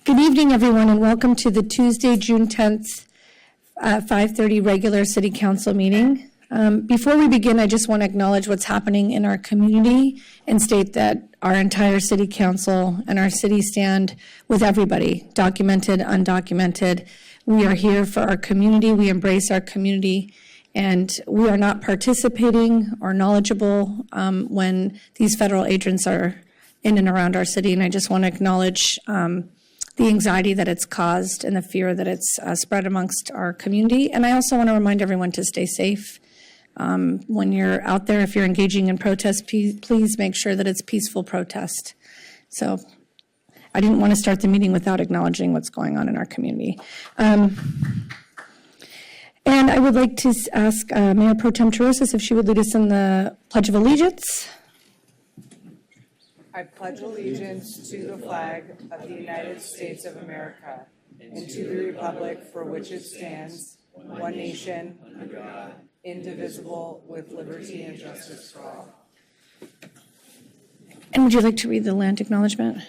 Good evening, everyone, and welcome to the Tuesday, June 10th, 5:30 regular City Council meeting. Before we begin, I just want to acknowledge what's happening in our community and state that our entire City Council and our city stand with everybody, documented, undocumented. We are here for our community. We embrace our community, and we are not participating or knowledgeable when these federal agents are in and around our city. And I just want to acknowledge the anxiety that it's caused and the fear that it's spread amongst our community. And I also want to remind everyone to stay safe. When you're out there, if you're engaging in protest, please make sure that it's peaceful protest. So I didn't want to start the meeting without acknowledging what's going on in our community. And I would like to ask Mayor Pro Tem Terosas if she would lead us in the Pledge of Allegiance. I pledge allegiance to the flag of the United States of America and to the republic for which it stands, one nation, under God, indivisible, with liberty and justice for all. And would you like to read the land acknowledgement?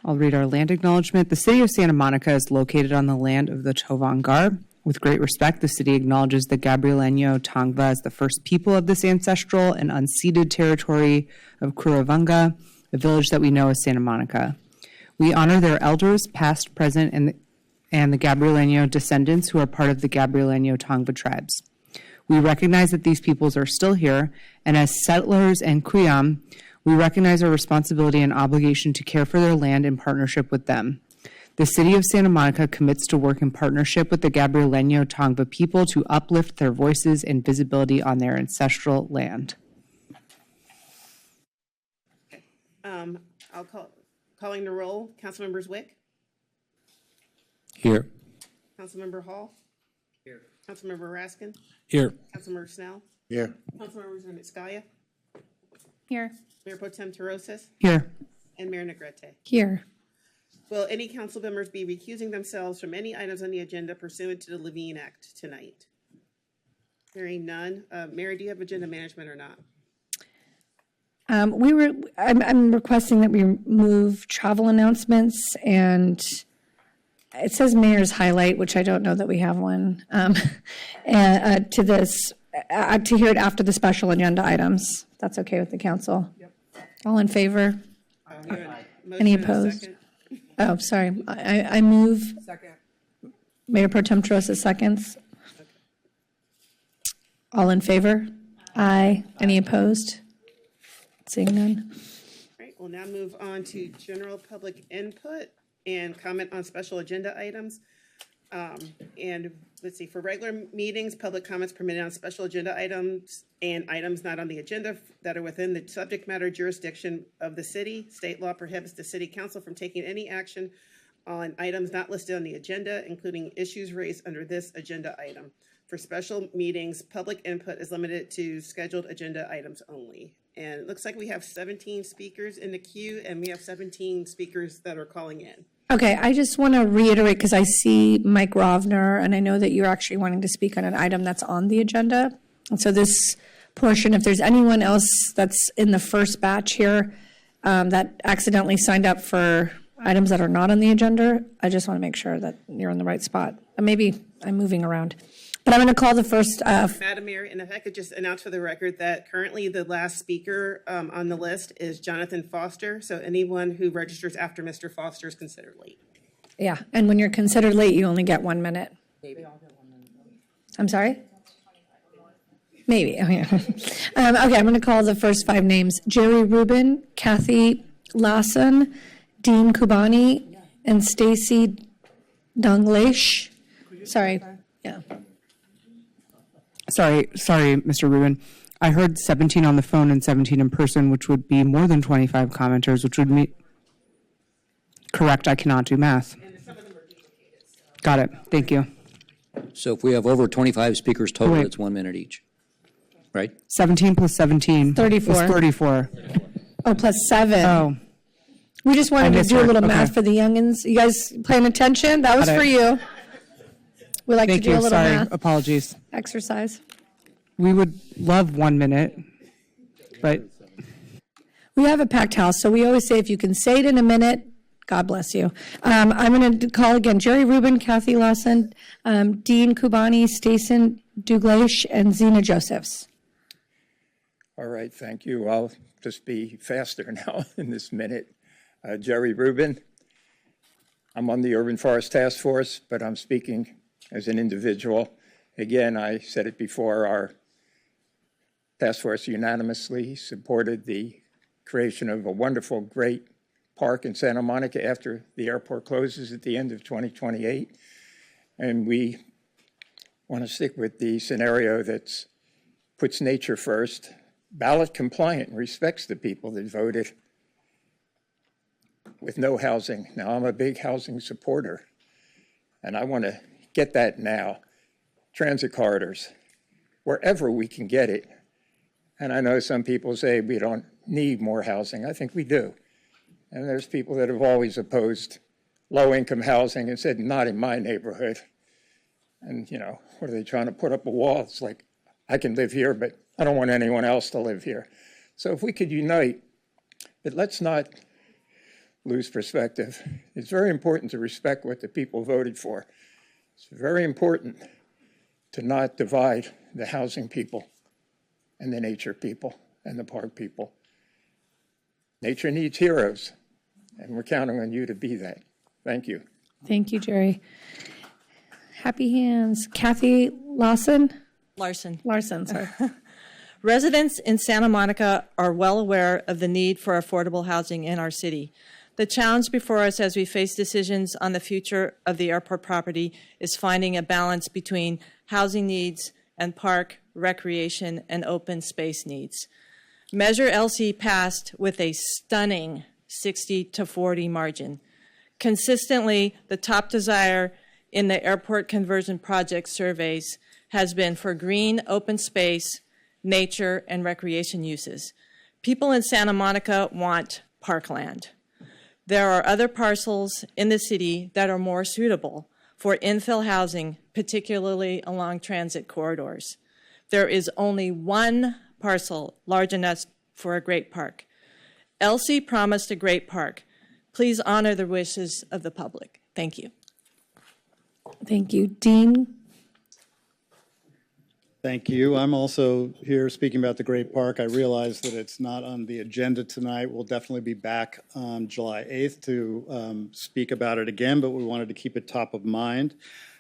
I'll read our land acknowledgement. The city of Santa Monica is located on the land of the Tovangar. With great respect, the city acknowledges the Gabrieleño Tongva as the first people of this ancestral and unceded territory of Curavanga, the village that we know as Santa Monica. We honor their elders, past, present, and the Gabrieleño descendants who are part of the Gabrieleño Tongva tribes. We recognize that these peoples are still here, and as settlers and Cuyam, we recognize our responsibility and obligation to care for their land in partnership with them. The city of Santa Monica commits to work in partnership with the Gabrieleño Tongva people to uplift their voices and visibility on their ancestral land. Calling the roll. Councilmember Zwick. Here. Councilmember Hall. Here. Councilmember Raskin. Here. Councilmember Snell. Here. Councilmember Zernitskaya. Here. Mayor Pro Tem Terosas. Here. And Mayor Negrete. Here. Will any council members be recusing themselves from any items on the agenda pursuant to the Levine Act tonight? Hearing none. Mary, do you have agenda management or not? I'm requesting that we move travel announcements, and it says mayor's highlight, which I don't know that we have one, and to hear it after the special agenda items. That's okay with the council. Yep. All in favor? Any opposed? Oh, sorry. I move. Second. Mayor Pro Tem Terosas seconds. Okay. All in favor? Aye. Any opposed? Seeing none. All right, we'll now move on to general public input and comment on special agenda items. And let's see, for regular meetings, public comments permitted on special agenda items and items not on the agenda that are within the subject matter jurisdiction of the city. State law prohibits the city council from taking any action on items not listed on the agenda, including issues raised under this agenda item. For special meetings, public input is limited to scheduled agenda items only. And it looks like we have 17 speakers in the queue, and we have 17 speakers that are calling in. Okay, I just want to reiterate, because I see Mike Rovner, and I know that you're actually wanting to speak on an item that's on the agenda. And so this portion, if there's anyone else that's in the first batch here that accidentally signed up for items that are not on the agenda, I just want to make sure that you're in the right spot. And maybe I'm moving around. But I'm going to call the first. Madam Mayor, and if I could just announce for the record that currently the last speaker on the list is Jonathan Foster. So anyone who registers after Mr. Foster is considered late. Yeah, and when you're considered late, you only get 1 minute. Maybe. I'm sorry? Maybe. Oh, yeah. Okay, I'm going to call the first 5 names. Jerry Rubin, Kathy Lawson, Dean Kubani, and Stacy Dongleish. Sorry. Yeah. Sorry, Mr. Rubin. I heard 17 on the phone and 17 in person, which would be more than 25 commenters, which would mean... Correct, I cannot do math. Got it, thank you. So if we have over 25 speakers total, Wait. it's 1 minute each, right? 17 plus 17 34. is 34. Oh, plus 7. Oh, We just wanted to do a little math for the youngins. You guys paying attention? That was Got it. for you. We like thank to do you. a little Sorry, math apologies. exercise. We would love 1 minute. but We have a packed house, so we always say if you can say it in a minute, God bless you. I'm going to call again Jerry Rubin, Kathy Lawson, Dean Kubani, Stacey Douglas, and Zena Josephs. All right, thank you. I'll just be faster now in this minute. Jerry Rubin. I'm on the Urban Forest Task Force, but I'm speaking as an individual. Again, I said it before, our task force unanimously supported the creation of a wonderful, great park in Santa Monica after the airport closes at the end of 2028. And we want to stick with the scenario that puts nature first, ballot compliant, and respects the people that voted, with no housing. Now, I'm a big housing supporter, and I want to get that now. Transit corridors, wherever we can get it. And I know some people say we don't need more housing. I think we do. And there's people that have always opposed low-income housing and said, not in my neighborhood. And, you know, what are they trying to put up a wall? It's like, I can live here, but I don't want anyone else to live here. So if we could unite, but let's not lose perspective. It's very important to respect what the people voted for. It's very important to not divide the housing people and the nature people and the park people. Nature needs heroes, and we're counting on you to be that. Thank you. Thank you, Jerry. Happy hands. Kathy Larson, sorry. Residents in Santa Monica are well aware of the need for affordable housing in our city. The challenge before us as we face decisions on the future of the airport property is finding a balance between housing needs and park, recreation, and open space needs. Measure LC passed with a stunning 60-40 margin. Consistently, the top desire in the airport conversion project surveys has been for green, open space, nature, and recreation uses. People in Santa Monica want parkland. There are other parcels in the city that are more suitable for infill housing, particularly along transit corridors. There is only one parcel large enough for a great park. LC promised a great park. Please honor the wishes of the public. Thank you. Thank you. Dean? Thank you. I'm also here speaking about the Great Park. I realize that it's not on the agenda tonight. We'll definitely be back on July 8th to speak about it again, but we wanted to keep it top of mind.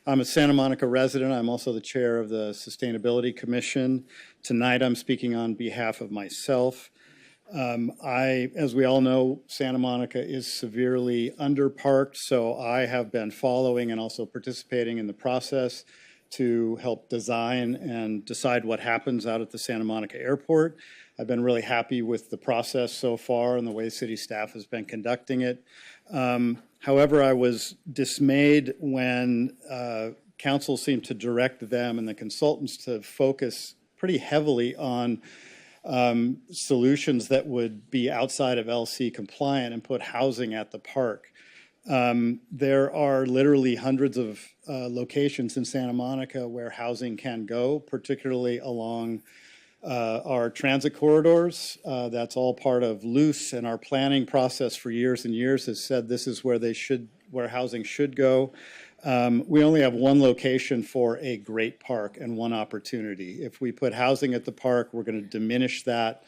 I'm a Santa Monica resident. I'm also the chair of the Sustainability Commission. Tonight I'm speaking on behalf of myself. As we all know, Santa Monica is severely underparked, so I have been following and also participating in the process to help design and decide what happens out at the Santa Monica Airport. I've been really happy with the process so far and the way city staff has been conducting it. However, I was dismayed when council seemed to direct them and the consultants to focus pretty heavily on solutions that would be outside of LC compliant and put housing at the park. There are literally hundreds of locations in Santa Monica where housing can go, particularly along our transit corridors. That's all part of LUCE, and our planning process for years and years has said this is where housing should go. We only have one location for a great park and one opportunity. If we put housing at the park, we're going to diminish that.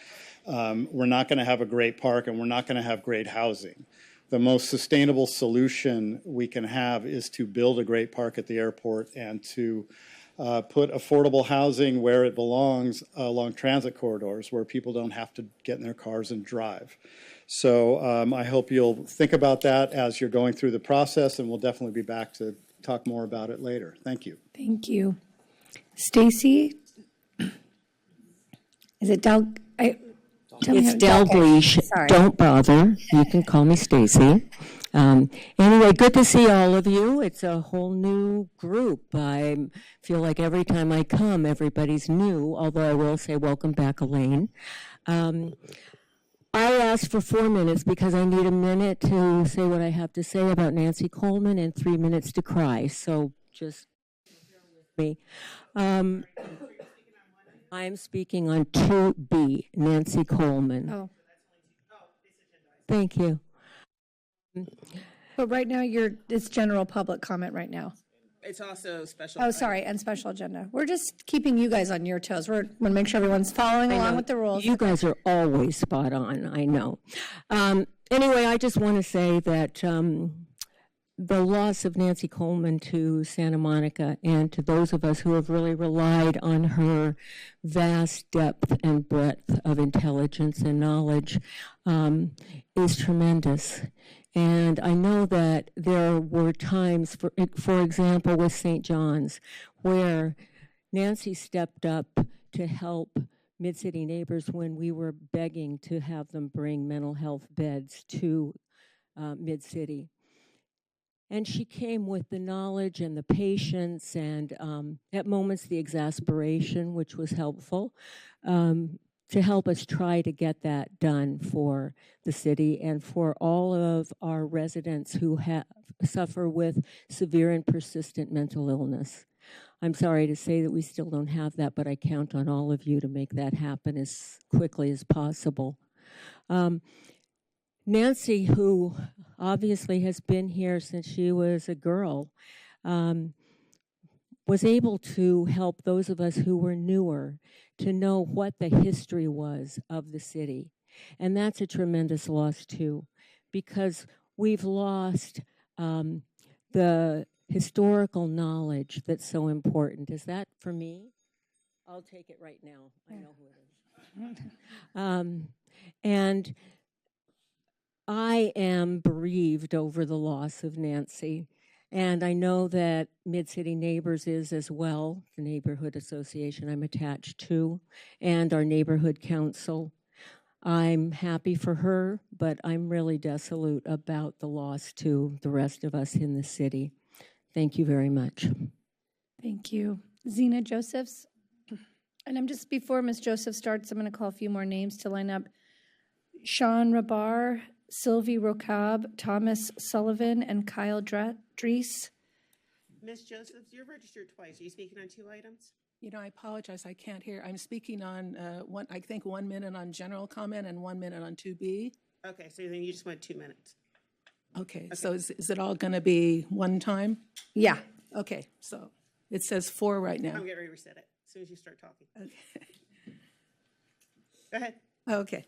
We're not going to have a great park, and we're not going to have great housing. The most sustainable solution we can have is to build a great park at the airport and to put affordable housing where it belongs along transit corridors where people don't have to get in their cars and drive. So I hope you'll think about that as you're going through the process, and we'll definitely be back to talk more about it later. Thank you. Thank you. Stacy? Is it Del? It's Dalgleish. Sorry. Don't bother. You can call me Stacy. Anyway, good to see all of you. It's a whole new group. I feel like every time I come, everybody's new, although I will say welcome back, Elaine. I asked for 4 minutes because I need a minute to say what I have to say about Nancy Coleman and 3 minutes to cry. So just bear with me. I'm speaking on 2B, Nancy Coleman. Oh, Thank you. but right now it's general public comment right now. It's also special. Oh, sorry, and special agenda. We're just keeping you guys on your toes. We're want to make sure everyone's following along with the rules. You guys are always spot on, I know. Anyway, I just want to say that the loss of Nancy Coleman to Santa Monica and to those of us who have really relied on her vast depth and breadth of intelligence and knowledge is tremendous. And I know that there were times, for example, with St. John's, where Nancy stepped up to help Mid-City Neighbors when we were begging to have them bring mental health beds to Mid-City. And she came with the knowledge and the patience and at moments the exasperation, which was helpful, to help us try to get that done for the city and for all of our residents who suffer with severe and persistent mental illness. I'm sorry to say that we still don't have that, but I count on all of you to make that happen as quickly as possible. Nancy, who obviously has been here since she was a girl, was able to help those of us who were newer to know what the history was of the city. And that's a tremendous loss too, because we've lost the historical knowledge that's so important. Is that for me? I'll take it right now. I know who it is. And I am bereaved over the loss of Nancy. And I know that Mid-City Neighbors is as well, the neighborhood association I'm attached to, and our neighborhood council. I'm happy for her, but I'm really desolate about the loss to the rest of us in the city. Thank you very much. Thank you. Zena Josephs. And I'm just, before Ms. Joseph starts, I'm going to call a few more names to line up. Sean Rabar, Sylvie Rocab, Thomas Sullivan, and Kyle Drees. Ms. Joseph, you're registered twice. Are you speaking on two items? You know, I apologize, I can't hear. I'm speaking on, I think 1 minute on general comment and 1 minute on 2B. Okay, so then you just want 2 minutes. Okay, so is it all going to be one time? Yeah. Okay, so it says 4 right now. I'm getting ready to reset it as soon as you start talking. Go ahead. Okay.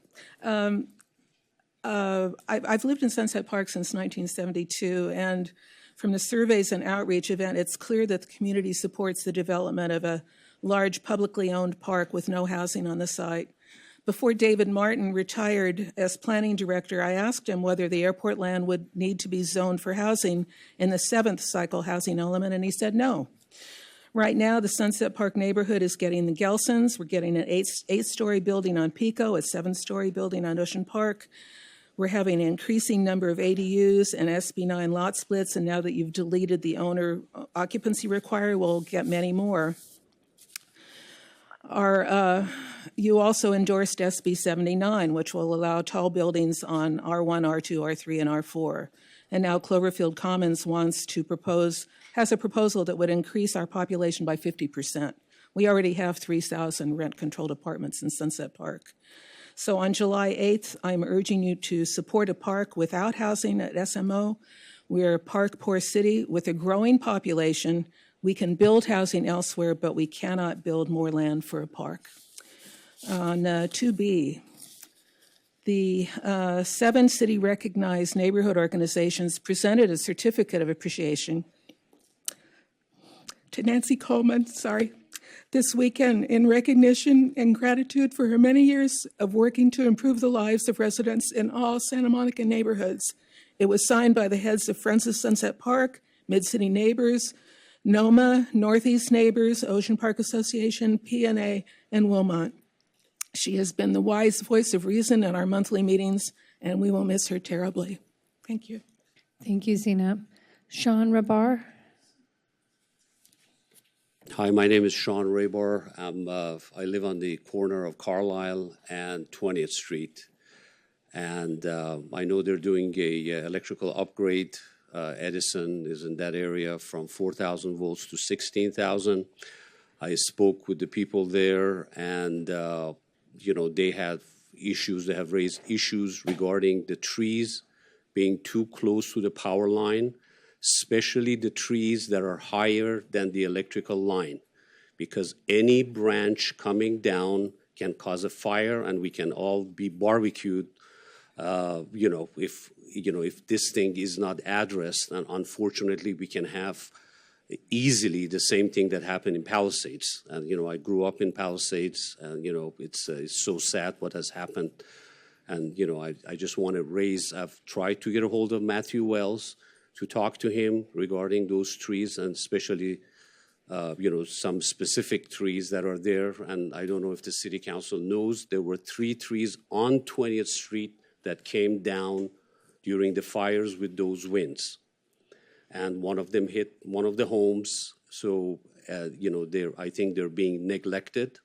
I've lived in Sunset Park since 1972, and from the surveys and outreach event, it's clear that the community supports the development of a large publicly owned park with no housing on the site. Before David Martin retired as planning director, I asked him whether the airport land would need to be zoned for housing in the 7th cycle housing element, and he said no. Right now, the Sunset Park neighborhood is getting the Gelsons. We're getting an 8-story building on Pico, a 7-story building on Ocean Park. We're having an increasing number of ADUs and SB9 lot splits, and now that you've deleted the owner occupancy requirement, we'll get many more. You also endorsed SB 79, which will allow tall buildings on R1, R2, R3, and R4. And now Cloverfield Commons has a proposal that would increase our population by 50%. We already have 3,000 rent-controlled apartments in Sunset Park. So on July 8th, I'm urging you to support a park without housing at SMO. We're a park-poor city with a growing population. We can build housing elsewhere, but we cannot build more land for a park. On 2B, the 7 city-recognized neighborhood organizations presented a certificate of appreciation to Nancy Coleman, this weekend in recognition and gratitude for her many years of working to improve the lives of residents in all Santa Monica neighborhoods. It was signed by the heads of Friends of Sunset Park, Mid-City Neighbors, NOMA, Northeast Neighbors, Ocean Park Association, PNA, and Wilmot. She has been the wise voice of reason in our monthly meetings, and we will miss her terribly. Thank you. Thank you, Zena. Sean Rabar. Hi, my name is Sean Rabar. I live on the corner of Carlisle and 20th Street. And I know they're doing a electrical upgrade. Edison is in that area from 4,000 volts to 16,000. I spoke with the people there, and they have issues. They have raised issues regarding the trees being too close to the power line, especially the trees that are higher than the electrical line, because any branch coming down can cause a fire, and we can all be barbecued. If this thing is not addressed, and unfortunately, we can have easily the same thing that happened in Palisades. And I grew up in Palisades, and it's so sad what has happened. And I just want to raise. I've tried to get a hold of Matthew Wells to talk to him regarding those trees, and especially some specific trees that are there. And I don't know if the city council knows, there were 3 trees on 20th Street that came down during the fires with those winds. And one of them hit one of the homes. So, I think they're being neglected.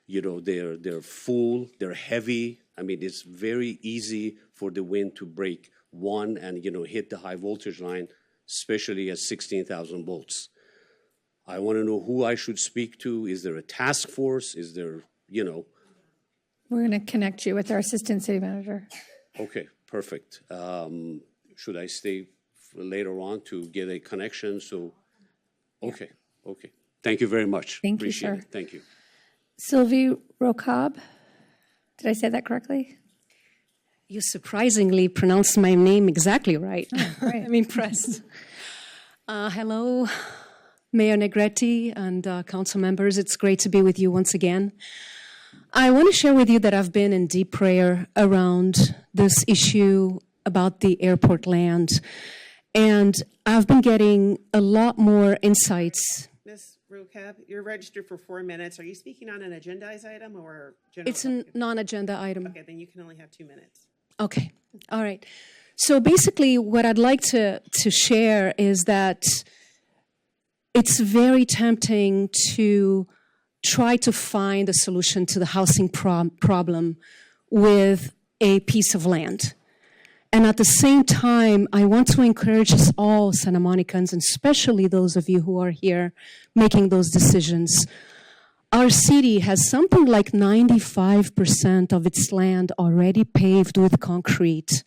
They're full, they're heavy. I mean, it's very easy for the wind to break one and, hit the high voltage line, especially at 16,000 volts. I want to know who I should speak to. Is there a task force? Is there, We're going to connect you with our assistant city manager. Okay, perfect. Should I stay later on to get a connection? So, okay. Thank you very much. Thank you, Appreciate sir. it. Thank you. Sylvie Rokab, did I say that correctly? You surprisingly pronounced my name exactly right. Right. I'm impressed. Hello, Mayor Negretti and council members. It's great to be with you once again. I want to share with you that I've been in deep prayer around this issue about the airport land, and I've been getting a lot more insights. Ms. Rokab, you're registered for 4 minutes. Are you speaking on an agendized item or general? It's a non-agenda item. Okay, then you can only have 2 minutes. Okay, all right. So basically what I'd like to share is that it's very tempting to try to find a solution to the housing problem with a piece of land. And at the same time, I want to encourage us all, Santa Monicans, and especially those of you who are here making those decisions. Our city has something like 95% of its land already paved with concrete.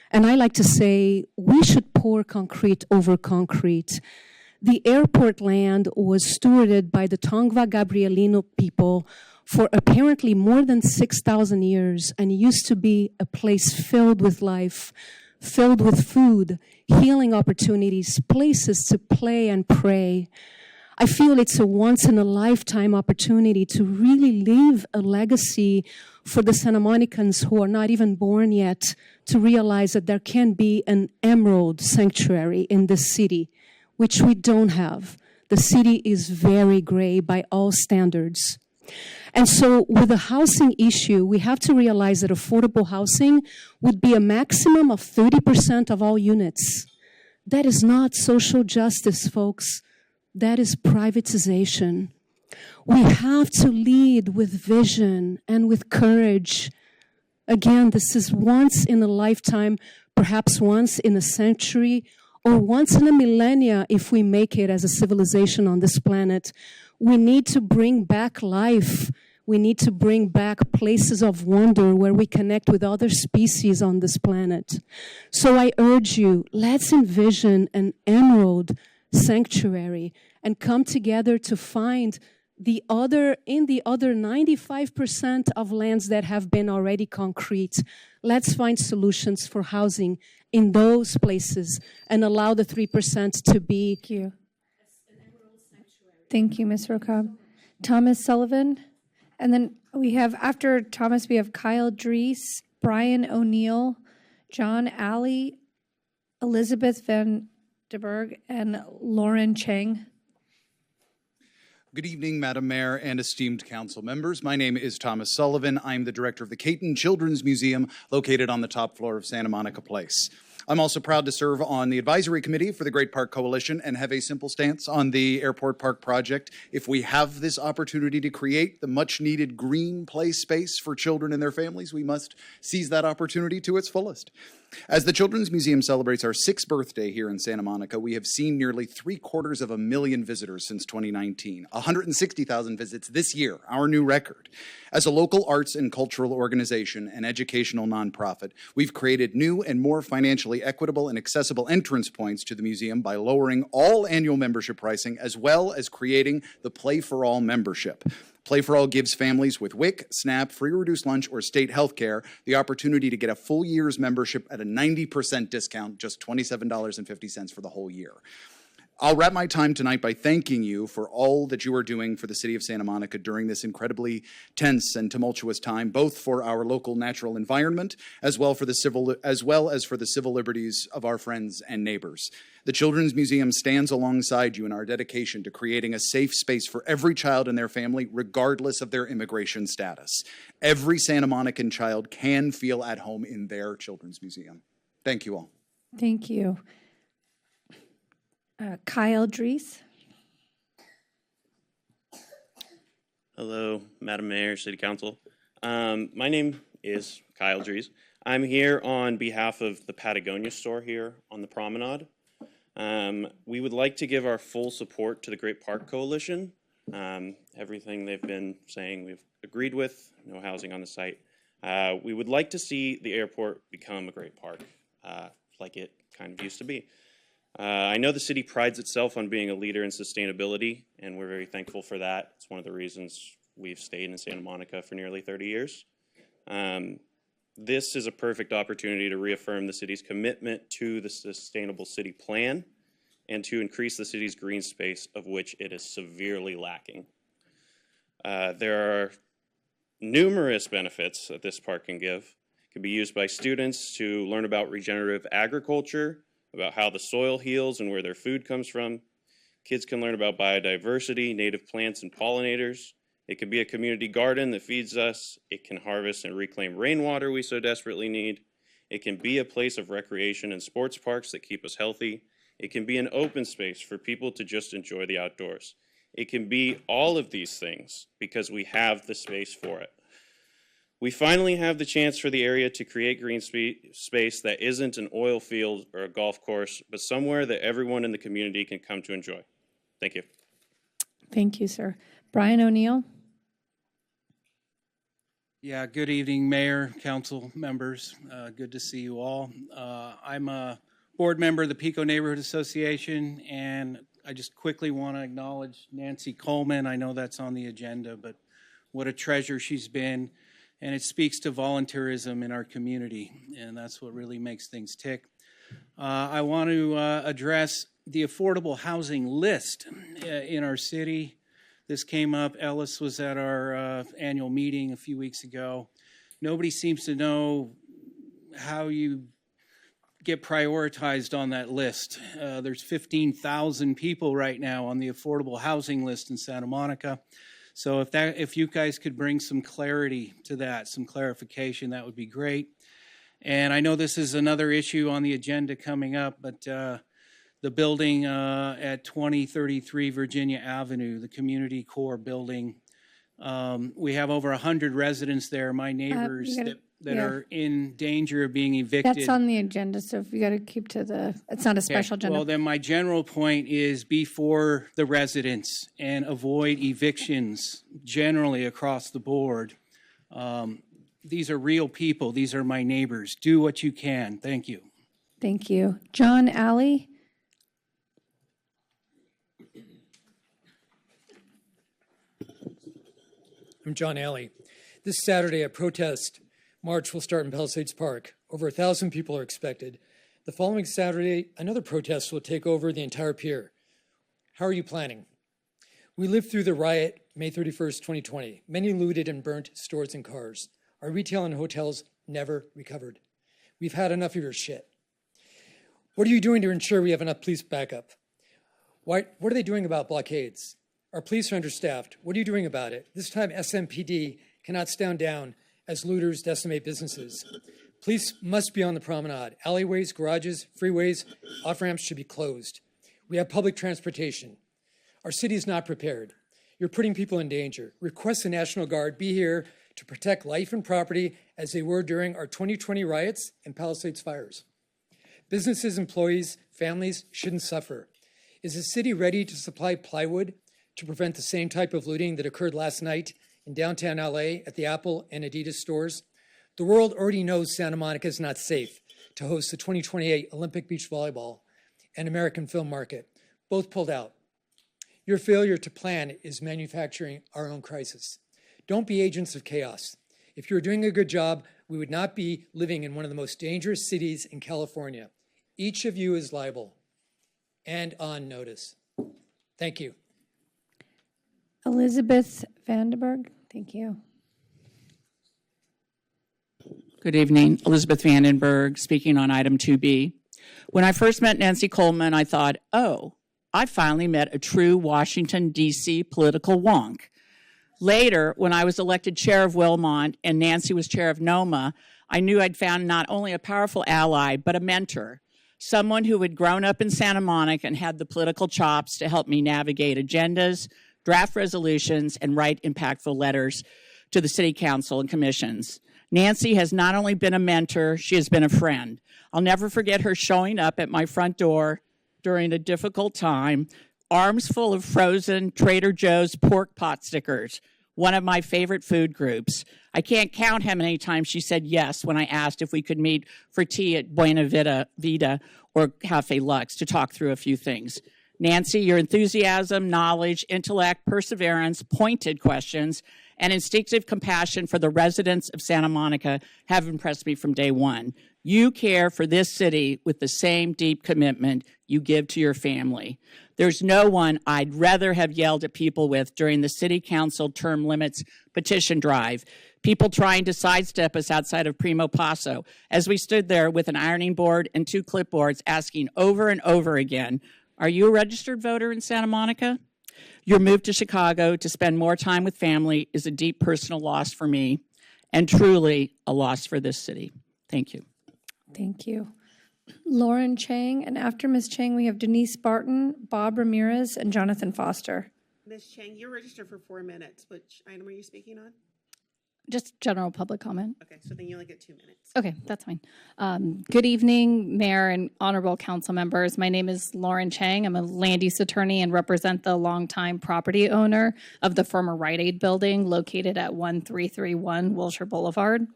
And I like to say we should pour concrete over concrete. The airport land was stewarded by the Tongva Gabrielino people for apparently more than 6,000 years and used to be a place filled with life, filled with food, healing opportunities, places to play and pray. I feel it's a once-in-a-lifetime opportunity to really leave a legacy for the Santa Monicans who are not even born yet, to realize that there can be an emerald sanctuary in this city, which we don't have. The city is very gray by all standards. And so with the housing issue, we have to realize that affordable housing would be a maximum of 30% of all units. That is not social justice, folks. That is privatization. We have to lead with vision and with courage. Again, this is once in a lifetime, perhaps once in a century, or once in a millennia if we make it as a civilization on this planet. We need to bring back life. We need to bring back places of wonder where we connect with other species on this planet. So I urge you, let's envision an emerald sanctuary and come together to find the other 95% of lands that have been already concrete. Let's find solutions for housing in those places and allow the 3% to be. Thank you. Thank you, Ms. Rokab. Thomas Sullivan. And then we have, after Thomas, we have Kyle Dries, Brian O'Neill, John Alley, Elizabeth Van de Berg, and Lauren Chang. Good evening, Madam Mayor and esteemed council members. My name is Thomas Sullivan. I'm the director of the Caton Children's Museum located on the top floor of Santa Monica Place. I'm also proud to serve on the advisory committee for the Great Park Coalition and have a simple stance on the Airport Park project. If we have this opportunity to create the much-needed green play space for children and their families, we must seize that opportunity to its fullest. As the Children's Museum celebrates our 6th birthday here in Santa Monica, we have seen nearly 750,000 visitors since 2019, 160,000 visits this year, our new record. As a local arts and cultural organization and educational nonprofit, we've created new and more financially equitable and accessible entrance points to the museum by lowering all annual membership pricing, as well as creating the Play for All membership. Play for All gives families with WIC, SNAP, free or reduced lunch, or state health care the opportunity to get a full year's membership at a 90% discount, just $27.50 for the whole year. I'll wrap my time tonight by thanking you for all that you are doing for the city of Santa Monica during this incredibly tense and tumultuous time, both for our local natural environment as well as for the civil liberties of our friends and neighbors. The Children's Museum stands alongside you in our dedication to creating a safe space for every child and their family, regardless of their immigration status. Every Santa Monican child can feel at home in their Children's Museum. Thank you all. Thank you. Kyle Dries. Hello, Madam Mayor, City Council. My name is Kyle Dries. I'm here on behalf of the Patagonia store here on the Promenade. We would like to give our full support to the Great Park Coalition. Everything they've been saying we've agreed with, no housing on the site. We would like to see the airport become a great park, like it kind of used to be. I know the city prides itself on being a leader in sustainability, and we're very thankful for that. It's one of the reasons we've stayed in Santa Monica for nearly 30 years. This is a perfect opportunity to reaffirm the city's commitment to the Sustainable City Plan and to increase the city's green space, of which it is severely lacking. There are numerous benefits that this park can give. It can be used by students to learn about regenerative agriculture, about how the soil heals and where their food comes from. Kids can learn about biodiversity, native plants and pollinators. It can be a community garden that feeds us. It can harvest and reclaim rainwater we so desperately need. It can be a place of recreation and sports parks that keep us healthy. It can be an open space for people to just enjoy the outdoors. It can be all of these things because we have the space for it. We finally have the chance for the area to create green space that isn't an oil field or a golf course, but somewhere that everyone in the community can come to enjoy. Thank you. Thank you, sir. Brian O'Neill. Yeah, good evening, Mayor, Council members. Good to see you all. I'm a board member of the Pico Neighborhood Association, and I just quickly want to acknowledge Nancy Coleman. I know that's on the agenda, but what a treasure she's been. And it speaks to volunteerism in our community, and that's what really makes things tick. I want to address the affordable housing list in our city. This came up, Ellis was at our annual meeting a few weeks ago. Nobody seems to know how you get prioritized on that list. There's 15,000 people right now on the affordable housing list in Santa Monica. So if you guys could bring some clarity to that, some clarification, that would be great. And I know this is another issue on the agenda coming up, but the building at 2033 Virginia Avenue, the community core building, we have over 100 residents there, my neighbors that are in danger of being evicted. That's on the agenda, so if you got to keep to it's not a special agenda. Well, then my general point is be for the residents and avoid evictions generally across the board. These are real people. These are my neighbors. Do what you can. Thank you. Thank you. John Alley. I'm John Alley. This Saturday, a protest march will start in Palisades Park. Over 1,000 people are expected. The following Saturday, another protest will take over the entire pier. How are you planning? We lived through the riot May 31st, 2020. Many looted and burnt stores and cars. Our retail and hotels never recovered. We've had enough of your shit. What are you doing to ensure we have enough police backup? What are they doing about blockades? Our police are understaffed. What are you doing about it? This time, SMPD cannot stand down as looters decimate businesses. Police must be on the promenade. Alleyways, garages, freeways, off-ramps should be closed. We have public transportation. Our city is not prepared. You're putting people in danger. Request the National Guard be here to protect life and property as they were during our 2020 riots and Palisades fires. Businesses, employees, families shouldn't suffer. Is the city ready to supply plywood to prevent the same type of looting that occurred last night in downtown LA at the Apple and Adidas stores? The world already knows Santa Monica is not safe to host the 2028 Olympic Beach Volleyball and American Film Market. Both pulled out. Your failure to plan is manufacturing our own crisis. Don't be agents of chaos. If you were doing a good job, we would not be living in one of the most dangerous cities in California. Each of you is liable and on notice. Thank you. Elizabeth Vandenberg, thank you. Good evening. Elizabeth Vandenberg, speaking on item 2B. When I first met Nancy Coleman, I thought, oh, I finally met a true Washington, D.C. political wonk. Later, when I was elected chair of Wilmont and Nancy was chair of NOMA, I knew I'd found not only a powerful ally, but a mentor, someone who had grown up in Santa Monica and had the political chops to help me navigate agendas, draft resolutions, and write impactful letters to the city council and commissions. Nancy has not only been a mentor, she has been a friend. I'll never forget her showing up at my front door during a difficult time, arms full of frozen Trader Joe's pork pot stickers, one of my favorite food groups. I can't count how many times she said yes when I asked if we could meet for tea at Buena Vida or Cafe Lux to talk through a few things. Nancy, your enthusiasm, knowledge, intellect, perseverance, pointed questions, and instinctive compassion for the residents of Santa Monica have impressed me from day one. You care for this city with the same deep commitment you give to your family. There's no one I'd rather have yelled at people with during the city council term limits petition drive. People trying to sidestep us outside of Primo Paso as we stood there with an ironing board and 2 clipboards asking over and over again, are you a registered voter in Santa Monica? Your move to Chicago to spend more time with family is a deep personal loss for me and truly a loss for this city. Thank you. Thank you. Lauren Chang, and after Ms. Chang, we have Denise Barton, Bob Ramirez, and Jonathan Foster. Ms. Chang, you're registered for 4 minutes. Which item are you speaking on? Just general public comment. Okay, so then you only get 2 minutes. Okay, that's fine. Good evening, Mayor and honorable council members. My name is Lauren Chang. I'm a land use attorney and represent the longtime property owner of the former Rite Aid building located at 1331 Wilshire Boulevard.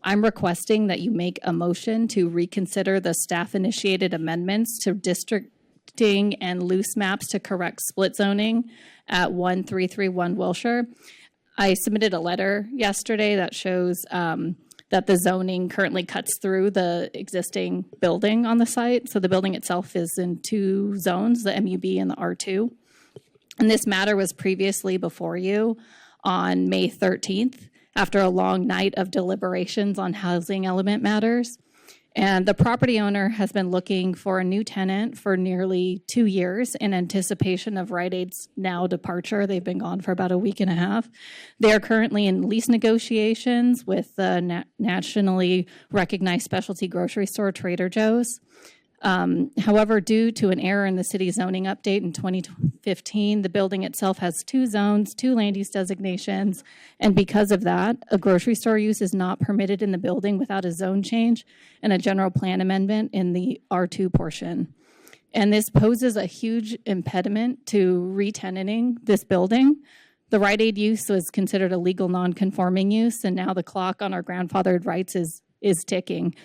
I'm requesting that you make a motion to reconsider the staff-initiated amendments to districting and loose maps to correct split zoning at 1331 Wilshire. I submitted a letter yesterday that shows that the zoning currently cuts through the existing building on the site. So the building itself is in 2 zones, the MUB and the R2. And this matter was previously before you on May 13th after a long night of deliberations on housing element matters. And the property owner has been looking for a new tenant for nearly 2 years in anticipation of Rite Aid's now departure. They've been gone for about a week and a half. They are currently in lease negotiations with the nationally recognized specialty grocery store Trader Joe's. However, due to an error in the city zoning update in 2015, the building itself has 2 zones, 2 land use designations, and because of that, a grocery store use is not permitted in the building without a zone change and a general plan amendment in the R2 portion. And this poses a huge impediment to re-tenanting this building. The Rite Aid use was considered a legal non-conforming use, and now the clock on our grandfathered rights is ticking.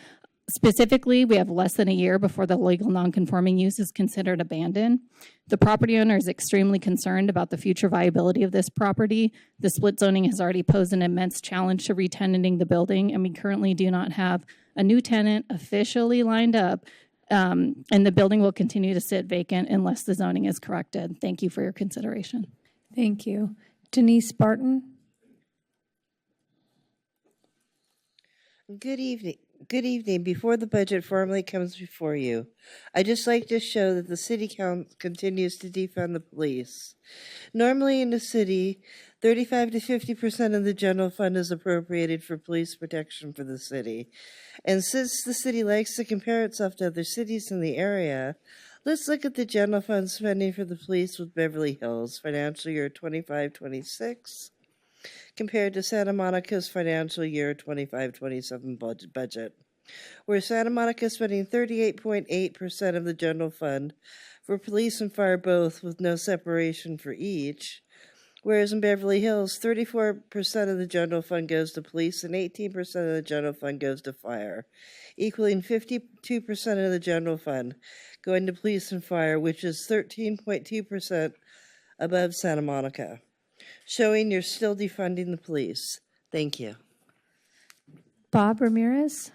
Specifically, we have less than a year before the legal non-conforming use is considered abandoned. The property owner is extremely concerned about the future viability of this property. The split zoning has already posed an immense challenge to re-tenanting the building, and we currently do not have a new tenant officially lined up, and the building will continue to sit vacant unless the zoning is corrected. Thank you for your consideration. Thank you. Denise Barton. Good evening. Good evening. Before the budget formally comes before you, I'd just like to show that the city council continues to defund the police. Normally in the city, 35 to 50% of the general fund is appropriated for police protection for the city. And since the city likes to compare itself to other cities in the area, let's look at the general fund spending for the police with Beverly Hills financial year 25-26 compared to Santa Monica's financial year 25-27 budget, where Santa Monica is spending 38.8% of the general fund for police and fire both with no separation for each, whereas in Beverly Hills, 34% of the general fund goes to police and 18% of the general fund goes to fire, equaling 52% of the general fund going to police and fire, which is 13.2% above Santa Monica, showing you're still defunding the police. Thank you. Bob Ramirez?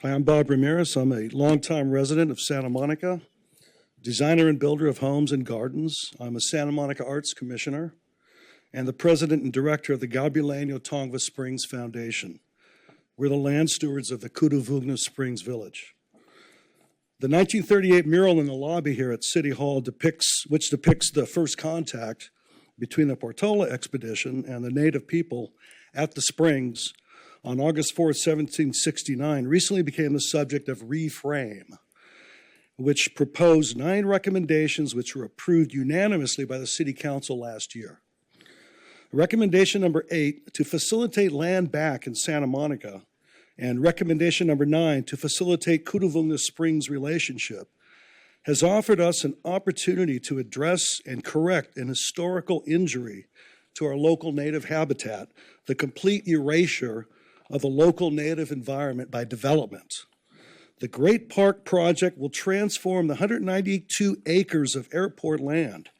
Hi, I'm Bob Ramirez. I'm a longtime resident of Santa Monica, designer and builder of homes and gardens. I'm a Santa Monica Arts Commissioner and the president and director of the Gabrielino Tongva Springs Foundation. We're the land stewards of the Kuduvugna Springs Village. The 1938 mural in the lobby here at City Hall depicts the first contact between the Portola expedition and the native people at the springs on August 4th, 1769, recently became the subject of Reframe, which proposed 9 recommendations which were approved unanimously by the City Council last year. Recommendation number 8, to facilitate land back in Santa Monica, and recommendation number 9, to facilitate Kuduvugna Springs relationship, has offered us an opportunity to address and correct an historical injury to our local native habitat, the complete erasure of the local native environment by development. The Great Park Project will transform the 192 acres of airport land.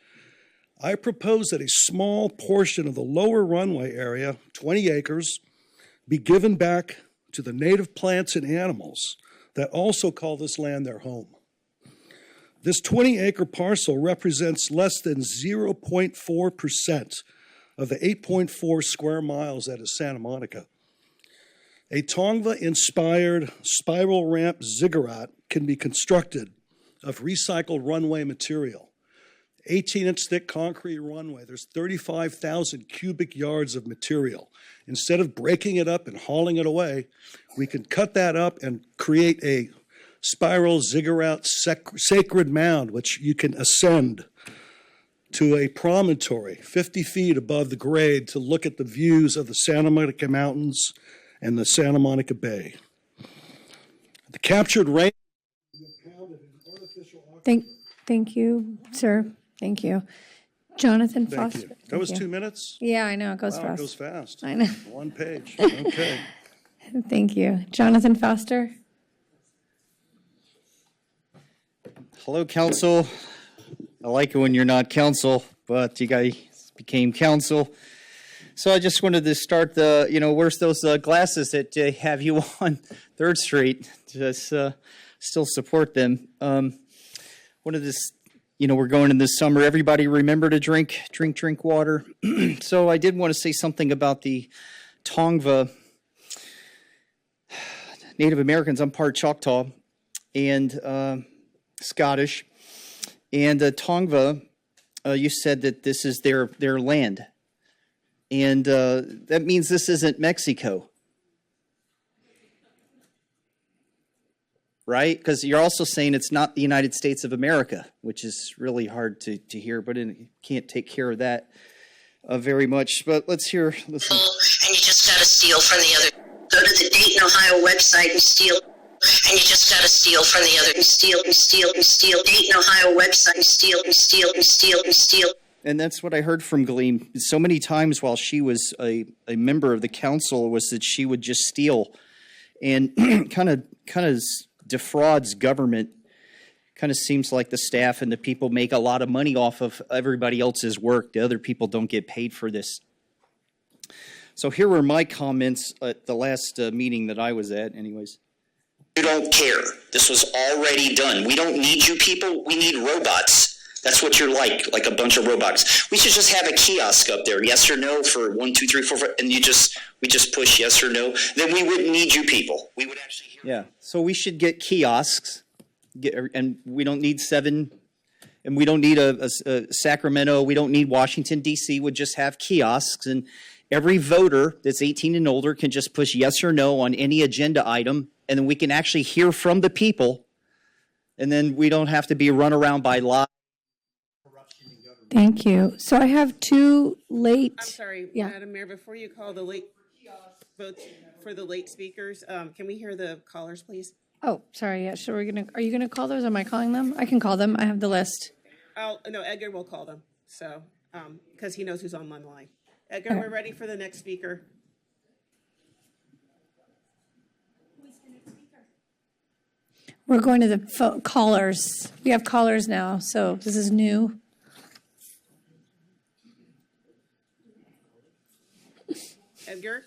I propose that a small portion of the lower runway area, 20 acres, be given back to the native plants and animals that also call this land their home. This 20-acre parcel represents less than 0.4% of the 8.4 square miles that is Santa Monica. A Tongva-inspired spiral ramp ziggurat can be constructed of recycled runway material. 18-inch thick concrete runway, there's 35,000 cubic yards of material. Instead of breaking it up and hauling it away, we can cut that up and create a spiral ziggurat sacred mound, which you can ascend to a promontory 50 feet above the grade to look at the views of the Santa Monica Mountains and the Santa Monica Bay. The captured rain is impounded in artificial oxygen. Thank you, sir. Thank you. Jonathan Thank Foster. you. That was 2 minutes? Yeah, I know, it goes Wow, fast. it goes fast. I know. One page, okay. Thank you. Jonathan Foster? Hello, council. I like it when you're not council, but you guys became council. So I just wanted to start where's those glasses that have you on 3rd Street? Just still support them. Wanted to, we're going in this summer. Everybody remember to drink water. So I did want to say something about the Tongva Native Americans. I'm part Choctaw and Scottish. And Tongva, you said that this is their land. And that means this isn't Mexico. Right? Because you're also saying it's not the United States of America, which is really hard to hear, but you can't take care of that very much. But listen. And you just got to steal from the other. Go to the Dayton, Ohio website and steal. And you just got to steal from the other and steal. Dayton, Ohio website and steal. And that's what I heard from Gleam so many times while she was a member of the council, was that she would just steal and kind of defrauds government. Kind of seems like the staff and the people make a lot of money off of everybody else's work. The other people don't get paid for this. So here were my comments at the last meeting that I was at anyways. You don't care. This was already done. We don't need you people. We need robots. That's what you're like a bunch of robots. We should just have a kiosk up there, yes or no for 1, 2, 3, 4, 5, and we just push yes or no. Then we wouldn't need you people. We would actually hear. Yeah, so we should get kiosks, and we don't need 7, and we don't need a Sacramento, we don't need Washington, D.C., would just have kiosks, and every voter that's 18 and older can just push yes or no on any agenda item, and then we can actually hear from the people, and then we don't have to be run around by lies. Thank you. So I have 2 late. I'm sorry, Yeah. Madam Mayor, before you call the late votes for the late speakers, can we hear the callers, please? Oh, sorry. Yeah. So are you gonna call those? Am I calling them? I can call them. I have the list. No, Edgar will call them. So, because he knows who's on one line. Edgar, Okay. we're ready for the next speaker. We're going to the callers. We have callers now, so this is new. Edgar?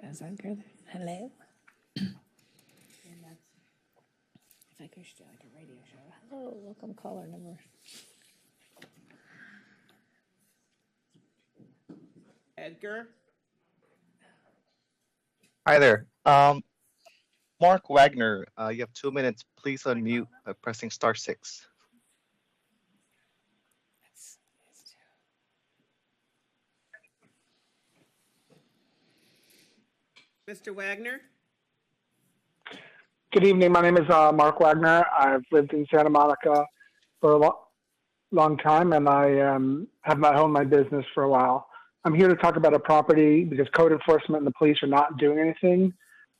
Is Edgar there? Hello? If I could do like a radio show. Hello, welcome caller number. Edgar? Hi there. Mark Wagner, you have 2 minutes. Please unmute by pressing *6. Mr. Wagner? Good evening. My name is Mark Wagner. I've lived in Santa Monica for a long time, and I have owned my business for a while. I'm here to talk about a property because code enforcement and the police are not doing anything.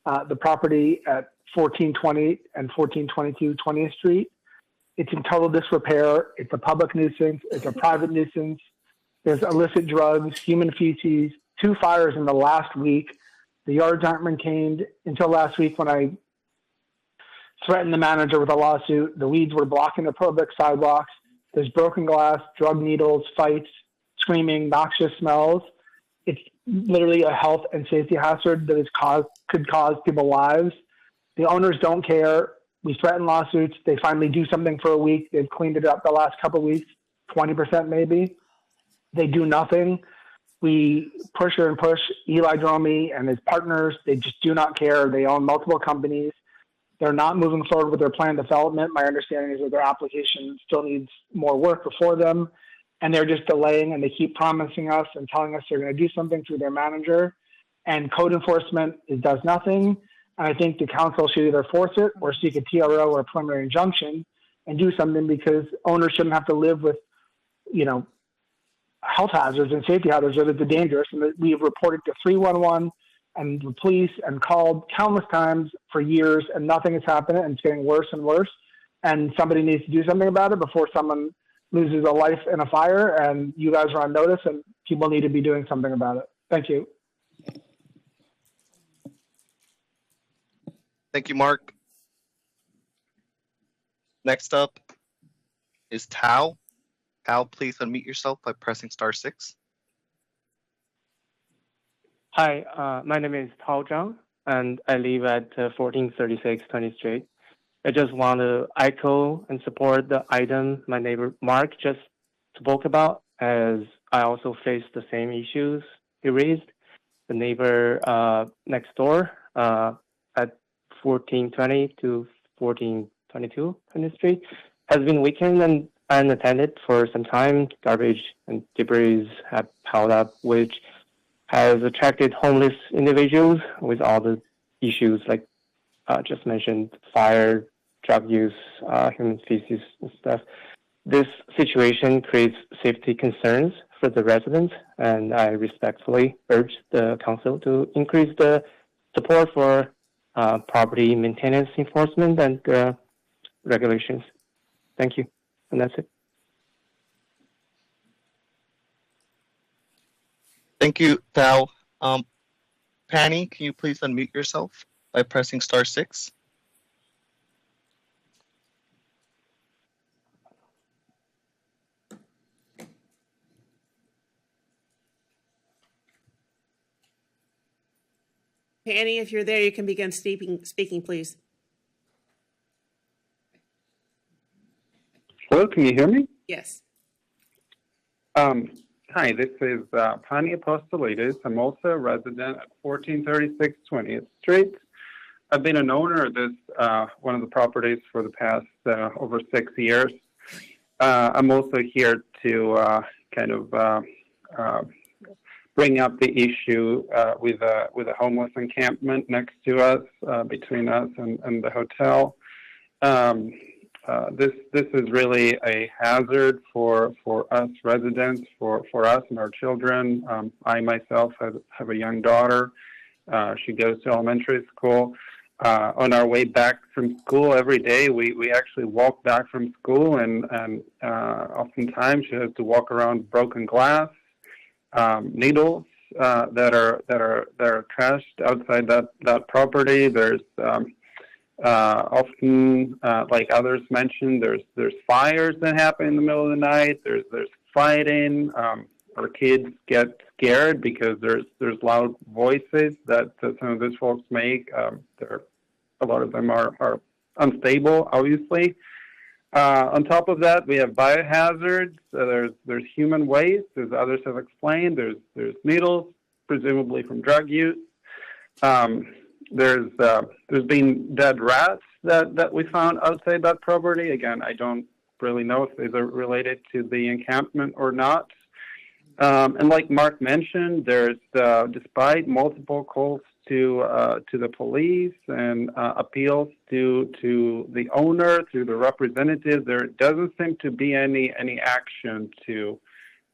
The property at 1420 and 1422 20th Street. It's in total disrepair. It's a public nuisance. It's a private nuisance. There's illicit drugs, human feces, 2 fires in the last week. The yards aren't maintained. Until last week when I threatened the manager with a lawsuit, the weeds were blocking the public sidewalks. There's broken glass, drug needles, fights, screaming, noxious smells. It's literally a health and safety hazard that could cause people's lives. The owners don't care. We threaten lawsuits. They finally do something for a week. They've cleaned it up the last couple of weeks, 20% maybe. They do nothing. We push her and push Eli Dromey and his partners. They just do not care. They own multiple companies. They're not moving forward with their planned development. My understanding is that their application still needs more work before them, and they're just delaying, and they keep promising us and telling us they're going to do something through their manager, and code enforcement does nothing. And I think the council should either force it or seek a TRO or a preliminary injunction and do something, because owners shouldn't have to live with, health hazards and safety hazards that are dangerous. And we have reported to 311 and the police and called countless times for years, and nothing has happened, and it's getting worse and worse. And somebody needs to do something about it before someone loses a life in a fire, and you guys are on notice, and people need to be doing something about it. Thank you. Thank you, Mark. Next up is Tao. Tao, please unmute yourself by pressing *6. Hi, my name is Tao Zhang, and I live at 1436 20th Street. I just want to echo and support the item my neighbor Mark just spoke about, as I also face the same issues he raised. The neighbor next door at 1420 to 1422 20th Street has been weakened and unattended for some time. Garbage and debris have piled up, which has attracted homeless individuals with all the issues like just mentioned, fire, drug use, human feces and stuff. This situation creates safety concerns for the residents, and I respectfully urge the council to increase the support for property maintenance enforcement and regulations. Thank you. And that's it. Thank you, Tao. Penny, can you please unmute yourself by pressing *6? Penny, if you're there, you can begin speaking, please. Hello, can you hear me? Yes. Hi, this is Pani Apostolides. I'm also a resident at 1436 20th Street. I've been an owner of this, one of the properties for the past over 6 years. I'm also here to bring up the issue with a homeless encampment next to us, between us and the hotel. This is really a hazard for us residents, for us and our children. I myself have a young daughter. She goes to elementary school. On our way back from school every day, we actually walk back from school, and oftentimes she has to walk around broken glass, needles that are trashed outside that property. There's often, like others mentioned, there's fires that happen in the middle of the night. There's fighting. Our kids get scared because there's loud voices that some of these folks make. A lot of them are unstable, obviously. On top of that, we have biohazards. There's human waste, as others have explained. There's needles, presumably from drug use. There's been dead rats that we found outside that property. Again, I don't really know if these are related to the encampment or not. And like Mark mentioned, there's despite multiple calls to the police and appeals to the owner, to the representative, there doesn't seem to be any action to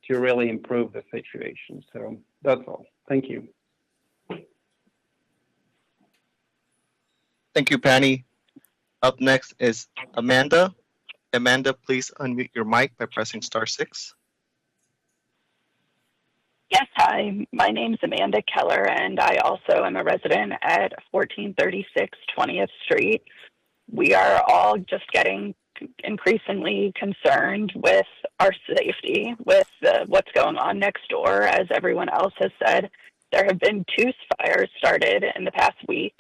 really improve the situation. So that's all. Thank you. Thank you, Penny. Up next is Amanda. Amanda, please unmute your mic by pressing *6. Yes, hi. My name's Amanda Keller, and I also am a resident at 1436 20th Street. We are all just getting increasingly concerned with our safety, with what's going on next door. As everyone else has said, there have been 2 fires started in the past week.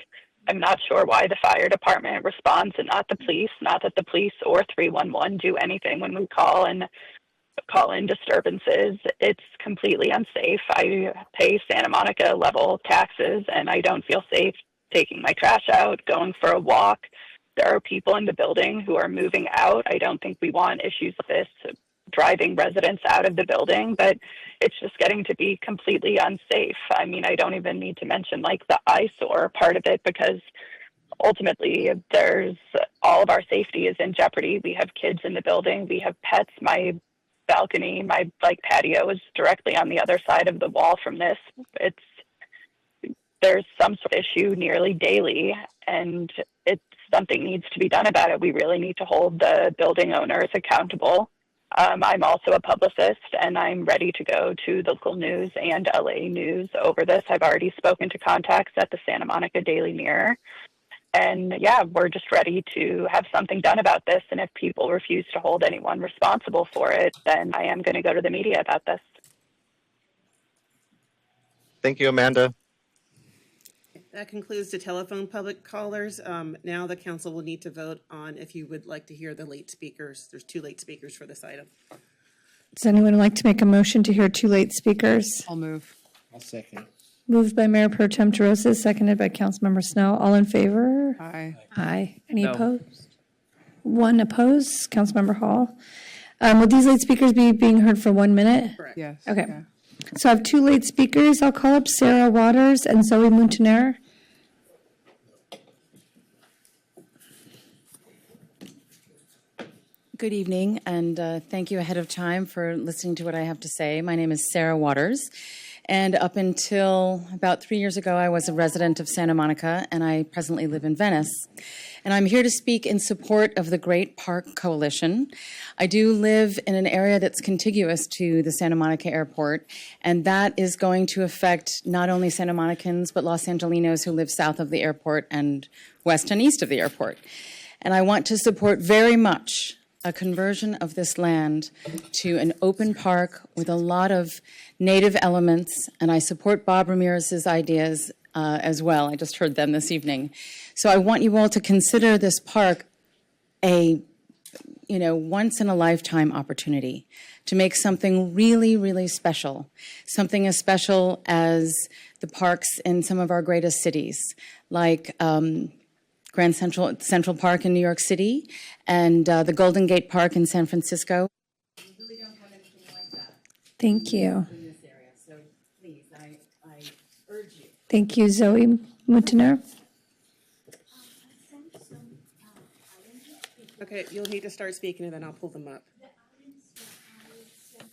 I'm not sure why the fire department responds and not the police, not that the police or 311 do anything when we call in disturbances. It's completely unsafe. I pay Santa Monica level taxes, and I don't feel safe taking my trash out, going for a walk. There are people in the building who are moving out. I don't think we want issues with this driving residents out of the building, but it's just getting to be completely unsafe. I mean, I don't even need to mention like the eyesore part of it, because ultimately there's all of our safety is in jeopardy. We have kids in the building. We have pets. My balcony, my patio is directly on the other side of the wall from this. There's some sort of issue nearly daily, and something needs to be done about it. We really need to hold the building owners accountable. I'm also a publicist, and I'm ready to go to the local news and LA News over this. I've already spoken to contacts at the Santa Monica Daily Mirror. And yeah, we're just ready to have something done about this. And if people refuse to hold anyone responsible for it, then I am going to go to the media about this. Thank you, Amanda. That concludes the telephone public callers. Now the council will need to vote on if you would like to hear the late speakers. There's 2 late speakers for this item. Does anyone like to make a motion to hear 2 late speakers? I'll move. I'll second. Moved by Mayor Pro Tem DeRosa, seconded by Councilmember Snell. All in favor? Aye. Aye. Any No. opposed? 1 opposed. Councilmember Hall. Will these late speakers be being heard for 1 minute? Correct. Yes. Okay. Yeah. So I have 2 late speakers. I'll call up Sarah Waters and Zoe Montaner. Good evening, and thank you ahead of time for listening to what I have to say. My name is Sarah Waters, and up until about 3 years ago, I was a resident of Santa Monica, and I presently live in Venice. And I'm here to speak in support of the Great Park Coalition. I do live in an area that's contiguous to the Santa Monica Airport, and that is going to affect not only Santa Monicans, but Los Angelinos who live south of the airport and west and east of the airport. And I want to support very much a conversion of this land to an open park with a lot of native elements, and I support Bob Ramirez's ideas as well. I just heard them this evening. So I want you all to consider this park a once in a lifetime opportunity to make something really, really special, something as special as the parks in some of our greatest cities, like Grand Central Park in New York City and the Golden Gate Park in San Francisco. We really don't have anything like that. Thank you. In this area, so please, I urge you. Thank you, Zoe Mutiner. Okay, you'll need to start speaking and then I'll pull them up.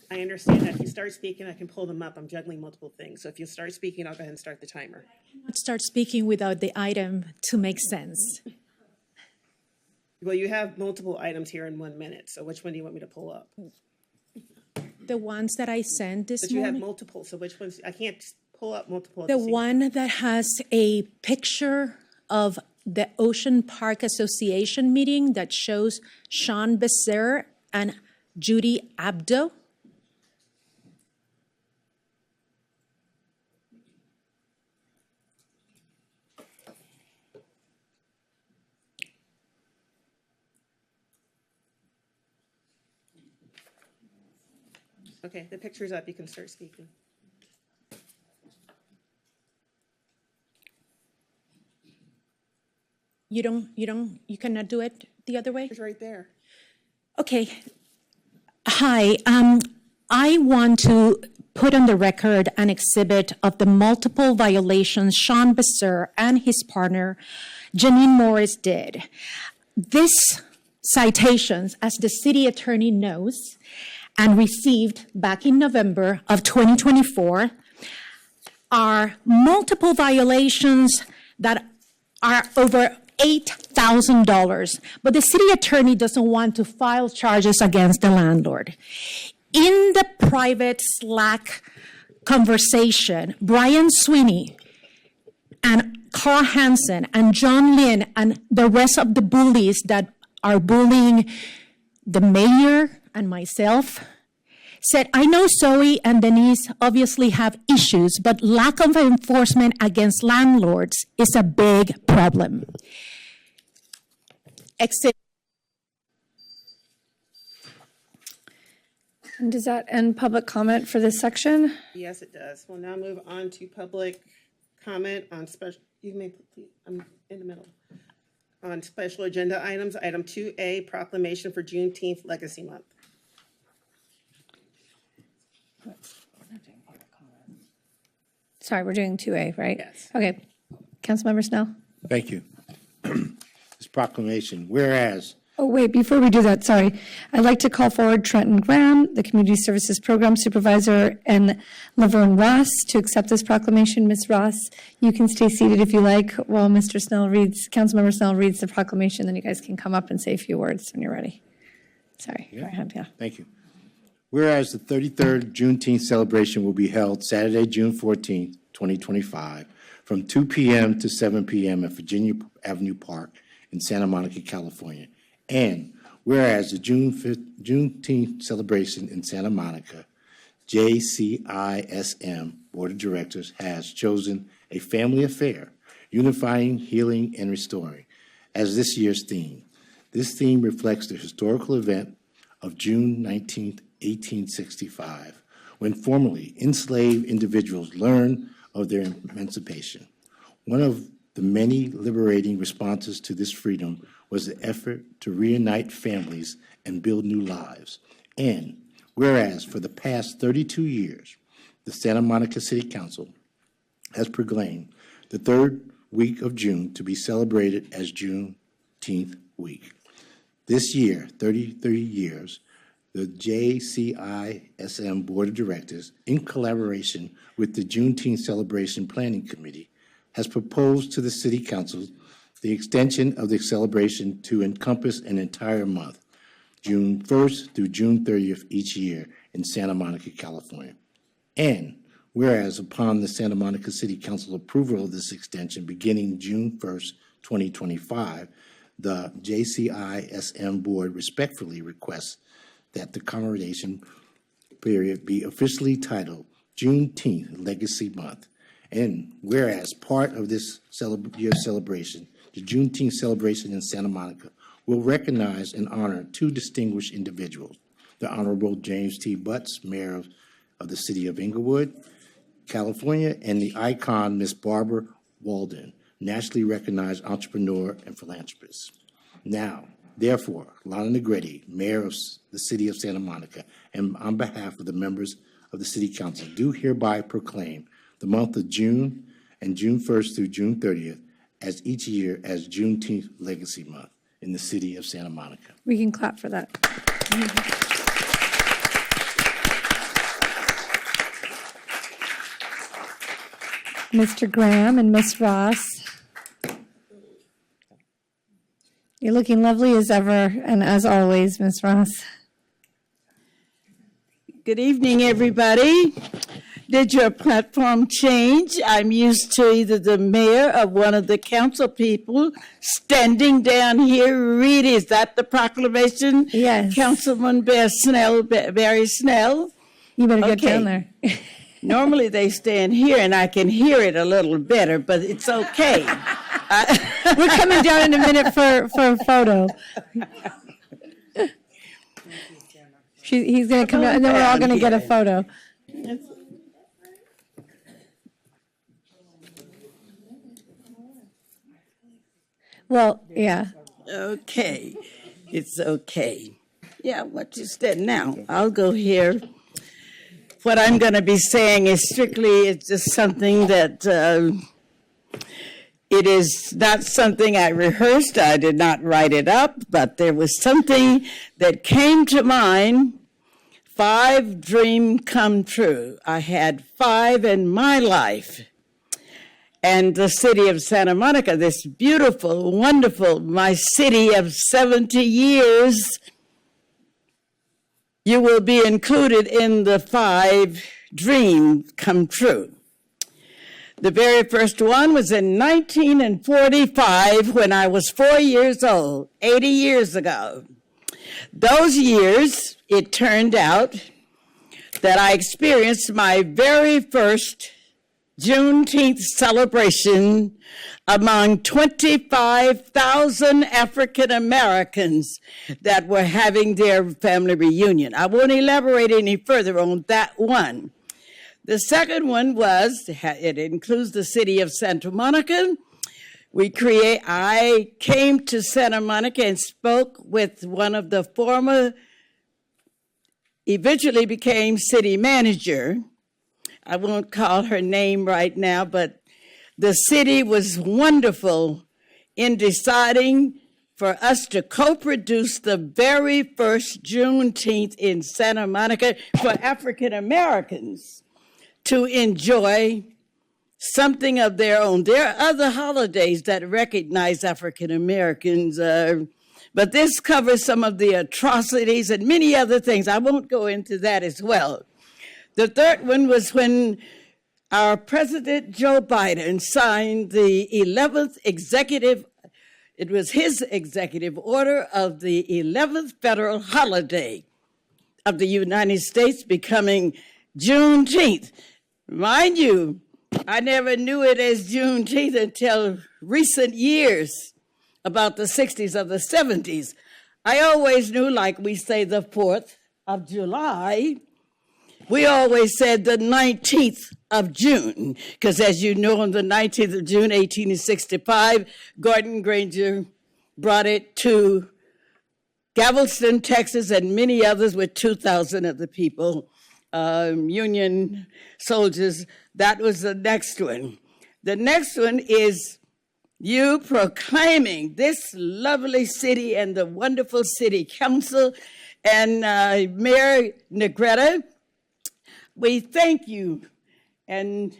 I understand that if you start speaking, I can pull them up. I'm juggling multiple things. So if you start speaking, I'll go ahead and start the timer. Start speaking without the item to make sense. Well, you have multiple items here in 1 minute. So which one do you want me to pull up? The ones that I sent this But you have morning. multiple. So which ones? I can't pull up multiple. at The same time. one that has a picture of the Ocean Park Association meeting that shows Sean Becerra and Judy Abdo. Okay, the picture's up. You can start speaking. You cannot do it the other way? It's right there. Okay. Hi, I want to put on the record an exhibit of the multiple violations Sean Becerra and his partner, Janine Morris, did. These citations, as the city attorney knows, and received back in November of 2024, are multiple violations that are over $8,000, but the city attorney doesn't want to file charges against the landlord. In the private Slack conversation, Brian Sweeney and Carl Hansen and John Lynn and the rest of the bullies that are bullying the mayor and myself said, I know Zoe and Denise obviously have issues, but lack of enforcement against landlords is a big problem. And does that end public comment for this section? Yes, it does. We'll now move on to public comment on special, you may, please, I'm in the middle. On special agenda items, item 2A, proclamation for Juneteenth Legacy Month. Sorry, we're doing 2A, right? Yes. Okay. Councilmember Snell? Thank you. This proclamation, whereas Oh, wait, before we do that, sorry. I'd like to call forward Trenton Graham, the Community Services Program Supervisor, and Laverne Ross to accept this proclamation. Ms. Ross, you can stay seated if you like while Councilmember Snell reads the proclamation, then you guys can come up and say a few words when you're ready. Sorry, go ahead, yeah. Thank you. Whereas the 33rd Juneteenth celebration will be held Saturday, June 14th, 2025, from 2 p.m. to 7 p.m. at Virginia Avenue Park in Santa Monica, California. And whereas the Juneteenth celebration in Santa Monica, JCISM Board of Directors has chosen a family affair, unifying, healing, and restoring as this year's theme. This theme reflects the historical event of June 19, 1865, when formerly enslaved individuals learned of their emancipation. One of the many liberating responses to this freedom was the effort to reunite families and build new lives. And whereas for the past 32 years, the Santa Monica City Council has proclaimed the third week of June to be celebrated as Juneteenth Week. This year, 33 years, the JCISM Board of Directors, in collaboration with the Juneteenth Celebration Planning Committee, has proposed to the City Council the extension of the celebration to encompass an entire month, June 1st through June 30th each year in Santa Monica, California. And whereas upon the Santa Monica City Council approval of this extension beginning June 1st, 2025, the JCISM Board respectfully requests that the commemoration period be officially titled Juneteenth Legacy Month. And whereas part of this year's celebration, the Juneteenth celebration in Santa Monica will recognize and honor two distinguished individuals, the Honorable James T. Butts, Mayor of the City of Inglewood, California, and the icon Miss Barbara Walden, nationally recognized entrepreneur and philanthropist. Now, therefore, Lana Negretti, Mayor of the City of Santa Monica, and on behalf of the members of the City Council, do hereby proclaim the month of June and June 1st through June 30th as each year as Juneteenth Legacy Month in the City of Santa Monica. We can clap for that. Mr. Graham and Miss Ross. You're looking lovely as ever, and as always, Miss Ross. Good evening, everybody. Did your platform change? I'm used to either the mayor or one of the council people standing down here reading. Is that the proclamation? Yes. Councilman Barry Snell? You better get down there. Normally they stand here and I can hear it a little better, but it's okay. We're coming down in a minute for a photo. He's going to come down, and then we're all going to get a photo. Well, yeah. Okay. It's okay. Yeah, what you said now. I'll go here. What I'm going to be saying is strictly, it's just something that it is not something I rehearsed. I did not write it up, but there was something that came to mind. 5 dreams come true. I had 5 in my life. And the city of Santa Monica, this beautiful, wonderful, my city of 70 years, you will be included in the 5 dreams come true. The very first one was in 1945 when I was 4 years old, 80 years ago. Those years, it turned out that I experienced my very first Juneteenth celebration among 25,000 African Americans that were having their family reunion. I won't elaborate any further on that one. The second one was, it includes the city of Santa Monica. I came to Santa Monica and spoke with one of the former, eventually became city manager. I won't call her name right now, but the city was wonderful in deciding for us to co-produce the very first Juneteenth in Santa Monica for African Americans to enjoy something of their own. There are other holidays that recognize African Americans, but this covers some of the atrocities and many other things. I won't go into that as well. The third one was when our President Joe Biden signed the 11th executive, it was his executive order of the 11th federal holiday of the United States becoming Juneteenth. Mind you, I never knew it as Juneteenth until recent years, about the 60s or the 70s. I always knew, like we say, the 4th of July. We always said the 19th of June, because as you know, on the 19th of June, 1865, Gordon Granger brought it to Galveston, Texas, and many others with 2,000 of the people, Union soldiers. That was the next one. The next one is you proclaiming this lovely city and the wonderful city council and Mayor Negrete. We thank you, and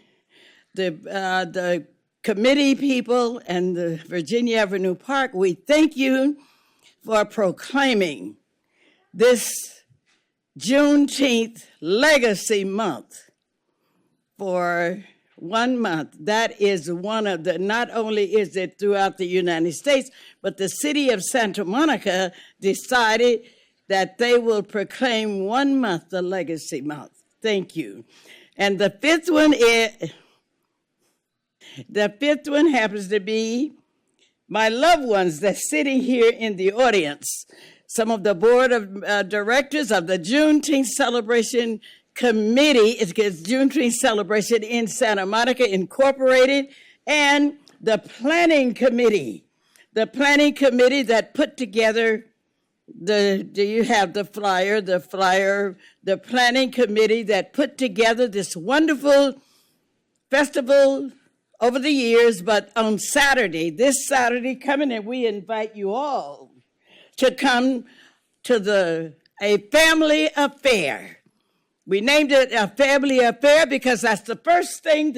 the committee people and the Virginia Avenue Park, we thank you for proclaiming this Juneteenth Legacy Month for 1 month. That is one of the, not only is it throughout the United States, but the city of Santa Monica decided that they will proclaim 1 month the Legacy Month. Thank you. And the fifth one happens to be my loved ones that's sitting here in the audience, some of the board of directors of the Juneteenth Celebration Committee, it's Juneteenth Celebration in Santa Monica Incorporated, and the Planning Committee that put together do you have the flyer, the Planning Committee that put together this wonderful festival over the years, but on Saturday, this Saturday coming, and we invite you all to come to a family affair. We named it a family affair because that's the first thing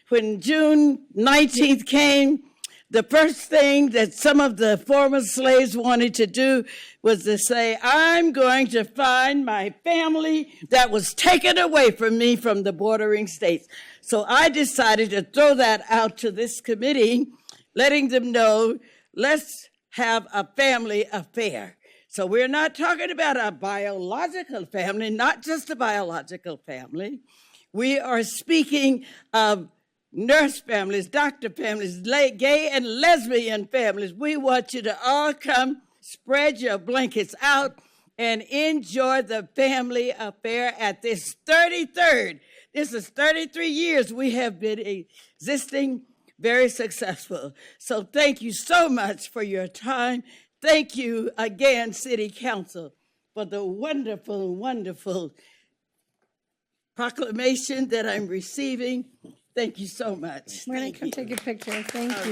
when June 19th came, the first thing that some of the former slaves wanted to do was to say, I'm going to find my family that was taken away from me from the bordering states. So I decided to throw that out to this committee, letting them know, let's have a family affair. So we're not talking about a biological family, not just a biological family. We are speaking of nurse families, doctor families, gay and lesbian families. We want you to all come, spread your blankets out, and enjoy the family affair at this 33rd. This is 33 years we have been existing, very successful. So thank you so much for your time. Thank you again, City Council, for the wonderful, wonderful proclamation that I'm receiving. Thank you so much. We're going to come take a picture. Thank you.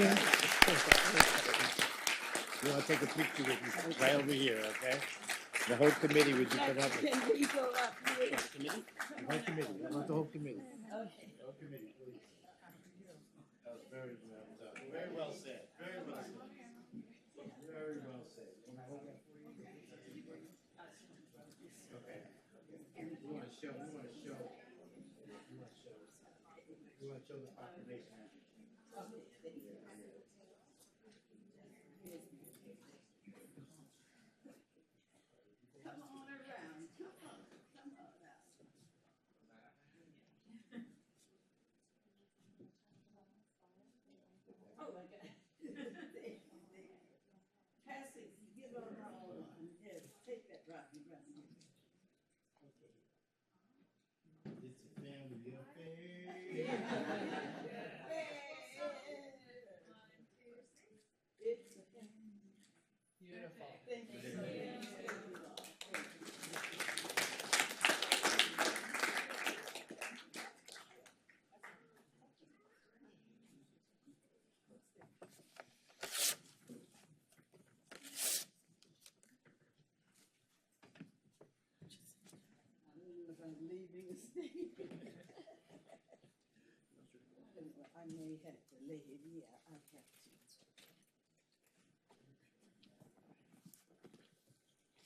You want to take a picture with you right over here, okay? The whole committee, would you come up? Can we go up here? The whole committee. I want the whole committee. Okay. The whole committee, please. That was very well done. Very well said. Very well said. Very well said. Okay. You want to show the proclamation. Leaving the state. I may have to leave. Yeah, I have to.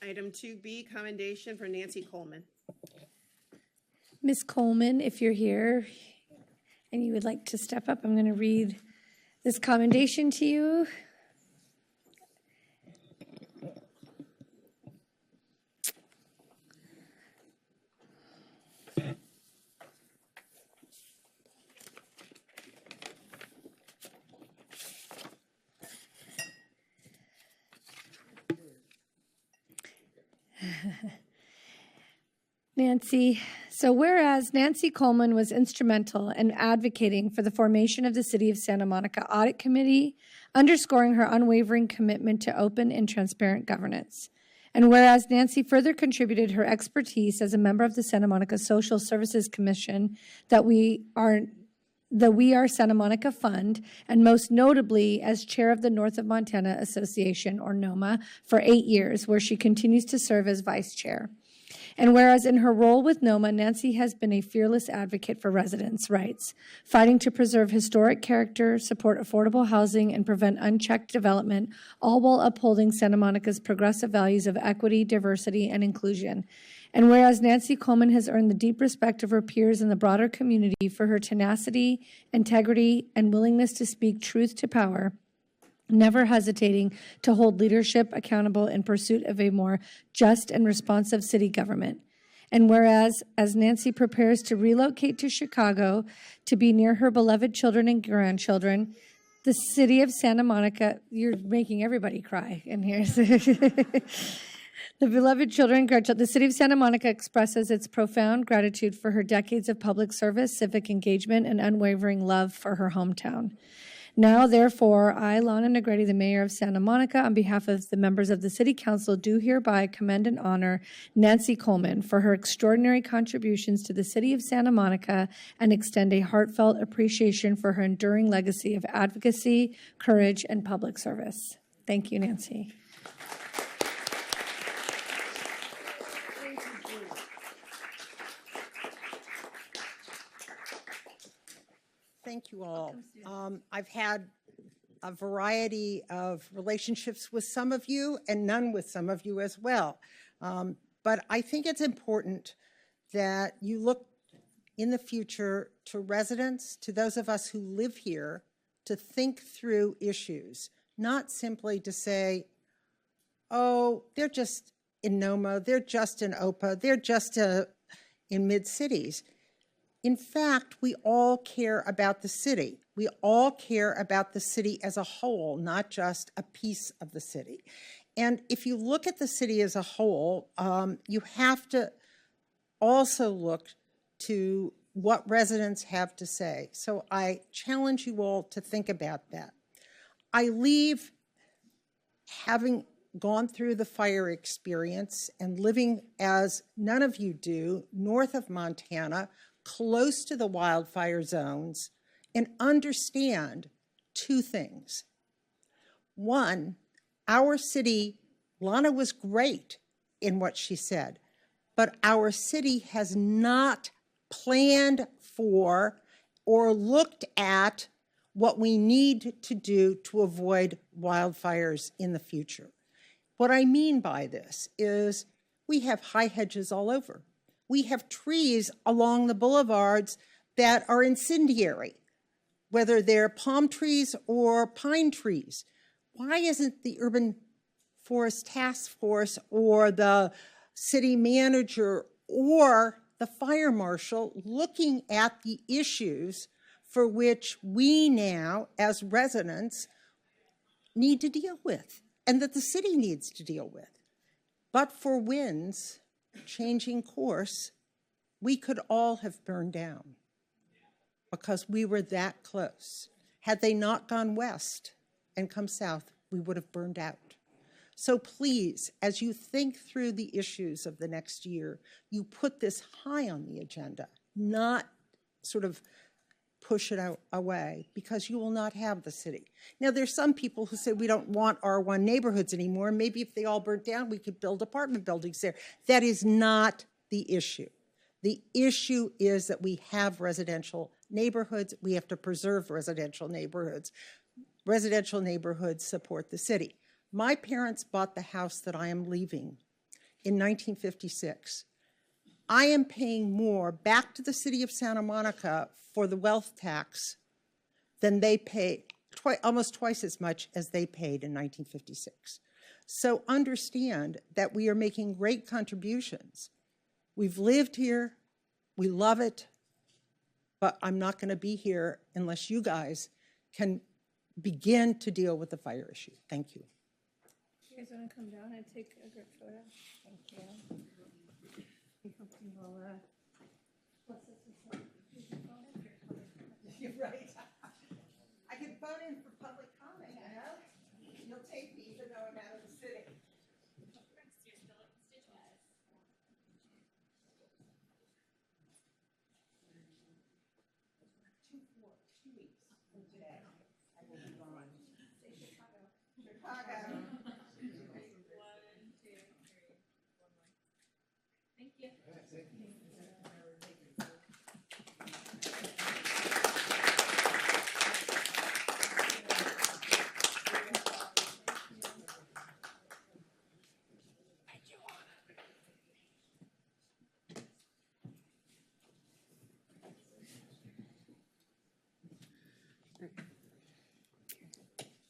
Item 2B, commendation for Nancy Coleman. Ms. Coleman, if you're here and you would like to step up, I'm going to read this commendation to you. Nancy, so whereas Nancy Coleman was instrumental in advocating for the formation of the City of Santa Monica Audit Committee, underscoring her unwavering commitment to open and transparent governance. And whereas Nancy further contributed her expertise as a member of the Santa Monica Social Services Commission, the We Are Santa Monica Fund, and most notably as chair of the North of Montana Association, or NOMA, for 8 years, where she continues to serve as vice chair. And whereas in her role with NOMA, Nancy has been a fearless advocate for residents' rights, fighting to preserve historic character, support affordable housing, and prevent unchecked development, all while upholding Santa Monica's progressive values of equity, diversity, and inclusion. And whereas Nancy Coleman has earned the deep respect of her peers in the broader community for her tenacity, integrity, and willingness to speak truth to power, never hesitating to hold leadership accountable in pursuit of a more just and responsive city government. And whereas, as Nancy prepares to relocate to Chicago to be near her beloved children and grandchildren, The City of Santa Monica, you're making everybody cry in here. The beloved children, the City of Santa Monica expresses its profound gratitude for her decades of public service, civic engagement, and unwavering love for her hometown. Now, therefore, I, Lana Negrete, the Mayor of Santa Monica, on behalf of the members of the City Council, do hereby commend and honor Nancy Coleman for her extraordinary contributions to the City of Santa Monica and extend a heartfelt appreciation for her enduring legacy of advocacy, courage, and public service. Thank you, Nancy. Thank you all. I've had a variety of relationships with some of you and none with some of you as well. But I think it's important that you look in the future to residents, to those of us who live here, to think through issues, not simply to say, oh, they're just in NOMA, they're just in OPA, they're just in mid-cities. In fact, we all care about the city. We all care about the city as a whole, not just a piece of the city. And if you look at the city as a whole, you have to also look to what residents have to say. So I challenge you all to think about that. I leave having gone through the fire experience and living, as none of you do, north of Montana, close to the wildfire zones, and understand two things. One, our city, Lana was great in what she said, but our city has not planned for or looked at what we need to do to avoid wildfires in the future. What I mean by this is we have high hedges all over. We have trees along the boulevards that are incendiary, whether they're palm trees or pine trees. Why isn't the Urban Forest Task Force or the city manager or the fire marshal looking at the issues for which we now, as residents, need to deal with and that the city needs to deal with? But for winds changing course, we could all have burned down because we were that close. Had they not gone west and come south, we would have burned out. So please, as you think through the issues of the next year, you put this high on the agenda, not sort of push it away, because you will not have the city. Now, there's some people who say we don't want R1 neighborhoods anymore. Maybe if they all burnt down, we could build apartment buildings there. That is not the issue. The issue is that we have residential neighborhoods. We have to preserve residential neighborhoods. Residential neighborhoods support the city. My parents bought the house that I am leaving in 1956. I am paying more back to the city of Santa Monica for the wealth tax than they paid, almost twice as much as they paid in 1956. So understand that we are making great contributions. We've lived here, we love it, but I'm not going to be here unless you guys can begin to deal with the fire issue. Thank you. You guys want to come down and take a group photo? Thank you. You're right. I can phone in for public comment, you know? You'll take me even though I'm out of the city. Chicago. Thank you.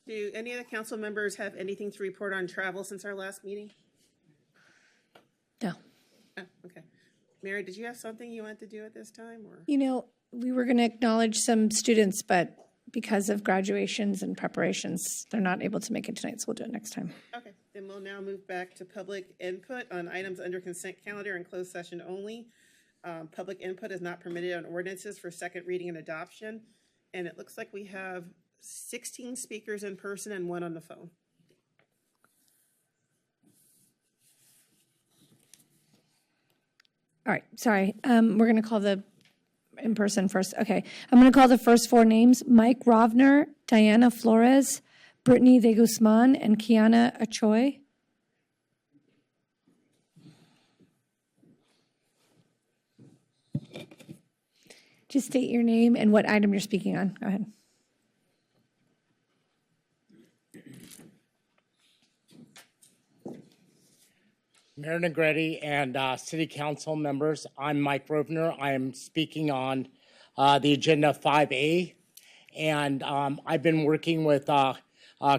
Do any of the council members have anything to report on travel since our last meeting? No. Oh, okay. Mary, did you have something you wanted to do at this time? Or? You know, we were going to acknowledge some students, but because of graduations and preparations, they're not able to make it tonight, so we'll do it next time. Okay, then we'll now move back to public input on items under consent calendar and closed session only. Public input is not permitted on ordinances for second reading and adoption. And it looks like we have 16 speakers in person and 1 on the phone. All right, sorry. We're going to call the in person first. Okay, I'm going to call the first 4 names: Mike Rovner, Diana Flores, Brittany De Guzman, and Kiana Achoy. Just state your name and what item you're speaking on. Go ahead. Mayor Negretti and City Council members, I'm Mike Rovner. I am speaking on the agenda 5A, and I've been working with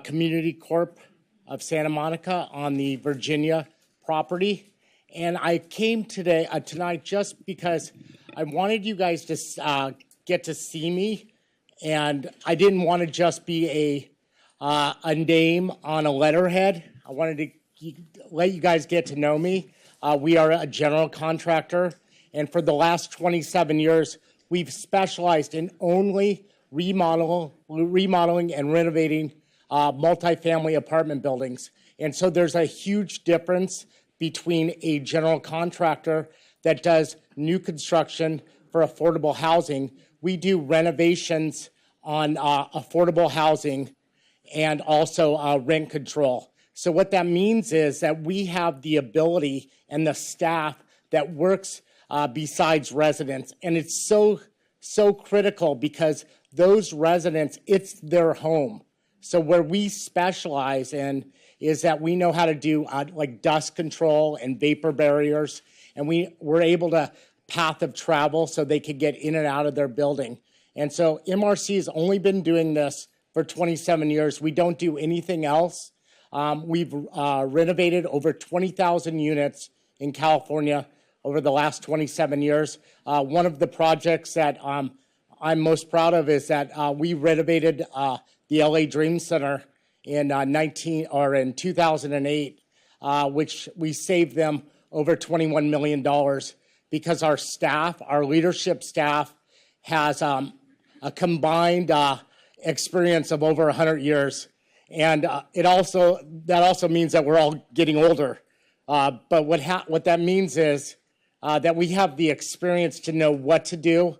Community Corp of Santa Monica on the Virginia property. And I came tonight just because I wanted you guys to get to see me, and I didn't want to just be a name on a letterhead. I wanted to let you guys get to know me. We are a general contractor, and for the last 27 years, we've specialized in only remodeling and renovating multifamily apartment buildings. And so there's a huge difference between a general contractor that does new construction for affordable housing. We do renovations on affordable housing and also rent control. So what that means is that we have the ability and the staff that works besides residents. And it's so critical because those residents, it's their home. So where we specialize in is that we know how to do like dust control and vapor barriers. And we're able to path of travel so they could get in and out of their building. And so MRC has only been doing this for 27 years. We don't do anything else. We've renovated over 20,000 units in California over the last 27 years. One of the projects that I'm most proud of is that we renovated the LA Dream Center in 2008, which we saved them over $21 million because our staff, our leadership staff, has a combined experience of over 100 years. And that also means that we're all getting older. But what that means is that we have the experience to know what to do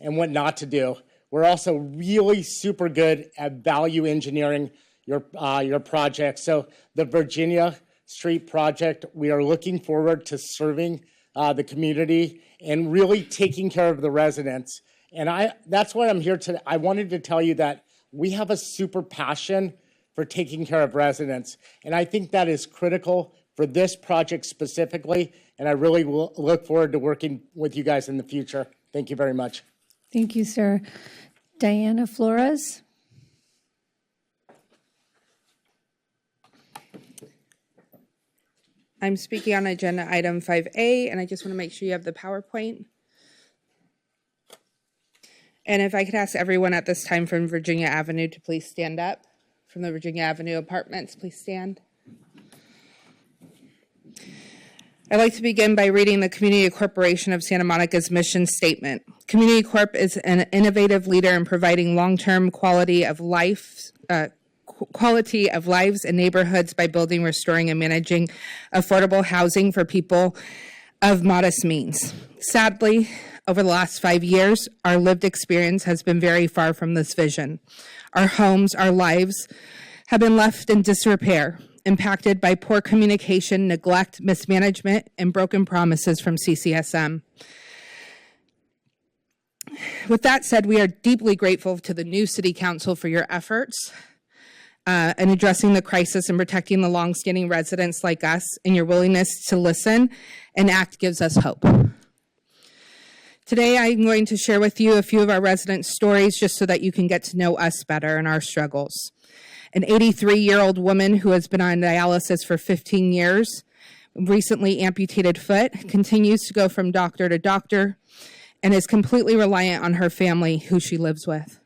and what not to do. We're also really super good at value engineering your project. So the Virginia Street project, we are looking forward to serving the community and really taking care of the residents. And that's why I'm here today. I wanted to tell you that we have a super passion for taking care of residents. And I think that is critical for this project specifically. And I really will look forward to working with you guys in the future. Thank you very much. Thank you, sir. Diana Flores. I'm speaking on agenda item 5A, and I just want to make sure you have the PowerPoint. And if I could ask everyone at this time from Virginia Avenue to please stand up. From the Virginia Avenue Apartments, please stand. I'd like to begin by reading the Community Corporation of Santa Monica's mission statement. Community Corp is an innovative leader in providing long-term quality of lives and neighborhoods by building, restoring, and managing affordable housing for people of modest means. Sadly, over the last 5 years, our lived experience has been very far from this vision. Our homes, our lives have been left in disrepair, impacted by poor communication, neglect, mismanagement, and broken promises from CCSM. With that said, we are deeply grateful to the new City Council for your efforts in addressing the crisis and protecting the longstanding residents like us, and your willingness to listen and act gives us hope. Today, I'm going to share with you a few of our residents' stories just so that you can get to know us better and our struggles. An 83-year-old woman who has been on dialysis for 15 years, recently amputated foot, continues to go from doctor to doctor, and is completely reliant on her family who she lives with.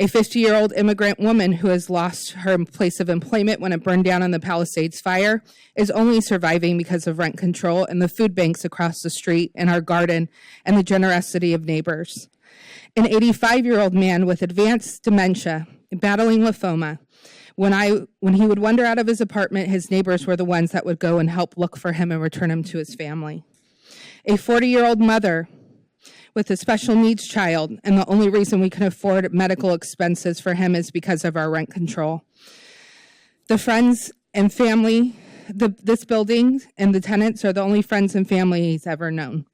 A 50-year-old immigrant woman who has lost her place of employment when it burned down in the Palisades fire is only surviving because of rent control and the food banks across the street and our garden and the generosity of neighbors. An 85-year-old man with advanced dementia battling lymphoma. When he would wander out of his apartment, his neighbors were the ones that would go and help look for him and return him to his family. A 40-year-old mother with a special needs child, and the only reason we can afford medical expenses for him is because of our rent control. The friends and family, this building and the tenants are the only friends and family he's ever known.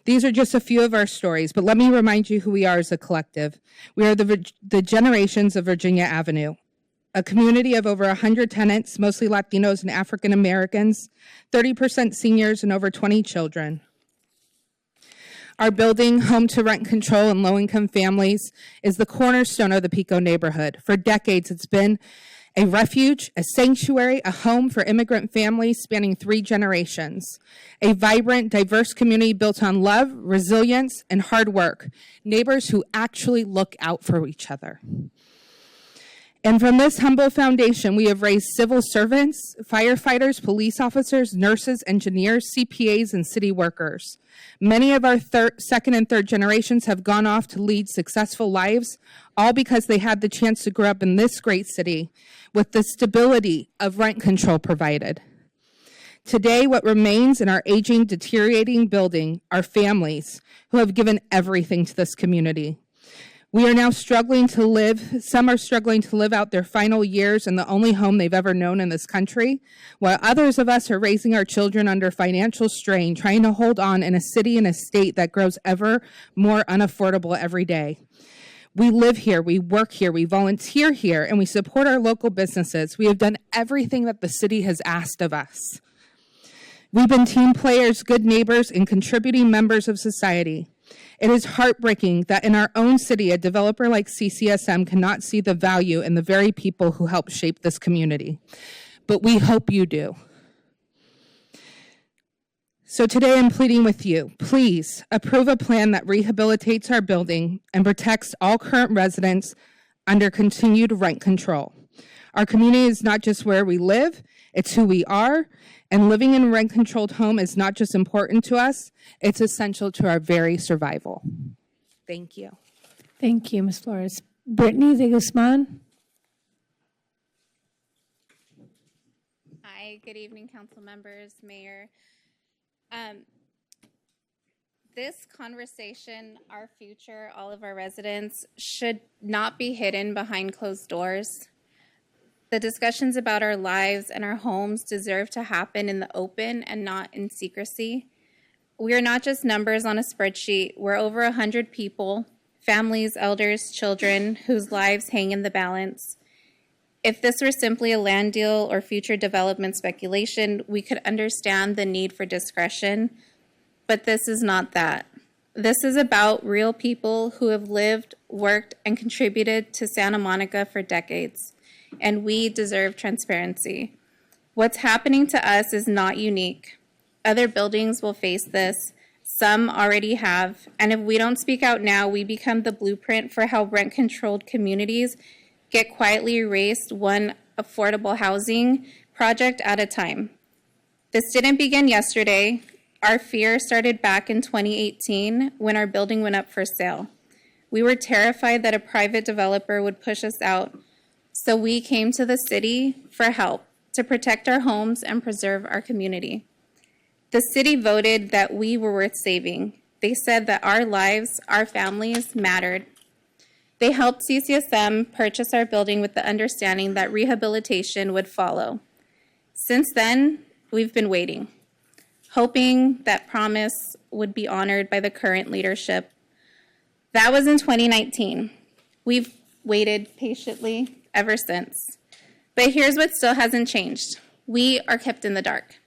These are just a few of our stories, but let me remind you who we are as a collective. We are the Generations of Virginia Avenue, a community of over 100 tenants, mostly Latinos and African Americans, 30% seniors, and over 20 children. Our building, home to rent control and low-income families, is the cornerstone of the Pico neighborhood. For decades, it's been a refuge, a sanctuary, a home for immigrant families spanning 3 generations. A vibrant, diverse community built on love, resilience, and hard work. Neighbors who actually look out for each other. And from this humble foundation, we have raised civil servants, firefighters, police officers, nurses, engineers, CPAs, and city workers. Many of our second and third generations have gone off to lead successful lives, all because they had the chance to grow up in this great city with the stability of rent control provided. Today, what remains in our aging, deteriorating building are families who have given everything to this community. We are now struggling to live, some are struggling to live out their final years in the only home they've ever known in this country, while others of us are raising our children under financial strain, trying to hold on in a city and a state that grows ever more unaffordable every day. We live here, we work here, we volunteer here, and we support our local businesses. We have done everything that the city has asked of us. We've been team players, good neighbors, and contributing members of society. It is heartbreaking that in our own city, a developer like CCSM cannot see the value in the very people who help shape this community. But we hope you do. So today I'm pleading with you, please approve a plan that rehabilitates our building and protects all current residents under continued rent control. Our community is not just where we live, it's who we are, and living in a rent-controlled home is not just important to us, it's essential to our very survival. Thank you. Thank you, Ms. Flores. Brittany de Guzman. Hi, good evening, council members, mayor. This conversation, our future, all of our residents, should not be hidden behind closed doors. The discussions about our lives and our homes deserve to happen in the open and not in secrecy. We are not just numbers on a spreadsheet. We're over 100 people, families, elders, children, whose lives hang in the balance. If this were simply a land deal or future development speculation, we could understand the need for discretion, but this is not that. This is about real people who have lived, worked, and contributed to Santa Monica for decades. And we deserve transparency. What's happening to us is not unique. Other buildings will face this. Some already have. And if we don't speak out now, we become the blueprint for how rent-controlled communities get quietly erased one affordable housing project at a time. This didn't begin yesterday. Our fear started back in 2018 when our building went up for sale. We were terrified that a private developer would push us out. So we came to the city for help to protect our homes and preserve our community. The city voted that we were worth saving. They said that our lives, our families mattered. They helped CCSM purchase our building with the understanding that rehabilitation would follow. Since then, we've been waiting, hoping that promise would be honored by the current leadership. That was in 2019. We've waited patiently ever since. But here's what still hasn't changed. We are kept in the dark.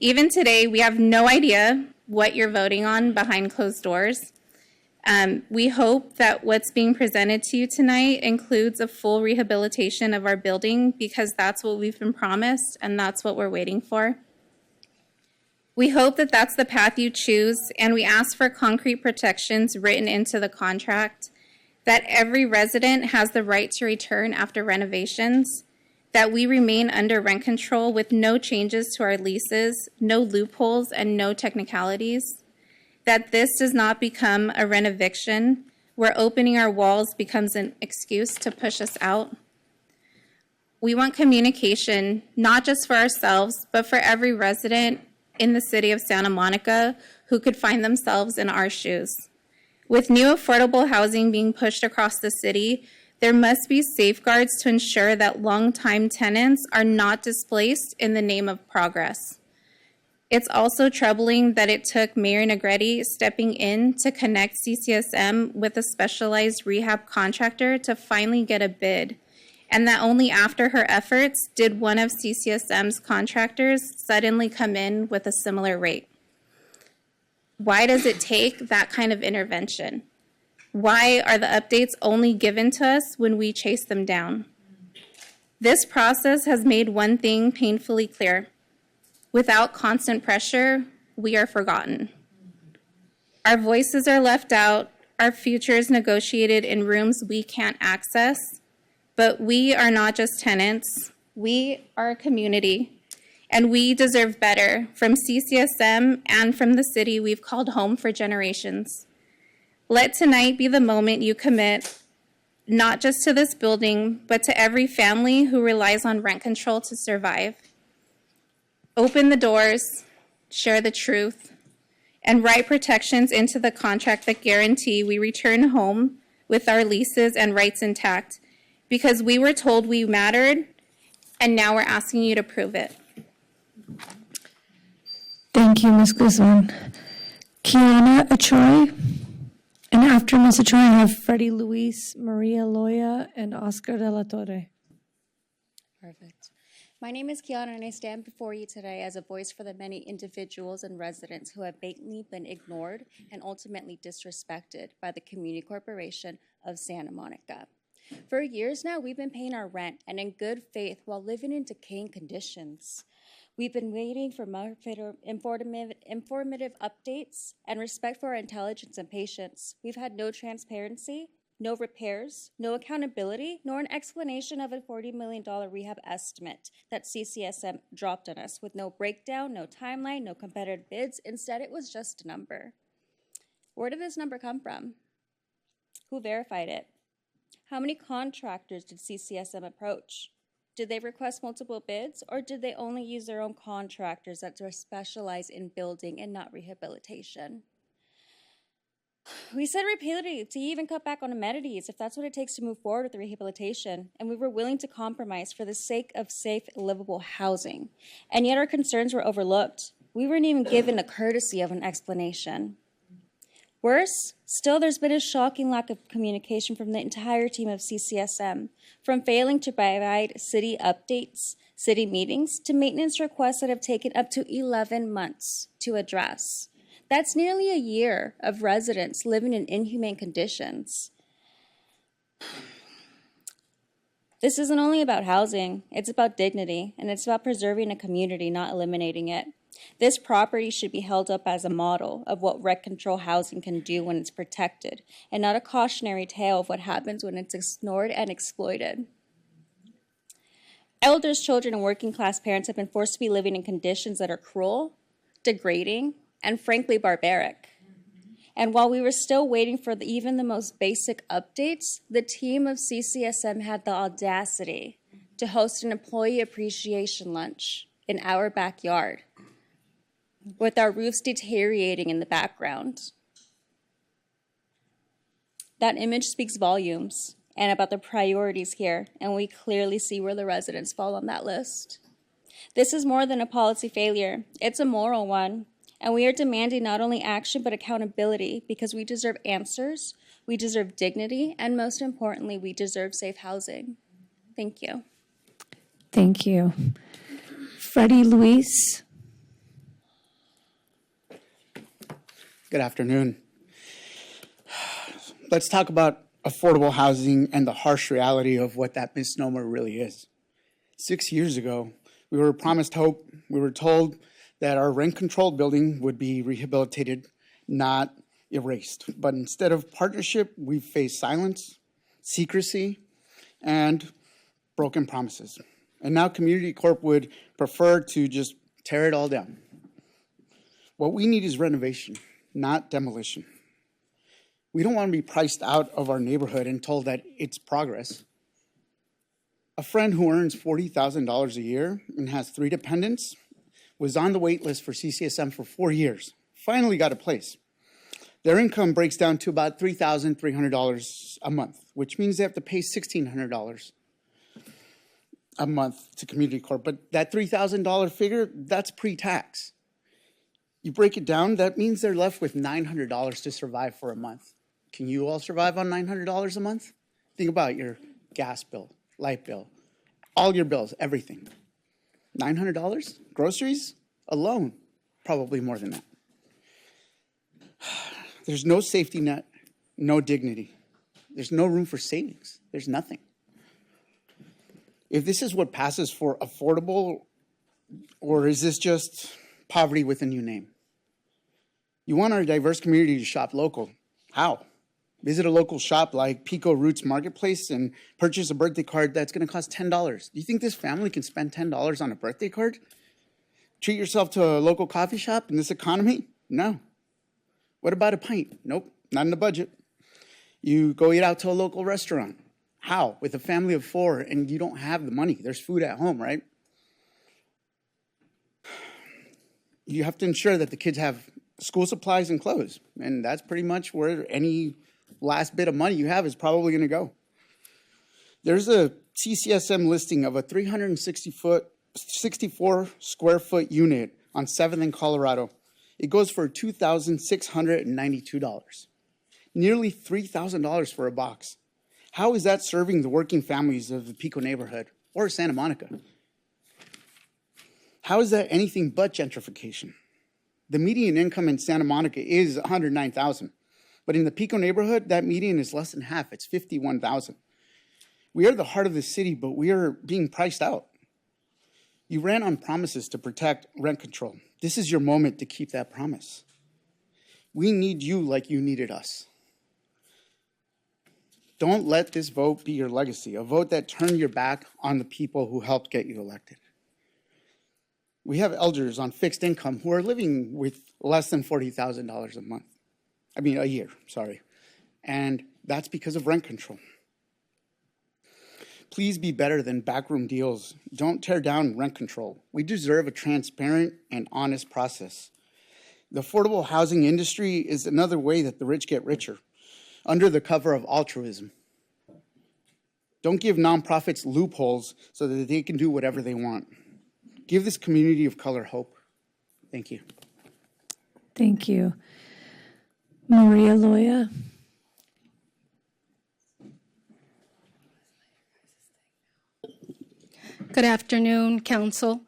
Even today, we have no idea what you're voting on behind closed doors. We hope that what's being presented to you tonight includes a full rehabilitation of our building, because that's what we've been promised and that's what we're waiting for. We hope that that's the path you choose, and we ask for concrete protections written into the contract. that every resident has the right to return after renovations, that we remain under rent control with no changes to our leases, no loopholes, and no technicalities, that this does not become a renoviction where opening our walls becomes an excuse to push us out. We want communication, not just for ourselves, but for every resident in the city of Santa Monica who could find themselves in our shoes. With new affordable housing being pushed across the city, there must be safeguards to ensure that longtime tenants are not displaced in the name of progress. It's also troubling that it took Mayor Negretti stepping in to connect CCSM with a specialized rehab contractor to finally get a bid, and that only after her efforts did one of CCSM's contractors suddenly come in with a similar rate. Why does it take that kind of intervention? Why are the updates only given to us when we chase them down? This process has made one thing painfully clear. Without constant pressure, we are forgotten. Our voices are left out, our future is negotiated in rooms we can't access, but we are not just tenants, we are a community. And we deserve better from CCSM and from the city we've called home for generations. Let tonight be the moment you commit, not just to this building, but to every family who relies on rent control to survive. Open the doors, share the truth, and write protections into the contract that guarantee we return home with our leases and rights intact, because we were told we mattered, and now we're asking you to prove it. Thank you, Ms. Guzman. Kiana Achoy. And after Ms. Achoy, I have Freddie Luis, Maria Loya, and Oscar de la Torre. Perfect. My name is Kiana, and I stand before you today as a voice for the many individuals and residents who have blatantly been ignored and ultimately disrespected by the Community Corporation of Santa Monica. For years now, we've been paying our rent and in good faith while living in decaying conditions. We've been waiting for more informative updates and respect for our intelligence and patience. We've had no transparency, no repairs, no accountability, nor an explanation of a $40 million rehab estimate that CCSM dropped on us with no breakdown, no timeline, no competitive bids. Instead, it was just a number. Where did this number come from? Who verified it? How many contractors did CCSM approach? Did they request multiple bids, or did they only use their own contractors that are specialized in building and not rehabilitation? We said repeatedly to even cut back on amenities if that's what it takes to move forward with the rehabilitation, and we were willing to compromise for the sake of safe, livable housing. And yet our concerns were overlooked. We weren't even given the courtesy of an explanation. Worse, still there's been a shocking lack of communication from the entire team of CCSM, from failing to provide city updates, city meetings, to maintenance requests that have taken up to 11 months to address. That's nearly a year of residents living in inhumane conditions. This isn't only about housing, it's about dignity, and it's about preserving a community, not eliminating it. This property should be held up as a model of what rent control housing can do when it's protected, and not a cautionary tale of what happens when it's ignored and exploited. Elders, children, and working class parents have been forced to be living in conditions that are cruel, degrading, and frankly barbaric. And while we were still waiting for even the most basic updates, the team of CCSM had the audacity to host an employee appreciation lunch in our backyard, with our roofs deteriorating in the background. That image speaks volumes and about the priorities here, and we clearly see where the residents fall on that list. This is more than a policy failure, it's a moral one, and we are demanding not only action but accountability, because we deserve answers, we deserve dignity, and most importantly, we deserve safe housing. Thank you. Thank you. Freddie Luis. Good afternoon. Let's talk about affordable housing and the harsh reality of what that misnomer really is. 6 years ago, we were promised hope. We were told that our rent-controlled building would be rehabilitated, not erased. But instead of partnership, we've faced silence, secrecy, and broken promises. And now Community Corp would prefer to just tear it all down. What we need is renovation, not demolition. We don't want to be priced out of our neighborhood and told that it's progress. A friend who earns $40,000 a year and has 3 dependents was on the wait list for CCSM for 4 years, finally got a place. Their income breaks down to about $3,300 a month, which means they have to pay $1,600 a month to Community Corp. But that $3,000 figure, that's pre-tax. You break it down, that means they're left with $900 to survive for a month. Can you all survive on $900 a month? Think about your gas bill, light bill, all your bills, everything. $900? Groceries alone, probably more than that. There's no safety net, no dignity. There's no room for savings. There's nothing. If this is what passes for affordable, or is this just poverty with a new name? You want our diverse community to shop local. How? Visit a local shop like Pico Roots Marketplace and purchase a birthday card that's going to cost $10. Do you think this family can spend $10 on a birthday card? Treat yourself to a local coffee shop in this economy? No. What about a pint? Nope, not in the budget. You go eat out to a local restaurant. How? With a family of 4 and you don't have the money. There's food at home, right? You have to ensure that the kids have school supplies and clothes. And that's pretty much where any last bit of money you have is probably going to go. There's a CCSM listing of a 64 square foot unit on 7th and Colorado. It goes for $2,692, nearly $3,000 for a box. How is that serving the working families of the Pico neighborhood or Santa Monica? How is that anything but gentrification? The median income in Santa Monica is $109,000, but in the Pico neighborhood, that median is less than half. It's $51,000. We are the heart of the city, but we are being priced out. You ran on promises to protect rent control. This is your moment to keep that promise. We need you like you needed us. Don't let this vote be your legacy, a vote that turned your back on the people who helped get you elected. We have elders on fixed income who are living with less than $40,000 a year, sorry. And that's because of rent control. Please be better than backroom deals. Don't tear down rent control. We deserve a transparent and honest process. The affordable housing industry is another way that the rich get richer, under the cover of altruism. Don't give nonprofits loopholes so that they can do whatever they want. Give this community of color hope. Thank you. Thank you. Maria Loya. Good afternoon, Council.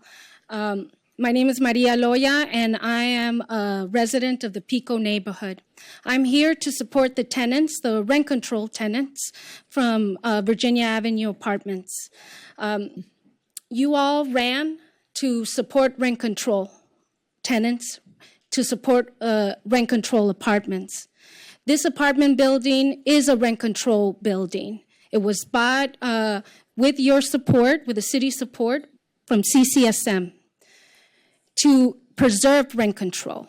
My name is Maria Loya, and I am a resident of the Pico neighborhood. I'm here to support the tenants, the rent control tenants from Virginia Avenue Apartments. You all ran to support rent control tenants, to support rent control apartments. This apartment building is a rent control building. It was bought with your support, with the city support from CCSM to preserve rent control.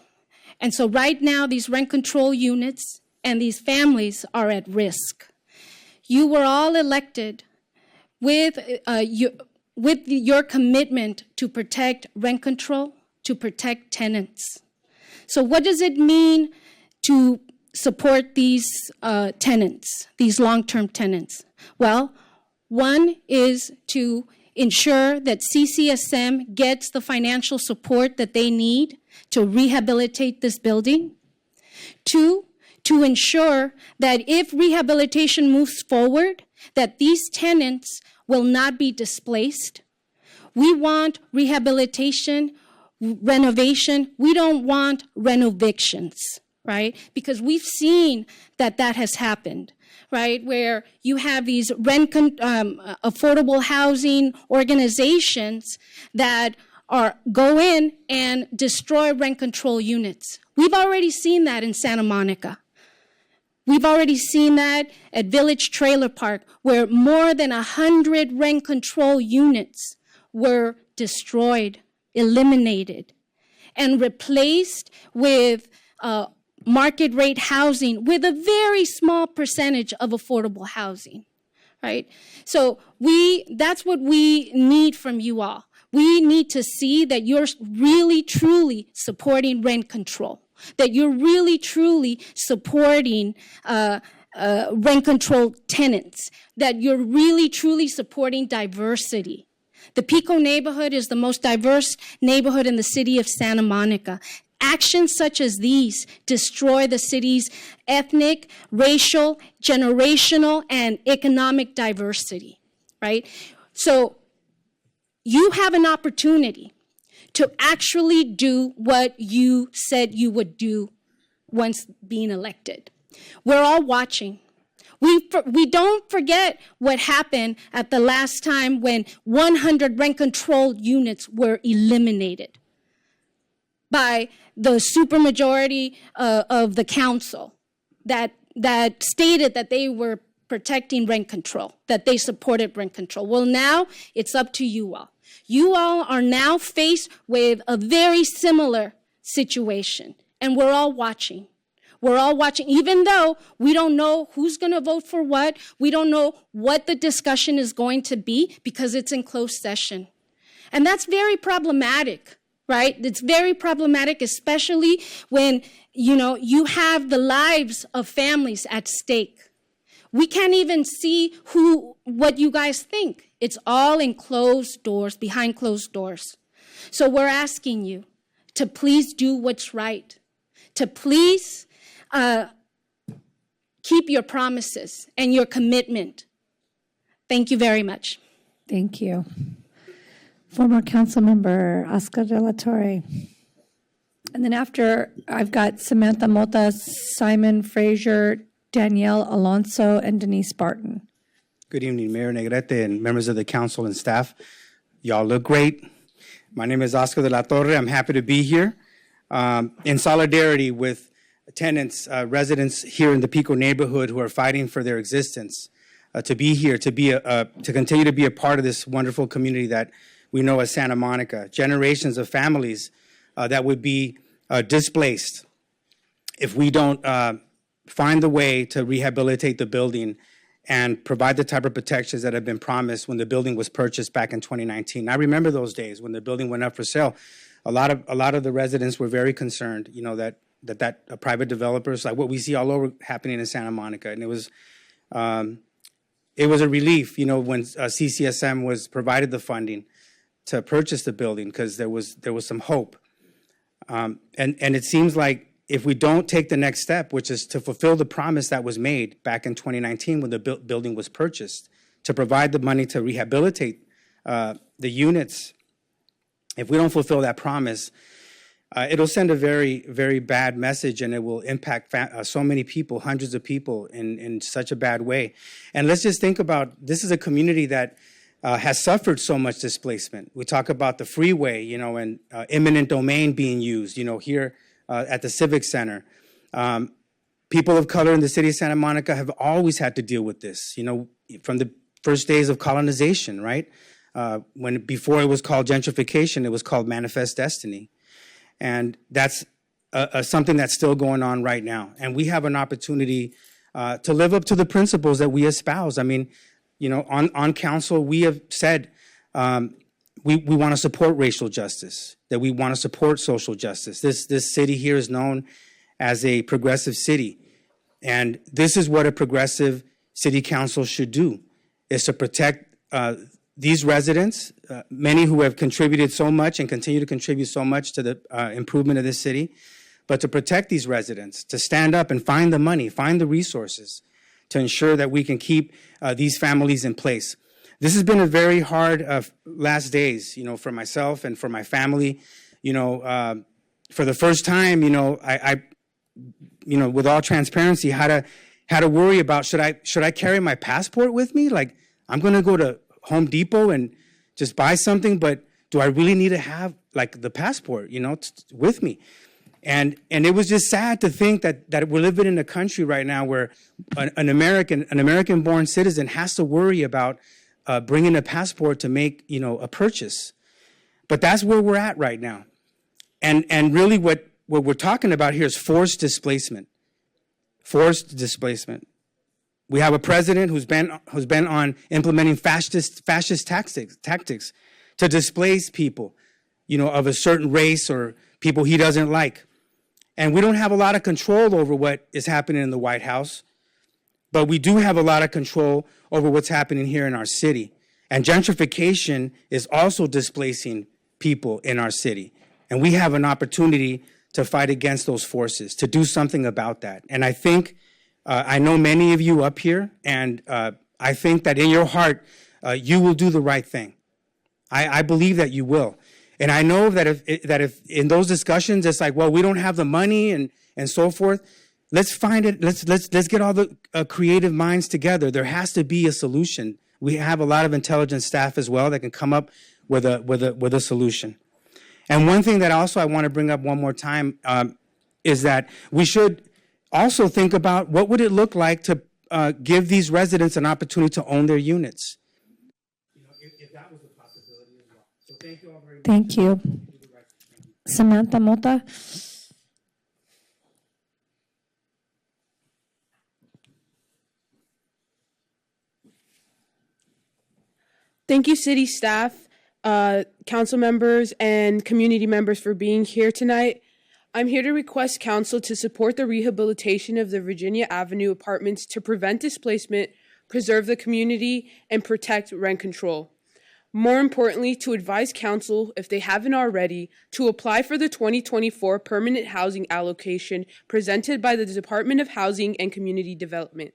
And so right now, these rent control units and these families are at risk. You were all elected with your commitment to protect rent control, to protect tenants. So what does it mean to support these tenants, these long-term tenants? Well, one is to ensure that CCSM gets the financial support that they need to rehabilitate this building. 2, to ensure that if rehabilitation moves forward, that these tenants will not be displaced. We want rehabilitation, renovation. We don't want renovictions, right? Because we've seen that has happened, right? Where you have these affordable housing organizations that go in and destroy rent control units. We've already seen that in Santa Monica. We've already seen that at Village Trailer Park, where more than 100 rent control units were destroyed, eliminated, and replaced with market rate housing with a very small percentage of affordable housing, right? So that's what we need from you all. We need to see that you're really, truly supporting rent control, that you're really, truly supporting rent control tenants, that you're really, truly supporting diversity. The Pico neighborhood is the most diverse neighborhood in the city of Santa Monica. Actions such as these destroy the city's ethnic, racial, generational, and economic diversity, right? So you have an opportunity to actually do what you said you would do once being elected. We're all watching. We don't forget what happened at the last time when 100 rent control units were eliminated by the supermajority of the council that stated that they were protecting rent control, that they supported rent control. Well, now it's up to you all. You all are now faced with a very similar situation, and we're all watching. We're all watching, even though we don't know who's going to vote for what. We don't know what the discussion is going to be because it's in closed session. And that's very problematic, right? It's very problematic, especially when, you have the lives of families at stake. We can't even see what you guys think. It's all in closed doors, behind closed doors. So we're asking you to please do what's right, to please keep your promises and your commitment. Thank you very much. Thank you. Former council member Oscar de la Torre. And then after, I've got Samantha Mota, Simon Frazier, Danielle Alonso, and Denise Barton. Good evening, Mayor Negrete and members of the council and staff. Y'all look great. My name is Oscar de la Torre. I'm happy to be here in solidarity with tenants, residents here in the Pico neighborhood who are fighting for their existence, to be here, to continue to be a part of this wonderful community that we know as Santa Monica. Generations of families that would be displaced if we don't find the way to rehabilitate the building and provide the type of protections that have been promised when the building was purchased back in 2019. I remember those days when the building went up for sale. A lot of the residents were very concerned, that private developers, like what we see all over happening in Santa Monica, and it was a relief, when CCSM was provided the funding to purchase the building because there was some hope, and it seems like if we don't take the next step, which is to fulfill the promise that was made back in 2019 when the building was purchased, to provide the money to rehabilitate the units, if we don't fulfill that promise, it'll send a very, very bad message, and it will impact so many people, hundreds of people in such a bad way. And let's just think about, this is a community that has suffered so much displacement. We talk about the freeway, and eminent domain being used, here at the Civic Center. People of color in the city of Santa Monica have always had to deal with this, from the first days of colonization, right? Before it was called gentrification, it was called manifest destiny. And that's something that's still going on right now. And we have an opportunity to live up to the principles that we espouse. I mean, on council, we have said we want to support racial justice, that we want to support social justice. This city here is known as a progressive city. And this is what a progressive city council should do, is to protect these residents, many who have contributed so much and continue to contribute so much to the improvement of this city, but to protect these residents, to stand up and find the money, find the resources to ensure that we can keep these families in place. This has been a very hard last days, for myself and for my family. For the first time, I with all transparency, had to worry about, should I carry my passport with me? Like, I'm going to go to Home Depot and just buy something, but do I really need to have like the passport, with me? And it was just sad to think that we're living in a country right now where an American-born citizen has to worry about bringing a passport to make, a purchase. But that's where we're at right now. And really what we're talking about here is forced displacement. Forced displacement. We have a president who's been on implementing fascist tactics to displace people, of a certain race or people he doesn't like. And we don't have a lot of control over what is happening in the White House, but we do have a lot of control over what's happening here in our city. And gentrification is also displacing people in our city. And we have an opportunity to fight against those forces, to do something about that. And I think, I know many of you up here, and I think that in your heart, you will do the right thing. I believe that you will. And I know that if in those discussions, it's like, well, we don't have the money and so forth. Let's find it. Let's get all the creative minds together. There has to be a solution. We have a lot of intelligent staff as well that can come up with a solution. And one thing that also I want to bring up one more time is that we should also think about what would it look like to give these residents an opportunity to own their units. If that was a possibility as well. So thank you all very much. Thank you. Samantha Mota. Thank you, city staff, council members, and community members for being here tonight. I'm here to request council to support the rehabilitation of the Virginia Avenue apartments to prevent displacement, preserve the community, and protect rent control. More importantly, to advise council, if they haven't already, to apply for the 2024 permanent housing allocation presented by the Department of Housing and Community Development.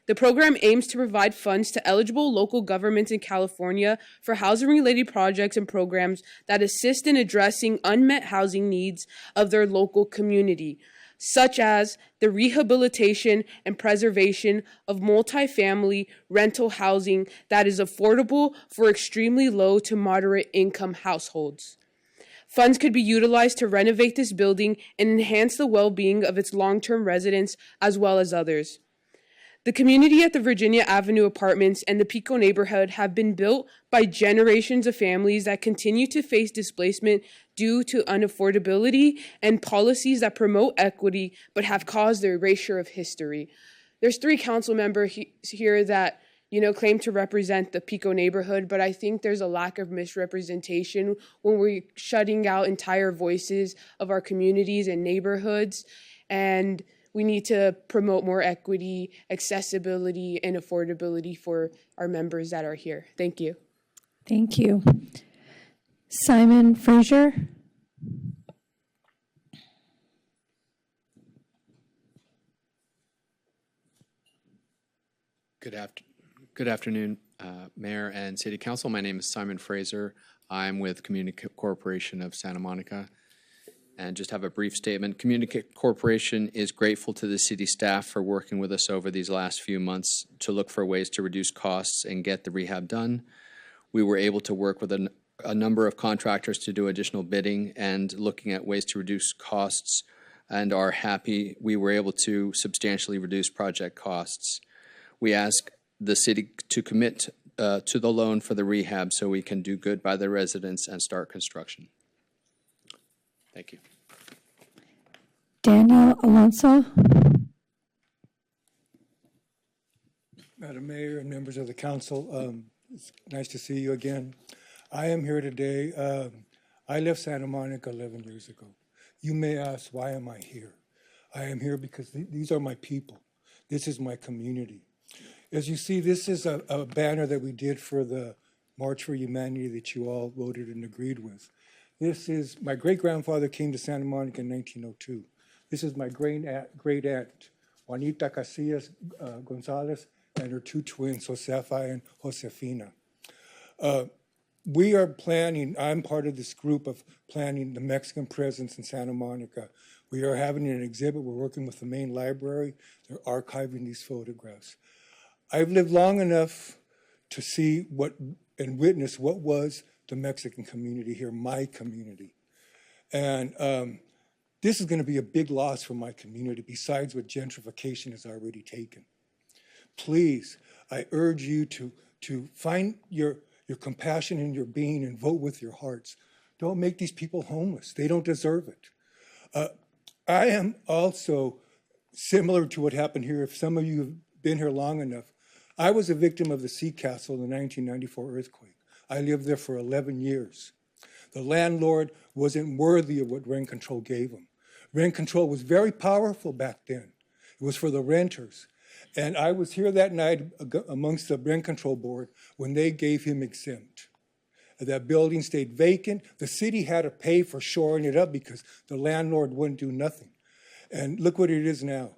The program aims to provide funds to eligible local governments in California for housing-related projects and programs that assist in addressing unmet housing needs of their local community, such as the rehabilitation and preservation of multifamily rental housing that is affordable for extremely low to moderate income households. Funds could be utilized to renovate this building and enhance the well-being of its long-term residents as well as others. The community at the Virginia Avenue apartments and the Pico neighborhood have been built by generations of families that continue to face displacement due to unaffordability and policies that promote equity but have caused the erasure of history. There's 3 council members here that claim to represent the Pico neighborhood, but I think there's a lack of misrepresentation when we're shutting out entire voices of our communities and neighborhoods, and we need to promote more equity, accessibility, and affordability for our members that are here. Thank you. Thank you. Simon Fraser. Good afternoon, Mayor and City Council. My name is Simon Fraser. I'm with Community Corporation of Santa Monica. And just have a brief statement. Community Corporation is grateful to the city staff for working with us over these last few months to look for ways to reduce costs and get the rehab done. We were able to work with a number of contractors to do additional bidding and looking at ways to reduce costs, and are happy we were able to substantially reduce project costs. We ask the city to commit to the loan for the rehab so we can do good by the residents and start construction. Thank you. Daniel Alonso. Madam Mayor and members of the council, it's nice to see you again. I am here today. I left Santa Monica 11 years ago. You may ask, why am I here? I am here because these are my people. This is my community. As you see, this is a banner that we did for the March for Humanity that you all voted and agreed with. This is, my great-grandfather came to Santa Monica in 1902. This is my great-aunt, Juanita Casillas Gonzalez, and her 2 twins, Josefa and Josefina. We are planning, I'm part of this group of planning the Mexican presence in Santa Monica. We are having an exhibit. We're working with the main library. They're archiving these photographs. I've lived long enough to see what and witness what was the Mexican community here, my community. And This is going to be a big loss for my community besides what gentrification has already taken. Please, I urge you to find your compassion in your being and vote with your hearts. Don't make these people homeless. They don't deserve it. I am also similar to what happened here. If some of you have been here long enough, I was a victim of the Sea Castle in the 1994 earthquake. I lived there for 11 years. The landlord wasn't worthy of what rent control gave him. Rent control was very powerful back then. It was for the renters. And I was here that night amongst the rent control board when they gave him exempt. That building stayed vacant. The city had to pay for shoring it up because the landlord wouldn't do nothing. And look what it is now.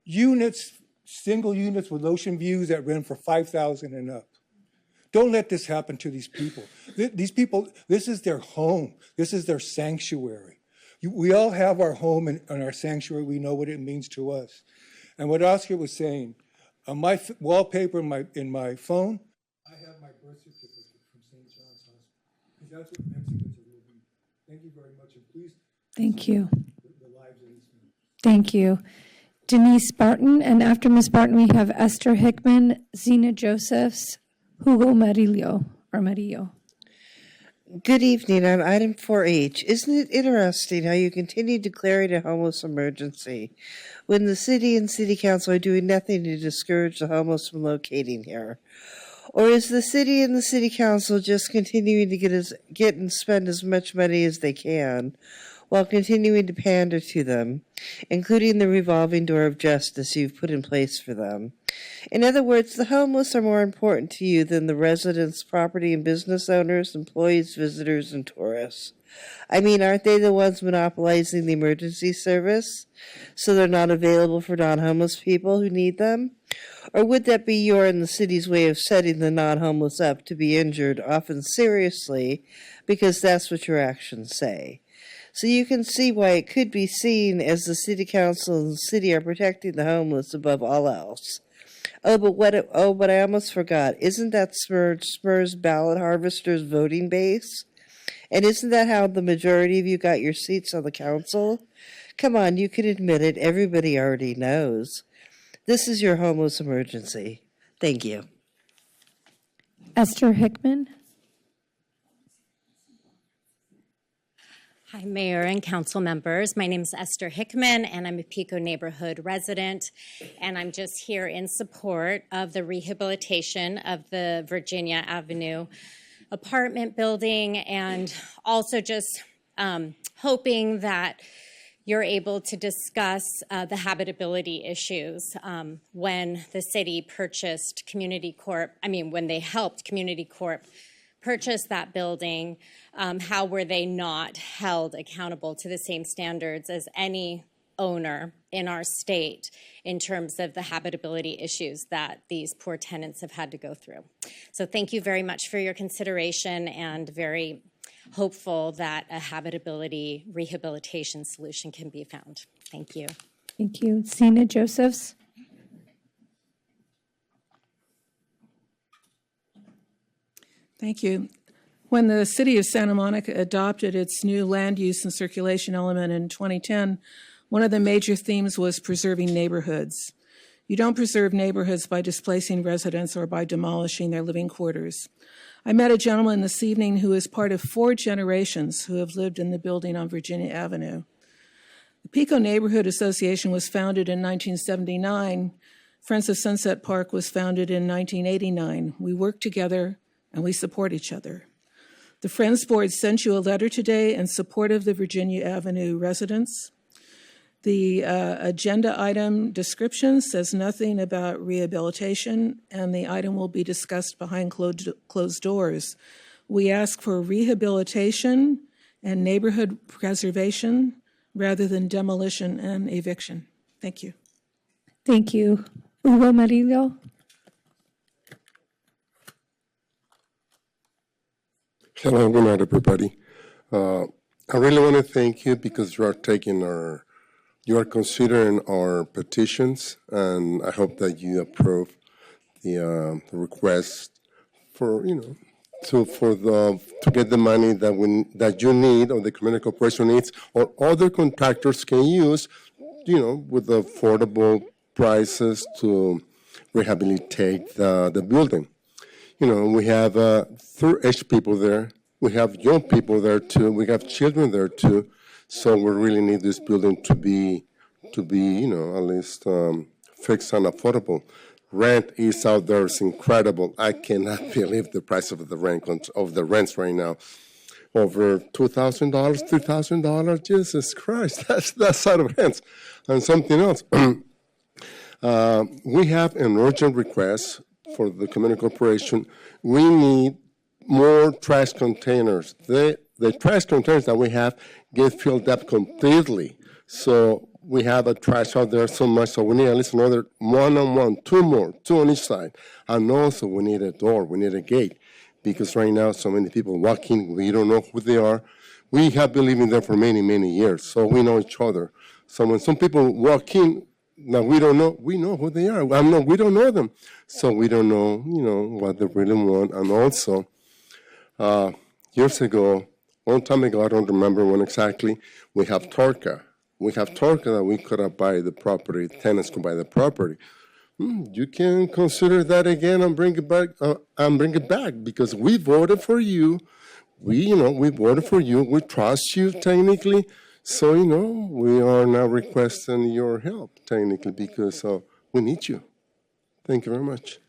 Units, single units with ocean views that rent for $5,000 and up. Don't let this happen to these people. These people, this is their home. This is their sanctuary. We all have our home and our sanctuary. We know what it means to us. And what Oscar was saying, on my wallpaper in my phone, I have my birth certificate from St. John's Hospital. Because that's what Mexicans are living. Thank you very much, and please. Thank you. The lives of these people. Thank you. Denise Barton, and after Ms. Barton, we have Esther Hickman, Zena Josephs, Hugo Marillo. Good evening. On item 4H, isn't it interesting how you continue declaring a homeless emergency when the city and city council are doing nothing to discourage the homeless from locating here? Or is the city and the city council just continuing to get and spend as much money as they can while continuing to pander to them, including the revolving door of justice you've put in place for them? In other words, the homeless are more important to you than the residents, property and business owners, employees, visitors, and tourists. I mean, aren't they the ones monopolizing the emergency service so they're not available for non-homeless people who need them? Or would that be your and the city's way of setting the non-homeless up to be injured, often seriously, because that's what your actions say? So you can see why it could be seen as the city council and the city are protecting the homeless above all else. But I almost forgot. Isn't that Spurs ballot harvesters voting base? And isn't that how the majority of you got your seats on the council? Come on, you can admit it. Everybody already knows. This is your homeless emergency. Thank you. Esther Hickman. Hi, Mayor and council members. My name is Esther Hickman, and I'm a Pico neighborhood resident, and I'm just here in support of the rehabilitation of the Virginia Avenue apartment building, and also just hoping that you're able to discuss the habitability issues when the city purchased when they helped Community Corp purchase that building. How were they not held accountable to the same standards as any owner in our state in terms of the habitability issues that these poor tenants have had to go through? So thank you very much for your consideration, and very hopeful that a habitability rehabilitation solution can be found. Thank you. Thank you. Zena Josephs. Thank you. When the city of Santa Monica adopted its new land use and circulation element in 2010, one of the major themes was preserving neighborhoods. You don't preserve neighborhoods by displacing residents or by demolishing their living quarters. I met a gentleman this evening who is part of 4 generations who have lived in the building on Virginia Avenue. The Pico Neighborhood Association was founded in 1979. Friends of Sunset Park was founded in 1989. We work together and we support each other. The Friends Board sent you a letter today in support of the Virginia Avenue residents. The agenda item description says nothing about rehabilitation, and the item will be discussed behind closed doors. We ask for rehabilitation and neighborhood preservation rather than demolition and eviction. Thank you. Thank you. Hugo Marillo. Hello, good night, everybody. I really want to thank you because you are considering our petitions, and I hope that you approve the request for, to get the money that you need or the community corporation needs or other contractors can use, with affordable prices to rehabilitate the building. We have third-age people there. We have young people there too. We have children there too. So we really need this building to be at least fixed and affordable. Rent is out there. It's incredible. I cannot believe the price of the rents right now. Over $2,000, $3,000. Jesus Christ, that's out of hands. And something else. We have an urgent request for the community corporation. We need more trash containers. The trash containers that we have get filled up completely. So we have a trash out there so much, so we need at least another one, two on each side. And also we need a door, we need a gate, because right now so many people walk in, we don't know who they are. We have been living there for many, many years, so we know each other. So when some people walk in, now we don't know, we know who they are. We don't know them. So we don't know, what they really want. And also, years ago, long time ago, I don't remember when exactly, we have TORCA. We have TORCA that we could buy the property, tenants could buy the property. You can consider that again and bring it back, because we voted for you. We voted for you. We trust you technically. So, we are now requesting your help technically because we need you. Thank you very much.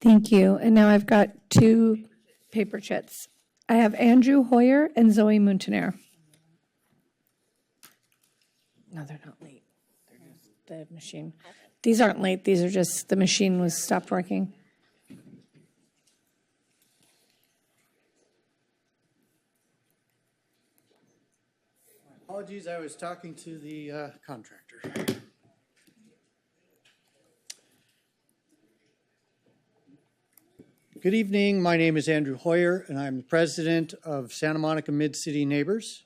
Thank you. And now I've got two paper chits. I have Andrew Hoyer and Zoe Muntaner. No, they're not late. They're just the machine. These aren't late. These are just the machine was stopped working. Apologies, I was talking to the contractor. Good evening. My name is Andrew Hoyer, and I'm the president of Santa Monica Mid-City Neighbors.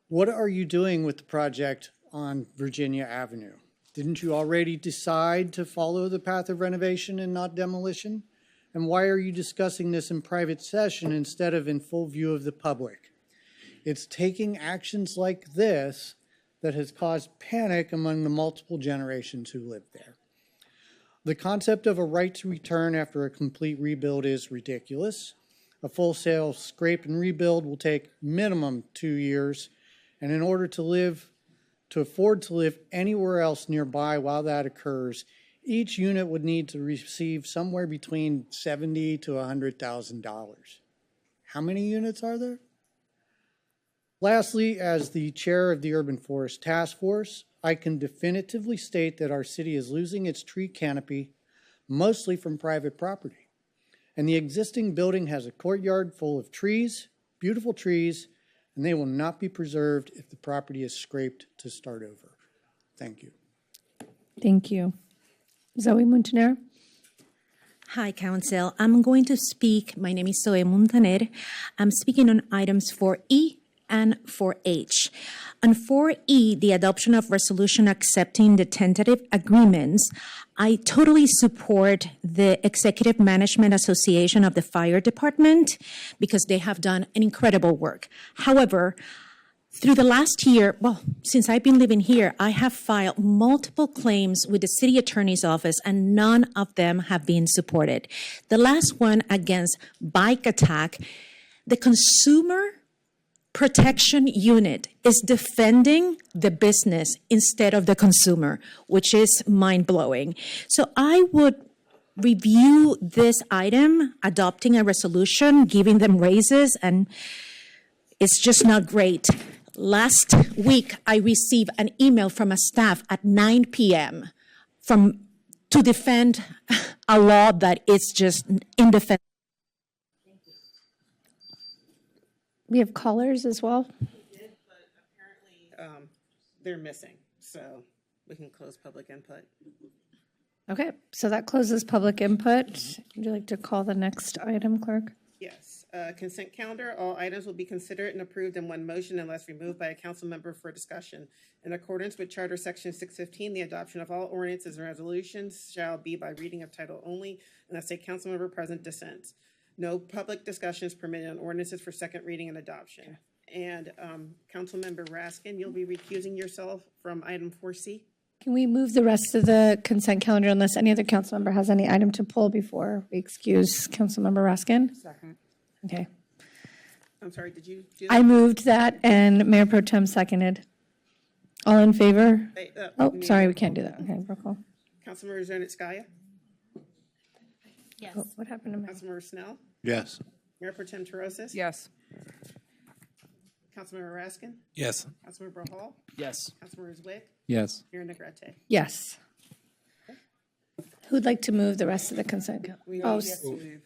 What are you doing with the project on Virginia Avenue? Didn't you already decide to follow the path of renovation and not demolition? And why are you discussing this in private session instead of in full view of the public? It's taking actions like this that has caused panic among the multiple generations who live there. The concept of a right to return after a complete rebuild is ridiculous. A full-scale scrape and rebuild will take minimum 2 years, and in order to afford to live anywhere else nearby while that occurs, each unit would need to receive somewhere between $70,000 to $100,000. How many units are there? Lastly, as the chair of the Urban Forest Task Force, I can definitively state that our city is losing its tree canopy, mostly from private property. And the existing building has a courtyard full of trees, beautiful trees, and they will not be preserved if the property is scraped to start over. Thank you. Thank you. Zoe Muntaner. Hi, Council. I'm going to speak. My name is Zoe Muntaner. I'm speaking on items 4E and 4H. On 4E, the adoption of resolution accepting the tentative agreements, I totally support the Executive Management Association of the Fire Department because they have done an incredible work. However, through the last year, since I've been living here, I have filed multiple claims with the city attorney's office and none of them have been supported. The last one against bike attack, the consumer protection unit is defending the business instead of the consumer, which is mind-blowing. So I would review this item, adopting a resolution, giving them raises, and it's just not great. Last week, I received an email from a staff at 9 p.m. to defend a law that is just indefensible. We have callers as well. They're missing, so we can close public input. Okay, so that closes public input. Would you like to call the next item, clerk? Yes. Consent calendar. All items will be considered and approved in one motion unless removed by a council member for discussion. In accordance with Charter Section 615, the adoption of all ordinances and resolutions shall be by reading of title only unless a council member present dissents. No public discussion is permitted on ordinances for second reading and adoption. And Councilmember Raskin, you'll be recusing yourself from item 4C. Can we move the rest of the consent calendar unless any other council member has any item to pull before we excuse Councilmember Raskin? Second. Okay. I'm sorry, did you do that? I moved that and Mayor Pro Tem seconded. All in favor? Oh, sorry, we can't do that. Okay, roll call. Councilmember Zernitskaya? Yes. Oh, what happened to me? Councilmember Snell? Yes. Mayor Pro Tem Terosis? Yes. Councilmember Raskin? Yes. Councilmember Hall? Yes. Councilmember Zwick? Yes. Mayor Negrete? Yes. Who'd like to move the rest of the consent? Oh,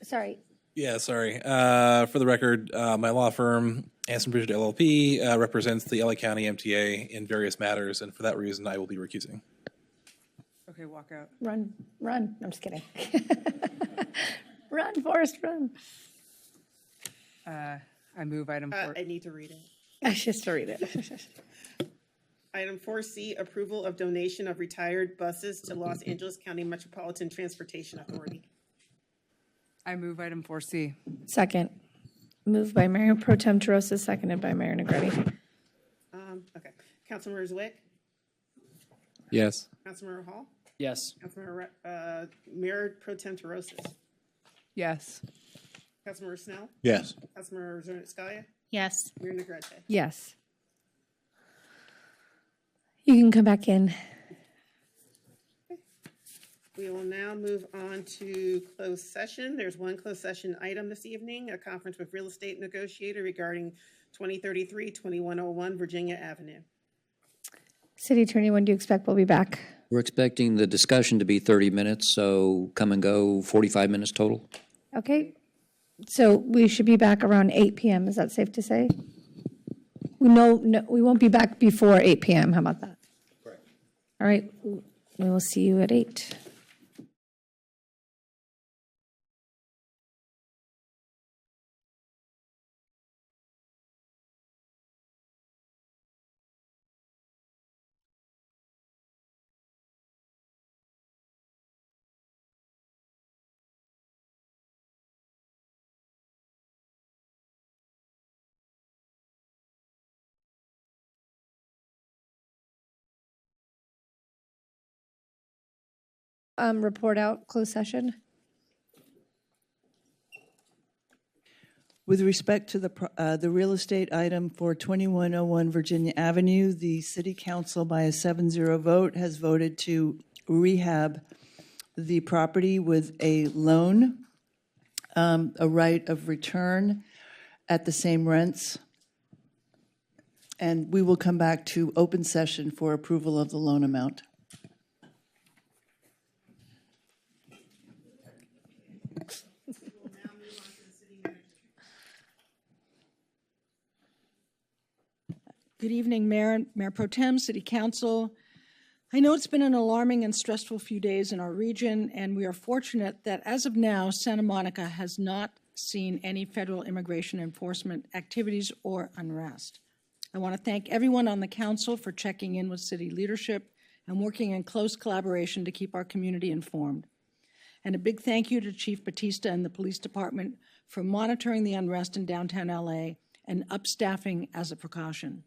sorry. Yeah, sorry. For the record, my law firm, Anson Bridget LLP, represents the LA County MTA in various matters, and for that reason, I will be recusing. Okay, walk out. Run. I'm just kidding. Run, Forrest, run. I move item 4. I need to read it. I should just read it. Item 4C, approval of donation of retired buses to Los Angeles County Metropolitan Transportation Authority. I move item 4C. Second. Moved by Mayor Pro Tem Terosis, seconded by Mayor Negrete. Okay. Councilmember Zwick? Yes. Councilmember Hall? Yes. Councilmember, Mayor Pro Tem Terosis? Yes. Councilmember Snell? Yes. Councilmember Zernitskaya? Yes. Mayor Negrete? Yes. You can come back in. We will now move on to closed session. There's one closed session item this evening, a conference with real estate negotiator regarding 2033-2101 Virginia Avenue. City Attorney, when do you expect we'll be back? We're expecting the discussion to be 30 minutes, so come and go 45 minutes total. Okay. So we should be back around 8 p.m. Is that safe to say? No, we won't be back before 8 p.m. How about that? Correct. All right. We will see you at 8. Report out closed session. With respect to the real estate item for 2101 Virginia Avenue, the City Council by a 7-0 vote has voted to rehab the property with a loan, a right of return at the same rents, and we will come back to open session for approval of the loan amount. Good evening, Mayor Pro Tem, City Council. I know it's been an alarming and stressful few days in our region, and we are fortunate that as of now, Santa Monica has not seen any federal immigration enforcement activities or unrest. I want to thank everyone on the council for checking in with city leadership and working in close collaboration to keep our community informed. And a big thank you to Chief Batista and the police department for monitoring the unrest in downtown LA and upstaffing as a precaution.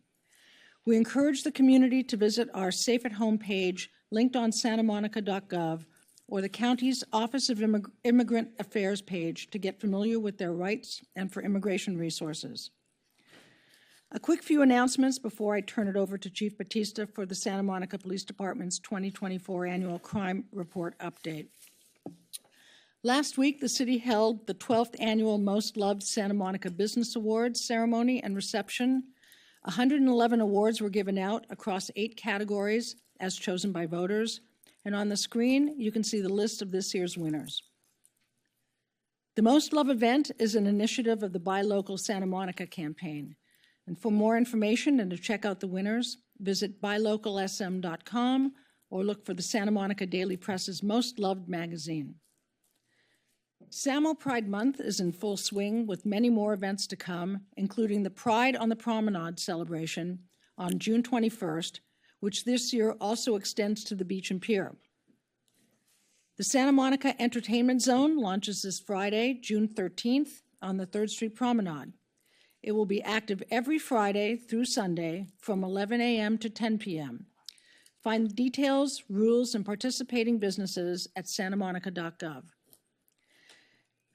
We encourage the community to visit our Safe at Home page linked on santamonica.gov or the county's Office of Immigrant Affairs page to get familiar with their rights and for immigration resources. A quick few announcements before I turn it over to Chief Batista for the Santa Monica Police Department's 2024 Annual Crime Report Update. Last week, the city held the 12th Annual Most Loved Santa Monica Business Awards ceremony and reception. 111 awards were given out across 8 categories as chosen by voters, and on the screen you can see the list of this year's winners. The Most Loved event is an initiative of the Buy Local Santa Monica campaign, and for more information and to check out the winners, visit buylocalsm.com or look for the Santa Monica Daily Press's Most Loved magazine. SAMO Pride Month is in full swing with many more events to come, including the Pride on the Promenade celebration on June 21st, which this year also extends to the beach and pier. The Santa Monica Entertainment Zone launches this Friday, June 13th, on the 3rd Street Promenade. It will be active every Friday through Sunday from 11 a.m. to 10 p.m. Find details, rules, and participating businesses at santamonica.gov.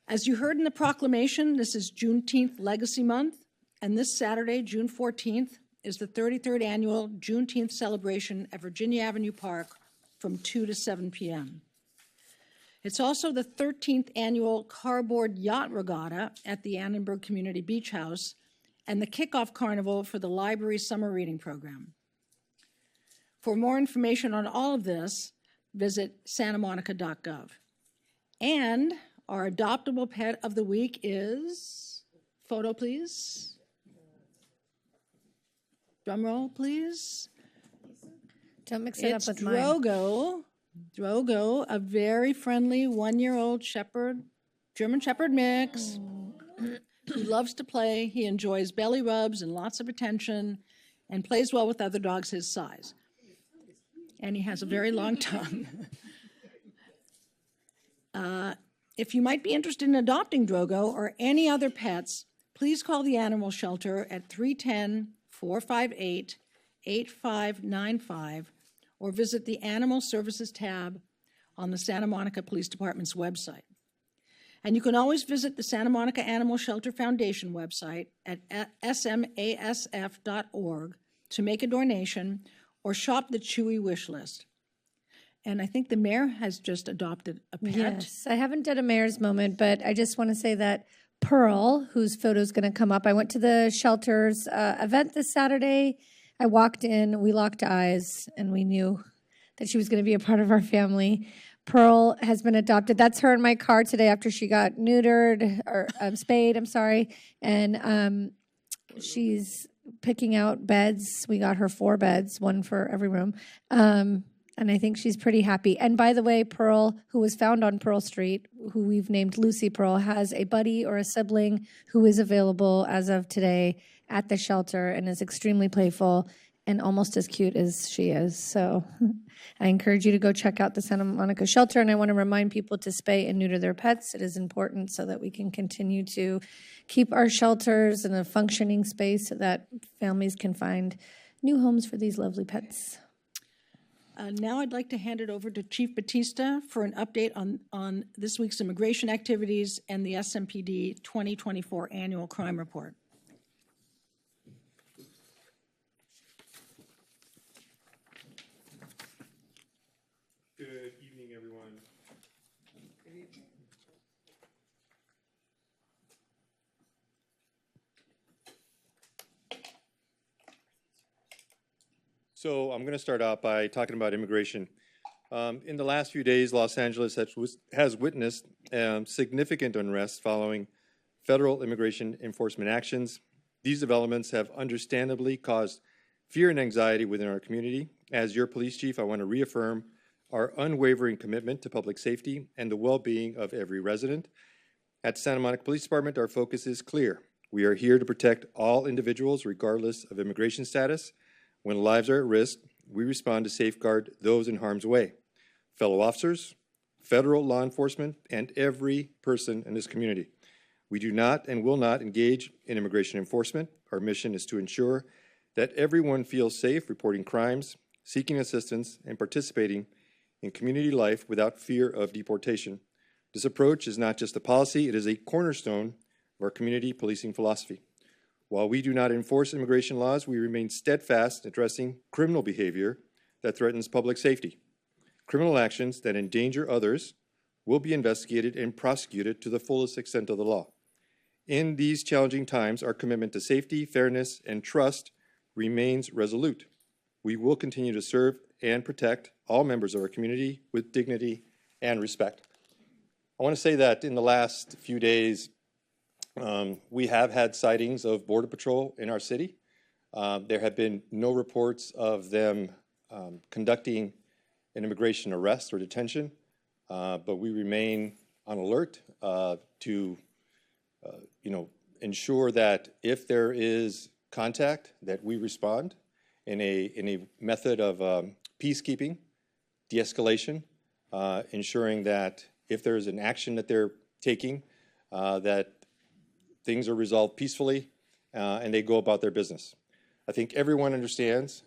As you heard in the proclamation, this is Juneteenth Legacy Month, and this Saturday, June 14th, is the 33rd annual Juneteenth celebration at Virginia Avenue Park from 2 to 7 p.m. It's also the 13th annual Cardboard Yacht Regatta at the Annenberg Community Beach House and the kickoff carnival for the library summer reading program. For more information on all of this, visit santamonica.gov. And our adoptable pet of the week is, photo please. Drum roll, please. Don't mix it up It's with mine. Drogo, a very friendly 1-year-old shepherd, German Shepherd mix. He loves to play. He enjoys belly rubs and lots of attention and plays well with other dogs his size. And he has a very long tongue. If you might be interested in adopting Drogo or any other pets, please call the animal shelter at 310-458-8595 or visit the Animal Services tab on the Santa Monica Police Department's website. And you can always visit the Santa Monica Animal Shelter Foundation website at smasf.org to make a donation or shop the Chewy wish list. And I think the mayor has just adopted a pet. Yes, I haven't done a mayor's moment, but I just want to say that Pearl, whose photo is going to come up, I went to the shelter's event this Saturday. I walked in, we locked eyes, and we knew that she was going to be a part of our family. Pearl has been adopted. That's her in my car today after she got neutered, or spayed, I'm sorry. And she's picking out beds. We got her 4 beds, 1 for every room. And I think she's pretty happy. And by the way, Pearl, who was found on Pearl Street, who we've named Lucy Pearl, has a buddy or a sibling who is available as of today at the shelter and is extremely playful and almost as cute as she is. So I encourage you to go check out the Santa Monica shelter. And I want to remind people to spay and neuter their pets. It is important so that we can continue to keep our shelters in a functioning space so that families can find new homes for these lovely pets. Now I'd like to hand it over to Chief Batista for an update on this week's immigration activities and the SMPD 2024 Annual Crime Report. Good evening, everyone. So I'm going to start out by talking about immigration. In the last few days, Los Angeles has witnessed significant unrest following federal immigration enforcement actions. These developments have understandably caused fear and anxiety within our community. As your police chief, I want to reaffirm our unwavering commitment to public safety and the well-being of every resident. At Santa Monica Police Department, our focus is clear. We are here to protect all individuals regardless of immigration status. When lives are at risk, we respond to safeguard those in harm's way. Fellow officers, federal law enforcement, and every person in this community. We do not and will not engage in immigration enforcement. Our mission is to ensure that everyone feels safe reporting crimes, seeking assistance, and participating in community life without fear of deportation. This approach is not just a policy, it is a cornerstone of our community policing philosophy. While we do not enforce immigration laws, we remain steadfast in addressing criminal behavior that threatens public safety. Criminal actions that endanger others will be investigated and prosecuted to the fullest extent of the law. In these challenging times, our commitment to safety, fairness, and trust remains resolute. We will continue to serve and protect all members of our community with dignity and respect. I want to say that in the last few days, we have had sightings of Border Patrol in our city. There have been no reports of them conducting an immigration arrest or detention, but we remain on alert to ensure that if there is contact, that we respond in a method of peacekeeping, de-escalation, ensuring that if there is an action that they're taking, that things are resolved peacefully and they go about their business. I think everyone understands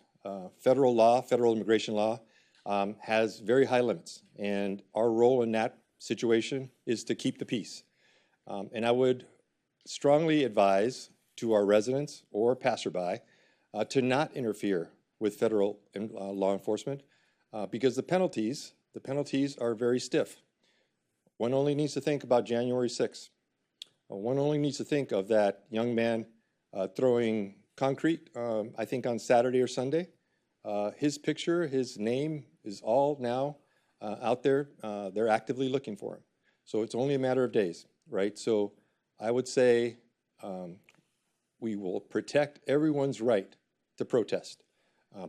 federal law, federal immigration law, has very high limits, and our role in that situation is to keep the peace. And I would strongly advise to our residents or passerby to not interfere with federal law enforcement because the penalties are very stiff. One only needs to think about January 6th. One only needs to think of that young man throwing concrete, I think on Saturday or Sunday. His picture, his name is all now out there. They're actively looking for him. So it's only a matter of days, right? So I would say we will protect everyone's right to protest,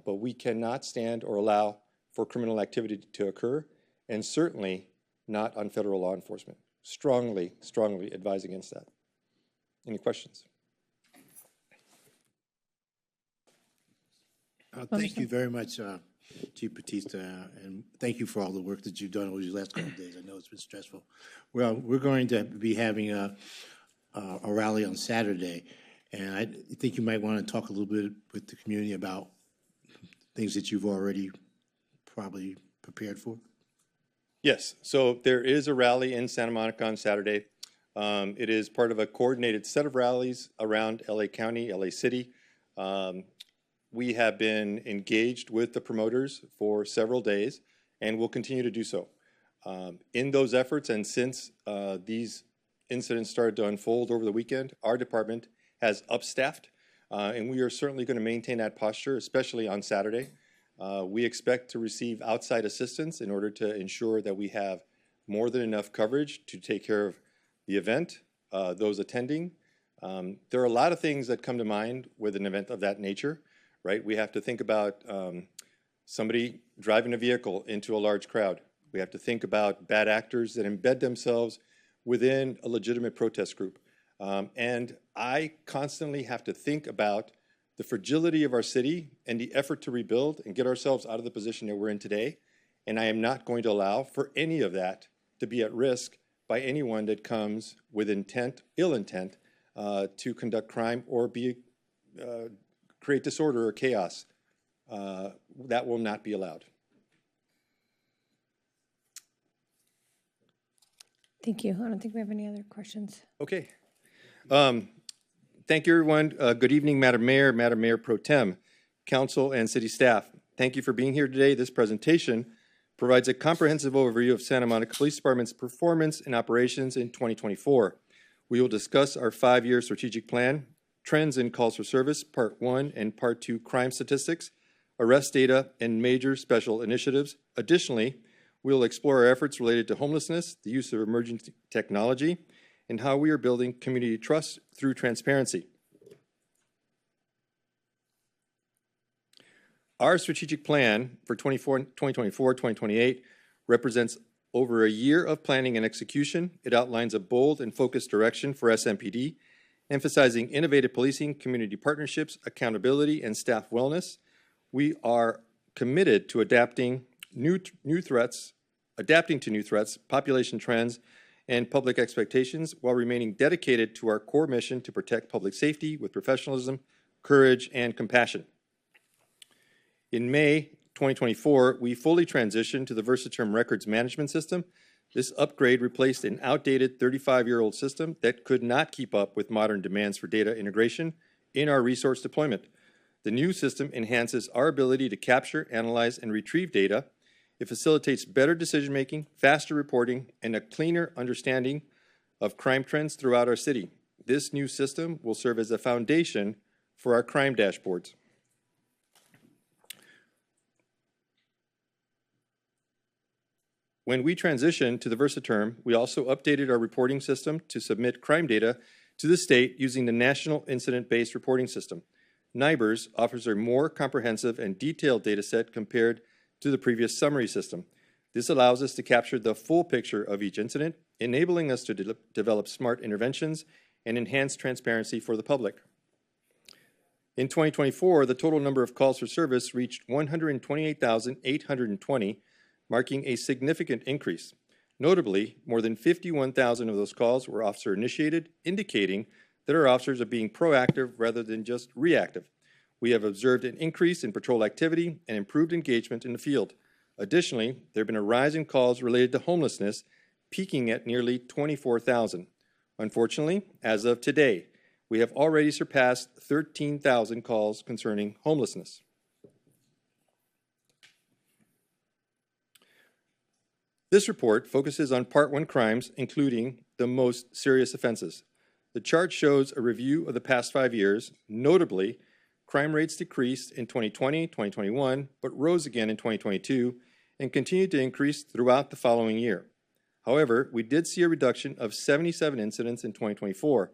but we cannot stand or allow for criminal activity to occur, and certainly not on federal law enforcement. Strongly, strongly advise against that. Any questions? Thank you very much, Chief Batista, and thank you for all the work that you've done over these last couple of days. I know it's been stressful. Well, we're going to be having a rally on Saturday, and I think you might want to talk a little bit with the community about things that you've already probably prepared for. Yes, so there is a rally in Santa Monica on Saturday. It is part of a coordinated set of rallies around LA County, LA City. We have been engaged with the promoters for several days and will continue to do so. In those efforts, and since these incidents started to unfold over the weekend, our department has upstaffed, and we are certainly going to maintain that posture, especially on Saturday. We expect to receive outside assistance in order to ensure that we have more than enough coverage to take care of the event, those attending. There are a lot of things that come to mind with an event of that nature, right? We have to think about somebody driving a vehicle into a large crowd. We have to think about bad actors that embed themselves within a legitimate protest group. And I constantly have to think about the fragility of our city and the effort to rebuild and get ourselves out of the position that we're in today. And I am not going to allow for any of that to be at risk by anyone that comes with intent, ill intent, to conduct crime or create disorder or chaos. That will not be allowed. Thank you. I don't think we have any other questions. Okay. Thank you, everyone. Good evening, Madam Mayor, Madam Mayor Pro Tem, Council, and City staff. Thank you for being here today. This presentation provides a comprehensive overview of Santa Monica Police Department's performance and operations in 2024. We will discuss our 5-year strategic plan, trends in calls for service, Part 1 and Part 2 crime statistics, arrest data, and major special initiatives. Additionally, we will explore our efforts related to homelessness, the use of emerging technology, and how we are building community trust through transparency. Our strategic plan for 2024-2028 represents over a year of planning and execution. It outlines a bold and focused direction for SMPD, emphasizing innovative policing, community partnerships, accountability, and staff wellness. We are committed to adapting to new threats, population trends, and public expectations while remaining dedicated to our core mission to protect public safety with professionalism, courage, and compassion. In May 2024, we fully transitioned to the Versaterm Records Management System. This upgrade replaced an outdated 35-year-old system that could not keep up with modern demands for data integration in our resource deployment. The new system enhances our ability to capture, analyze, and retrieve data. It facilitates better decision-making, faster reporting, and a cleaner understanding of crime trends throughout our city. This new system will serve as a foundation for our crime dashboards. When we transitioned to the Versaterm, we also updated our reporting system to submit crime data to the state using the National Incident-Based Reporting System. NIBRS offers a more comprehensive and detailed data set compared to the previous summary system. This allows us to capture the full picture of each incident, enabling us to develop smart interventions and enhance transparency for the public. In 2024, the total number of calls for service reached 128,820. marking a significant increase. Notably, more than 51,000 of those calls were officer-initiated, indicating that our officers are being proactive rather than just reactive. We have observed an increase in patrol activity and improved engagement in the field. Additionally, there have been a rise in calls related to homelessness, peaking at nearly 24,000. Unfortunately, as of today, we have already surpassed 13,000 calls concerning homelessness. This report focuses on Part 1 crimes, including the most serious offenses. The chart shows a review of the past 5 years. Notably, crime rates decreased in 2020, 2021, but rose again in 2022 and continued to increase throughout the following year. However, we did see a reduction of 77 incidents in 2024.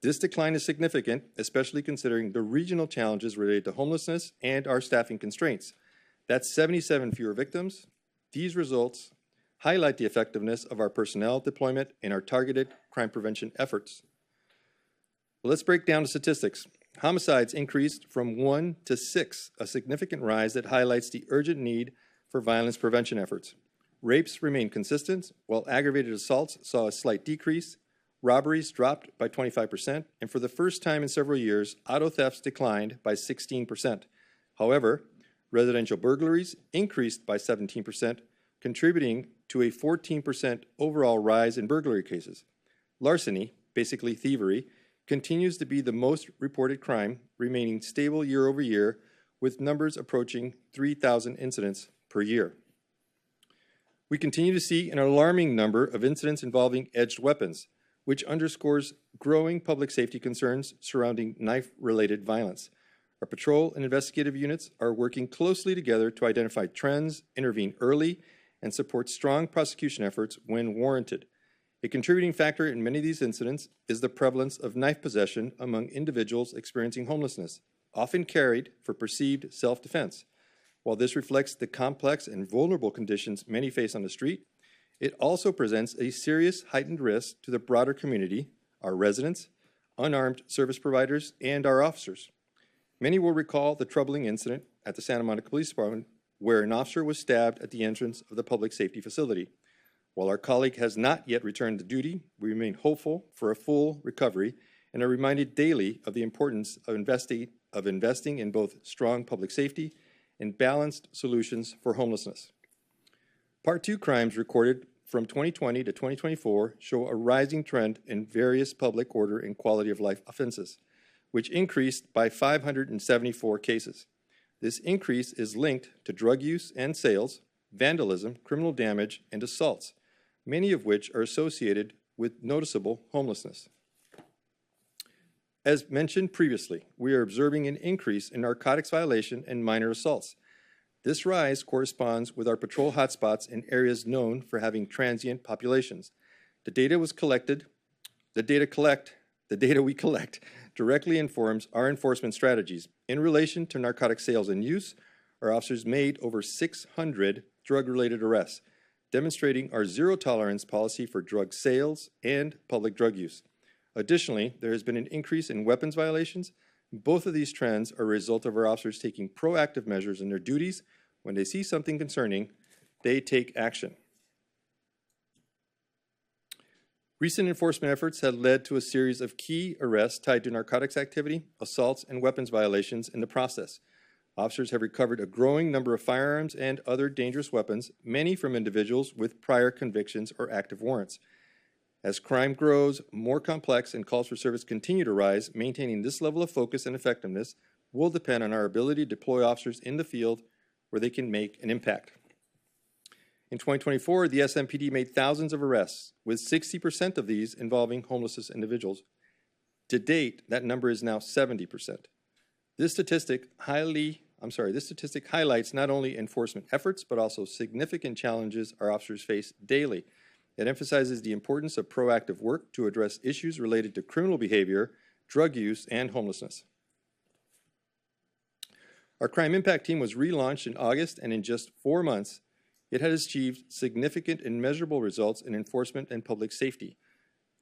This decline is significant, especially considering the regional challenges related to homelessness and our staffing constraints. That's 77 fewer victims. These results highlight the effectiveness of our personnel deployment and our targeted crime prevention efforts. Let's break down the statistics. Homicides increased from 1 to 6, a significant rise that highlights the urgent need for violence prevention efforts. Rapes remained consistent, while aggravated assaults saw a slight decrease. Robberies dropped by 25%, and for the first time in several years, auto thefts declined by 16%. However, residential burglaries increased by 17%, contributing to a 14% overall rise in burglary cases. Larceny, basically thievery, continues to be the most reported crime, remaining stable year over year, with numbers approaching 3,000 incidents per year. We continue to see an alarming number of incidents involving edged weapons, which underscores growing public safety concerns surrounding knife-related violence. Our patrol and investigative units are working closely together to identify trends, intervene early, and support strong prosecution efforts when warranted. A contributing factor in many of these incidents is the prevalence of knife possession among individuals experiencing homelessness, often carried for perceived self-defense. While this reflects the complex and vulnerable conditions many face on the street, it also presents a serious heightened risk to the broader community, our residents, unarmed service providers, and our officers. Many will recall the troubling incident at the Santa Monica Police Department where an officer was stabbed at the entrance of the public safety facility. While our colleague has not yet returned to duty, we remain hopeful for a full recovery and are reminded daily of the importance of investing in both strong public safety and balanced solutions for homelessness. Part 2 crimes recorded from 2020 to 2024 show a rising trend in various public order and quality of life offenses, which increased by 574 cases. This increase is linked to drug use and sales, vandalism, criminal damage, and assaults, many of which are associated with noticeable homelessness. As mentioned previously, we are observing an increase in narcotics violation and minor assaults. This rise corresponds with our patrol hotspots in areas known for having transient populations. The data we collect directly informs our enforcement strategies. In relation to narcotic sales and use, our officers made over 600 drug-related arrests, demonstrating our zero-tolerance policy for drug sales and public drug use. Additionally, there has been an increase in weapons violations. Both of these trends are a result of our officers taking proactive measures in their duties. When they see something concerning, they take action. Recent enforcement efforts have led to a series of key arrests tied to narcotics activity, assaults, and weapons violations in the process. Officers have recovered a growing number of firearms and other dangerous weapons, many from individuals with prior convictions or active warrants. As crime grows more complex and calls for service continue to rise, maintaining this level of focus and effectiveness will depend on our ability to deploy officers in the field where they can make an impact. In 2024, the SMPD made thousands of arrests, with 60% of these involving homeless individuals. To date, that number is now 70%. This statistic highlights not only enforcement efforts, but also significant challenges our officers face daily. It emphasizes the importance of proactive work to address issues related to criminal behavior, drug use, and homelessness. Our Crime Impact Team was relaunched in August, and in just 4 months, it has achieved significant and measurable results in enforcement and public safety.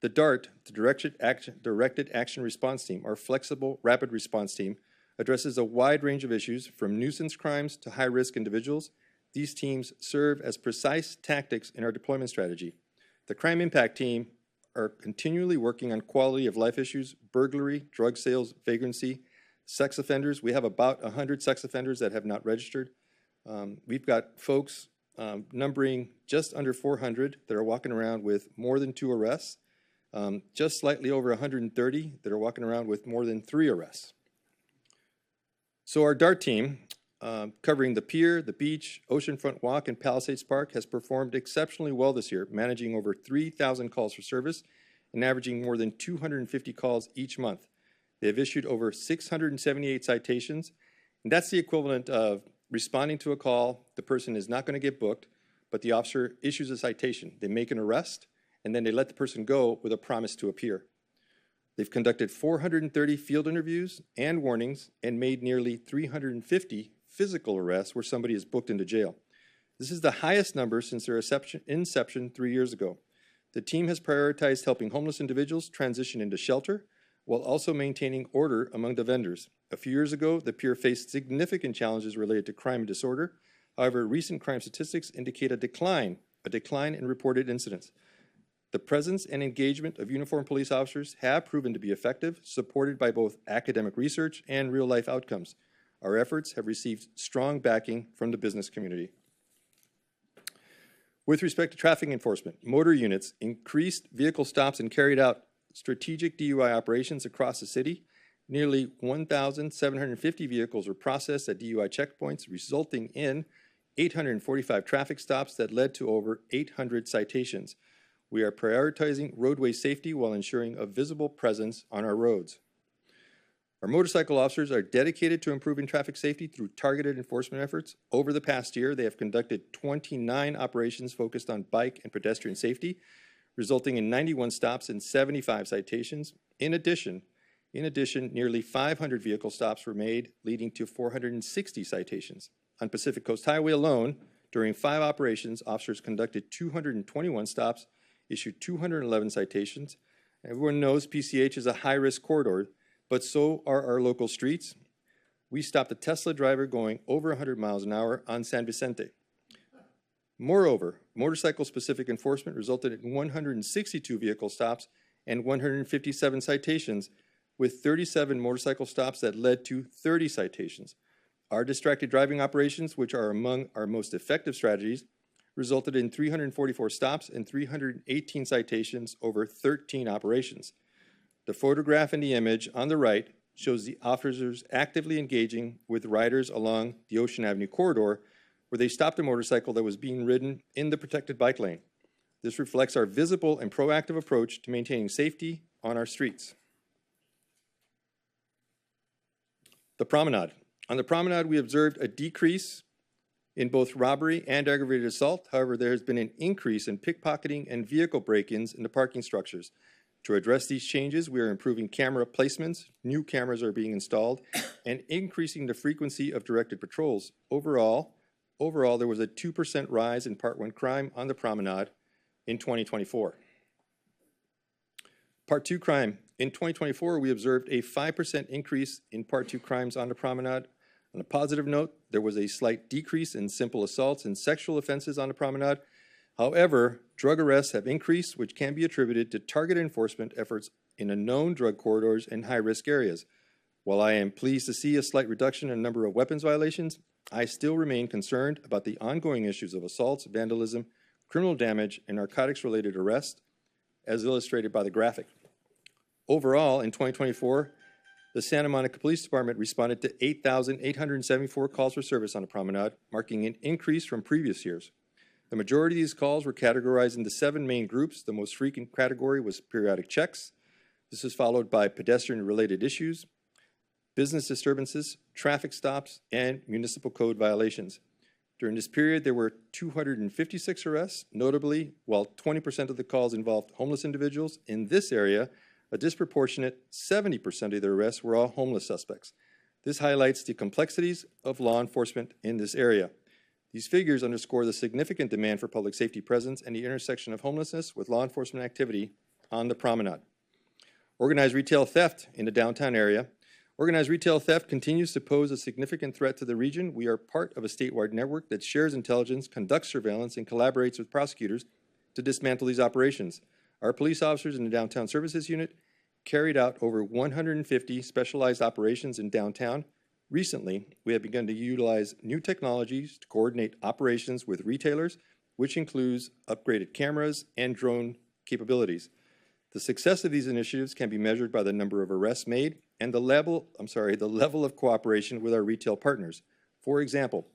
The DART, the Directed Action Response Team, our flexible rapid response team, addresses a wide range of issues from nuisance crimes to high-risk individuals, These teams serve as precise tactics in our deployment strategy. The Crime Impact Team are continually working on quality of life issues, burglary, drug sales, vagrancy, sex offenders. We have about 100 sex offenders that have not registered. We've got folks numbering just under 400 that are walking around with more than 2 arrests, just slightly over 130 that are walking around with more than 3 arrests. So our DART team, covering the pier, the beach, Oceanfront Walk, and Palisades Park, has performed exceptionally well this year, managing over 3,000 calls for service and averaging more than 250 calls each month. They have issued over 678 citations, and that's the equivalent of responding to a call. The person is not going to get booked, but the officer issues a citation. They make an arrest, and then they let the person go with a promise to appear. They've conducted 430 field interviews and warnings and made nearly 350 physical arrests where somebody is booked into jail. This is the highest number since their inception 3 years ago. The team has prioritized helping homeless individuals transition into shelter while also maintaining order among the vendors. A few years ago, the pier faced significant challenges related to crime and disorder. However, recent crime statistics indicate a decline in reported incidents. The presence and engagement of uniformed police officers have proven to be effective, supported by both academic research and real-life outcomes. Our efforts have received strong backing from the business community. With respect to traffic enforcement, motor units increased vehicle stops and carried out strategic DUI operations across the city. Nearly 1,750 vehicles were processed at DUI checkpoints, resulting in 845 traffic stops that led to over 800 citations. We are prioritizing roadway safety while ensuring a visible presence on our roads. Our motorcycle officers are dedicated to improving traffic safety through targeted enforcement efforts. Over the past year, they have conducted 29 operations focused on bike and pedestrian safety, resulting in 91 stops and 75 citations. In addition, nearly 500 vehicle stops were made, leading to 460 citations. On Pacific Coast Highway alone, during 5 operations, officers conducted 221 stops, issued 211 citations. Everyone knows PCH is a high-risk corridor, but so are our local streets. We stopped a Tesla driver going over 100 miles an hour on San Vicente. Moreover, motorcycle-specific enforcement resulted in 162 vehicle stops and 157 citations, with 37 motorcycle stops that led to 30 citations. Our distracted driving operations, which are among our most effective strategies, resulted in 344 stops and 318 citations over 13 operations. The photograph in the image on the right shows the officers actively engaging with riders along the Ocean Avenue corridor, where they stopped a motorcycle that was being ridden in the protected bike lane. This reflects our visible and proactive approach to maintaining safety on our streets. The promenade. On the promenade, we observed a decrease in both robbery and aggravated assault. However, there has been an increase in pickpocketing and vehicle break-ins in the parking structures. To address these changes, we are improving camera placements, new cameras are being installed, and increasing the frequency of directed patrols. Overall, there was a 2% rise in Part 1 crime on the promenade in 2024. Part 2 crime. In 2024, we observed a 5% increase in Part 2 crimes on the promenade. On a positive note, there was a slight decrease in simple assaults and sexual offenses on the promenade. However, drug arrests have increased, which can be attributed to targeted enforcement efforts in known drug corridors and high-risk areas. While I am pleased to see a slight reduction in the number of weapons violations, I still remain concerned about the ongoing issues of assaults, vandalism, criminal damage, and narcotics-related arrests, as illustrated by the graphic. Overall, in 2024, the Santa Monica Police Department responded to 8,874 calls for service on the promenade, marking an increase from previous years. The majority of these calls were categorized into 7 main groups. The most frequent category was periodic checks. This is followed by pedestrian-related issues, business disturbances, traffic stops, and municipal code violations. During this period, there were 256 arrests. Notably, while 20% of the calls involved homeless individuals, in this area, a disproportionate 70% of the arrests were all homeless suspects. This highlights the complexities of law enforcement in this area. These figures underscore the significant demand for public safety presence and the intersection of homelessness with law enforcement activity on the promenade. Organized retail theft in the downtown area. Organized retail theft continues to pose a significant threat to the region. We are part of a statewide network that shares intelligence, conducts surveillance, and collaborates with prosecutors to dismantle these operations. Our police officers in the Downtown Services Unit carried out over 150 specialized operations in downtown. Recently, we have begun to utilize new technologies to coordinate operations with retailers, which includes upgraded cameras and drone capabilities. The success of these initiatives can be measured by the number of arrests made and the level of cooperation with our retail partners. For example,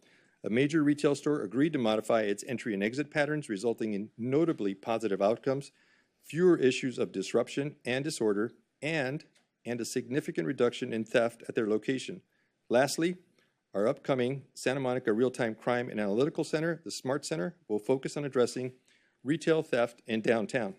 a major retail store agreed to modify its entry and exit patterns, resulting in notably positive outcomes, fewer issues of disruption and disorder, and a significant reduction in theft at their location. Lastly, our upcoming Santa Monica Real-Time Crime and Analytical Center, the SMART Center, will focus on addressing retail theft in downtown.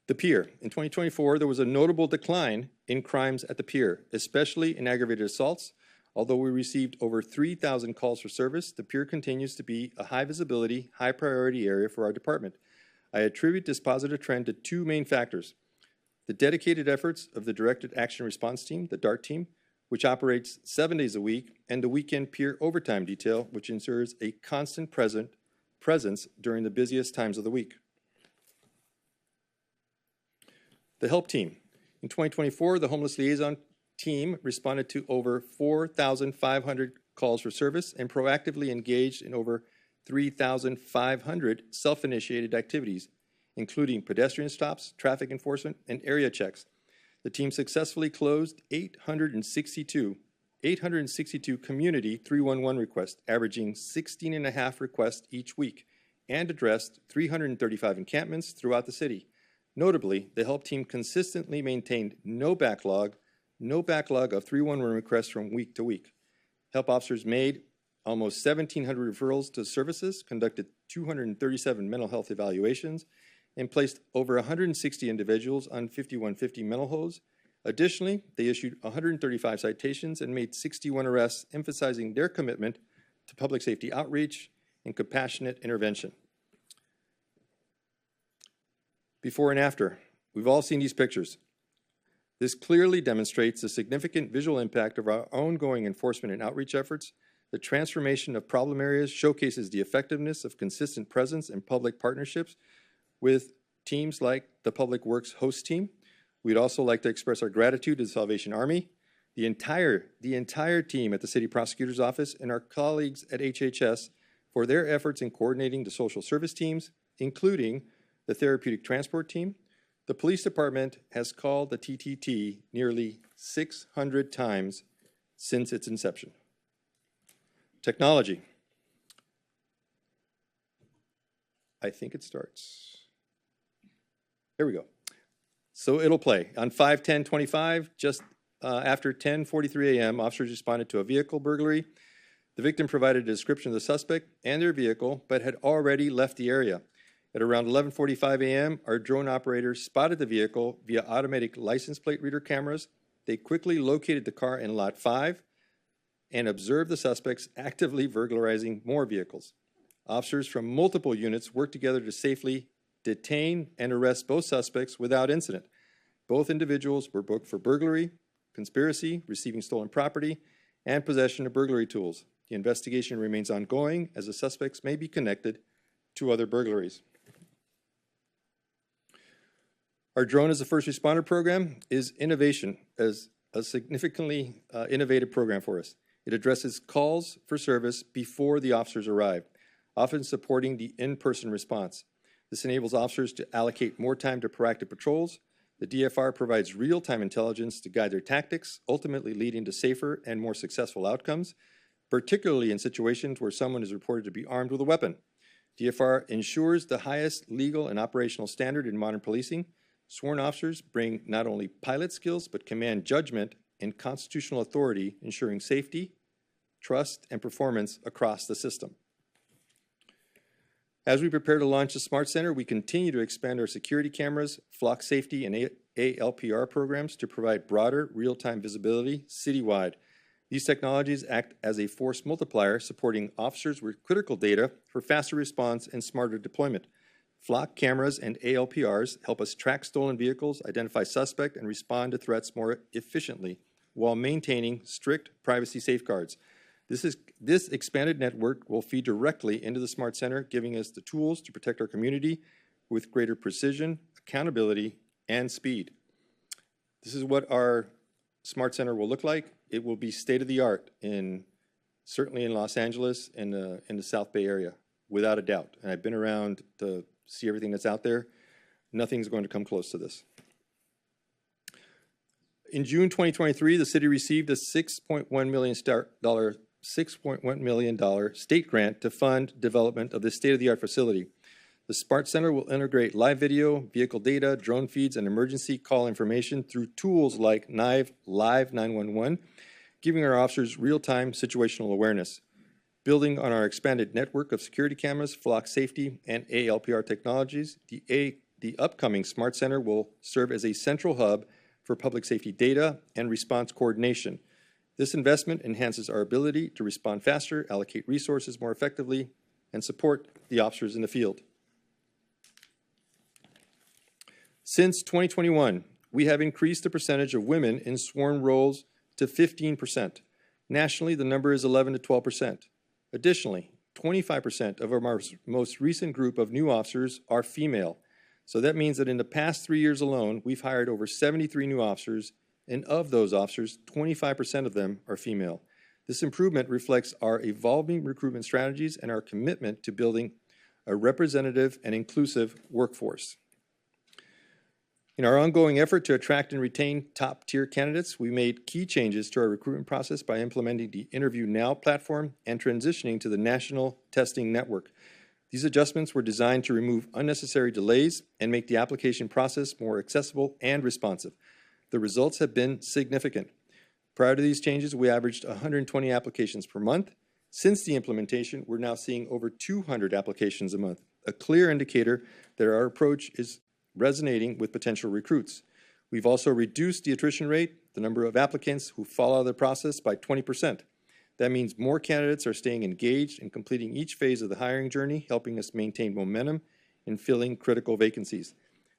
The Pier. In 2024, there was a notable decline in crimes at the Pier, especially in aggravated assaults. Although we received over 3,000 calls for service, the Pier continues to be a high-visibility, high-priority area for our department. I attribute this positive trend to two main factors: the dedicated efforts of the Directed Action Response Team, the DART team, which operates 7 days a week, and the Weekend Pier Overtime Detail, which ensures a constant presence during the busiest times of the week. The Help Team. In 2024, the Homeless Liaison Team responded to over 4,500 calls for service and proactively engaged in over 3,500 self-initiated activities, including pedestrian stops, traffic enforcement, and area checks. The team successfully closed 862 community 311 requests, averaging 16.5 requests each week, and addressed 335 encampments throughout the city. Notably, the Help Team consistently maintained no backlog of 311 requests from week to week. Help officers made almost 1,700 referrals to services, conducted 237 mental health evaluations, and placed over 160 individuals on 5150 mental holds. Additionally, they issued 135 citations and made 61 arrests, emphasizing their commitment to public safety outreach and compassionate intervention. Before and after. We've all seen these pictures. This clearly demonstrates the significant visual impact of our ongoing enforcement and outreach efforts. The transformation of problem areas showcases the effectiveness of consistent presence and public partnerships with teams like the Public Works Host Team. We'd also like to express our gratitude to the Salvation Army, the entire team at the City Prosecutor's Office, and our colleagues at HHS for their efforts in coordinating the social service teams, including the Therapeutic Transport Team. The police department has called the TTT nearly 600 times since its inception. Technology. I think it starts. There we go. So it'll play. On 5/10/25, just after 10:43 a.m., officers responded to a vehicle burglary. The victim provided a description of the suspect and their vehicle, but had already left the area. At around 11:45 a.m., our drone operators spotted the vehicle via automatic license plate reader cameras. They quickly located the car in Lot 5 and observed the suspects actively burglarizing more vehicles. Officers from multiple units worked together to safely detain and arrest both suspects without incident. Both individuals were booked for burglary, conspiracy, receiving stolen property, and possession of burglary tools. The investigation remains ongoing as the suspects may be connected to other burglaries. Our Drone as a First Responder program is innovation, as a significantly innovative program for us. It addresses calls for service before the officers arrive, often supporting the in-person response. This enables officers to allocate more time to proactive patrols. The DFR provides real-time intelligence to guide their tactics, ultimately leading to safer and more successful outcomes, particularly in situations where someone is reported to be armed with a weapon. DFR ensures the highest legal and operational standard in modern policing. Sworn officers bring not only pilot skills, but command judgment and constitutional authority, ensuring safety, trust, and performance across the system. As we prepare to launch the Smart Center, we continue to expand our security cameras, flock safety, and ALPR programs to provide broader real-time visibility citywide. These technologies act as a force multiplier, supporting officers with critical data for faster response and smarter deployment. Flock cameras and ALPRs help us track stolen vehicles, identify suspect, and respond to threats more efficiently while maintaining strict privacy safeguards. This expanded network will feed directly into the Smart Center, giving us the tools to protect our community with greater precision, accountability, and speed. This is what our Smart Center will look like. It will be state-of-the-art certainly in Los Angeles and in the South Bay area, without a doubt. And I've been around to see everything that's out there. Nothing's going to come close to this. In June 2023, the city received a $6.1 million state grant to fund development of this state-of-the-art facility. The Smart Center will integrate live video, vehicle data, drone feeds, and emergency call information through tools like Live 911, giving our officers real-time situational awareness. Building on our expanded network of security cameras, Flock safety, and ALPR technologies, the upcoming Smart Center will serve as a central hub for public safety data and response coordination. This investment enhances our ability to respond faster, allocate resources more effectively, and support the officers in the field. Since 2021, we have increased the percentage of women in sworn roles to 15%. Nationally, the number is 11 to 12%. Additionally, 25% of our most recent group of new officers are female. So that means that in the past 3 years alone, we've hired over 73 new officers, and of those officers, 25% of them are female. This improvement reflects our evolving recruitment strategies and our commitment to building a representative and inclusive workforce. In our ongoing effort to attract and retain top-tier candidates, we made key changes to our recruitment process by implementing the Interview Now platform and transitioning to the National Testing Network. These adjustments were designed to remove unnecessary delays and make the application process more accessible and responsive. The results have been significant. Prior to these changes, we averaged 120 applications per month. Since the implementation, we're now seeing over 200 applications a month, a clear indicator that our approach is resonating with potential recruits. We've also reduced the attrition rate, the number of applicants who fall out of the process, by 20%. That means more candidates are staying engaged and completing each phase of the hiring journey, helping us maintain momentum in filling critical vacancies.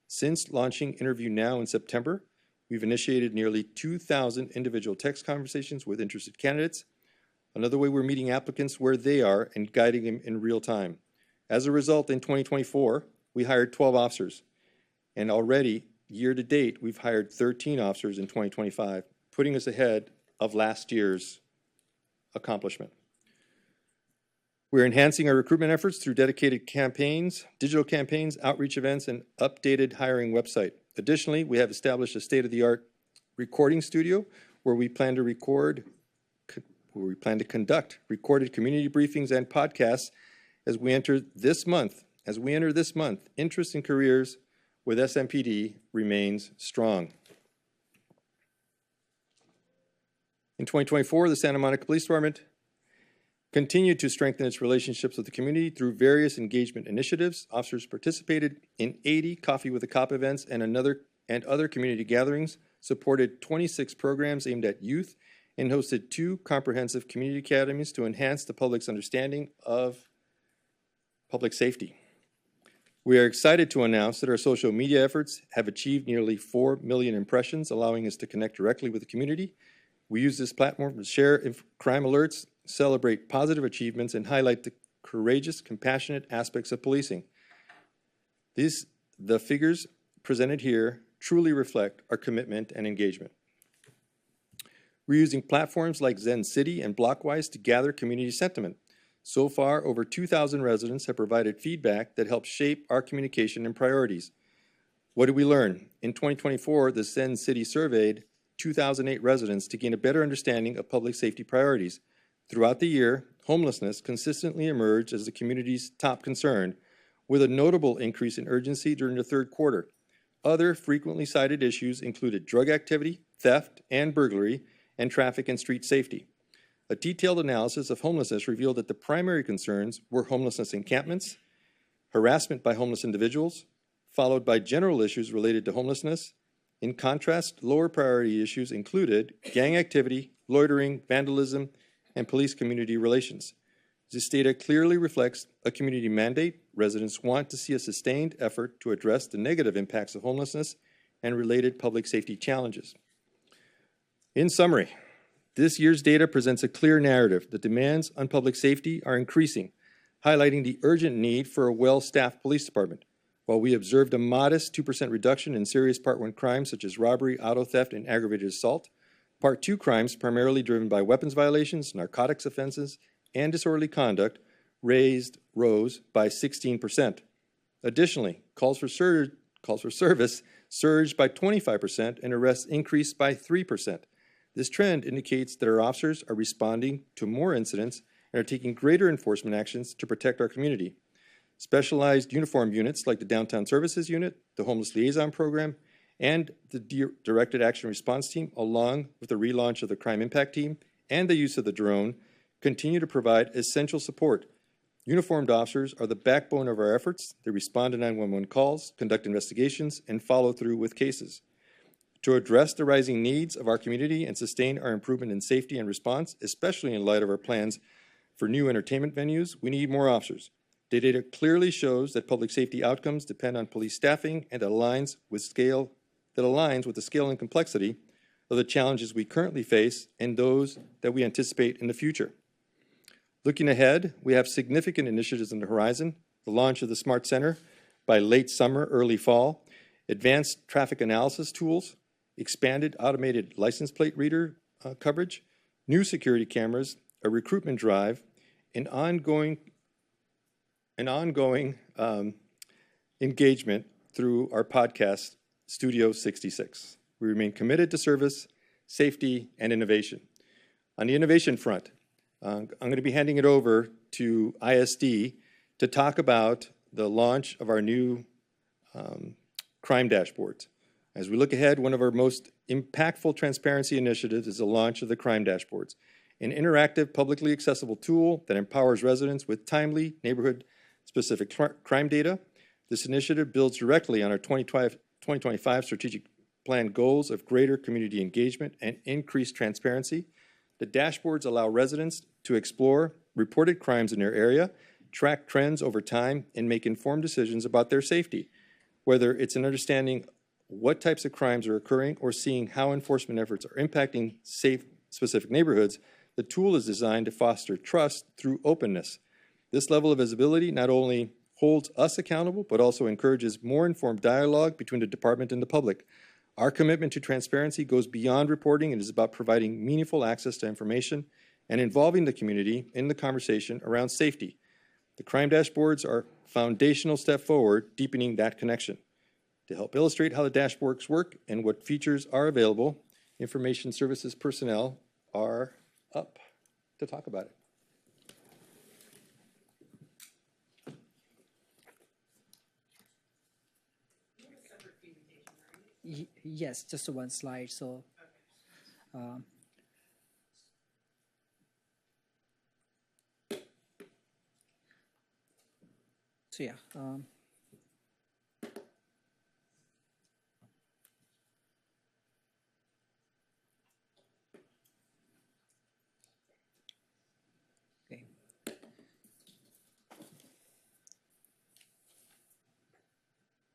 Since launching Interview Now in September, we've initiated nearly 2,000 individual text conversations with interested candidates. Another way, we're meeting applicants where they are and guiding them in real time. As a result, in 2024, we hired 12 officers. And already, year to date, we've hired 13 officers in 2025, putting us ahead of last year's accomplishment. We're enhancing our recruitment efforts through dedicated campaigns, digital campaigns, outreach events, and updated hiring website. Additionally, we have established a state-of-the-art recording studio where we plan to conduct recorded community briefings and podcasts as we enter this month. Interest in careers with SMPD remains strong. In 2024, the Santa Monica Police Department continued to strengthen its relationships with the community through various engagement initiatives. Officers participated in 80 Coffee with a Cop events and other community gatherings, supported 26 programs aimed at youth, and hosted 2 comprehensive community academies to enhance the public's understanding of public safety. We are excited to announce that our social media efforts have achieved nearly 4 million impressions, allowing us to connect directly with the community. We use this platform to share crime alerts, celebrate positive achievements, and highlight the courageous, compassionate aspects of policing. The figures presented here truly reflect our commitment and engagement. We're using platforms like Zen City and Blockwise to gather community sentiment. So far, over 2,000 residents have provided feedback that helps shape our communication and priorities. What did we learn? In 2024, the Zen City surveyed 2,008 residents to gain a better understanding of public safety priorities. Throughout the year, homelessness consistently emerged as the community's top concern, with a notable increase in urgency during the third quarter. Other frequently cited issues included drug activity, theft and burglary, and traffic and street safety. A detailed analysis of homelessness revealed that the primary concerns were homelessness encampments, harassment by homeless individuals, followed by general issues related to homelessness. In contrast, lower priority issues included gang activity, loitering, vandalism, and police-community relations. This data clearly reflects a community mandate residents want to see a sustained effort to address the negative impacts of homelessness and related public safety challenges. In summary, this year's data presents a clear narrative. The demands on public safety are increasing, highlighting the urgent need for a well-staffed police department. While we observed a modest 2% reduction in serious Part 1 crimes such as robbery, auto theft, and aggravated assault, Part 2 crimes, primarily driven by weapons violations, narcotics offenses, and disorderly conduct, rose by 16%. Additionally, calls for service surged by 25% and arrests increased by 3%. This trend indicates that our officers are responding to more incidents and are taking greater enforcement actions to protect our community. Specialized uniformed units like the Downtown Services Unit, the Homeless Liaison Program, and the Directed Action Response Team, along with the relaunch of the Crime Impact Team and the use of the drone, continue to provide essential support. Uniformed officers are the backbone of our efforts. They respond to 911 calls, conduct investigations, and follow through with cases. To address the rising needs of our community and sustain our improvement in safety and response, especially in light of our plans for new entertainment venues, we need more officers. The data clearly shows that public safety outcomes depend on police staffing and aligns with the scale and complexity of the challenges we currently face and those that we anticipate in the future. Looking ahead, we have significant initiatives on the horizon: the launch of the Smart Center by late summer, early fall, advanced traffic analysis tools, expanded automated license plate reader coverage, new security cameras, a recruitment drive, and ongoing engagement through our podcast, Studio 66. We remain committed to service, safety, and innovation. On the innovation front, I'm going to be handing it over to ISD to talk about the launch of our new crime dashboards. As we look ahead, one of our most impactful transparency initiatives is the launch of the crime dashboards, an interactive, publicly accessible tool that empowers residents with timely, neighborhood-specific crime data. This initiative builds directly on our 2025 strategic plan goals of greater community engagement and increased transparency. The dashboards allow residents to explore reported crimes in their area, track trends over time, and make informed decisions about their safety. Whether it's an understanding what types of crimes are occurring or seeing how enforcement efforts are impacting safe specific neighborhoods, the tool is designed to foster trust through openness. This level of visibility not only holds us accountable, but also encourages more informed dialogue between the department and the public. Our commitment to transparency goes beyond reporting and is about providing meaningful access to information and involving the community in the conversation around safety. The crime dashboards are a foundational step forward, deepening that connection. To help illustrate how the dashboards work and what features are available, information services personnel are up to talk about it. Yes, just one slide. So, yeah. Okay.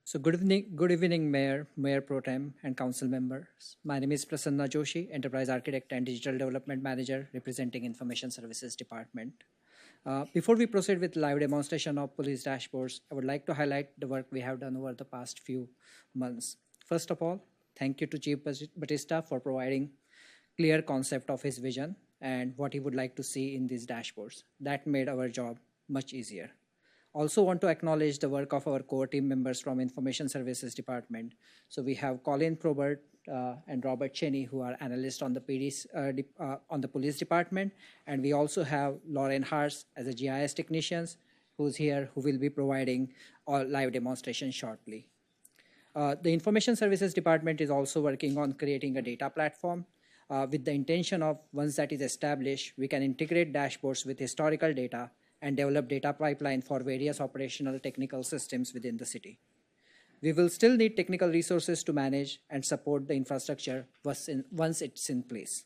So good evening, Mayor Pro Tem, and Council members. My name is Prasanna Joshi, Enterprise Architect and Digital Development Manager, representing Information Services Department. Before we proceed with live demonstration of police dashboards, I would like to highlight the work we have done over the past few months. First of all, thank you to Chief Batista for providing clear concept of his vision and what he would like to see in these dashboards. That made our job much easier. Also want to acknowledge the work of our core team members from Information Services Department. So we have Colin Probert and Robert Cheney, who are analysts on the police department. And we also have Lauren Hars as a GIS technician who's here, who will be providing a live demonstration shortly. The Information Services Department is also working on creating a data platform with the intention of, once that is established, we can integrate dashboards with historical data and develop data pipeline for various operational technical systems within the city. We will still need technical resources to manage and support the infrastructure once it's in place.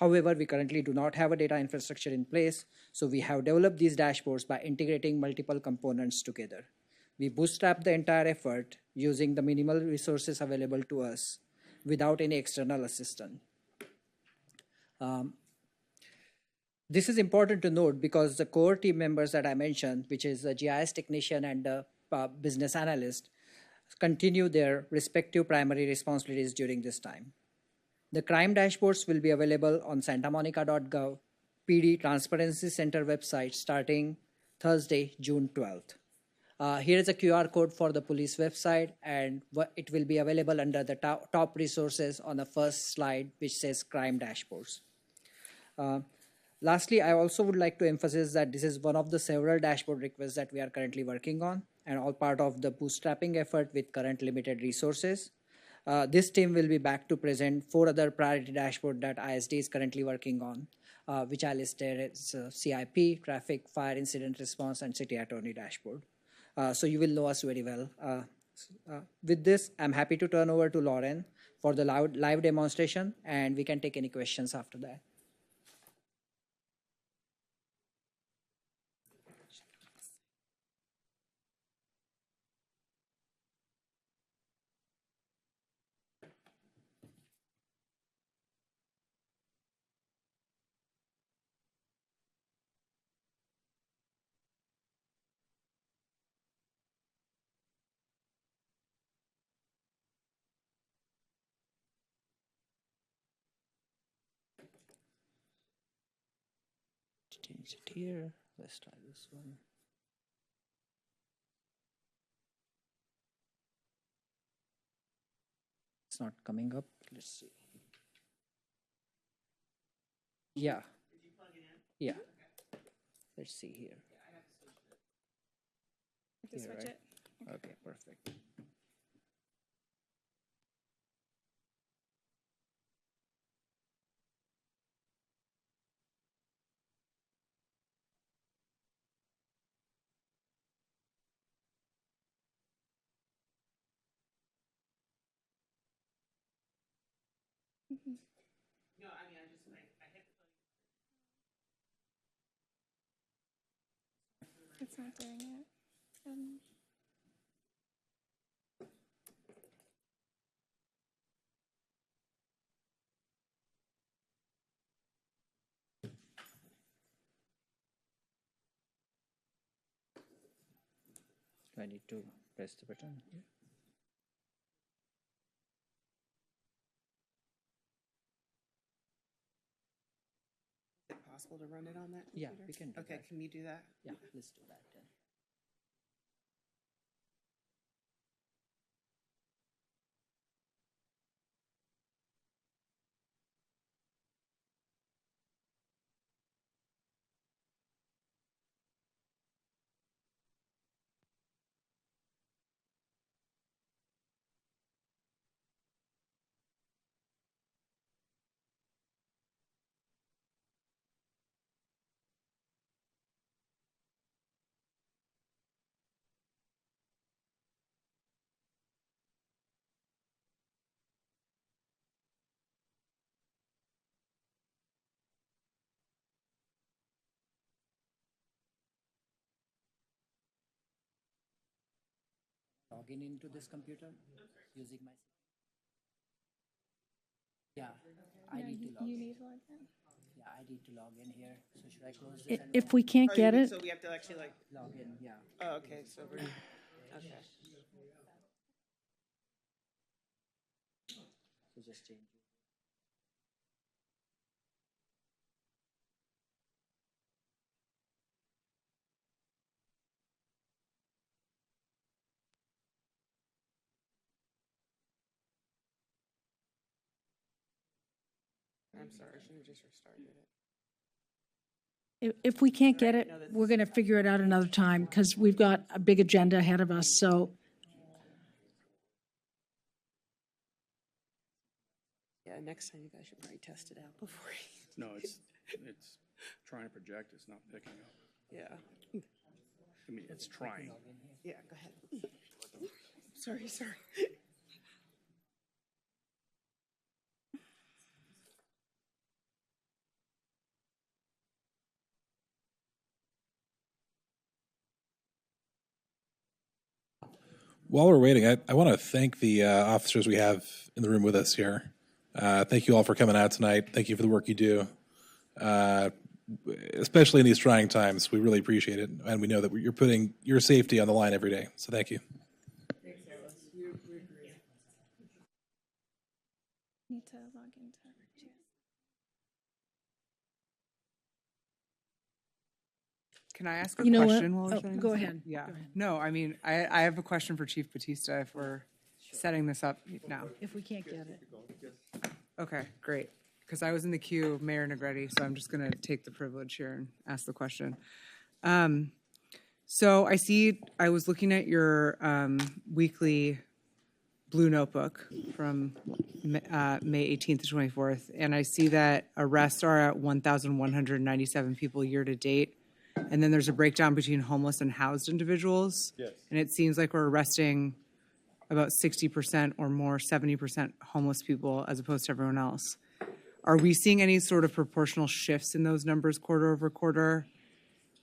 However, we currently do not have a data infrastructure in place, so we have developed these dashboards by integrating multiple components together. We bootstrap the entire effort using the minimal resources available to us without any external assistance. This is important to note because the core team members that I mentioned, which is the GIS technician and the business analyst, continue their respective primary responsibilities during this time. The crime dashboards will be available on santamonica.gov PD Transparency Center website starting Thursday, June 12th. Here is a QR code for the police website, and it will be available under the top resources on the first slide, which says crime dashboards. Lastly, I also would like to emphasize that this is one of the several dashboard requests that we are currently working on, and all part of the bootstrapping effort with current limited resources. This team will be back to present 4 other priority dashboards that ISD is currently working on, which I listed as CIP, traffic, fire incident response, and city attorney dashboard. So you will know us very well. With this, I'm happy to turn over to Lauren for the live demonstration, and we can take any questions after that. Change it here. Let's try this one. It's not coming up. Let's see. Yeah. Yeah. Let's see here. Here, right? Okay, perfect. No, I mean, I hit the It's not doing it. I need to press the button here. Is it possible to run it on that Yeah, computer? we can do Okay, that. can we do that? Yeah, let's do that then. Login into this computer using my. Yeah, I need to log in. You need to log in. Yeah, I need to log in here. So should I close this? and If we can't Oh, get it, so we have to actually like, log in? Yeah. oh, okay, so we're, okay. So just change it. I'm sorry, I should have just restarted it. if we can't get it, we're going to figure it out another time because we've got a big agenda ahead of us. So Yeah, next time you guys should probably test it out before. No, it's trying to project, it's not picking up. Yeah, I mean, it's trying. yeah, go ahead. Sorry. While we're waiting, I want to thank the officers we have in the room with us here. Thank you all for coming out tonight. Thank you for the work you do. Especially in these trying times, we really appreciate it. And we know that you're putting your safety on the line every day. So thank you. Can I ask a You know what? question while we're Oh, setting go this up? ahead. Yeah. Go ahead. No, I mean, I have a question for Chief Batista if we're setting this up now. If we can't get it. Okay, great. Because I was in the queue, Mayor Negretti, so I'm just going to take the privilege here and ask the question. So I was looking at your weekly Blue Notebook from May 18th to 24th, and I see that arrests are at 1,197 people year to date. And then there's a breakdown between homeless and housed individuals. Yes. And it seems like we're arresting about 60% or more, 70% homeless people as opposed to everyone else. Are we seeing any sort of proportional shifts in those numbers quarter over quarter?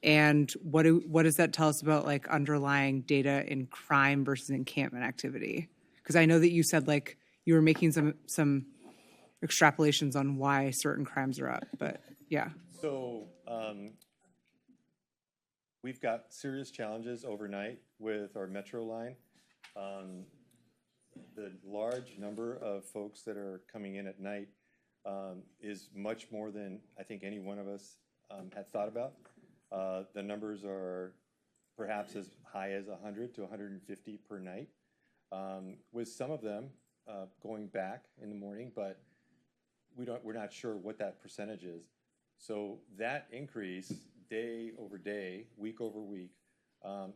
And what does that tell us about like underlying data in crime versus encampment activity? Because I know that you said like you were making some extrapolations on why certain crimes are up, but yeah. So we've got serious challenges overnight with our metro line. The large number of folks that are coming in at night is much more than I think any one of us had thought about. The numbers are perhaps as high as 100 to 150 per night, with some of them going back in the morning, but we're not sure what that percentage is. So that increase day over day, week over week,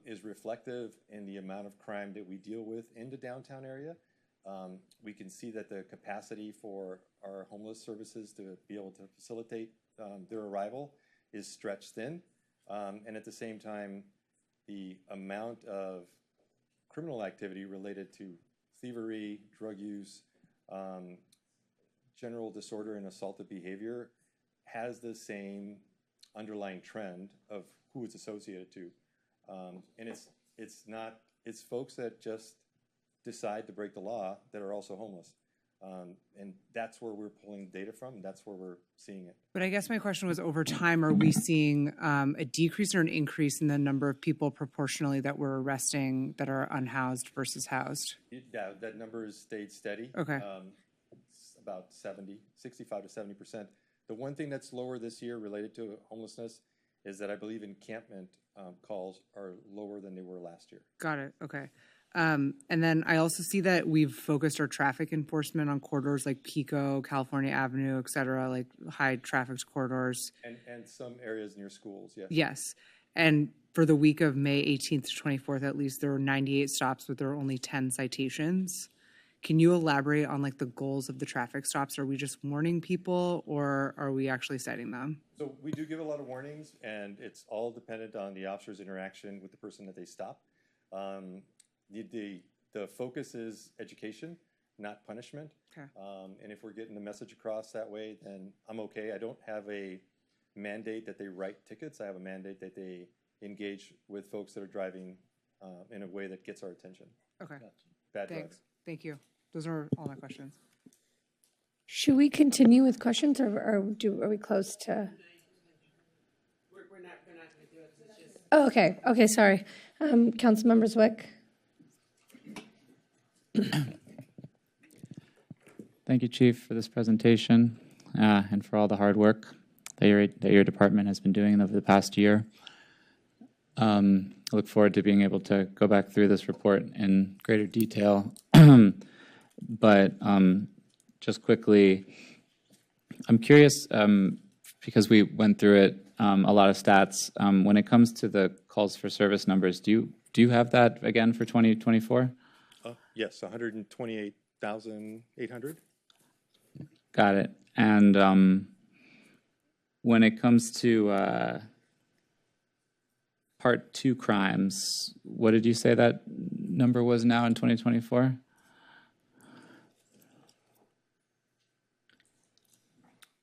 is reflective in the amount of crime that we deal with in the downtown area. We can see that the capacity for our homeless services to be able to facilitate their arrival is stretched thin. And at the same time, the amount of criminal activity related to thievery, drug use, general disorder and assaultive behavior has the same underlying trend of who it's associated to. And it's folks that just decide to break the law that are also homeless. And that's where we're pulling data from, and that's where we're seeing it. But I guess my question was, over time, are we seeing a decrease or an increase in the number of people proportionally that we're arresting that are unhoused versus housed? Yeah, that number has stayed steady. Okay. It's about 65 to 70%. The one thing that's lower this year related to homelessness is that I believe encampment calls are lower than they were last year. Got it. Okay. And then I also see that we've focused our traffic enforcement on corridors like Pico, California Avenue, et cetera, like high traffic corridors. And some areas near schools, yes. Yes. And for the week of May 18th to 24th, at least, there were 98 stops, but there were only 10 citations. Can you elaborate on like the goals of the traffic stops? Are we just warning people, or are we actually citing them? So we do give a lot of warnings, and it's all dependent on the officer's interaction with the person that they stop. The focus is education, not punishment. Okay. And if we're getting the message across that way, then I'm okay. I don't have a mandate that they write tickets. I have a mandate that they engage with folks that are driving in a way that gets our attention. Okay. Bad Thanks. drugs. Thank you. Those are all my questions. Should we continue with questions, or are we close to? We're not going to do it. It's just... Oh, okay. Okay, sorry. Councilmember Zwick. Thank you, Chief, for this presentation and for all the hard work that your department has been doing over the past year. I look forward to being able to go back through this report in greater detail. But just quickly, I'm curious, because we went through it, a lot of stats. When it comes to the calls for service numbers, do you have that again for 2024? Yes, 128,800. Got it. And when it comes to Part 2 crimes, what did you say that number was now in 2024?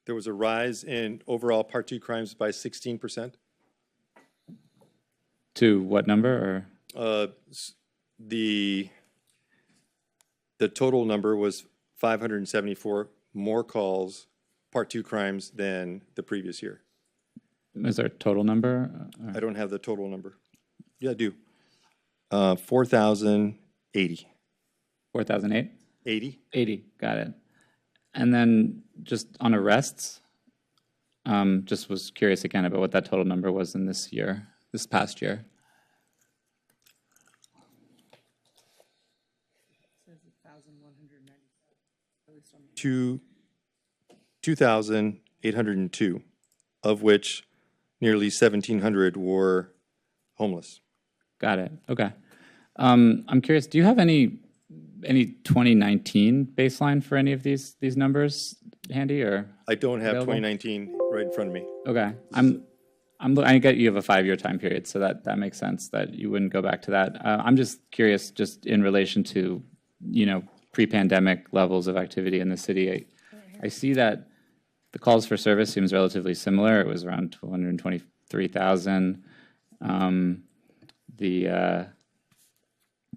There was a rise in overall Part 2 crimes by 16%. To what number? Or The The total number was 574 more calls, Part 2 crimes, than the previous year. Is there a total number? I don't have the total number. Yeah, I do. 4,080. 4,008? 80. 80, got it. And then just on arrests, just was curious again about what that total number was in this past year. To 2,802, of which nearly 1,700 were homeless. Got it. Okay. I'm curious, do you have any 2019 baseline for any of these numbers handy, or? I don't have available? 2019 right in front of me. Okay. I get you have a 5-year time period, so that makes sense that you wouldn't go back to that. I'm just curious, just in relation to, pre-pandemic levels of activity in the city. I see that the calls for service seems relatively similar. It was around 223,000.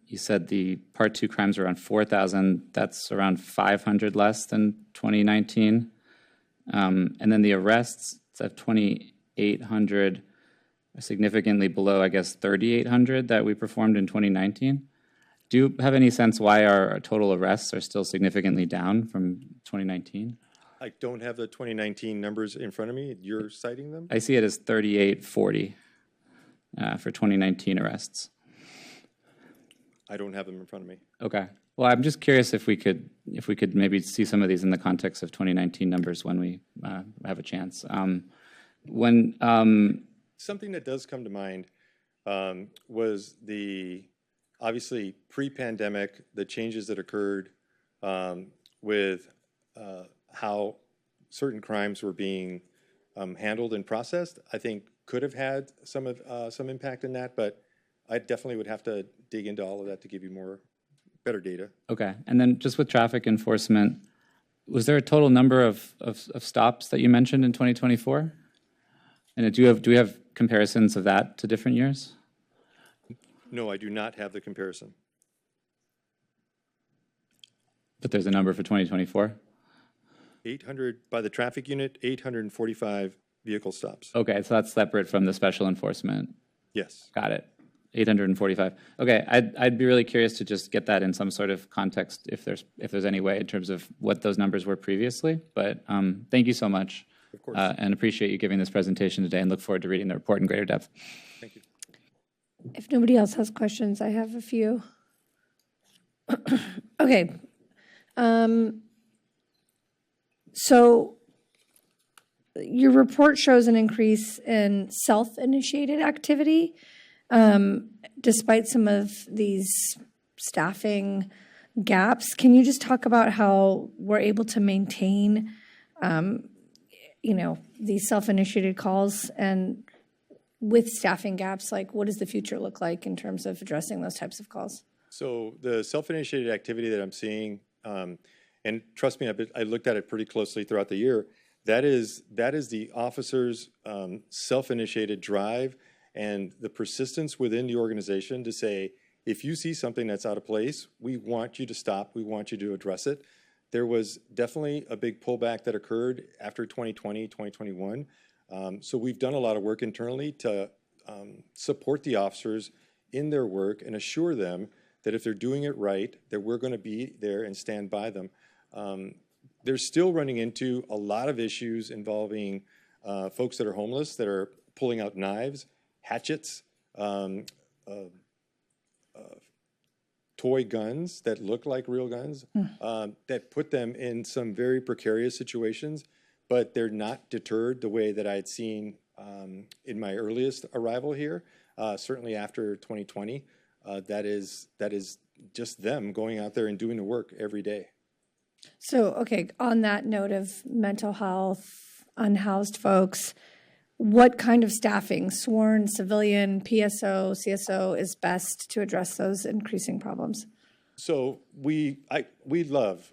You said the Part 2 crimes were around 4,000. That's around 500 less than 2019. And then the arrests, it's at 2,800, significantly below, I guess, 3,800 that we performed in 2019. Do you have any sense why our total arrests are still significantly down from 2019? I don't have the 2019 numbers in front of me. You're citing them? I see it as 3,840 for 2019 arrests. I don't have them in front of me. Okay. Well, I'm just curious if we could maybe see some of these in the context of 2019 numbers when we have a chance. Something that does come to mind was obviously pre-pandemic, the changes that occurred with how certain crimes were being handled and processed, I think could have had some impact in that, but I definitely would have to dig into all of that to give you better data. Okay. And then just with traffic enforcement, was there a total number of stops that you mentioned in 2024? And do we have comparisons of that to different years? No, I do not have the comparison. But there's a number for 2024? 800, by the traffic unit, 845 vehicle stops. Okay, so that's separate from the special enforcement. Yes. Got it. 845. Okay, I'd be really curious to just get that in some sort of context if there's any way in terms of what those numbers were previously. But thank you so much. Of course. And appreciate you giving this presentation today and look forward to reading the report in greater depth. Thank you. If nobody else has questions, I have a few. Okay. So your report shows an increase in self-initiated activity, despite some of these staffing gaps. Can you just talk about how we're able to maintain, these self-initiated calls, and with staffing gaps, like what does the future look like in terms of addressing those types of calls? So the self-initiated activity that I'm seeing, and trust me, I looked at it pretty closely throughout the year. That is the officers' self-initiated drive and the persistence within the organization to say, if you see something that's out of place, we want you to stop. We want you to address it. There was definitely a big pullback that occurred after 2020, 2021. So we've done a lot of work internally to support the officers in their work and assure them that if they're doing it right, that we're going to be there and stand by them. They're still running into a lot of issues involving folks that are homeless, that are pulling out knives, hatchets, toy guns that look like real guns, that put them in some very precarious situations, but they're not deterred the way that I had seen in my earliest arrival here, certainly after 2020. That is just them going out there and doing the work every day. So, okay, on that note of mental health, unhoused folks, what kind of staffing, sworn, civilian, PSO, CSO, is best to address those increasing problems? So we love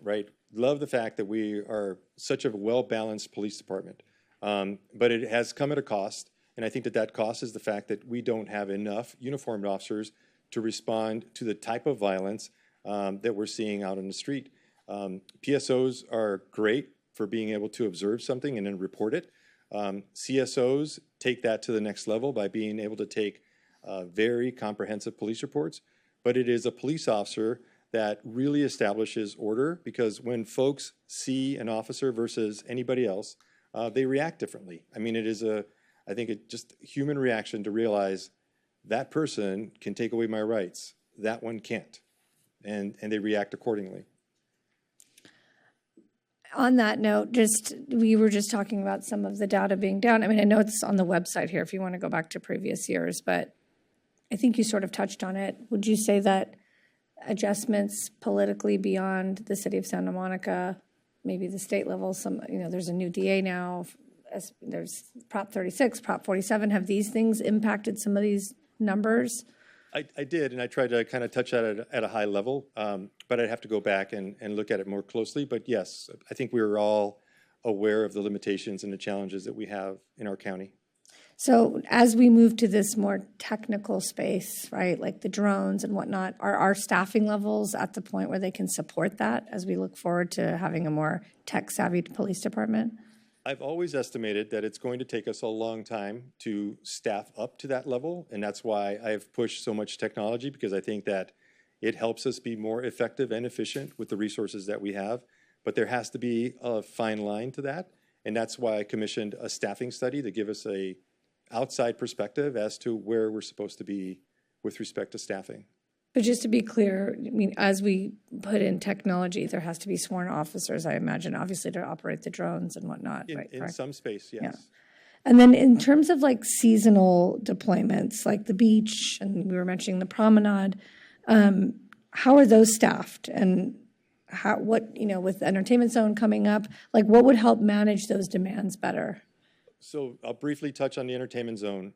the fact that we are such a well-balanced police department, but it has come at a cost, and I think that cost is the fact that we don't have enough uniformed officers to respond to the type of violence that we're seeing out on the street. PSOs are great for being able to observe something and then report it. CSOs take that to the next level by being able to take very comprehensive police reports. But it is a police officer that really establishes order, because when folks see an officer versus anybody else, they react differently. I mean, I think it's just human reaction to realize that person can take away my rights, that one can't, and they react accordingly. On that note, we were just talking about some of the data being down. I mean, I know it's on the website here if you want to go back to previous years, but I think you sort of touched on it. Would you say that adjustments politically beyond the city of Santa Monica, maybe the state level, there's a new DA now, there's Prop 36, Prop 47, have these things impacted some of these numbers? I did, and I tried to kind of touch at a high level, but I'd have to go back and look at it more closely. But yes, I think we were all aware of the limitations and the challenges that we have in our county. So as we move to this more technical space, right, like the drones and whatnot, are our staffing levels at the point where they can support that as we look forward to having a more tech-savvy police department? I've always estimated that it's going to take us a long time to staff up to that level, and that's why I've pushed so much technology, because I think that it helps us be more effective and efficient with the resources that we have. But there has to be a fine line to that, and that's why I commissioned a staffing study to give us a outside perspective as to where we're supposed to be with respect to staffing. But just to be clear, I mean, as we put in technology, there has to be sworn officers, I imagine, obviously to operate the drones and whatnot. In some space, yes. Yeah. And then in terms of like seasonal deployments, like the beach, and we were mentioning the promenade, how are those staffed? And with the entertainment zone coming up, like what would help manage those demands better? So I'll briefly touch on the entertainment zone.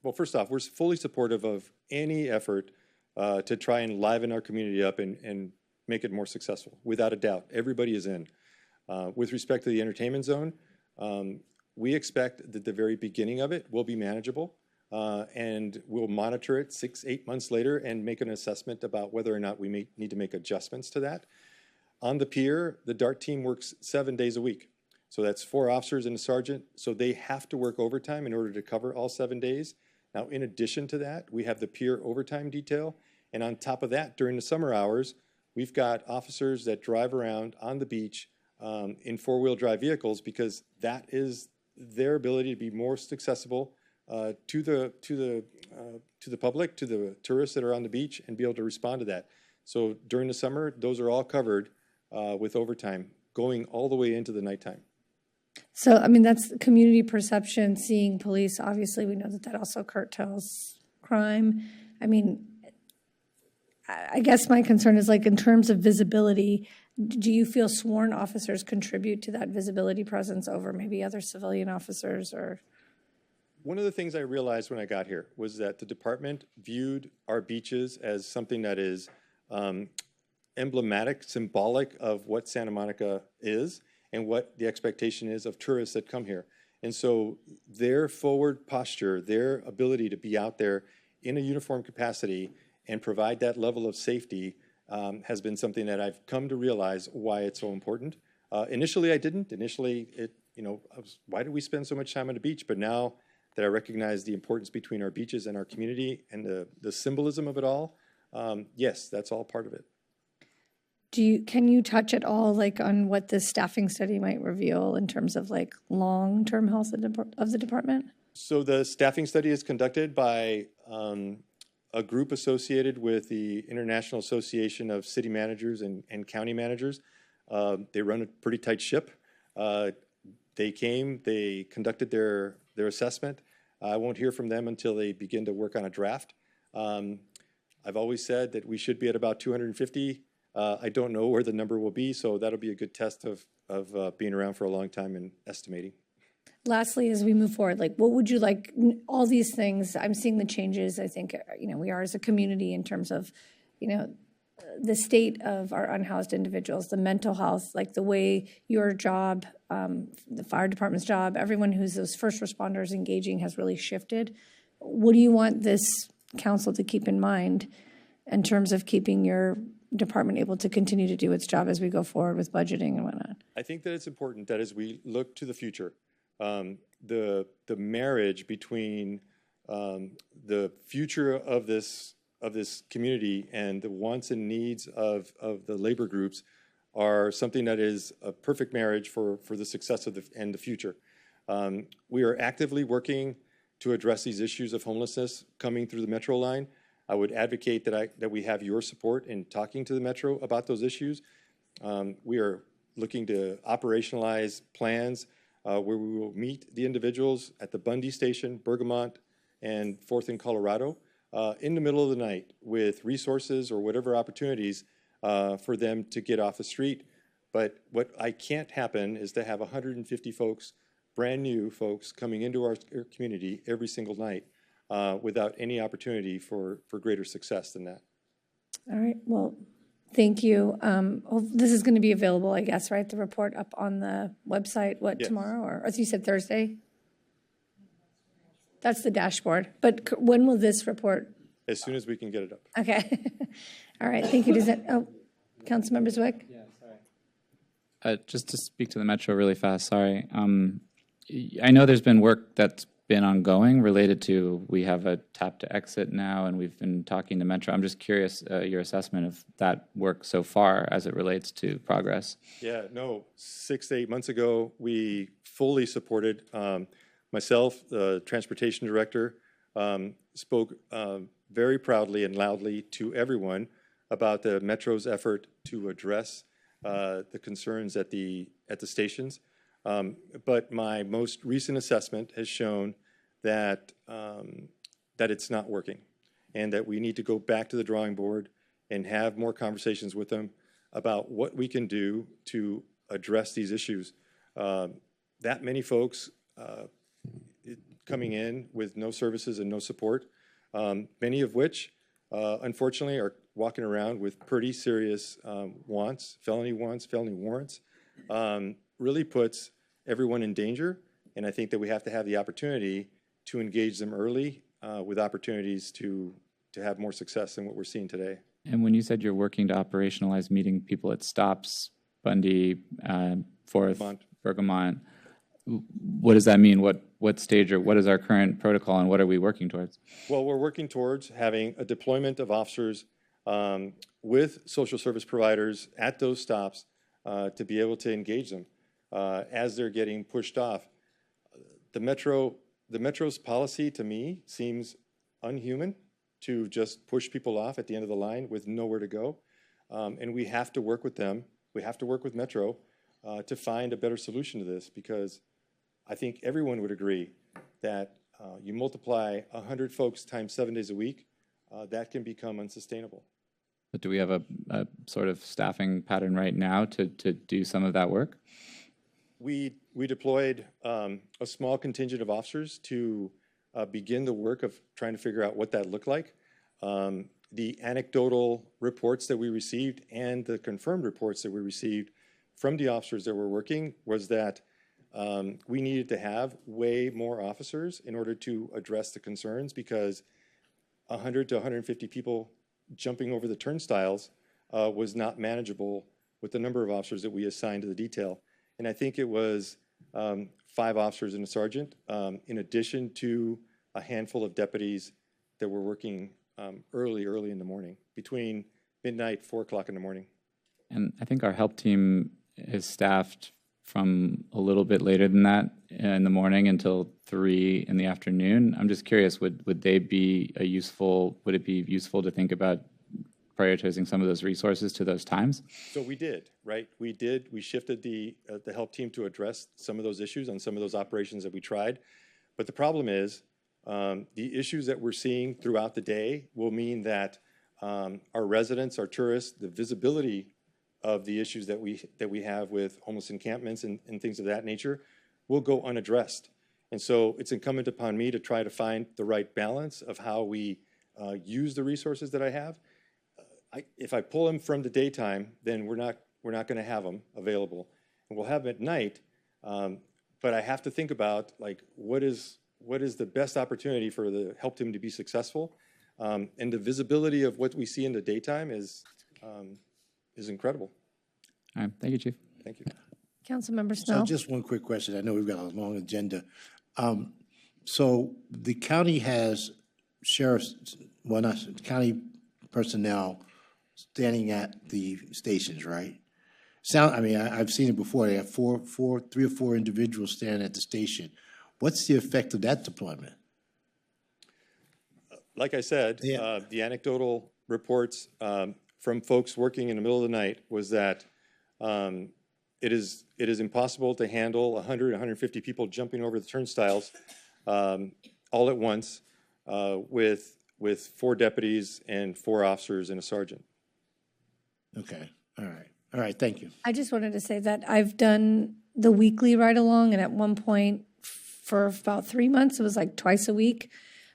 Well, first off, we're fully supportive of any effort to try and liven our community up and make it more successful. Without a doubt, everybody is in. With respect to the entertainment zone, we expect that the very beginning of it will be manageable, and we'll monitor it 6-8 months later and make an assessment about whether or not we may need to make adjustments to that. On the pier, the DART team works 7 days a week. So that's 4 officers and a sergeant. So they have to work overtime in order to cover all 7 days. Now, in addition to that, we have the pier overtime detail. And on top of that, during the summer hours, we've got officers that drive around on the beach in 4-wheel drive vehicles, because that is their ability to be more accessible to the public, to the tourists that are on the beach, and be able to respond to that. So during the summer, those are all covered with overtime, going all the way into the nighttime. So, I mean, that's community perception, seeing police. Obviously, we know that also curtails crime. I mean, I guess my concern is, like, in terms of visibility, do you feel sworn officers contribute to that visibility presence over maybe other civilian officers? Or one of the things I realized when I got here was that the department viewed our beaches as something that is emblematic, symbolic of what Santa Monica is and what the expectation is of tourists that come here. And so their forward posture, their ability to be out there in a uniform capacity and provide that level of safety has been something that I've come to realize why it's so important. Initially, I didn't. Initially, why do we spend so much time on the beach? But now that I recognize the importance between our beaches and our community and the symbolism of it all, yes, that's all part of it. Can you touch at all, like, on what this staffing study might reveal in terms of, like, long-term health of the department? So the staffing study is conducted by a group associated with the International Association of City Managers and County Managers. They run a pretty tight ship. They came, they conducted their assessment. I won't hear from them until they begin to work on a draft. I've always said that we should be at about 250. I don't know where the number will be, so that'll be a good test of being around for a long time and estimating. Lastly, as we move forward, like, what would you like, all these things, I'm seeing the changes, I think, we are as a community in terms of, the state of our unhoused individuals, the mental health, like the way your job, the fire department's job, everyone who's those first responders engaging has really shifted. What do you want this council to keep in mind in terms of keeping your department able to continue to do its job as we go forward with budgeting and whatnot? I think that it's important that as we look to the future, the marriage between the future of this community and the wants and needs of the labor groups are something that is a perfect marriage for the success of the future. We are actively working to address these issues of homelessness coming through the Metro line. I would advocate that we have your support in talking to the Metro about those issues. We are looking to operationalize plans where we will meet the individuals at the Bundy Station, Bergamot, and 4th and Colorado in the middle of the night with resources or whatever opportunities for them to get off the street. But what I can't happen is to have 150 folks, brand new folks, coming into our community every single night without any opportunity for greater success than that. All right, well, thank you. This is going to be available, I guess, right? The report up on the website, Yes. tomorrow? Or as you said, Thursday? That's the dashboard. But when will this report? As soon as we can get it up. Okay. All right, thank you. Does that, Councilmember Zwick? Just to speak to the Metro really fast, sorry. I know there's been work that's been ongoing related to, we have a tap to exit now, and we've been talking to Metro. I'm just curious, your assessment of that work so far as it relates to progress. Yeah, no, 6 to 8 months ago, we fully supported, myself, the transportation director, spoke very proudly and loudly to everyone about the Metro's effort to address the concerns at the stations. But my most recent assessment has shown that that it's not working, and that we need to go back to the drawing board and have more conversations with them about what we can do to address these issues. That many folks coming in with no services and no support, many of which, unfortunately, are walking around with pretty serious felony warrants, really puts everyone in danger. And I think that we have to have the opportunity to engage them early with opportunities to have more success than what we're seeing today. And when you said you're working to operationalize meeting people at stops, Bundy, 4th, Bergamot, what does that mean? What stage, or what is our current protocol, and what are we working towards? Well, we're working towards having a deployment of officers with social service providers at those stops to be able to engage them as they're getting pushed off. The Metro's policy, to me, seems unhuman, to just push people off at the end of the line with nowhere to go. And we have to work with them. We have to work with Metro to find a better solution to this, because I think everyone would agree that you multiply 100 folks times 7 days a week, that can become unsustainable. But do we have a sort of staffing pattern right now to do some of that work? We deployed a small contingent of officers to begin the work of trying to figure out what that looked like. The anecdotal reports that we received and the confirmed reports that we received from the officers that were working was that we needed to have way more officers in order to address the concerns, because 100 to 150 people jumping over the turnstiles was not manageable with the number of officers that we assigned to the detail. And I think it was 5 officers and a sergeant, in addition to a handful of deputies that were working early in the morning, between midnight, 4 o'clock in the morning. And I think our help team is staffed from a little bit later than that in the morning until 3 in the afternoon. I'm just curious, would it be useful to think about prioritizing some of those resources to those times? So we did, right? We shifted the help team to address some of those issues on some of those operations that we tried. But the problem is the issues that we're seeing throughout the day will mean that our residents, our tourists, the visibility of the issues that we have with homeless encampments and things of that nature will go unaddressed. And so it's incumbent upon me to try to find the right balance of how we use the resources that I have. If I pull them from the daytime, then we're not going to have them available, and we'll have them at night. But I have to think about, like, what is the best opportunity for the help team to be successful, and the visibility of what we see in the daytime is is incredible. All right, thank you, Chief. Thank you. Councilmember So Snell. just one quick question. I know we've got a long agenda. So the county has sheriffs, well, not county personnel standing at the stations, right? I mean, I've seen it before. They have three or four individuals standing at the station. What's the effect of that deployment? Like I said, the anecdotal reports from folks working in the middle of the night was that it is impossible to handle 100, 150 people jumping over the turnstiles all at once with 4 deputies and 4 officers and a sergeant. Okay, all right. All right, thank you. I just wanted to say that I've done the weekly ride-along, and at one point, for about 3 months, it was like twice a week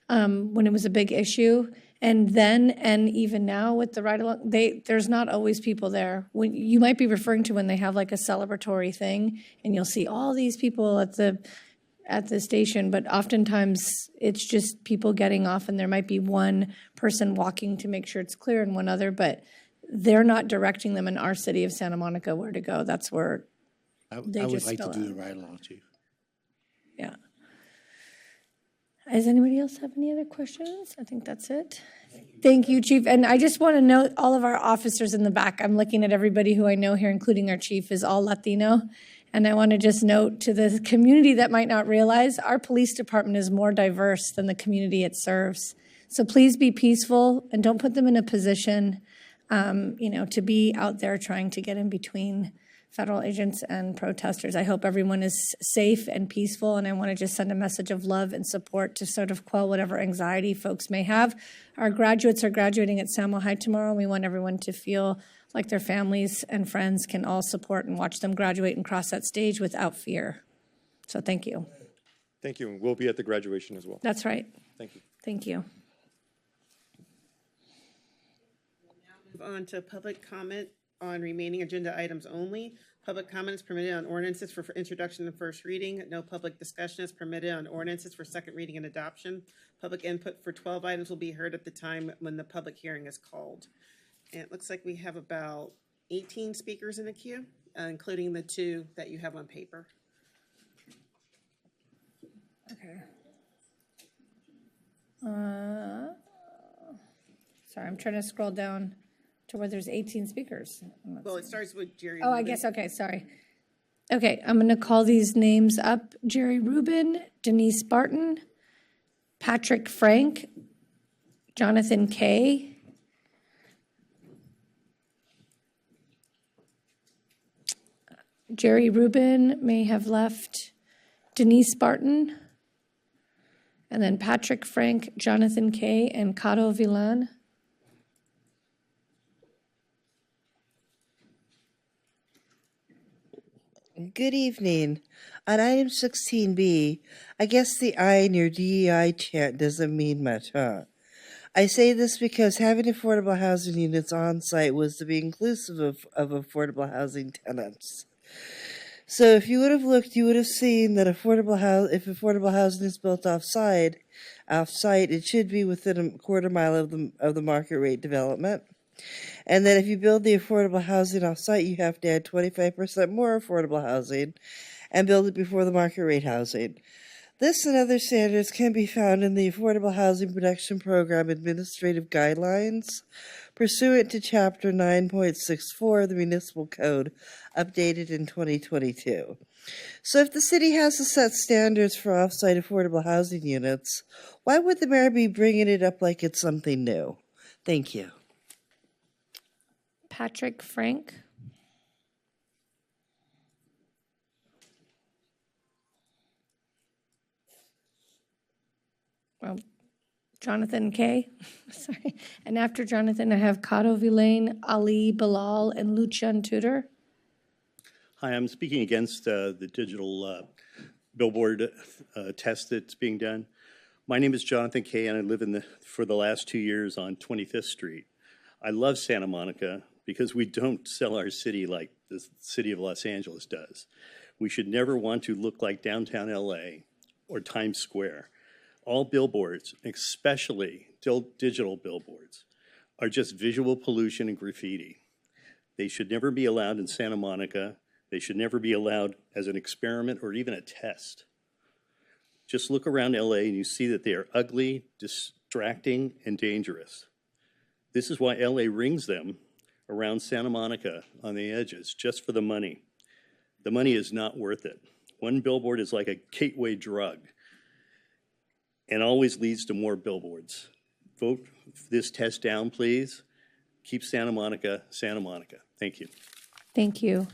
when it was a big issue. And then, and even now with the ride-along, there's not always people there. When you might be referring to when they have like a celebratory thing, and you'll see all these people at the station, but oftentimes it's just people getting off, and there might be one person walking to make sure it's clear and one other, but they're not directing them in our city of Santa Monica where to go. That's where I they would just like to spill do out. the ride-along, Chief. Yeah. Does anybody else have any other questions? I think that's it. Thank you, Chief. And I just want to note all of our officers in the back. I'm looking at everybody who I know here, including our chief, is all Latino. And I want to just note to the community that might not realize, our police department is more diverse than the community it serves. So please be peaceful and don't put them in a position, to be out there trying to get in between federal agents and protesters. I hope everyone is safe and peaceful, and I want to just send a message of love and support to sort of quell whatever anxiety folks may have. Our graduates are graduating at Samuel High tomorrow, and we want everyone to feel like their families and friends can all support and watch them graduate and cross that stage without fear. So thank you. Thank you, and we'll be at the graduation as well. That's right. Thank you. Thank you. Move on to public comment on remaining agenda items only. Public comment is permitted on ordinances for introduction and first reading. No public discussion is permitted on ordinances for second reading and adoption. Public input for 12 items will be heard at the time when the public hearing is called. And it looks like we have about 18 speakers in the queue, including the 2 that you have on paper. Okay. Sorry, I'm trying to scroll down to where there's 18 speakers. Well, it starts with Jerry. Oh, I Rubin. guess, okay, sorry. Okay, I'm going to call these names up. Jerry Rubin, Denise Barton, Patrick Frank, Jonathan Kay, Jerry Rubin may have left, Denise Barton, and then Patrick Frank, Jonathan Kay, and Cado Villan. Good evening. On item 16B, I guess the I in your DEI chant doesn't mean much, huh? I say this because having affordable housing units on site was to be inclusive of affordable housing tenants. So if you would have looked, you would have seen that if affordable housing is built off-site, it should be within a quarter mile of the market rate development. And then if you build the affordable housing off-site, you have to add 25% more affordable housing and build it before the market rate housing. This and other standards can be found in the Affordable Housing Production Program Administrative Guidelines, pursuant to Chapter 9.64 of the Municipal Code, updated in 2022. So if the city has to set standards for off-site affordable housing units, why would the mayor be bringing it up like it's something new? Thank you. Patrick Frank. Well, Jonathan Kay, sorry. And after Jonathan, I have Cado Villain, Ali Bilal, and Luchan Tudor. Hi, I'm speaking against the digital billboard test that's being done. My name is Jonathan Kay, and I live for the last 2 years on 25th Street. I love Santa Monica because we don't sell our city like the city of Los Angeles does. We should never want to look like downtown LA or Times Square. All billboards, especially digital billboards, are just visual pollution and graffiti. They should never be allowed in Santa Monica. They should never be allowed as an experiment or even a test. Just look around LA and you see that they are ugly, distracting, and dangerous. This is why LA rings them around Santa Monica on the edges, just for the money. The money is not worth it. One billboard is like a gateway drug and always leads to more billboards. Vote this test down, please. Keep Santa Monica, Santa Monica. Thank you. Thank you.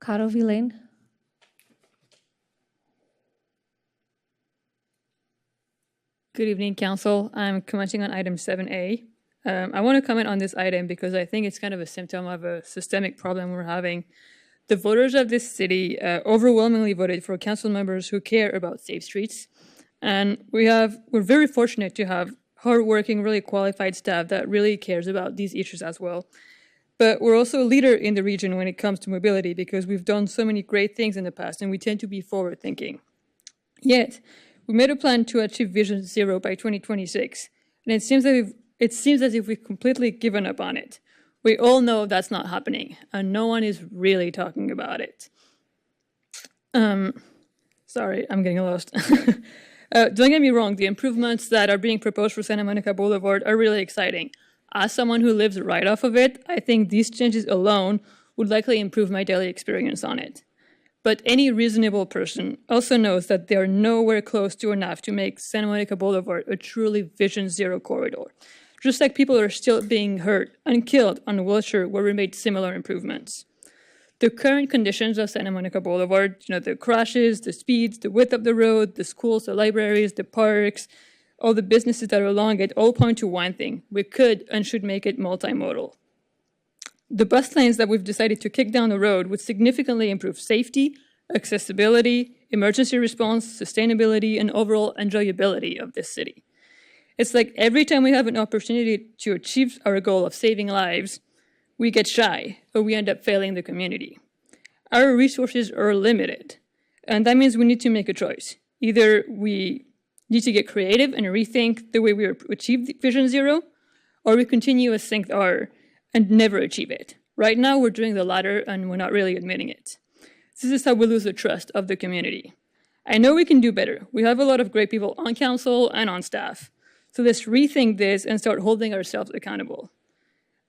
Caro Villain. Good evening, Council. I'm commenting on item 7A. I want to comment on this item because I think it's kind of a symptom of a systemic problem we're having. The voters of this city overwhelmingly voted for council members who care about safe streets. And we're very fortunate to have hardworking, really qualified staff that really cares about these issues as well. But we're also a leader in the region when it comes to mobility because we've done so many great things in the past and we tend to be forward-thinking. Yet, we made a plan to achieve Vision Zero by 2026, and it seems as if we've completely given up on it. We all know that's not happening, and no one is really talking about it. Sorry, I'm getting lost. Don't get me wrong, the improvements that are being proposed for Santa Monica Boulevard are really exciting. As someone who lives right off of it, I think these changes alone would likely improve my daily experience on it. But any reasonable person also knows that they are nowhere close to enough to make Santa Monica Boulevard a truly Vision Zero corridor. Just like people are still being hurt and killed on Wilshire where we made similar improvements. The current conditions of Santa Monica Boulevard, the crashes, the speeds, the width of the road, the schools, the libraries, the parks, all the businesses that are along it all point to one thing. We could and should make it multimodal. The bus lanes that we've decided to kick down the road would significantly improve safety, accessibility, emergency response, sustainability, and overall enjoyability of this city. It's like every time we have an opportunity to achieve our goal of saving lives, we get shy or we end up failing the community. Our resources are limited, and that means we need to make a choice. Either we need to get creative and rethink the way we achieve Vision Zero, or we continue as Synced are and never achieve it. Right now, we're doing the latter, and we're not really admitting it. This is how we lose the trust of the community. I know we can do better. We have a lot of great people on council and on staff. So let's rethink this and start holding ourselves accountable.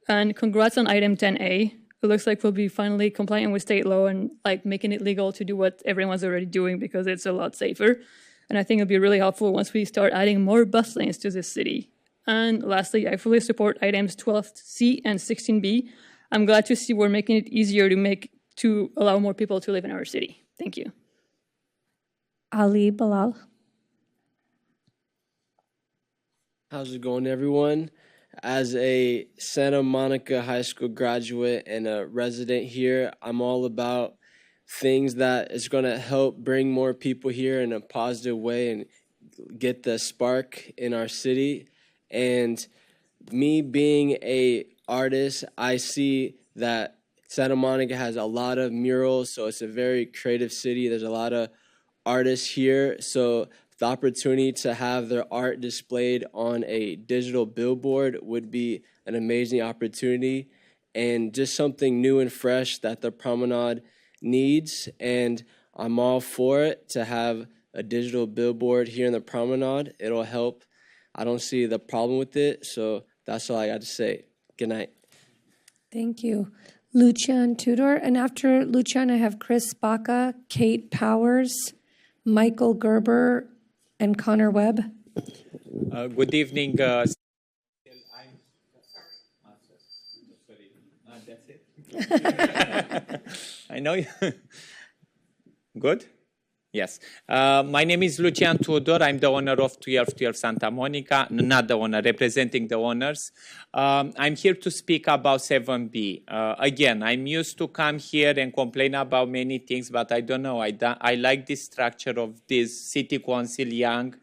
And congrats on item 10A. It looks like we'll be finally compliant with state law and making it legal to do what everyone's already doing because it's a lot safer. And I think it'll be really helpful once we start adding more bus lanes to this city. And lastly, I fully support items 12C and 16B. I'm glad to see we're making it easier to allow more people to live in our city. Thank you. Ali Bilal. How's it going, everyone? As a Santa Monica High School graduate and a resident here, I'm all about things that is going to help bring more people here in a positive way and get the spark in our city. And me being a artist, I see that Santa Monica has a lot of murals, so it's a very creative city. There's a lot of artists here, so the opportunity to have their art displayed on a digital billboard would be an amazing opportunity and just something new and fresh that the promenade needs. And I'm all for it to have a digital billboard here in the promenade. It'll help. I don't see the problem with it, so that's all I got to say. Good night. Thank you. Lucian Tudor, and after Lucian, I have Chris Baca, Kate Powers, Michael Gerber, and Connor Webb. Good evening. I know you. Good? Yes. My name is Lucian Tudor. I'm the owner of 1212 Santa Monica. Not the owner, representing the owners. I'm here to speak about 7B. Again, I'm used to come here and complain about many things, but I don't know. I like the structure of this city council, young,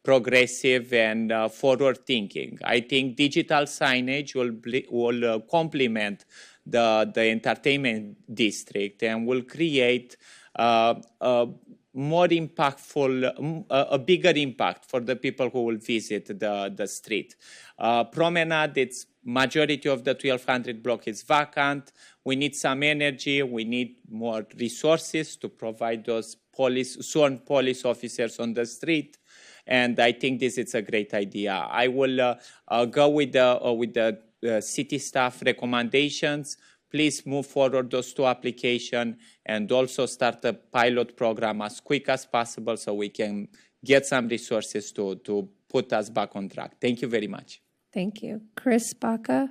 progressive, and forward-thinking. I think digital signage will complement the entertainment district and will create more impactful, a bigger impact for the people who will visit the street. Promenade, it's majority of the 1200 block is vacant. We need some energy. We need more resources to provide those sworn police officers on the street. And I think this is a great idea. I will go with the city staff recommendations. Please move forward those two applications and also start a pilot program as quick as possible so we can get some resources to put us back on track. Thank you very much. Thank you. Chris Baca?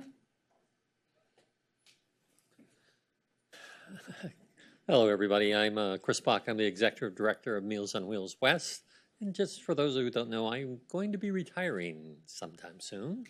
Hello, everybody. I'm Chris Bach. I'm the Executive Director of Meals on Wheels West. And just for those who don't know, I'm going to be retiring sometime soon.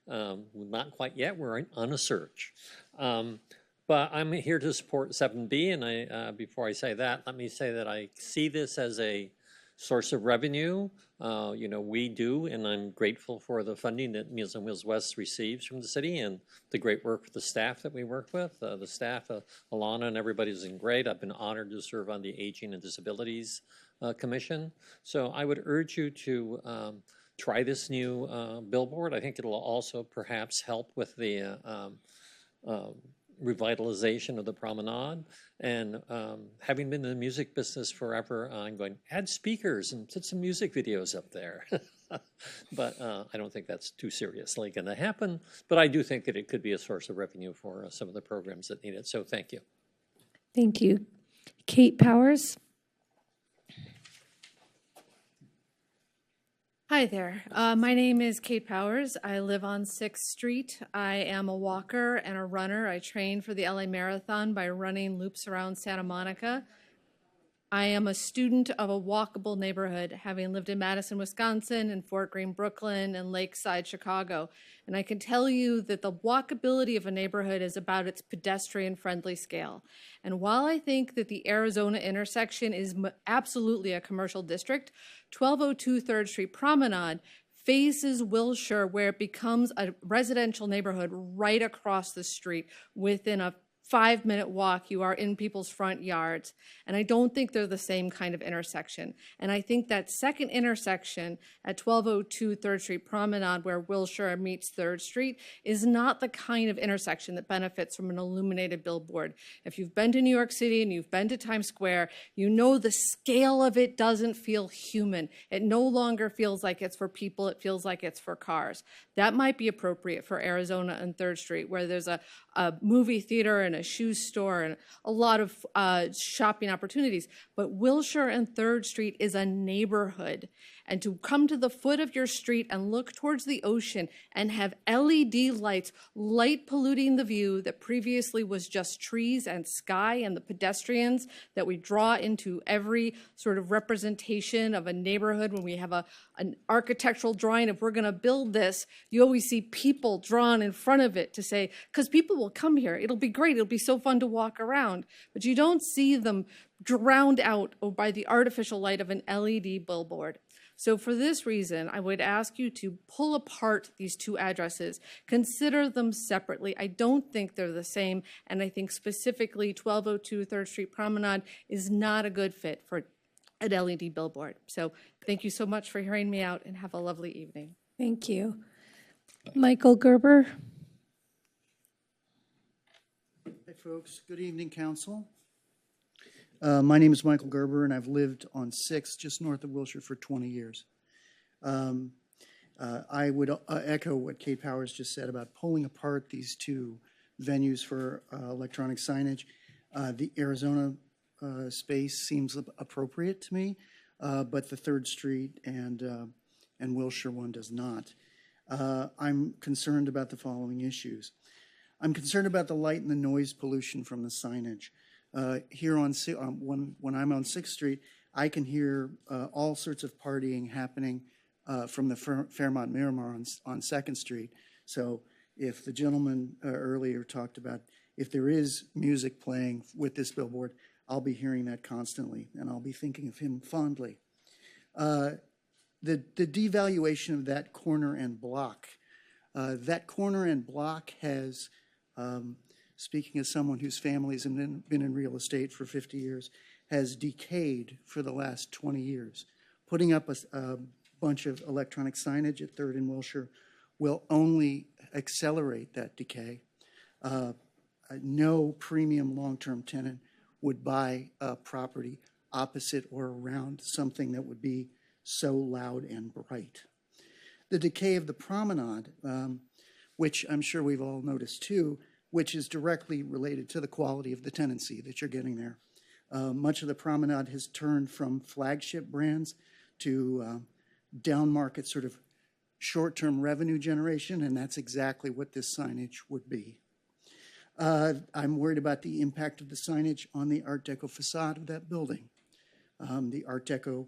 Not quite yet. We're on a search. But I'm here to support 7B. And before I say that, let me say that I see this as a source of revenue. We do, and I'm grateful for the funding that Meals on Wheels West receives from the city and the great work with the staff that we work with. The staff, Alana and everybody's been great. I've been honored to serve on the Aging and Disabilities Commission. So I would urge you to try this new billboard. I think it'll also perhaps help with the revitalization of the promenade. And having been in the music business forever, I'm going, add speakers and put some music videos up there. But I don't think that's too seriously going to happen. But I do think that it could be a source of revenue for some of the programs that need it. So thank you. Thank you. Kate Powers? Hi there. My name is Kate Powers. I live on 6th Street. I am a walker and a runner. I train for the LA Marathon by running loops around Santa Monica. I am a student of a walkable neighborhood, having lived in Madison, Wisconsin, and Fort Greene, Brooklyn, and Lakeside, Chicago. And I can tell you that the walkability of a neighborhood is about its pedestrian-friendly scale. And while I think that the Arizona intersection is absolutely a commercial district, 1202 3rd Street Promenade faces Wilshire, where it becomes a residential neighborhood right across the street. Within a 5-minute walk, you are in people's front yards. And I don't think they're the same kind of intersection. And I think that second intersection at 1202 3rd Street Promenade, where Wilshire meets 3rd Street, is not the kind of intersection that benefits from an illuminated billboard. If you've been to New York City and you've been to Times Square, you know the scale of it doesn't feel human. It no longer feels like it's for people, it feels like it's for cars. That might be appropriate for Arizona and 3rd Street, where there's a movie theater and a shoe store and a lot of shopping opportunities. But Wilshire and 3rd Street is a neighborhood. And to come to the foot of your street and look towards the ocean and have LED lights light polluting the view that previously was just trees and sky and the pedestrians that we draw into every sort of representation of a neighborhood. When we have an architectural drawing, if we're going to build this, you always see people drawn in front of it to say, because people will come here, it'll be great, it'll be so fun to walk around, but you don't see them drowned out by the artificial light of an LED billboard. So for this reason, I would ask you to pull apart these two addresses, consider them separately. I don't think they're the same, and I think specifically 1202 3rd Street Promenade is not a good fit for an LED billboard. So thank you so much for hearing me out, and have a lovely evening. Thank you. Michael Gerber? Hey, folks. Good evening, Council. My name is Michael Gerber, and I've lived on 6th, just north of Wilshire, for 20 years. I would echo what Kate Powers just said about pulling apart these two venues for electronic signage. The Arizona space seems appropriate to me, but the 3rd Street and Wilshire one does not. I'm concerned about the following issues. I'm concerned about the light and the noise pollution from the signage. Here on when I'm on 6th Street, I can hear all sorts of partying happening from the Fairmont Miramar on 2nd Street. So if the gentleman earlier talked about if there is music playing with this billboard, I'll be hearing that constantly, and I'll be thinking of him fondly. The devaluation of that corner and block has speaking as someone whose family has been in real estate for 50 years, has decayed for the last 20 years. Putting up a bunch of electronic signage at 3rd and Wilshire will only accelerate that decay. No premium long-term tenant would buy a property opposite or around something that would be so loud and bright. The decay of the promenade, which I'm sure we've all noticed too, which is directly related to the quality of the tenancy that you're getting there. Much of the promenade has turned from flagship brands to down-market sort of short-term revenue generation, and that's exactly what this signage would be. I'm worried about the impact of the signage on the Art Deco facade of that building. The Art Deco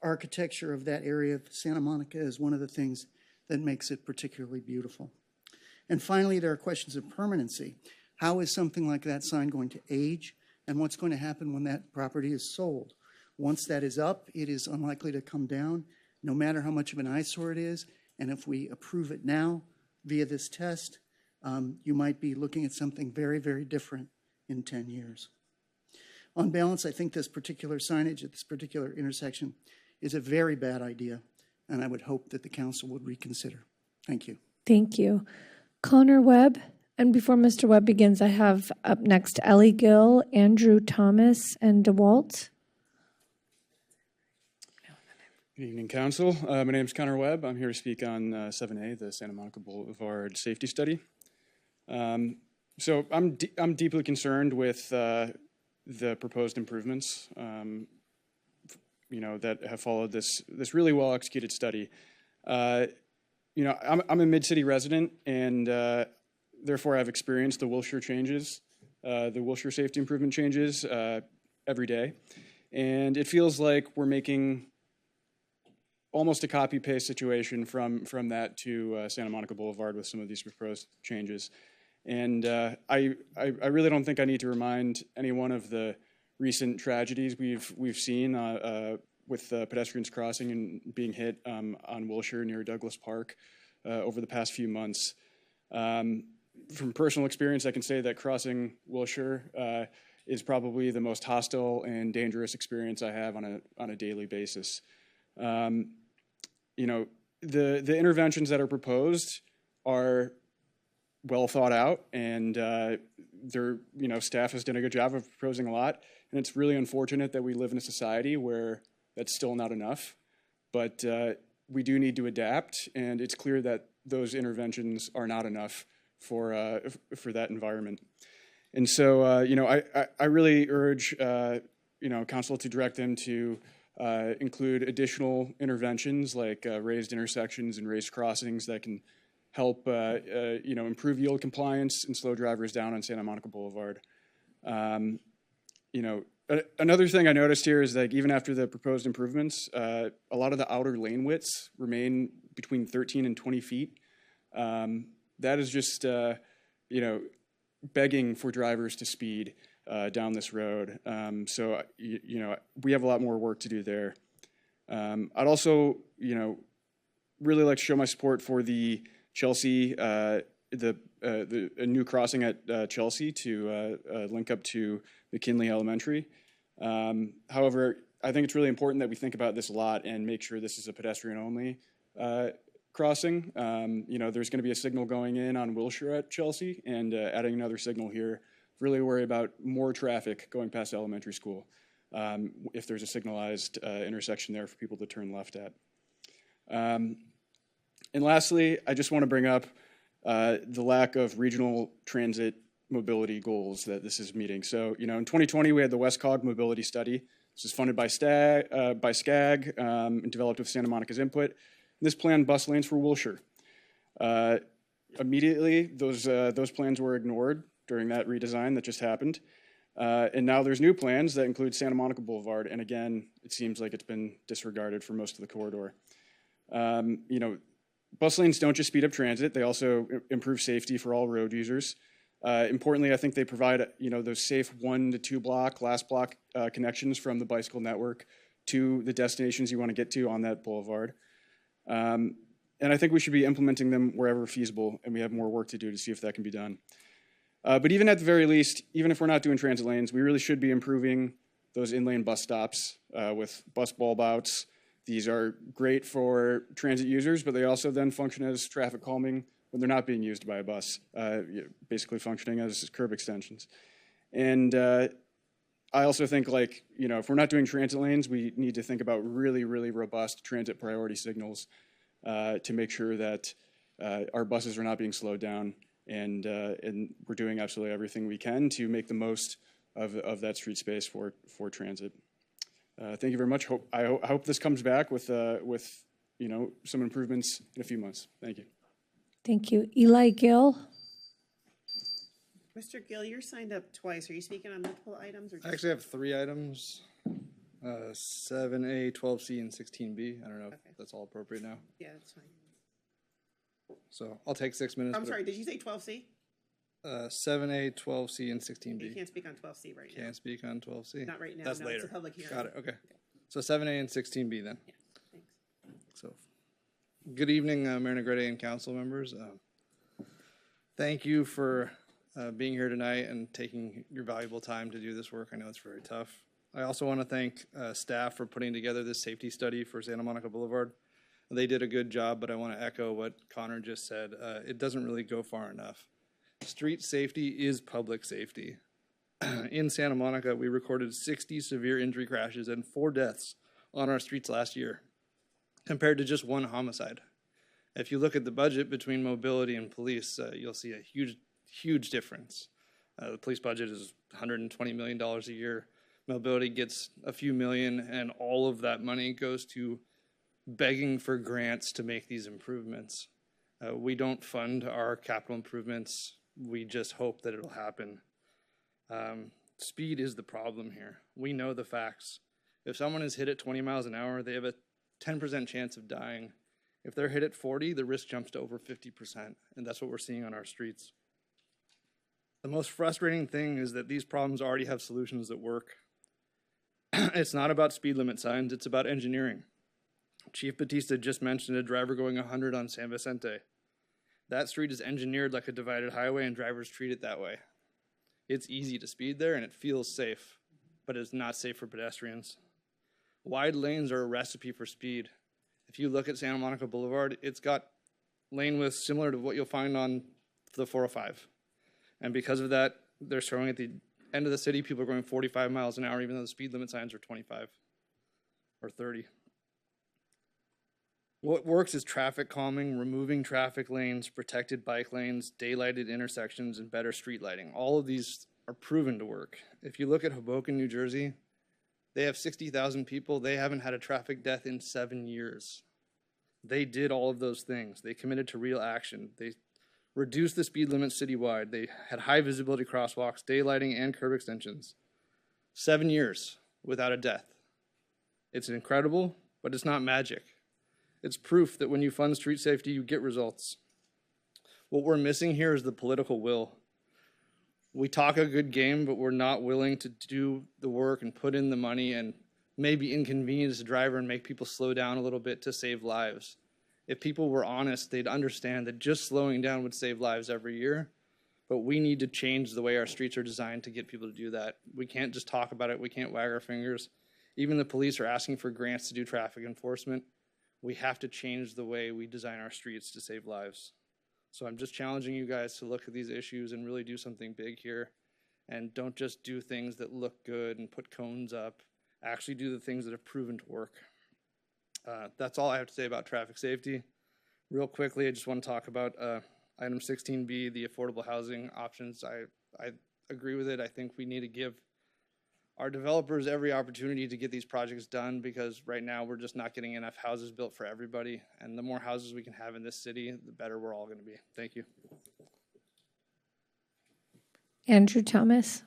architecture of that area of Santa Monica is one of the things that makes it particularly beautiful. And finally, there are questions of permanency. How is something like that sign going to age, and what's going to happen when that property is sold? Once that is up, it is unlikely to come down, no matter how much of an eyesore it is. And if we approve it now via this test, you might be looking at something very, very different in 10 years. On balance, I think this particular signage at this particular intersection is a very bad idea, and I would hope that the council would reconsider. Thank you. Thank you. Connor Webb. And before Mr. Webb begins, I have up next Ellie Gill, Andrew Thomas, and DeWalt. Good evening, Council. My name is Connor Webb. I'm here to speak on 7A, the Santa Monica Boulevard Safety Study. So I'm deeply concerned with the proposed improvements, that have followed this really well executed study. I'm a Mid-City resident, and therefore I've experienced the Wilshire changes, the Wilshire safety improvement changes every day, and it feels like we're making almost a copy-paste situation from that to Santa Monica Boulevard with some of these proposed changes. And I really don't think I need to remind anyone of the recent tragedies we've seen with pedestrians crossing and being hit on Wilshire near Douglas Park over the past few months. From personal experience, I can say that crossing Wilshire is probably the most hostile and dangerous experience I have on a daily basis. The interventions that are proposed are well thought out, and staff has done a good job of proposing a lot. And it's really unfortunate that we live in a society where that's still not enough. But we do need to adapt, and it's clear that those interventions are not enough for that environment. And so, I really urge council to direct them to include additional interventions like raised intersections and raised crossings that can help improve yield compliance and slow drivers down on Santa Monica Boulevard. Another thing I noticed here is that even after the proposed improvements, a lot of the outer lane widths remain between 13 and 20 feet. That is just begging for drivers to speed down this road. So we have a lot more work to do there. I'd also really like to show my support for the Chelsea, a new crossing at Chelsea to link up to McKinley Elementary. However, I think it's really important that we think about this a lot and make sure this is a pedestrian-only crossing. There's going to be a signal going in on Wilshire at Chelsea, and adding another signal here, really worry about more traffic going past elementary school if there's a signalized intersection there for people to turn left at. And lastly, I just want to bring up the lack of regional transit mobility goals that this is meeting. So, in 2020, we had the WestCog Mobility Study. This was funded by SCAG and developed with Santa Monica's input. And this planned bus lanes for Wilshire. Immediately, those plans were ignored during that redesign that just happened. And now there's new plans that include Santa Monica Boulevard. And again, it seems like it's been disregarded for most of the corridor. Bus lanes don't just speed up transit, they also improve safety for all road users. Importantly, I think they provide, those safe 1 to 2 block, last block connections from the bicycle network to the destinations you want to get to on that boulevard. And I think we should be implementing them wherever feasible, and we have more work to do to see if that can be done. But even at the very least, even if we're not doing transit lanes, we really should be improving those in-lane bus stops with bus bulb outs. These are great for transit users, but they also then function as traffic calming when they're not being used by a bus, basically functioning as curb extensions. And I also think, like, you know, if we're not doing transit lanes, we need to think about really, really robust transit priority signals to make sure that our buses are not being slowed down, and we're doing absolutely everything we can to make the most of that street space for transit. Thank you very much. I hope this comes back with you know, some improvements in a few months. Thank you. Thank you. Eli Gill. Mr. Gill, you're signed up twice. Are you speaking on multiple items? Or just... I actually have 3 items, 7A, 12C, and 16B. I don't know if that's all appropriate now. Yeah, that's fine. So I'll take 6 minutes. I'm sorry, did you say 12C? 7A, 12C, and 16B. You can't speak on 12C right now. Can't speak on 12C? Not right now. That's no, later. It's a public hearing. Got it, okay. So 7A and 16B then. Yeah, thanks. So, good evening, Mayor Negrete and council members. Thank you for being here tonight and taking your valuable time to do this work. I know it's very tough. I also want to thank staff for putting together this safety study for Santa Monica Boulevard. They did a good job, but I want to echo what Connor just said. It doesn't really go far enough. Street safety is public safety. In Santa Monica, we recorded 60 severe injury crashes and 4 deaths on our streets last year, compared to just 1 homicide. If you look at the budget between mobility and police, you'll see a huge difference. The police budget is $120 million a year. Mobility gets a few million, and all of that money goes to begging for grants to make these improvements. We don't fund our capital improvements. We just hope that it'll happen. Speed is the problem here. We know the facts. If someone is hit at 20 miles an hour, they have a 10% chance of dying. If they're hit at 40, the risk jumps to over 50%, and that's what we're seeing on our streets. The most frustrating thing is that these problems already have solutions that work. It's not about speed limit signs, it's about engineering. Chief Batista just mentioned a driver going 100 on San Vicente. That street is engineered like a divided highway, and drivers treat it that way. It's easy to speed there, and it feels safe, but it's not safe for pedestrians. Wide lanes are a recipe for speed. If you look at Santa Monica Boulevard, it's got lane widths similar to what you'll find on the 405. And because of that, they're showing at the end of the city, people are going 45 miles an hour, even though the speed limit signs are 25 or 30. What works is traffic calming, removing traffic lanes, protected bike lanes, daylighted intersections, and better street lighting. All of these are proven to work. If you look at Hoboken, New Jersey, they have 60,000 people. They haven't had a traffic death in 7 years. They did all of those things. They committed to real action. They reduced the speed limit citywide. They had high visibility crosswalks, daylighting, and curb extensions. 7 years without a death. It's incredible, but it's not magic. It's proof that when you fund street safety, you get results. What we're missing here is the political will. We talk a good game, but we're not willing to do the work and put in the money and maybe inconvenience the driver and make people slow down a little bit to save lives. If people were honest, they'd understand that just slowing down would save lives every year, but we need to change the way our streets are designed to get people to do that. We can't just talk about it. We can't wag our fingers. Even the police are asking for grants to do traffic enforcement. We have to change the way we design our streets to save lives. So I'm just challenging you guys to look at these issues and really do something big here. And don't just do things that look good and put cones up. Actually do the things that have proven to work. That's all I have to say about traffic safety. Real quickly, I just want to talk about item 16B, the affordable housing options. I agree with it. I think we need to give our developers every opportunity to get these projects done, because right now we're just not getting enough houses built for everybody. And the more houses we can have in this city, the better we're all going to be. Thank you. Andrew Thomas.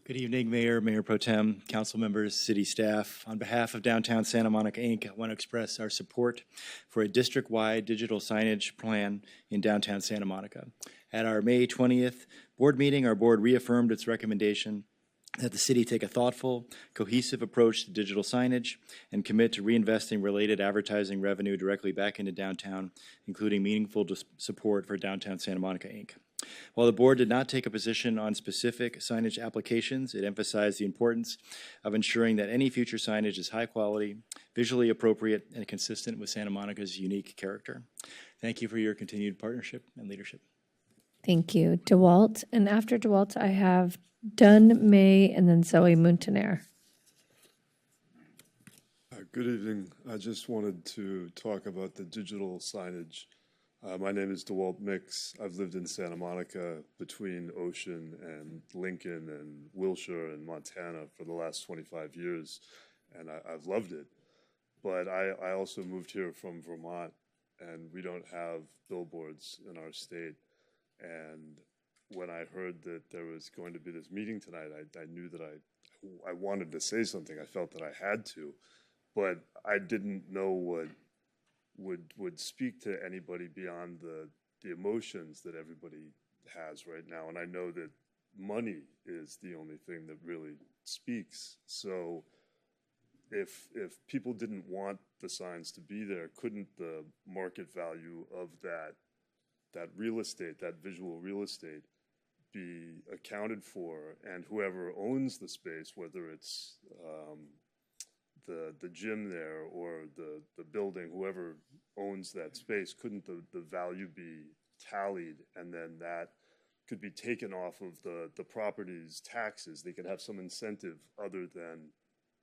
Good evening, Mayor, Mayor Pro Tem, council members, city staff. On behalf of Downtown Santa Monica, Inc., I want to express our support for a district-wide digital signage plan in downtown Santa Monica. At our May 20th board meeting, our board reaffirmed its recommendation that the city take a thoughtful, cohesive approach to digital signage and commit to reinvesting related advertising revenue directly back into downtown, including meaningful support for Downtown Santa Monica, Inc. While the board did not take a position on specific signage applications, it emphasized the importance of ensuring that any future signage is high quality, visually appropriate, and consistent with Santa Monica's unique character. Thank you for your continued partnership and leadership. Thank you, DeWalt. And after DeWalt, I have Dunn, May, and then Zoe Muntener. Good evening. I just wanted to talk about the digital signage. My name is DeWalt Mix. I've lived in Santa Monica between Ocean and Lincoln and Wilshire and Montana for the last 25 years, and I've loved it. But I also moved here from Vermont, and we don't have billboards in our state. And when I heard that there was going to be this meeting tonight, I knew that I wanted to say something. I felt that I had to, but I didn't know what would speak to anybody beyond the emotions that everybody has right now. And I know that money is the only thing that really speaks. So if people didn't want the signs to be there, couldn't the market value of that real estate, that visual real estate, be accounted for? And whoever owns the space, whether it's the gym there or the building, whoever owns that space, couldn't the value be tallied, and then that could be taken off of the property's taxes? They could have some incentive other than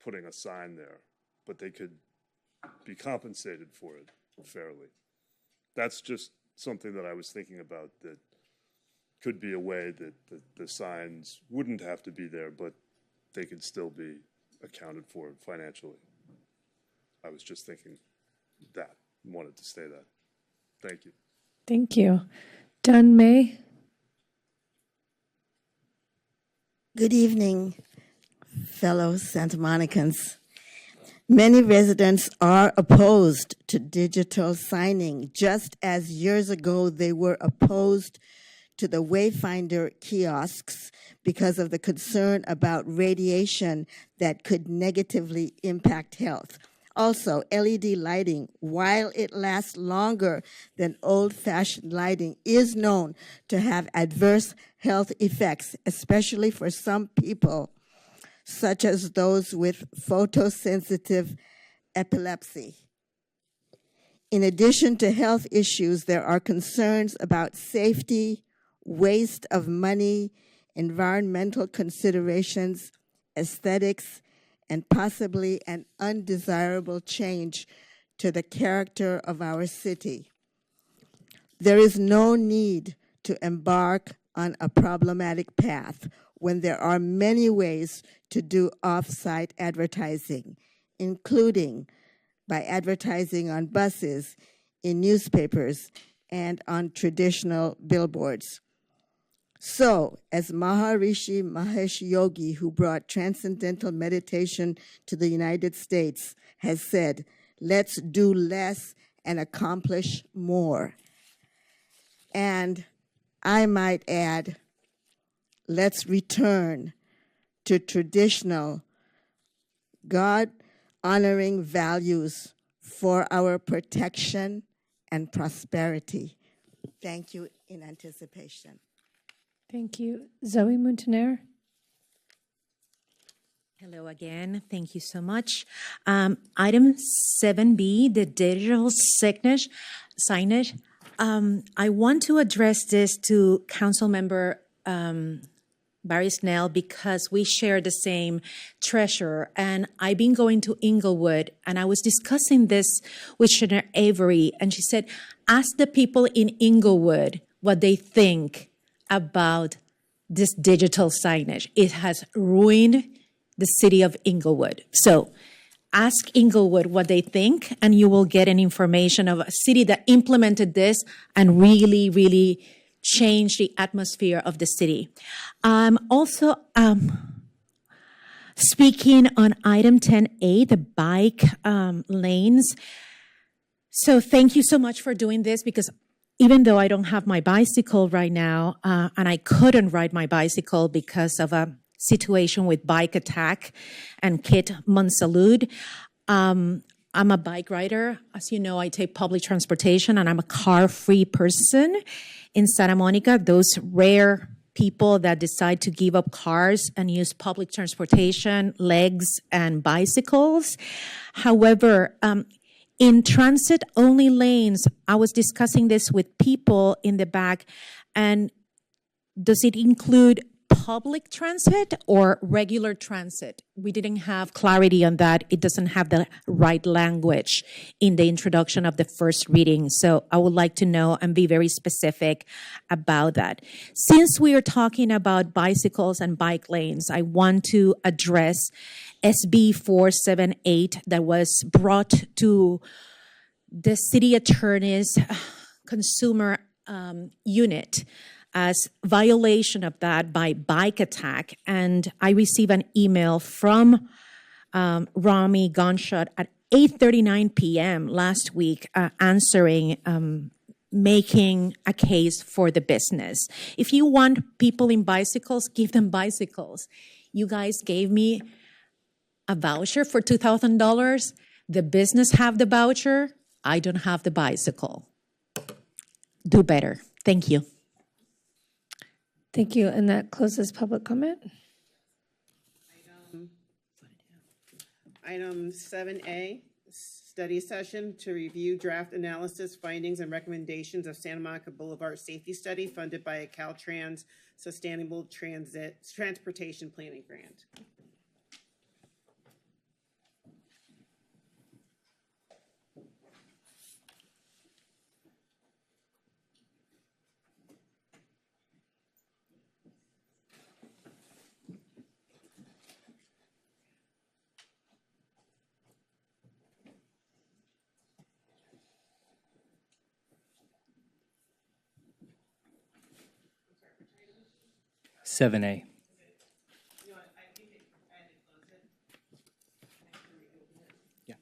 putting a sign there, but they could be compensated for it fairly. That's just something that I was thinking about, that could be a way that the signs wouldn't have to be there, but they could still be accounted for financially. I was just thinking that, wanted to say that. Thank you. Thank you. Dunn, May. Good evening, fellow Santa Monicans. Many residents are opposed to digital signing, just as years ago they were opposed to the Wayfinder kiosks because of the concern about radiation that could negatively impact health. Also, LED lighting, while it lasts longer than old-fashioned lighting, is known to have adverse health effects, especially for some people, such as those with photosensitive epilepsy. In addition to health issues, there are concerns about safety, waste of money, environmental considerations, aesthetics, and possibly an undesirable change to the character of our city. There is no need to embark on a problematic path when there are many ways to do off-site advertising, including by advertising on buses, in newspapers, and on traditional billboards. So, as Maharishi Mahesh Yogi, who brought transcendental meditation to the United States, has said, let's do less and accomplish more. And I might add, let's return to traditional, God-honoring values for our protection and prosperity. Thank you in anticipation. Thank you. Zoe Muntener. Hello again. Thank you so much. Item 7B, the digital signage. I want to address this to Councilmember Barry Snell because we share the same treasurer. And I've been going to Inglewood, and I was discussing this with Shana Avery, and she said, ask the people in Inglewood what they think about this digital signage. It has ruined the city of Inglewood. So ask Inglewood what they think, and you will get an information of a city that implemented this and really, really changed the atmosphere of the city. Also, speaking on item 10A, the bike lanes. So thank you so much for doing this, because even though I don't have my bicycle right now, and I couldn't ride my bicycle because of a situation with Bike Attack and Kit Monsalud, I'm a bike rider. As you know, I take public transportation, and I'm a car-free person. in Santa Monica, those rare people that decide to give up cars and use public transportation, legs, and bicycles. However, in transit-only lanes, I was discussing this with people in the back, and does it include public transit or regular transit? We didn't have clarity on that. It doesn't have the right language in the introduction of the first reading. So I would like to know and be very specific about that. Since we are talking about bicycles and bike lanes, I want to address SB 478 that was brought to the city attorney's consumer unit as violation of that by bike attack. And I received an email from Rami Gunshot at 8:39 p.m. last week answering, making a case for the business. If you want people in bicycles, give them bicycles. You guys gave me a voucher for $2,000. The business have the voucher. I don't have the bicycle. Do better. Thank you. Thank you. And that closes public comment. Item 7A, study session to review draft analysis, findings, and recommendations of Santa Monica Boulevard Safety Study funded by a Caltrans Sustainable Transportation Planning Grant. Seven A. Yeah.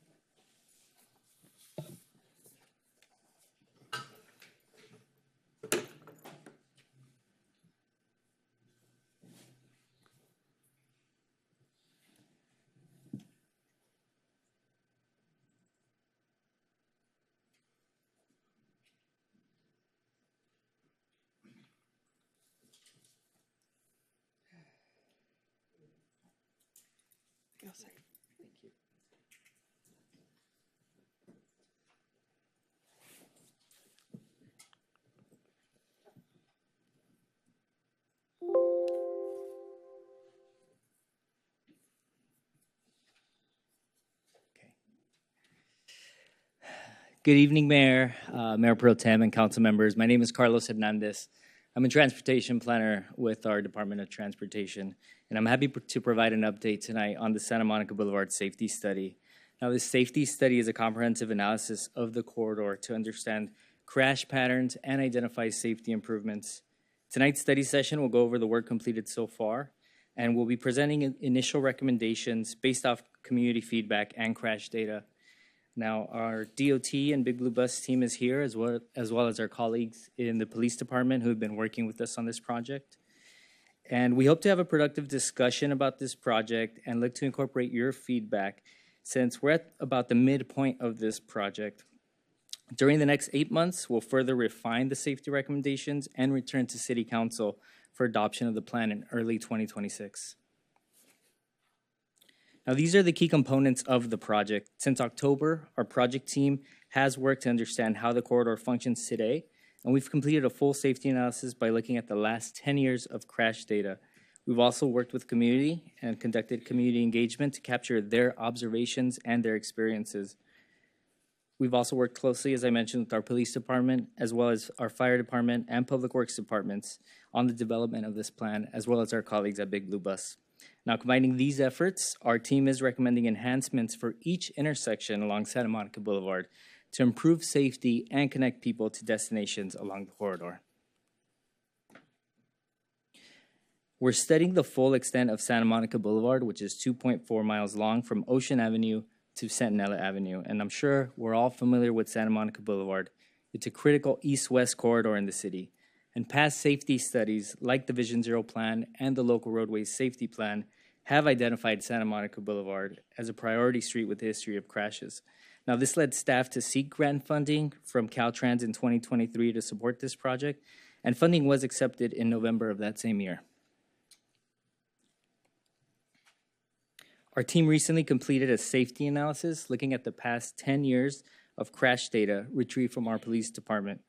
Good evening, Mayor, Mayor Pro Tem, and council members. My name is Carlos Hernandez. I'm a transportation planner with our Department of Transportation, and I'm happy to provide an update tonight on the Santa Monica Boulevard Safety Study. Now, this safety study is a comprehensive analysis of the corridor to understand crash patterns and identify safety improvements. Tonight's study session will go over the work completed so far, and we'll be presenting initial recommendations based off community feedback and crash data. Now, our DOT and Big Blue Bus team is here, as well as our colleagues in the police department who have been working with us on this project. And we hope to have a productive discussion about this project and look to incorporate your feedback since we're at about the midpoint of this project. During the next 8 months, we'll further refine the safety recommendations and return to City Council for adoption of the plan in early 2026. Now, these are the key components of the project. Since October, our project team has worked to understand how the corridor functions today, and we've completed a full safety analysis by looking at the last 10 years of crash data. We've also worked with community and conducted community engagement to capture their observations and their experiences. We've also worked closely, as I mentioned, with our police department, as well as our fire department and public works departments on the development of this plan, as well as our colleagues at Big Blue Bus. Now, combining these efforts, our team is recommending enhancements for each intersection along Santa Monica Boulevard to improve safety and connect people to destinations along the corridor. We're studying the full extent of Santa Monica Boulevard, which is 2.4 miles long from Ocean Avenue to Centinela Avenue. And I'm sure we're all familiar with Santa Monica Boulevard. It's a critical east-west corridor in the city. And past safety studies like the Vision Zero Plan and the Local Roadways Safety Plan have identified Santa Monica Boulevard as a priority street with a history of crashes. Now, this led staff to seek grant funding from Caltrans in 2023 to support this project, and funding was accepted in November of that same year. Our team recently completed a safety analysis looking at the past 10 years of crash data retrieved from our police department.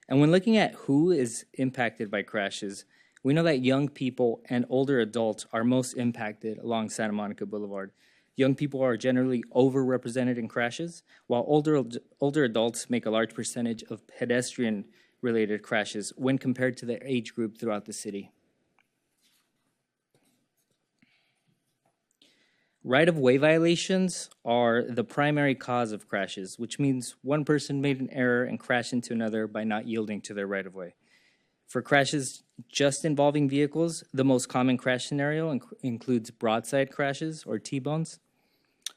And when looking at who is impacted by crashes, we know that young people and older adults are most impacted along Santa Monica Boulevard. Young people are generally overrepresented in crashes, while older adults make a large percentage of pedestrian-related crashes when compared to their age group throughout the city. Right-of-way violations are the primary cause of crashes, which means one person made an error and crashed into another by not yielding to their right-of-way. For crashes just involving vehicles, the most common crash scenario includes broadside crashes or T-bones.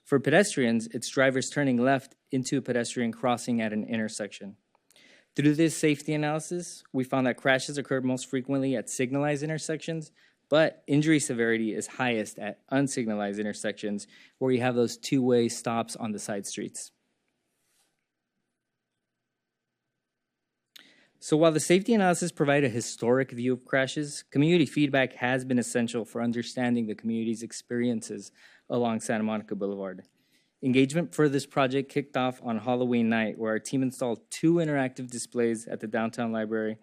For pedestrians, it's drivers turning left into a pedestrian crossing at an intersection. Through this safety analysis, we found that crashes occur most frequently at signalized intersections, but injury severity is highest at unsignalized intersections where you have those two-way stops on the side streets. So while the safety analysis provided a historic view of crashes, community feedback has been essential for understanding the community's experiences along Santa Monica Boulevard. Engagement for this project kicked off on Halloween night, where our team installed 2 interactive displays at the downtown library,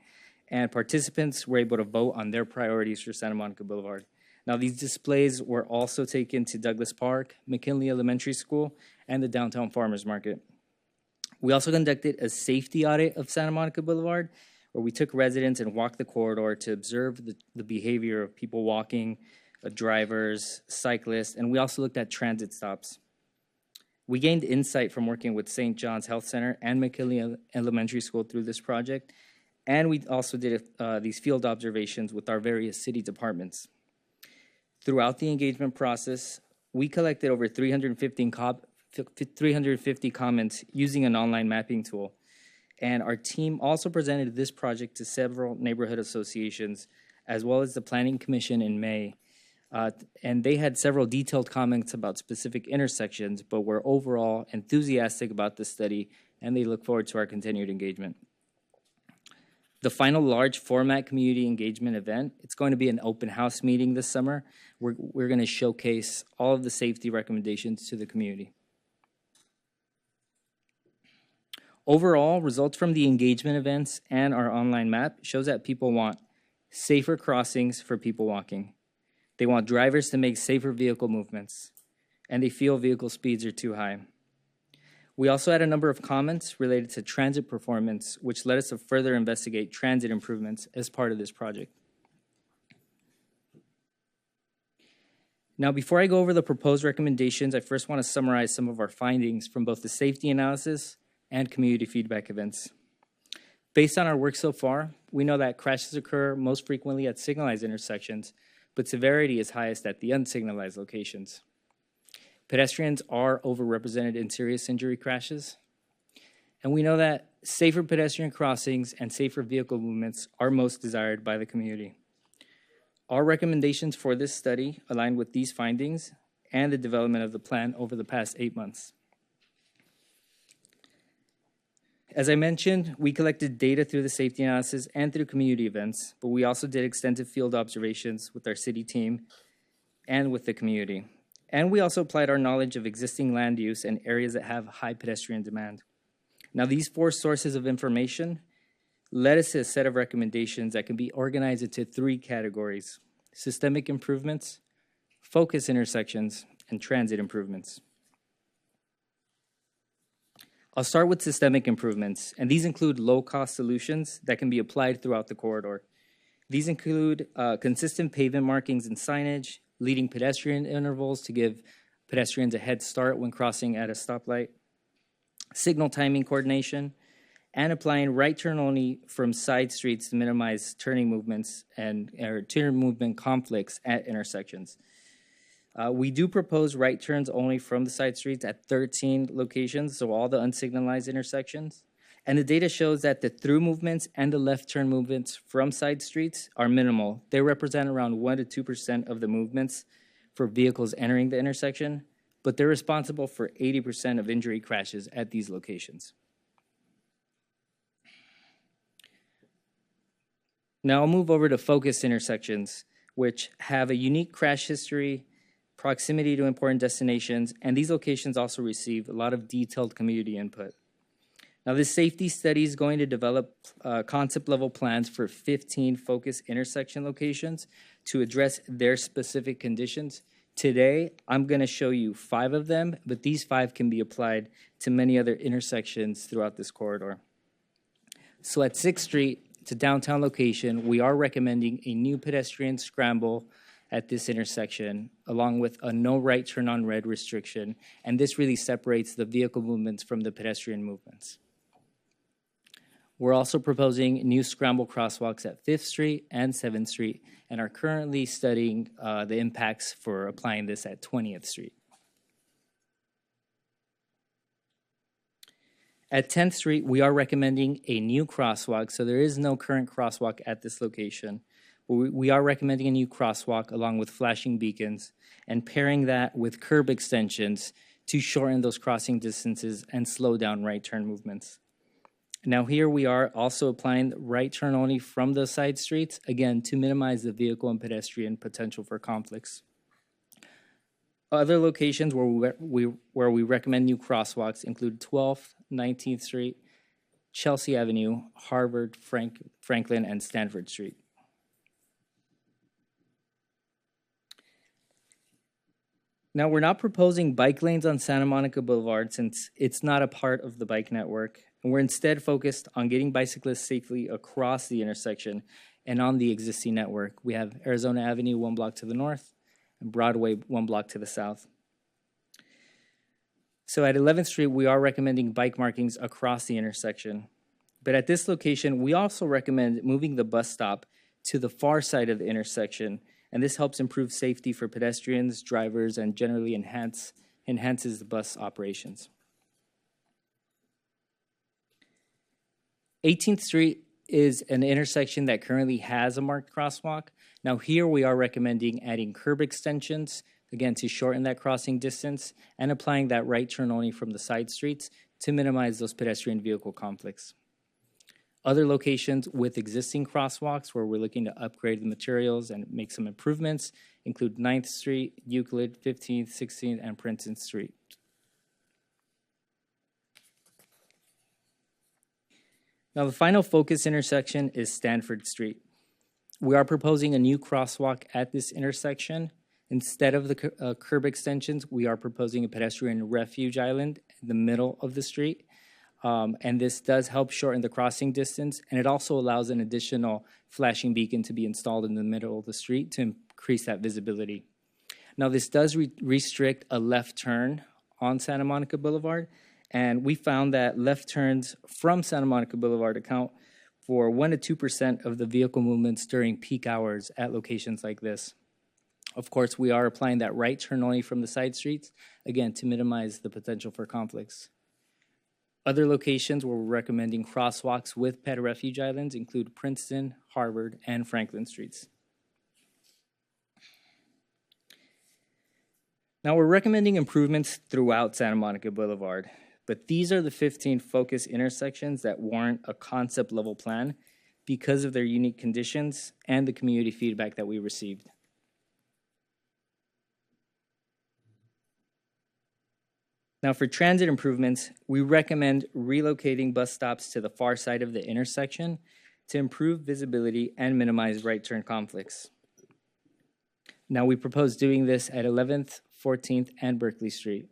and participants were able to vote on their priorities for Santa Monica Boulevard. Now, these displays were also taken to Douglas Park, McKinley Elementary School, and the Downtown Farmers Market. We also conducted a safety audit of Santa Monica Boulevard, where we took residents and walked the corridor to observe the behavior of people walking, drivers, cyclists, and we also looked at transit stops. We gained insight from working with St. John's Health Center and McKinley Elementary School through this project, and we also did these field observations with our various city departments. Throughout the engagement process, we collected over 350 comments using an online mapping tool. And our team also presented this project to several neighborhood associations, as well as the Planning Commission in May. And they had several detailed comments about specific intersections, but were overall enthusiastic about the study, and they look forward to our continued engagement. The final large format community engagement event, it's going to be an open house meeting this summer. We're going to showcase all of the safety recommendations to the community. Overall, results from the engagement events and our online map shows that people want safer crossings for people walking. They want drivers to make safer vehicle movements, and they feel vehicle speeds are too high. We also had a number of comments related to transit performance, which led us to further investigate transit improvements as part of this project. Now, before I go over the proposed recommendations, I first want to summarize some of our findings from both the safety analysis and community feedback events. Based on our work so far, we know that crashes occur most frequently at signalized intersections, but severity is highest at the unsignalized locations. Pedestrians are overrepresented in serious injury crashes. And we know that safer pedestrian crossings and safer vehicle movements are most desired by the community. Our recommendations for this study align with these findings and the development of the plan over the past 8 months. As I mentioned, we collected data through the safety analysis and through community events, but we also did extensive field observations with our city team and with the community. And we also applied our knowledge of existing land use and areas that have high pedestrian demand. Now, these 4 sources of information led us to a set of recommendations that can be organized into 3 categories: systemic improvements, focus intersections, and transit improvements. I'll start with systemic improvements, and these include low-cost solutions that can be applied throughout the corridor. These include consistent pavement markings and signage, leading pedestrian intervals to give pedestrians a head start when crossing at a stoplight, signal timing coordination, and applying right turn only from side streets to minimize turning movements or turn movement conflicts at intersections. We do propose right turns only from the side streets at 13 locations, so all the unsignalized intersections. And the data shows that the through movements and the left turn movements from side streets are minimal. They represent around 1% to 2% of the movements for vehicles entering the intersection, but they're responsible for 80% of injury crashes at these locations. Now I'll move over to focus intersections, which have a unique crash history, proximity to important destinations, and these locations also receive a lot of detailed community input. Now, this safety study is going to develop concept-level plans for 15 focus intersection locations to address their specific conditions. Today, I'm going to show you 5 of them, but these 5 can be applied to many other intersections throughout this corridor. So at 6th Street, it's a downtown location. We are recommending a new pedestrian scramble at this intersection, along with a no right turn on red restriction, and this really separates the vehicle movements from the pedestrian movements. We're also proposing new scramble crosswalks at 5th Street and 7th Street, and are currently studying the impacts for applying this at 20th Street. At 10th Street, we are recommending a new crosswalk, so there is no current crosswalk at this location. We are recommending a new crosswalk along with flashing beacons and pairing that with curb extensions to shorten those crossing distances and slow down right turn movements. Now here we are also applying the right turn only from the side streets, again, to minimize the vehicle and pedestrian potential for conflicts. Other locations where we recommend new crosswalks include 12th, 19th Street, Chelsea Avenue, Harvard, Franklin, and Stanford Street. Now, we're not proposing bike lanes on Santa Monica Boulevard since it's not a part of the bike network, and we're instead focused on getting bicyclists safely across the intersection and on the existing network. We have Arizona Avenue 1 block to the north and Broadway 1 block to the south. So at 11th Street, we are recommending bike markings across the intersection. But at this location, we also recommend moving the bus stop to the far side of the intersection, and this helps improve safety for pedestrians, drivers, and generally enhances the bus operations. 18th Street is an intersection that currently has a marked crosswalk. Now here we are recommending adding curb extensions, again, to shorten that crossing distance, and applying that right turn only from the side streets to minimize those pedestrian vehicle conflicts. Other locations with existing crosswalks where we're looking to upgrade the materials and make some improvements include 9th Street, Euclid, 15th, 16th, and Princeton Street. Now the final focus intersection is Stanford Street. We are proposing a new crosswalk at this intersection. Instead of the curb extensions, we are proposing a pedestrian refuge island in the middle of the street. And this does help shorten the crossing distance, and it also allows an additional flashing beacon to be installed in the middle of the street to increase that visibility. Now, this does restrict a left turn on Santa Monica Boulevard, and we found that left turns from Santa Monica Boulevard account for 1 to 2% of the vehicle movements during peak hours at locations like this. Of course, we are applying that right turn only from the side streets, again, to minimize the potential for conflicts. Other locations where we're recommending crosswalks with pet refuge islands include Princeton, Harvard, and Franklin Streets. Now, we're recommending improvements throughout Santa Monica Boulevard, but these are the 15 focus intersections that warrant a concept level plan because of their unique conditions and the community feedback that we received. Now, for transit improvements, we recommend relocating bus stops to the far side of the intersection to improve visibility and minimize right turn conflicts. Now, we propose doing this at 11th, 14th, and Berkeley Street.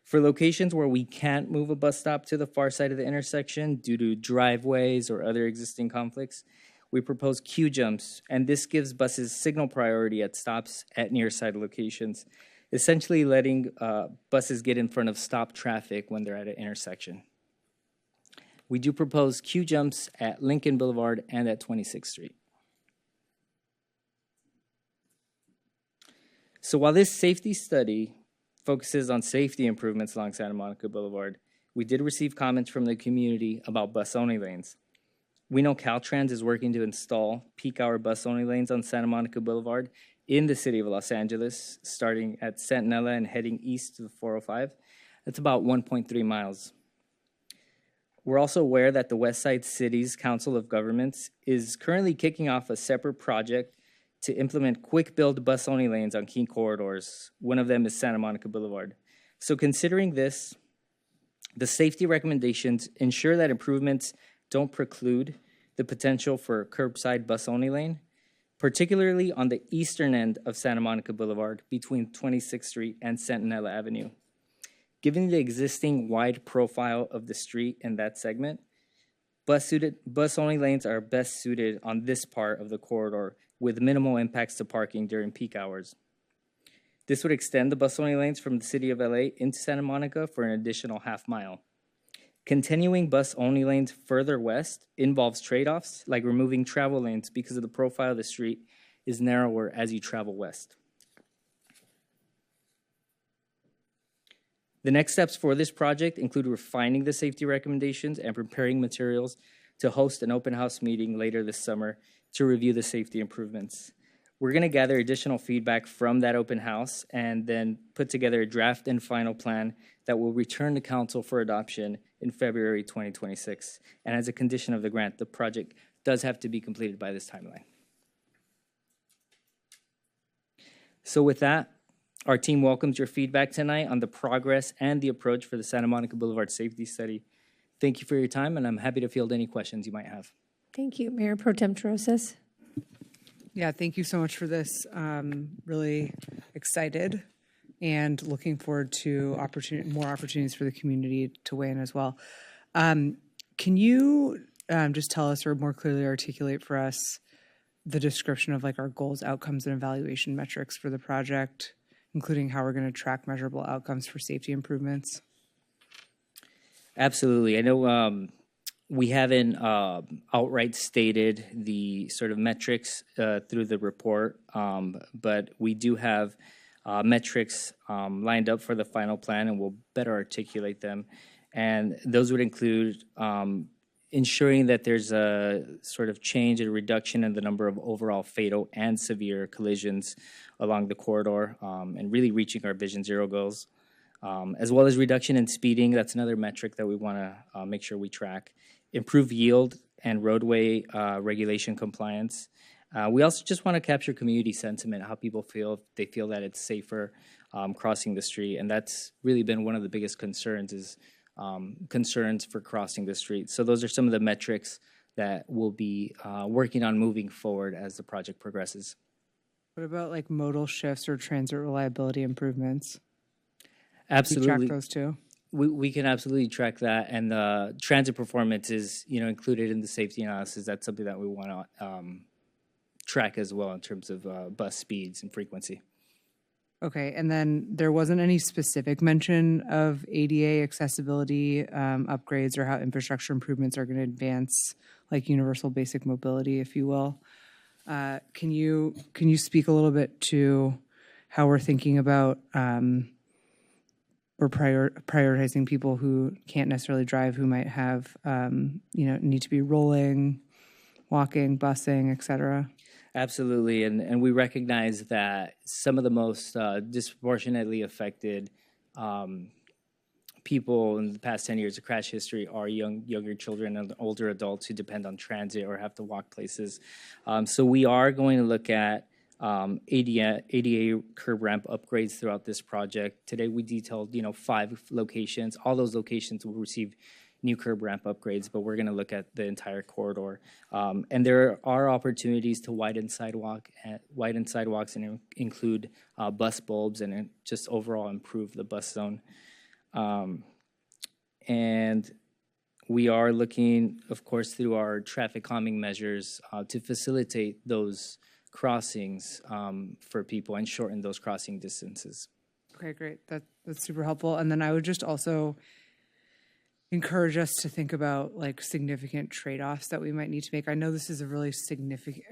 For locations where we can't move a bus stop to the far side of the intersection due to driveways or other existing conflicts, we propose queue jumps, and this gives buses signal priority at stops at near side locations, essentially letting buses get in front of stop traffic when they're at an intersection. We do propose queue jumps at Lincoln Boulevard and at 26th Street. So while this safety study focuses on safety improvements along Santa Monica Boulevard, we did receive comments from the community about bus-only lanes. We know Caltrans is working to install peak-hour bus-only lanes on Santa Monica Boulevard in the city of Los Angeles, starting at Centinela and heading east to the 405. That's about 1.3 miles. We're also aware that the West Side City's Council of Governments is currently kicking off a separate project to implement quick-build bus-only lanes on key corridors. One of them is Santa Monica Boulevard. So considering this, the safety recommendations ensure that improvements don't preclude the potential for a curbside bus-only lane, particularly on the eastern end of Santa Monica Boulevard between 26th Street and Centinela Avenue. Given the existing wide profile of the street in that segment, bus-only lanes are best suited on this part of the corridor with minimal impacts to parking during peak hours. This would extend the bus-only lanes from the city of LA into Santa Monica for an additional half mile. Continuing bus-only lanes further west involves trade-offs, like removing travel lanes because of the profile of the street is narrower as you travel west. The next steps for this project include refining the safety recommendations and preparing materials to host an open house meeting later this summer to review the safety improvements. We're going to gather additional feedback from that open house and then put together a draft and final plan that will return to council for adoption in February 2026. And as a condition of the grant, the project does have to be completed by this timeline. So with that, our team welcomes your feedback tonight on the progress and the approach for the Santa Monica Boulevard Safety Study. Thank you for your time, and I'm happy to field any questions you might have. Thank you. Mayor Pro Tem Trosas. Yeah, thank you so much for this. Really excited and looking forward to more opportunities for the community to weigh in as well. Can you just tell us or more clearly articulate for us the description of like our goals, outcomes, and evaluation metrics for the project, including how we're going to track measurable outcomes for safety improvements? Absolutely. I know we haven't outright stated the sort of metrics through the report, but we do have metrics lined up for the final plan, and we'll better articulate them. And those would include ensuring that there's a sort of change and reduction in the number of overall fatal and severe collisions along the corridor, and really reaching our Vision Zero goals, as well as reduction in speeding. That's another metric that we want to make sure we track. Improve yield and roadway regulation compliance. We also just want to capture community sentiment, how people feel. They feel that it's safer crossing the street, and that's really been one of the biggest concerns is concerns for crossing the street. So those are some of the metrics that we'll be working on moving forward as the project progresses. What about like modal shifts or transit reliability improvements? Absolutely. Do you track those too? We can absolutely track that, and the transit performance is included in the safety analysis. That's something that we want to track as well in terms of bus speeds and frequency. Okay, and then there wasn't any specific mention of ADA accessibility upgrades or how infrastructure improvements are going to advance like universal basic mobility, if you will. Can you speak a little bit to how we're thinking about or prioritizing people who can't necessarily drive, who might have need to be rolling, walking, busing, et cetera? Absolutely, and we recognize that some of the most disproportionately affected people in the past 10 years of crash history are younger children and older adults who depend on transit or have to walk places. So we are going to look at ADA curb ramp upgrades throughout this project. Today we detailed 5 locations. All those locations will receive new curb ramp upgrades, but we're going to look at the entire corridor. And there are opportunities to widen sidewalks and include bus bulbs and just overall improve the bus zone. And we are looking, of course, through our traffic calming measures to facilitate those crossings for people and shorten those crossing distances. Okay, great. That's super helpful. And then I would just also encourage us to think about like significant trade-offs that we might need to make. I know this is a really significant,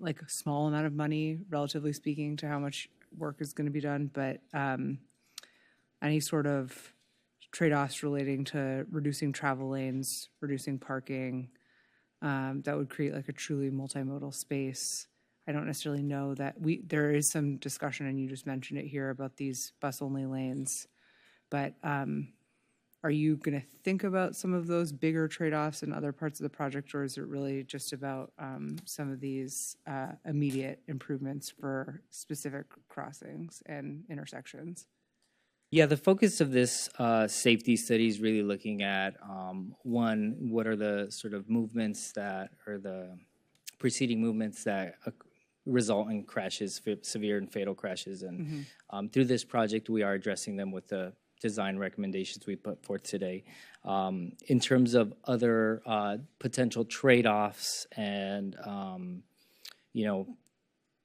like a small amount of money, relatively speaking, to how much work is going to be done, but any sort of trade-offs relating to reducing travel lanes, reducing parking, that would create like a truly multimodal space. I don't necessarily know that there is some discussion, and you just mentioned it here, about these bus-only lanes, but are you going to think about some of those bigger trade-offs in other parts of the project, or is it really just about some of these immediate improvements for specific crossings and intersections? Yeah, the focus of this safety study is really looking at, one, what are the sort of movements that, or the preceding movements that result in crashes, severe and fatal crashes. And through this project, we are addressing them with the design recommendations we put forth today. In terms of other potential trade-offs and,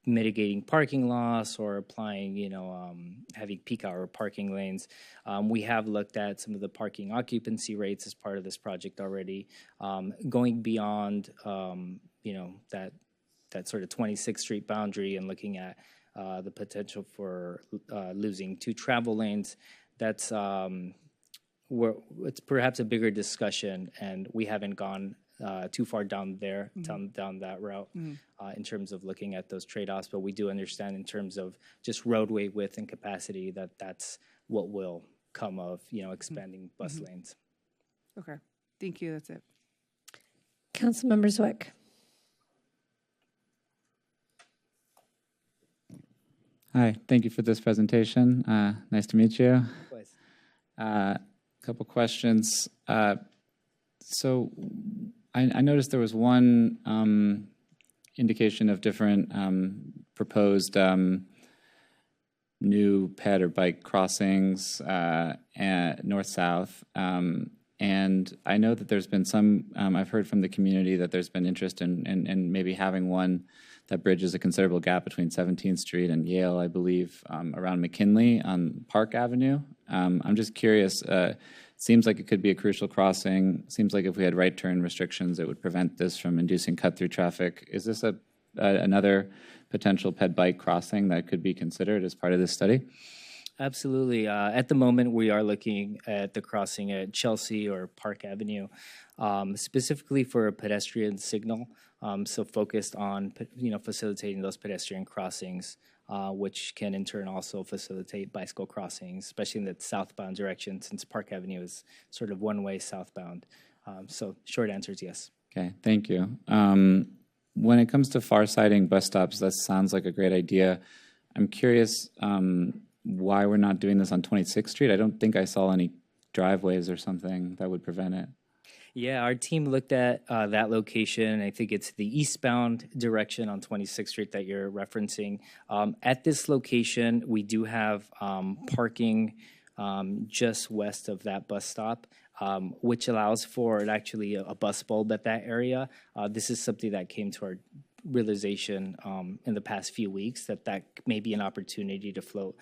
mitigating parking loss or applying, having peak hour parking lanes. We have looked at some of the parking occupancy rates as part of this project already. Going beyond, that sort of 26th Street boundary and looking at the potential for losing 2 travel lanes, that's it's perhaps a bigger discussion, and we haven't gone too far down there, down that route in terms of looking at those trade-offs. But we do understand in terms of just roadway width and capacity that that's what will come of, expanding bus lanes. Okay, thank you. That's it. Councilmember Zwick. Hi, thank you for this presentation. Nice to meet you. A couple questions. So I noticed there was one indication of different proposed new ped or bike crossings north-south. And I know that there's been some, I've heard from the community that there's been interest in maybe having one that bridges a considerable gap between 17th Street and Yale, I believe, around McKinley on Park Avenue. I'm just curious, seems like it could be a crucial crossing. Seems like if we had right turn restrictions, it would prevent this from inducing cut-through traffic. Is this another potential ped bike crossing that could be considered as part of this study? Absolutely. At the moment, we are looking at the crossing at Chelsea or Park Avenue, specifically for a pedestrian signal. So focused on, facilitating those pedestrian crossings, which can in turn also facilitate bicycle crossings, especially in the southbound direction, since Park Avenue is sort of one-way southbound. So short answer is yes. Okay, thank you. When it comes to far-siding bus stops, that sounds like a great idea. I'm curious why we're not doing this on 26th Street. I don't think I saw any driveways or something that would prevent it. Yeah, our team looked at that location. I think it's the eastbound direction on 26th Street that you're referencing. At this location, we do have parking just west of that bus stop, which allows for actually a bus bulb at that area. This is something that came to our realization in the past few weeks, that may be an opportunity to float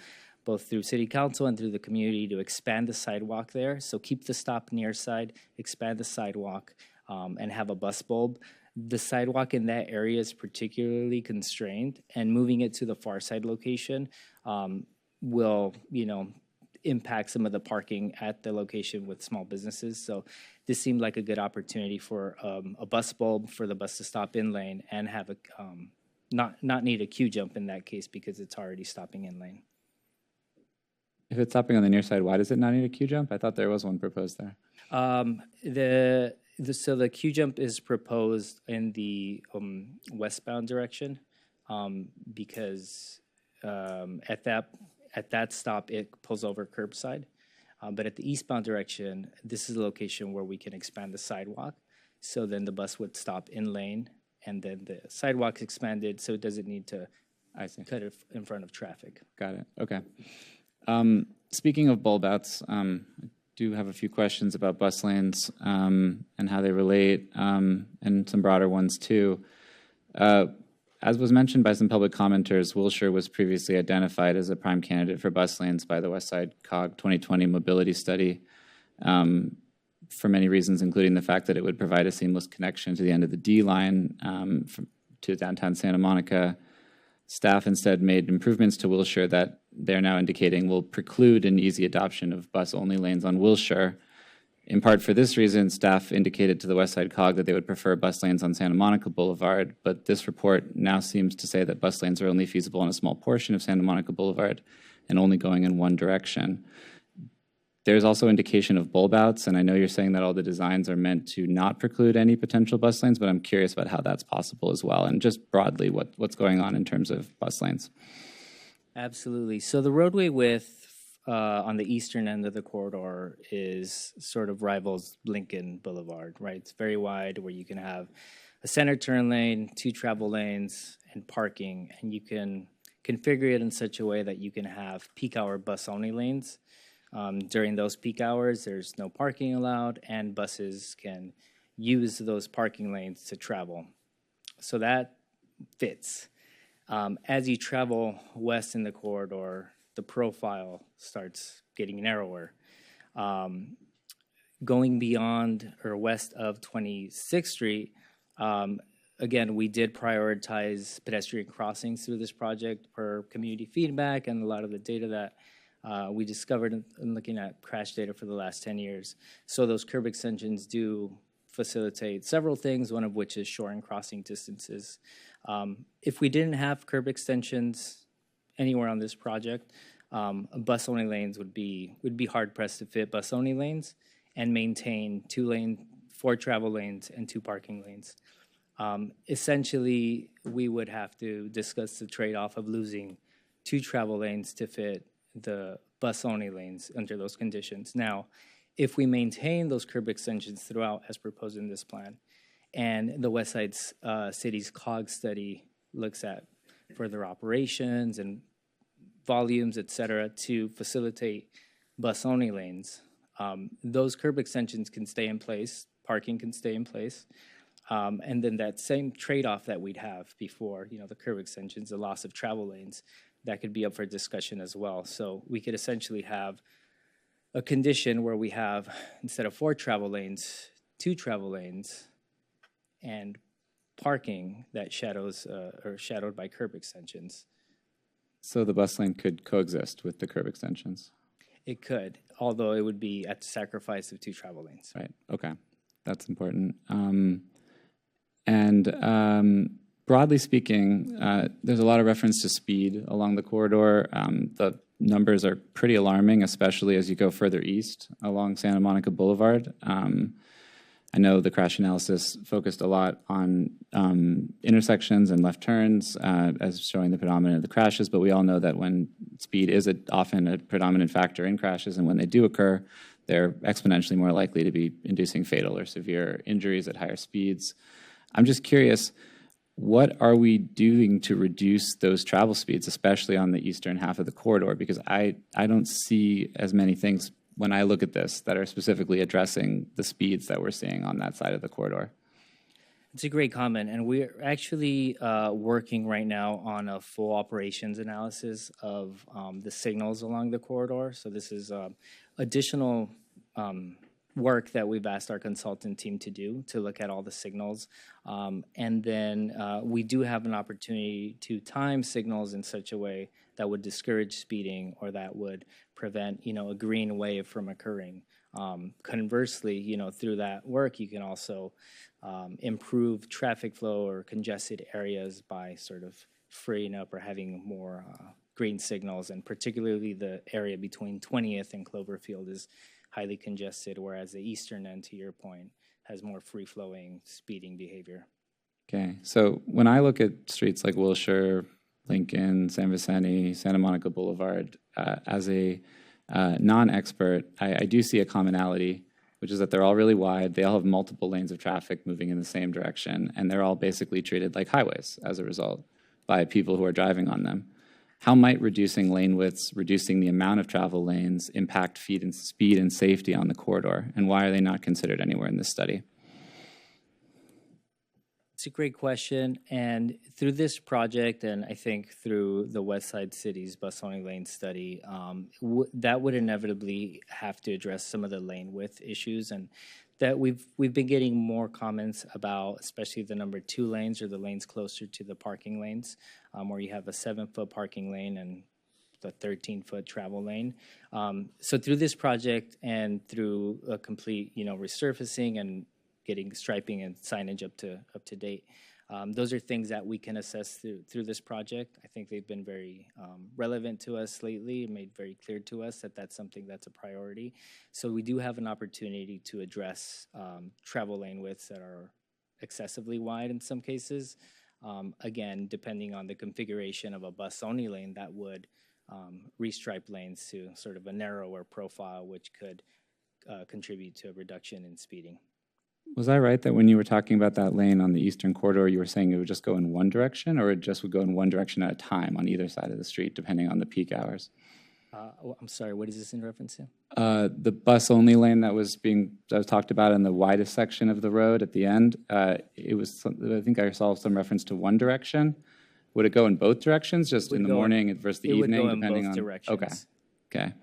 both through City Council and through the community to expand the sidewalk there. So keep the stop near side, expand the sidewalk, and have a bus bulb. The sidewalk in that area is particularly constrained, and moving it to the far side location will, impact some of the parking at the location with small businesses. So this seemed like a good opportunity for a bus bulb for the bus to stop in lane and have a not need a queue jump in that case because it's already stopping in lane. If it's stopping on the near side, why does it not need a queue jump? I thought there was one proposed there. So the queue jump is proposed in the westbound direction because at that stop it pulls over curbside. But at the eastbound direction, this is a location where we can expand the sidewalk. So then the bus would stop in lane, and then the sidewalk's expanded, so it doesn't need to cut it in front of traffic. Got it. Okay. Speaking of bulb outs, I do have a few questions about bus lanes and how they relate, and some broader ones too. As was mentioned by some public commenters, Wilshire was previously identified as a prime candidate for bus lanes by the Westside COG 2020 mobility study for many reasons, including the fact that it would provide a seamless connection to the end of the D line to downtown Santa Monica. Staff instead made improvements to Wilshire that they're now indicating will preclude an easy adoption of bus-only lanes on Wilshire. In part for this reason, staff indicated to the Westside COG that they would prefer bus lanes on Santa Monica Boulevard, but this report now seems to say that bus lanes are only feasible on a small portion of Santa Monica Boulevard and only going in one direction. there's also indication of bulb outs, and I know you're saying that all the designs are meant to not preclude any potential bus lanes, but I'm curious about how that's possible as well, and just broadly what's going on in terms of bus lanes. Absolutely. So the roadway width on the eastern end of the corridor is sort of rivals Lincoln Boulevard, right? It's very wide, where you can have a center turn lane, 2 travel lanes, and parking, and you can configure it in such a way that you can have peak hour bus only lanes. During those peak hours, there's no parking allowed, and buses can use those parking lanes to travel. So that fits. As you travel west in the corridor, the profile starts getting narrower. Going beyond or west of 26th Street, again, we did prioritize pedestrian crossings through this project per community feedback and a lot of the data that we discovered in looking at crash data for the last 10 years. So those curb extensions do facilitate several things, one of which is shortening crossing distances. If we didn't have curb extensions anywhere on this project, bus-only lanes would be hard pressed to fit bus-only lanes and maintain 4 travel lanes and 2 parking lanes. Essentially, we would have to discuss the trade-off of losing 2 travel lanes to fit the bus-only lanes under those conditions. Now, if we maintain those curb extensions throughout as proposed in this plan, and the West Side City's COG study looks at further operations and volumes, et cetera, to facilitate bus-only lanes, those curb extensions can stay in place, parking can stay in place, and then that same trade-off that we'd have before, the curb extensions, the loss of travel lanes, that could be up for discussion as well. So we could essentially have a condition where we have, instead of 4 travel lanes, 2 travel lanes, and parking that shadowed by curb extensions. So the bus lane could coexist with the curb extensions? It could, although it would be at the sacrifice of 2 travel lanes. Right, okay, that's important. Broadly speaking, there's a lot of reference to speed along the corridor. The numbers are pretty alarming, especially as you go further east along Santa Monica Boulevard. I know the crash analysis focused a lot on intersections and left turns as showing the predominant of the crashes, but we all know that when speed is often a predominant factor in crashes, and when they do occur, they're exponentially more likely to be inducing fatal or severe injuries at higher speeds. I'm just curious, what are we doing to reduce those travel speeds, especially on the eastern half of the corridor? Because I don't see as many things when I look at this that are specifically addressing the speeds that we're seeing on that side of the corridor. It's a great comment, and we're actually working right now on a full operations analysis of the signals along the corridor. So this is additional work that we've asked our consultant team to do to look at all the signals. And then we do have an opportunity to time signals in such a way that would discourage speeding or that would prevent, a green wave from occurring. Conversely, through that work, you can also improve traffic flow or congested areas by sort of freeing up or having more green signals, and particularly the area between 20th and Cloverfield is highly congested, whereas the eastern end, to your point, has more free-flowing speeding behavior. Okay, so when I look at streets like Wilshire, Lincoln, San Vicente, Santa Monica Boulevard, as a non-expert, I do see a commonality, which is that they're all really wide, they all have multiple lanes of traffic moving in the same direction, and they're all basically treated like highways as a result by people who are driving on them. How might reducing lane widths, reducing the amount of travel lanes, impact speed and safety on the corridor? And why are they not considered anywhere in this study? It's a great question. And through this project, and I think through the West Side City's bus-only lane study, that would inevitably have to address some of the lane width issues. And that we've been getting more comments about, especially the number 2 lanes or the lanes closer to the parking lanes, where you have a 7-foot parking lane and the 13-foot travel lane. So through this project and through a complete, resurfacing and getting striping and signage up to date, Those are things that we can assess through this project. I think they've been very relevant to us lately, made very clear to us that that's something that's a priority. So we do have an opportunity to address travel lane widths that are excessively wide in some cases. Again, depending on the configuration of a bus-only lane, that would restripe lanes to sort of a narrower profile, which could contribute to a reduction in speeding. Was I right that when you were talking about that lane on the eastern corridor, you were saying it would just go in one direction, or it just would go in one direction at a time on either side of the street, depending on the peak hours? I'm sorry, what is this in reference to? The bus-only lane that was talked about in the widest section of the road at the end, it was, I think I saw some reference to one direction. Would it go in both directions, just in the morning versus the evening, would go depending in both on? directions. Okay.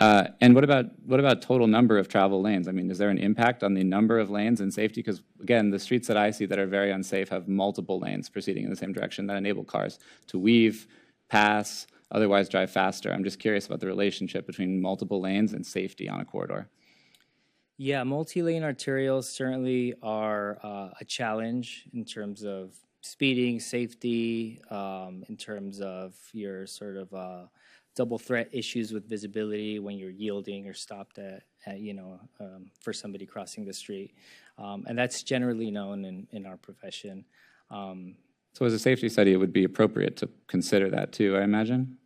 And what about total number of travel lanes? I mean, is there an impact on the number of lanes and safety? Because again, the streets that I see that are very unsafe have multiple lanes proceeding in the same direction that enable cars to weave, pass, otherwise drive faster. I'm just curious about the relationship between multiple lanes and safety on a corridor. Yeah, multi-lane arterials certainly are a challenge in terms of speeding, safety, in terms of your sort of double threat issues with visibility when you're yielding or stopped at for somebody crossing the street. And that's generally known in our profession. So as a safety study, it would be appropriate to consider that too, I imagine?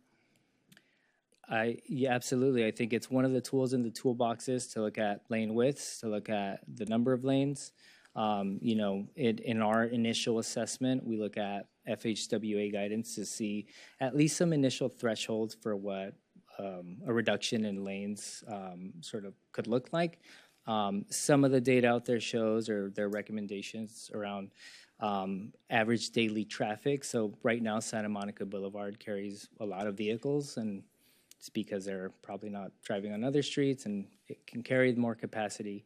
Yeah, absolutely. I think it's one of the tools in the toolboxes to look at lane widths, to look at the number of lanes. In our initial assessment, we look at FHWA guidance to see at least some initial thresholds for what a reduction in lanes sort of could look like. Some of the data out there shows, or their recommendations around average daily traffic. So right now, Santa Monica Boulevard carries a lot of vehicles, and it's because they're probably not driving on other streets, and it can carry more capacity.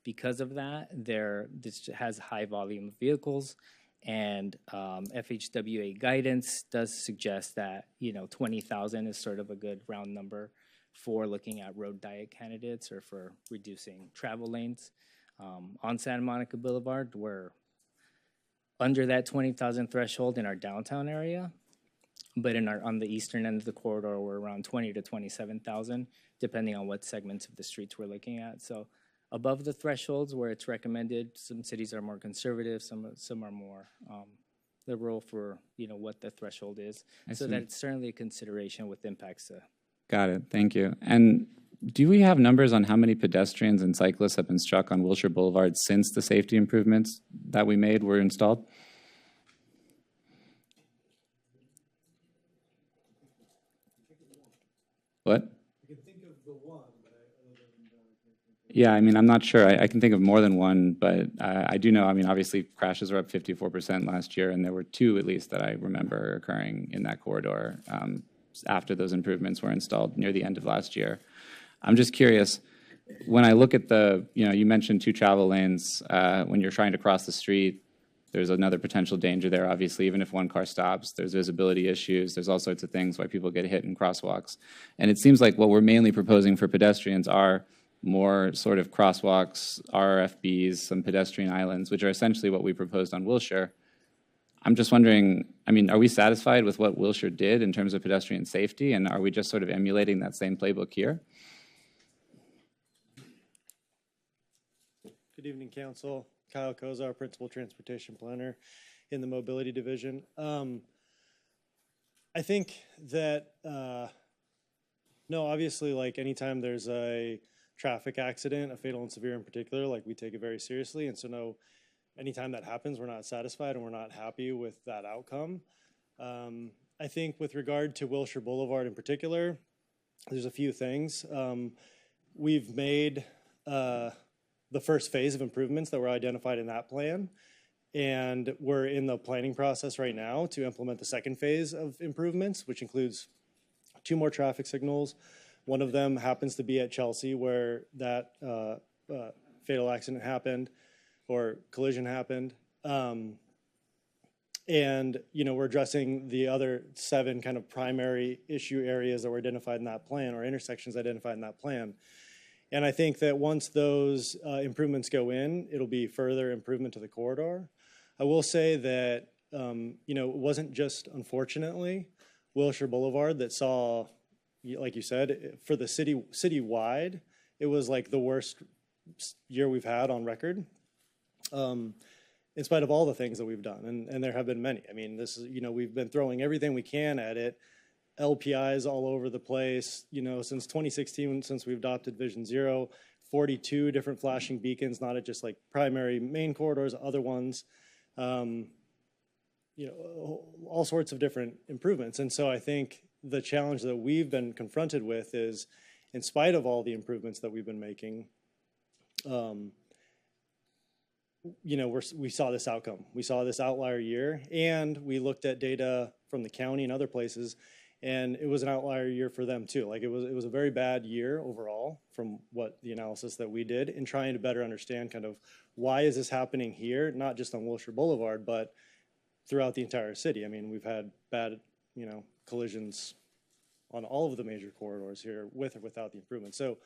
Because of that, this has high volume of vehicles, and FHWA guidance does suggest that 20,000 is sort of a good round number for looking at road diet candidates or for reducing travel lanes. On Santa Monica Boulevard, we're under that 20,000 threshold in our downtown area, but on the eastern end of the corridor, we're around 20 to 27,000, depending on what segments of the streets we're looking at. So above the thresholds where it's recommended, some cities are more conservative, some are more liberal for what the threshold is. So that's certainly a consideration with impacts to. Got it. Thank you. And do we have numbers on how many pedestrians and cyclists have been struck on Wilshire Boulevard since the safety improvements that we made were installed? What? Yeah, I mean, I'm not sure. I can think of more than one, but I do know, I mean, obviously crashes were up 54% last year, and there were two at least that I remember occurring in that corridor after those improvements were installed near the end of last year. I'm just curious, when I look at you mentioned two travel lanes. When you're trying to cross the street, there's another potential danger there, obviously, even if one car stops. There's visibility issues. There's all sorts of things why people get hit in crosswalks. And it seems like what we're mainly proposing for pedestrians are more sort of crosswalks, RFBs, some pedestrian islands, which are essentially what we proposed on Wilshire. I'm just wondering, I mean, are we satisfied with what Wilshire did in terms of pedestrian safety, and are we just sort of emulating that same playbook here? Good evening, Council. Kyle Kozar, Principal Transportation Planner in the Mobility Division. I think that, no, obviously, like anytime there's a traffic accident, a fatal and severe in particular, like we take it very seriously. And so no, anytime that happens, we're not satisfied and we're not happy with that outcome. I think with regard to Wilshire Boulevard in particular, there's a few things. We've made the first phase of improvements that were identified in that plan, and we're in the planning process right now to implement the second phase of improvements, which includes 2 more traffic signals. One of them happens to be at Chelsea, where that fatal accident happened or collision happened. And, we're addressing the other 7 kind of primary issue areas that were identified in that plan, or intersections identified in that plan. And I think that once those improvements go in, it'll be further improvement to the corridor. I will say that, you know, it wasn't just, unfortunately, Wilshire Boulevard that saw, like you said, for the citywide, it was like the worst year we've had on record, in spite of all the things that we've done, and there have been many. I mean, this is, you know, we've been throwing everything we can at it, LPIs all over the place, you know, since 2016, since we adopted Vision Zero, 42 different flashing beacons, not at just like primary main corridors, other ones, you know, all sorts of different improvements. And so I think the challenge that we've been confronted with is, in spite of all the improvements that we've been making, you know, we saw this outcome. We saw this outlier year, and we looked at data from the county and other places, and it was an outlier year for them too. Like it was a very bad year overall from what the analysis that we did in trying to better understand kind of why is this happening here, not just on Wilshire Boulevard, but throughout the entire city. I mean, we've had bad, you know, collisions on all of the major corridors here with or without the improvement. So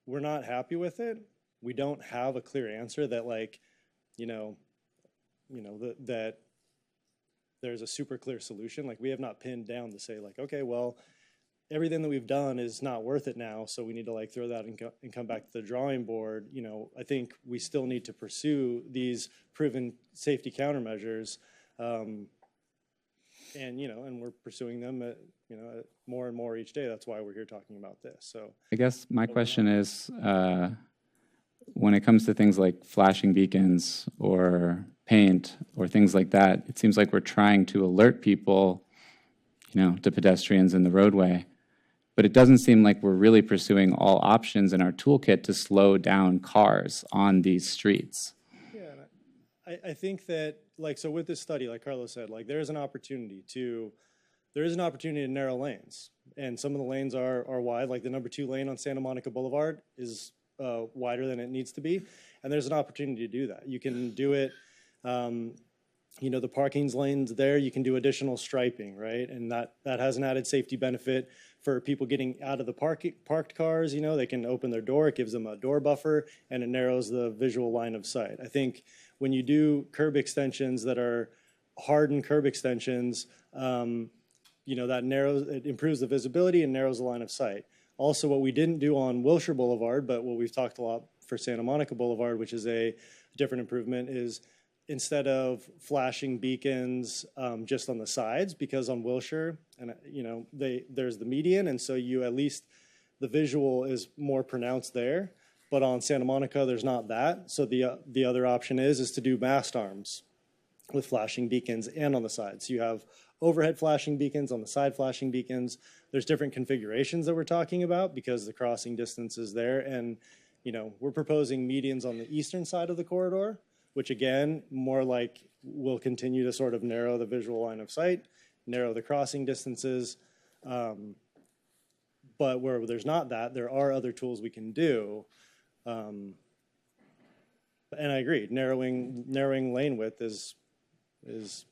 we're not happy with it. We don't have a clear answer that like, that there's a super clear solution. Like we have not pinned down to say like, okay, well, everything that we've done is not worth it now, so we need to like throw that and come back to the drawing board. You know, I think we still need to pursue these proven safety countermeasures, and we're pursuing them at, more and more each day. That's why we're here talking about this. So I guess my question is, when it comes to things like flashing beacons or paint or things like that, it seems like we're trying to alert people, to pedestrians in the roadway. But it doesn't seem like we're really pursuing all options in our toolkit to slow down cars on these streets. Yeah, I think that, so with this study, like Carlos said, there is an opportunity to narrow lanes. And some of the lanes are wide, like the number 2 lane on Santa Monica Boulevard is wider than it needs to be. And there's an opportunity to do that. You can do it, the parking lanes there, you can do additional striping, right? And that has an added safety benefit for people getting out of the parked cars. They can open their door, it gives them a door buffer, and it narrows the visual line of sight. I think when you do curb extensions that are hardened curb extensions, it improves the visibility and narrows the line of sight. Also, what we didn't do on Wilshire Boulevard, but what we've talked a lot for Santa Monica Boulevard, which is a different improvement, is instead of flashing beacons just on the sides, because on Wilshire, and there's the median, and so at least the visual is more pronounced there. But on Santa Monica, there's not that. So the other option is to do mast arms with flashing beacons and on the sides. So you have overhead flashing beacons, on the side flashing beacons. There's different configurations that we're talking about because the crossing distance is there. And, we're proposing medians on the eastern side of the corridor, which again, more like will continue to sort of narrow the visual line of sight, narrow the crossing distances. But where there's not that, there are other tools we can do. And I agree, narrowing lane width is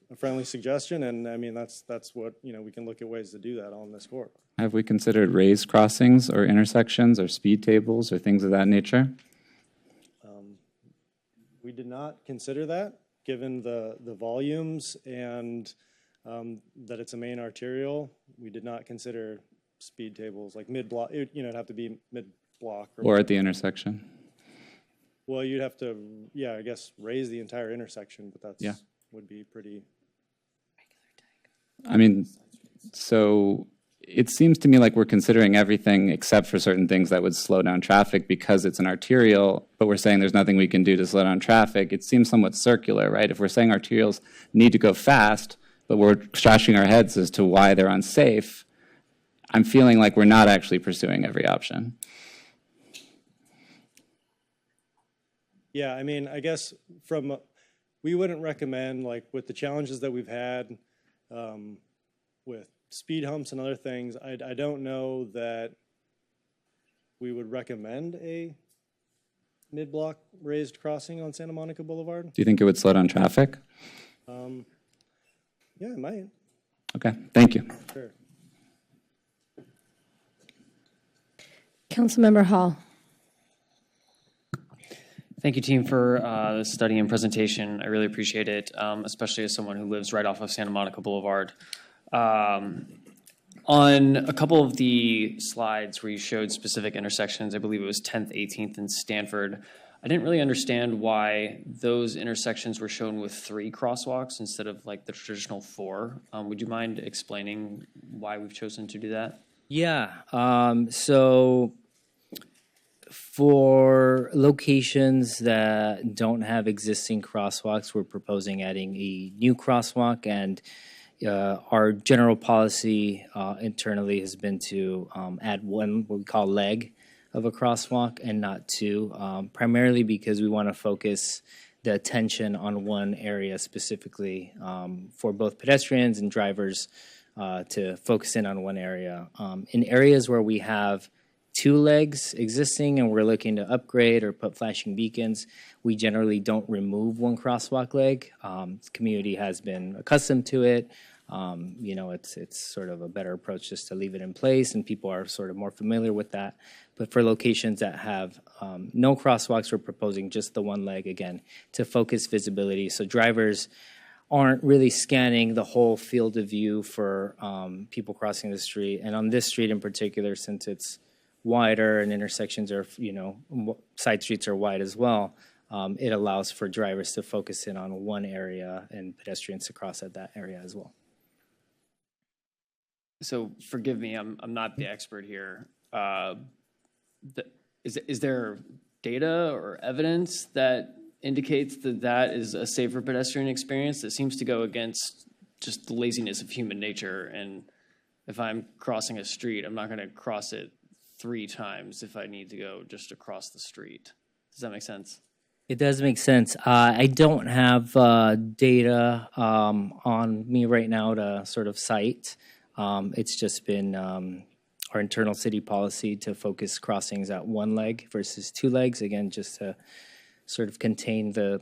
a friendly suggestion, and I mean that's what we can look at ways to do that on this corridor. Have we considered raised crossings or intersections or speed tables or things of that nature? We did not consider that, given the volumes and that it's a main arterial. We did not consider speed tables like mid-block. It'd have to be mid-block or at the intersection. Well, you'd have to, I guess, raise the entire intersection, but that's would be pretty. I mean, so it seems to me like we're considering everything except for certain things that would slow down traffic because it's an arterial, but we're saying there's nothing we can do to slow down traffic. It seems somewhat circular, right? If we're saying arterials need to go fast, but we're scratching our heads as to why they're unsafe, I'm feeling like we're not actually pursuing every option. Yeah, I mean, I guess we wouldn't recommend, with the challenges that we've had with speed humps and other things, I don't know that we would recommend a mid-block raised crossing on Santa Monica Boulevard. Do you think it would slow down traffic? Yeah, it might. Okay, thank you. Sure. Councilmember Hall. Thank you, team, for the study and presentation. I really appreciate it, especially as someone who lives right off of Santa Monica Boulevard. On a couple of the slides where you showed specific intersections, I believe it was 10th, 18th, and Stanford, I didn't really understand why those intersections were shown with 3 crosswalks instead of like the traditional 4. Would you mind explaining why we've chosen to do that? Yeah. So for locations that don't have existing crosswalks, we're proposing adding a new crosswalk, and our general policy internally has been to add one, what we call leg of a crosswalk, and not 2, primarily because we want to focus the attention on one area specifically for both pedestrians and drivers to focus in on one area. In areas where we have 2 legs existing and we're looking to upgrade or put flashing beacons, we generally don't remove one crosswalk leg. The community has been accustomed to it. You know, it's sort of a better approach just to leave it in place, and people are sort of more familiar with that. But for locations that have no crosswalks, we're proposing just the one leg, again, to focus visibility. So drivers aren't really scanning the whole field of view for people crossing the street. And on this street in particular, since it's wider and intersections are, you know, side streets are wide as well, it allows for drivers to focus in on one area and pedestrians to cross at that area as well. So forgive me, I'm not the expert here. Is there data or evidence that indicates that that is a safer pedestrian experience? That seems to go against just the laziness of human nature. And if I'm crossing a street, I'm not going to cross it 3 times if I need to go just across the street. Does that make sense? It does make sense. I don't have data on me right now to sort of cite. It's just been our internal city policy to focus crossings at 1 leg versus 2 legs, again, just to sort of contain the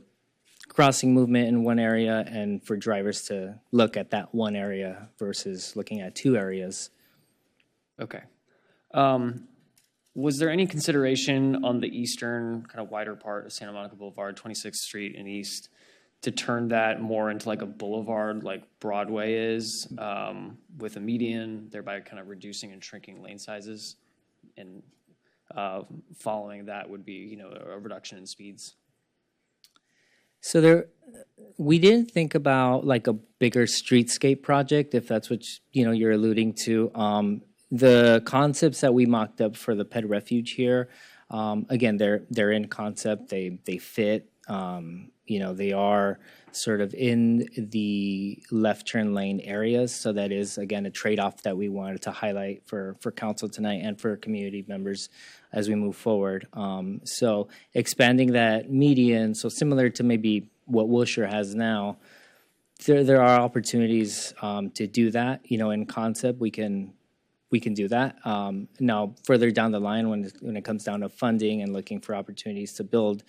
crossing movement in one area and for drivers to look at that one area versus looking at 2 areas. Okay. Was there any consideration on the eastern kind of wider part of Santa Monica Boulevard, 26th Street and East, to turn that more into like a boulevard like Broadway is, with a median, thereby kind of reducing and shrinking lane sizes? And following that would be, you know, a reduction in speeds. So we didn't think about like a bigger streetscape project, if that's what you're alluding to. The concepts that we mocked up for the ped refuge here, again, they're in concept. They fit. They are sort of in the left turn lane areas. So that is, again, a trade-off that we wanted to highlight for council tonight and for community members as we move forward. So expanding that median, so similar to maybe what Wilshire has now, there are opportunities to do that. In concept, we can do that. Now, further down the line, when it comes down to funding and looking for opportunities to build,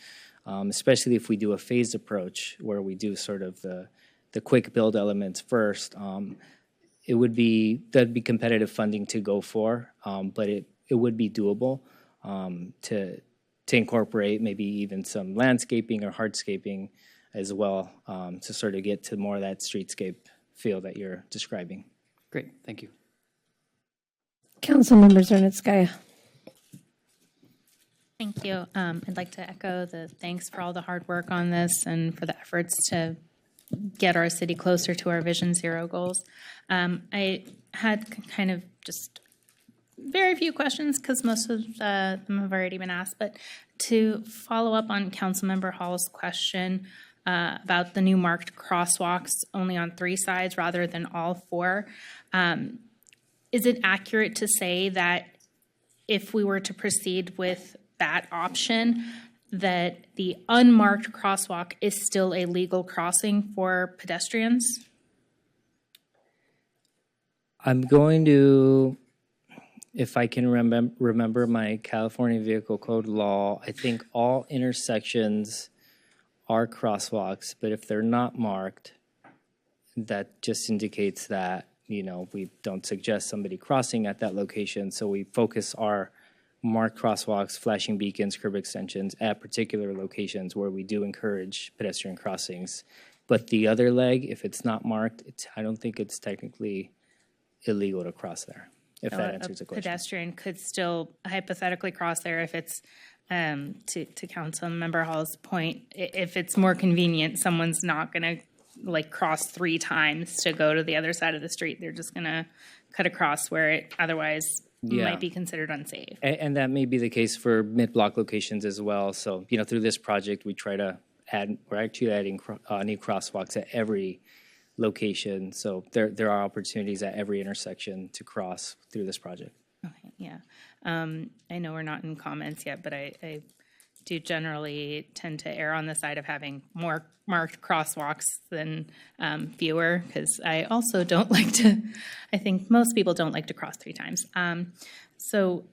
especially if we do a phased approach where we do sort of the quick build elements first, that'd be competitive funding to go for, but it would be doable to incorporate maybe even some landscaping or hardscaping as well, to sort of get to more of that streetscape feel that you're describing. Great, thank you. Councilmember Zernitskaya. Thank you. I'd like to echo the thanks for all the hard work on this and for the efforts to get our city closer to our Vision Zero goals. I had kind of just very few questions because most of them have already been asked, but to follow up on Councilmember Hall's question about the new marked crosswalks only on 3 sides rather than all 4, is it accurate to say that if we were to proceed with that option, that the unmarked crosswalk is still a legal crossing for pedestrians? I'm going to, if I can remember my California Vehicle Code law, I think all intersections are crosswalks, but if they're not marked, that just indicates that we don't suggest somebody crossing at that location, so we focus our marked crosswalks, flashing beacons, curb extensions at particular locations where we do encourage pedestrian crossings. But the other leg, if it's not marked, I don't think it's technically illegal to cross there, if So that answers the question. pedestrian could still hypothetically cross there if it's, to Councilmember Hall's point, if it's more convenient, someone's not going to like cross 3 times to go to the other side of the street. They're just going to cut across where it otherwise might be considered unsafe. And that may be the case for mid-block locations as well. So, through this project, we try to we're actually adding new crosswalks at every location. So there are opportunities at every intersection to cross through this project. Okay, yeah. I know we're not in comments yet, but I do generally tend to err on the side of having more marked crosswalks than fewer, because I also don't like to, I think most people don't like to cross 3 times. So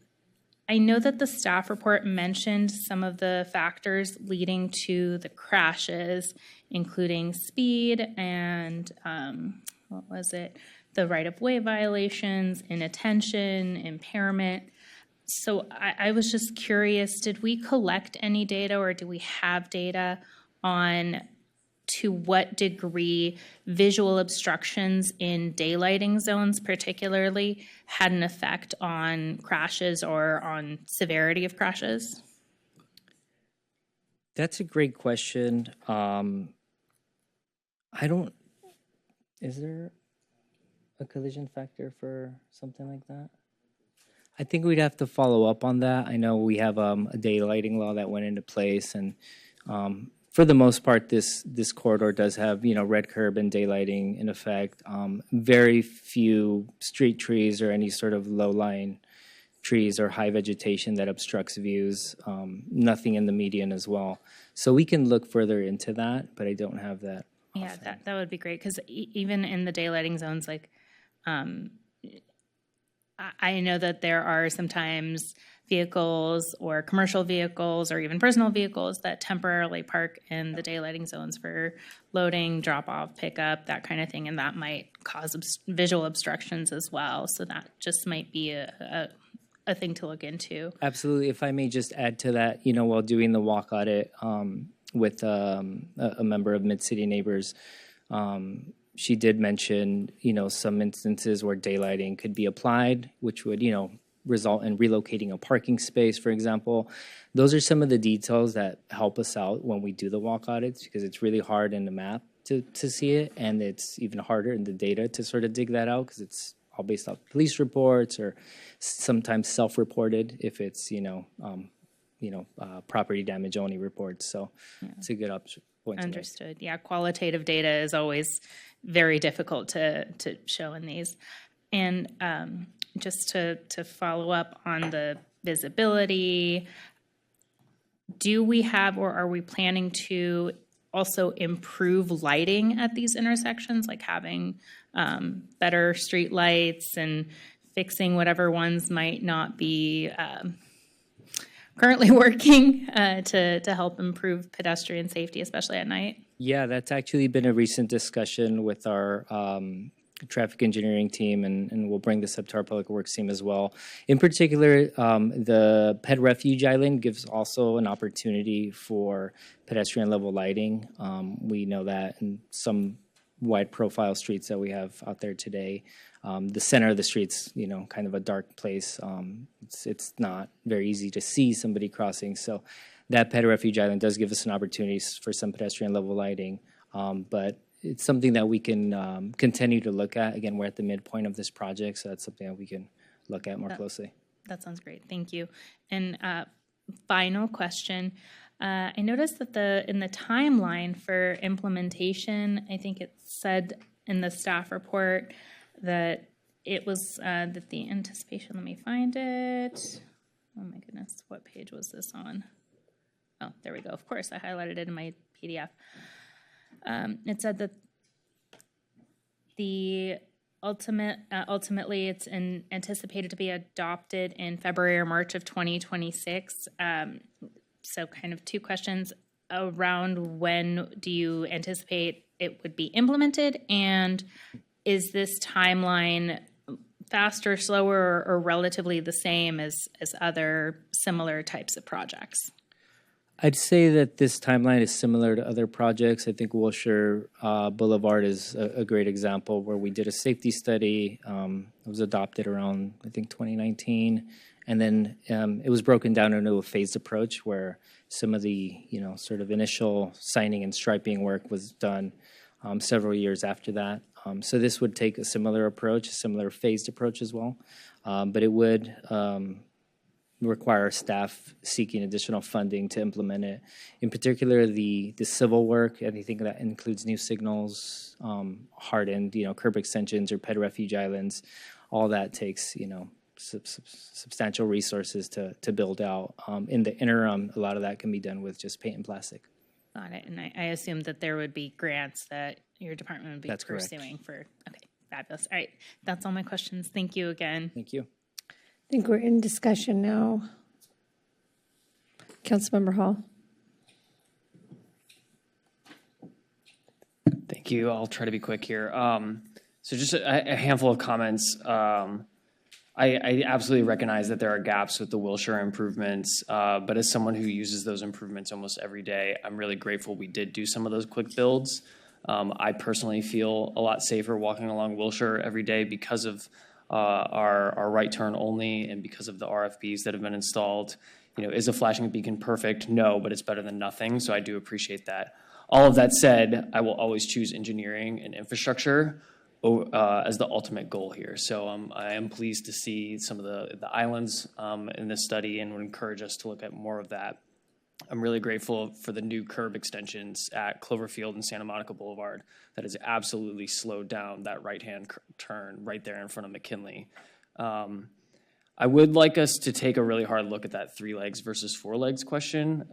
I know that the staff report mentioned some of the factors leading to the crashes, including speed and, what was it? The right-of-way violations, inattention, impairment. So I was just curious, did we collect any data or do we have data on to what degree visual obstructions in daylighting zones particularly had an effect on crashes or on severity of crashes? That's a great question. Is there a collision factor for something like that? I think we'd have to follow up on that. I know we have a daylighting law that went into place, and for the most part, this corridor does have red curb and daylighting in effect. Very few street trees or any sort of low-lying trees or high vegetation that obstructs views. Nothing in the median as well. So we can look further into that, but I don't have that. Yeah, that would be great, because even in the daylighting zones, like I know that there are sometimes vehicles or commercial vehicles or even personal vehicles that temporarily park in the daylighting zones for loading, drop-off, pickup, that kind of thing, and that might cause visual obstructions as well. So that just might be a thing to look into. Absolutely. If I may just add to that, while doing the walk audit with a member of Mid-City Neighbors, she did mention, some instances where daylighting could be applied, which would, result in relocating a parking space, for example. Those are some of the details that help us out when we do the walk audits, because it's really hard in the map to see it, and it's even harder in the data to sort of dig that out, because it's all based off police reports or sometimes self-reported if it's, property damage only reports. So it's a good point. Understood. Yeah, qualitative data is always very difficult to show in these. And just to follow up on the visibility, do we have or are we planning to also improve lighting at these intersections, like having better street lights and fixing whatever ones might not be currently working to help improve pedestrian safety, especially at night? Yeah, that's actually been a recent discussion with our traffic engineering team, and we'll bring this up to our public works team as well. In particular, the ped refuge island gives also an opportunity for pedestrian level lighting. We know that in some wide profile streets that we have out there today, the center of the street's, kind of a dark place. It's not very easy to see somebody crossing. So that ped refuge island does give us an opportunity for some pedestrian level lighting. But it's something that we can continue to look at. Again, we're at the midpoint of this project, so that's something that we can look at more closely. That sounds great. Thank you. And final question. I noticed that in the timeline for implementation, I think it said in the staff report that it was that the anticipation, let me find it. Oh my goodness, what page was this on? Oh, there we go. Of course, I highlighted it in my PDF. It said that the ultimately it's anticipated to be adopted in February or March of 2026. So kind of 2 questions around when do you anticipate it would be implemented, and is this timeline faster, slower, or relatively the same as other similar types of projects? I'd say that this timeline is similar to other projects. I think Wilshire Boulevard is a great example where we did a safety study. It was adopted around, I think, 2019. And then it was broken down into a phased approach where some of the, sort of initial signing and striping work was done several years after that. So this would take a similar approach, a similar phased approach as well. But it would require staff seeking additional funding to implement it. In particular, the civil work, anything that includes new signals, hardened, curb extensions or pet refuge islands, all that takes, substantial resources to build out. In the interim, a lot of that can be done with just paint and plastic. Got it. And I assume that there would be grants that your department would be That's correct. pursuing for. Okay, fabulous. All right, that's all my questions. Thank you again. Thank you. I think we're in discussion now. Councilmember Hall. Thank you. I'll try to be quick here. So just a handful of comments. I absolutely recognize that there are gaps with the Wilshire improvements, but as someone who uses those improvements almost every day, I'm really grateful we did do some of those quick builds. I personally feel a lot safer walking along Wilshire every day because of our right turn only and because of the RFBs that have been installed. Is a flashing beacon perfect? No, but it's better than nothing, so I do appreciate that. All of that said, I will always choose engineering and infrastructure as the ultimate goal here. So I am pleased to see some of the islands in this study and would encourage us to look at more of that. I'm really grateful for the new curb extensions at Cloverfield and Santa Monica Boulevard that has absolutely slowed down that right-hand turn right there in front of McKinley. I would like us to take a really hard look at that 3 legs versus 4 legs question.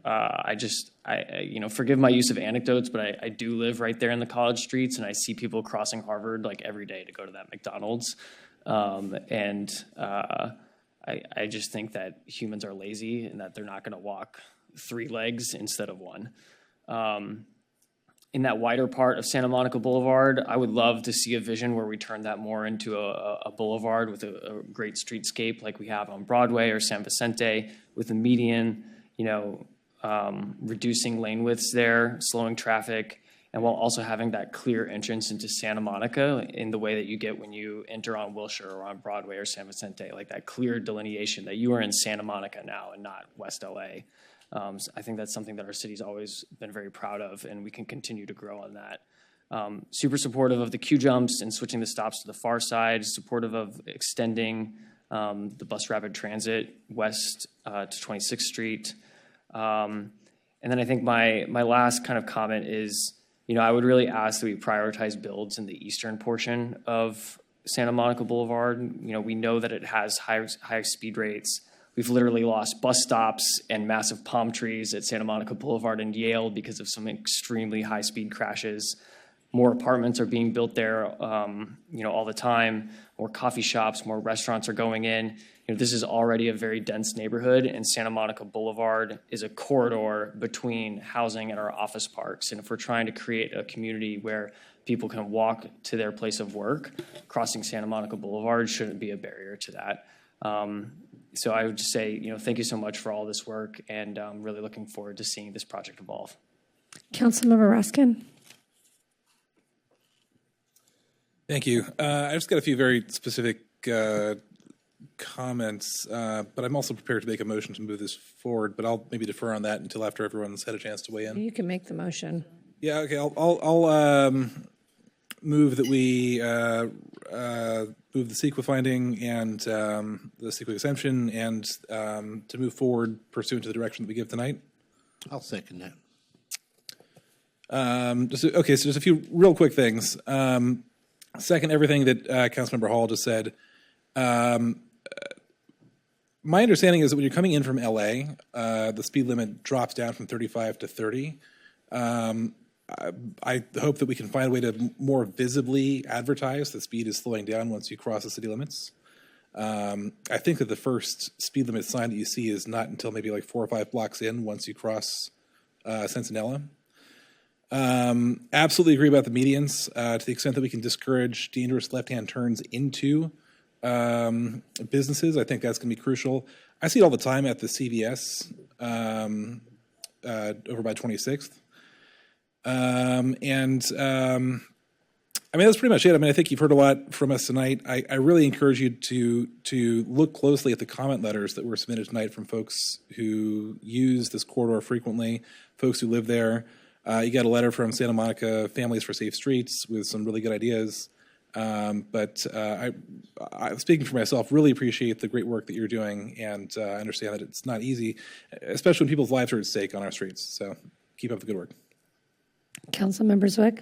Forgive my use of anecdotes, but I do live right there in the college streets, and I see people crossing Harvard like every day to go to that McDonald's. I just think that humans are lazy and that they're not going to walk 3 legs instead of 1. In that wider part of Santa Monica Boulevard, I would love to see a vision where we turn that more into a boulevard with a great streetscape like we have on Broadway or San Vicente, with a median, reducing lane widths there, slowing traffic, and while also having that clear entrance into Santa Monica in the way that you get when you enter on Wilshire or on Broadway or San Vicente, like that clear delineation that you are in Santa Monica now and not West LA. I think that's something that our city's always been very proud of, and we can continue to grow on that. Super supportive of the Q jumps and switching the stops to the far side, supportive of extending the bus rapid transit west to 26th Street. And then I think my last kind of comment is, I would really ask that we prioritize builds in the eastern portion of Santa Monica Boulevard. We know that it has higher speed rates. We've literally lost bus stops and massive palm trees at Santa Monica Boulevard and Yale because of some extremely high-speed crashes. More apartments are being built there, all the time. More coffee shops, more restaurants are going in. This is already a very dense neighborhood, and Santa Monica Boulevard is a corridor between housing and our office parks. And if we're trying to create a community where people can walk to their place of work, crossing Santa Monica Boulevard shouldn't be a barrier to that. So I would just say, thank you so much for all this work, and I'm really looking forward to seeing this project evolve. Councilmember Raskin. Thank you. I just got a few very specific comments, but I'm also prepared to make a motion to move this forward, but I'll maybe defer on that until after everyone's had a chance to weigh in. You can make the motion. Yeah, okay. I'll move that we move the CEQA finding and the CEQA exemption and to move forward pursuant to the direction that we give tonight. I'll second that. So just a few real quick things. Second, everything that Councilmember Hall just said. My understanding is that when you're coming in from LA, the speed limit drops down from 35 to 30. I hope that we can find a way to more visibly advertise that speed is slowing down once you cross the city limits. I think that the first speed limit sign that you see is not until maybe like 4 or 5 blocks in once you cross Centinela. Absolutely agree about the medians to the extent that we can discourage dangerous left-hand turns into businesses. I think that's going to be crucial. I see it all the time at the CVS over by 26th. I mean, that's pretty much it. I mean, I think you've heard a lot from us tonight. I really encourage you to look closely at the comment letters that were submitted tonight from folks who use this corridor frequently, folks who live there. You got a letter from Santa Monica Families for Safe Streets with some really good ideas. But I, speaking for myself, really appreciate the great work that you're doing, and I understand that it's not easy, especially when people's lives are at stake on our streets. So keep up the good work. Councilmember Zwick.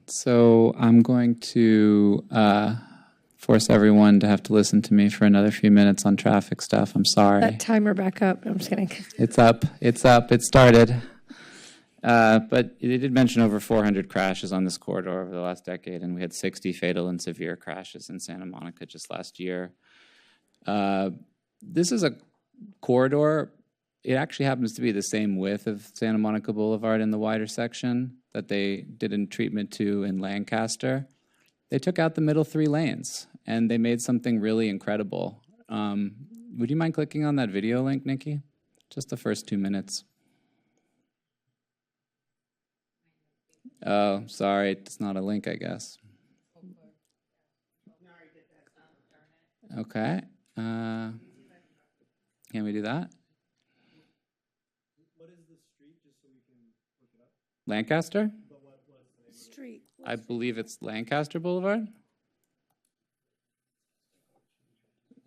So I'm going to force everyone to have to listen to me for another few minutes on traffic stuff. I'm sorry. That timer back up. I'm just kidding. It's up. It's up. It started. But they did mention over 400 crashes on this corridor over the last decade, and we had 60 fatal and severe crashes in Santa Monica just last year. This is a corridor. It actually happens to be the same width of Santa Monica Boulevard in the wider section that they did in treatment to in Lancaster. They took out the middle 3 lanes, and they made something really incredible. Would you mind clicking on that video link, Nikki? Just the first 2 minutes. Oh, sorry, it's not a link, I guess. Okay. Can we do that? Lancaster? Street. I believe it's Lancaster Boulevard.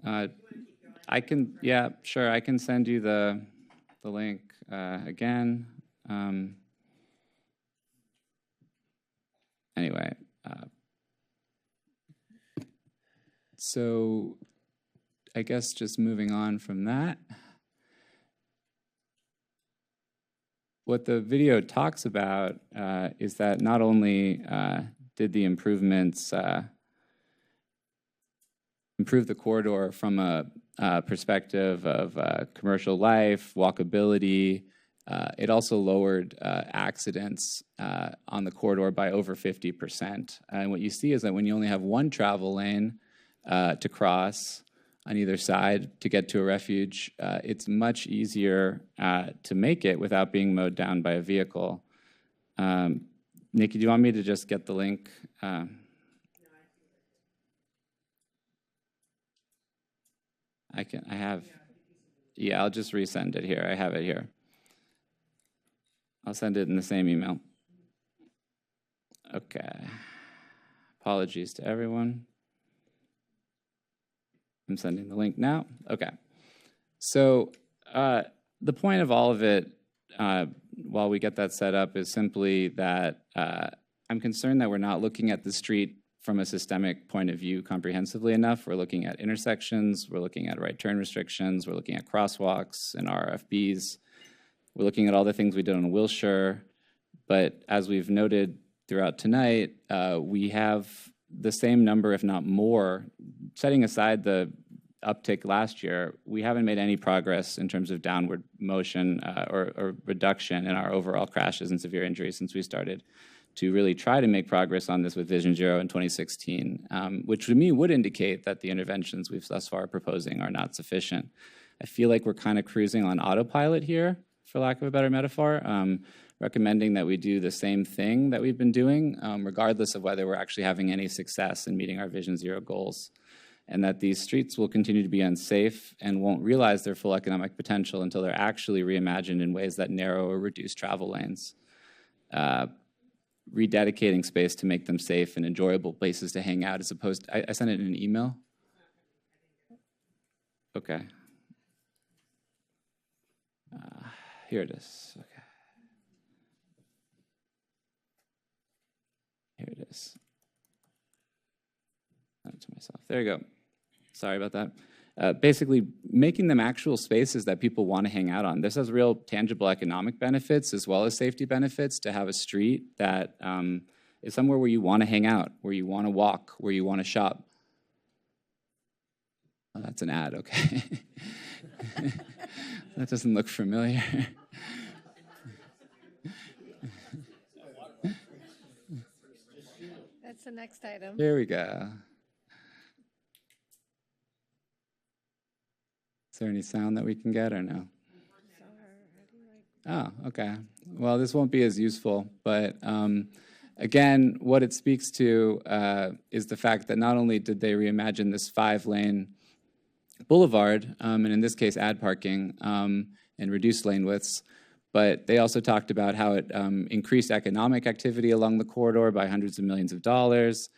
I can, yeah, sure. I can send you the link again. Anyway, so I guess just moving on from that. What the video talks about is that not only did the improvements improve the corridor from a perspective of commercial life, walkability, it also lowered accidents on the corridor by over 50%. And what you see is that when you only have one travel lane to cross on either side to get to a refuge, it's much easier to make it without being mowed down by a vehicle. Nikki, do you want me to just get the link? Yeah, I'll just resend it here. I have it here. I'll send it in the same email. Okay. Apologies to everyone. I'm sending the link now. Okay. So the point of all of it, while we get that set up, is simply that I'm concerned that we're not looking at the street from a systemic point of view comprehensively enough. We're looking at intersections, we're looking at right turn restrictions, we're looking at crosswalks and RFBs. We're looking at all the things we did on Wilshire. But as we've noted throughout tonight, we have the same number, if not more. Setting aside the uptick last year, we haven't made any progress in terms of downward motion or reduction in our overall crashes and severe injuries since we started to really try to make progress on this with Vision Zero in 2016, which to me would indicate that the interventions we've thus far proposing are not sufficient. I feel like we're kind of cruising on autopilot here, for lack of a better metaphor, recommending that we do the same thing that we've been doing, regardless of whether we're actually having any success in meeting our Vision Zero goals, and that these streets will continue to be unsafe and won't realize their full economic potential until they're actually reimagined in ways that narrow or reduce travel lanes, rededicating space to make them safe and enjoyable places to hang out as opposed to, I sent it in an email? Okay. Here it is. Okay. Here it is. Send it to myself. There you go. Sorry about that. Basically, making them actual spaces that people want to hang out on. This has real tangible economic benefits as well as safety benefits to have a street that is somewhere where you want to hang out, where you want to walk, where you want to shop. Oh, that's an ad, okay. That doesn't look familiar. the next item. Here we go. Is there any sound that we can get or no? Oh, okay. Well, this won't be as useful, but again, what it speaks to is the fact that not only did they reimagine this 5-lane boulevard, and in this case add parking and reduce lane widths, but they also talked about how it increased economic activity along the corridor by hundreds of millions of dollars,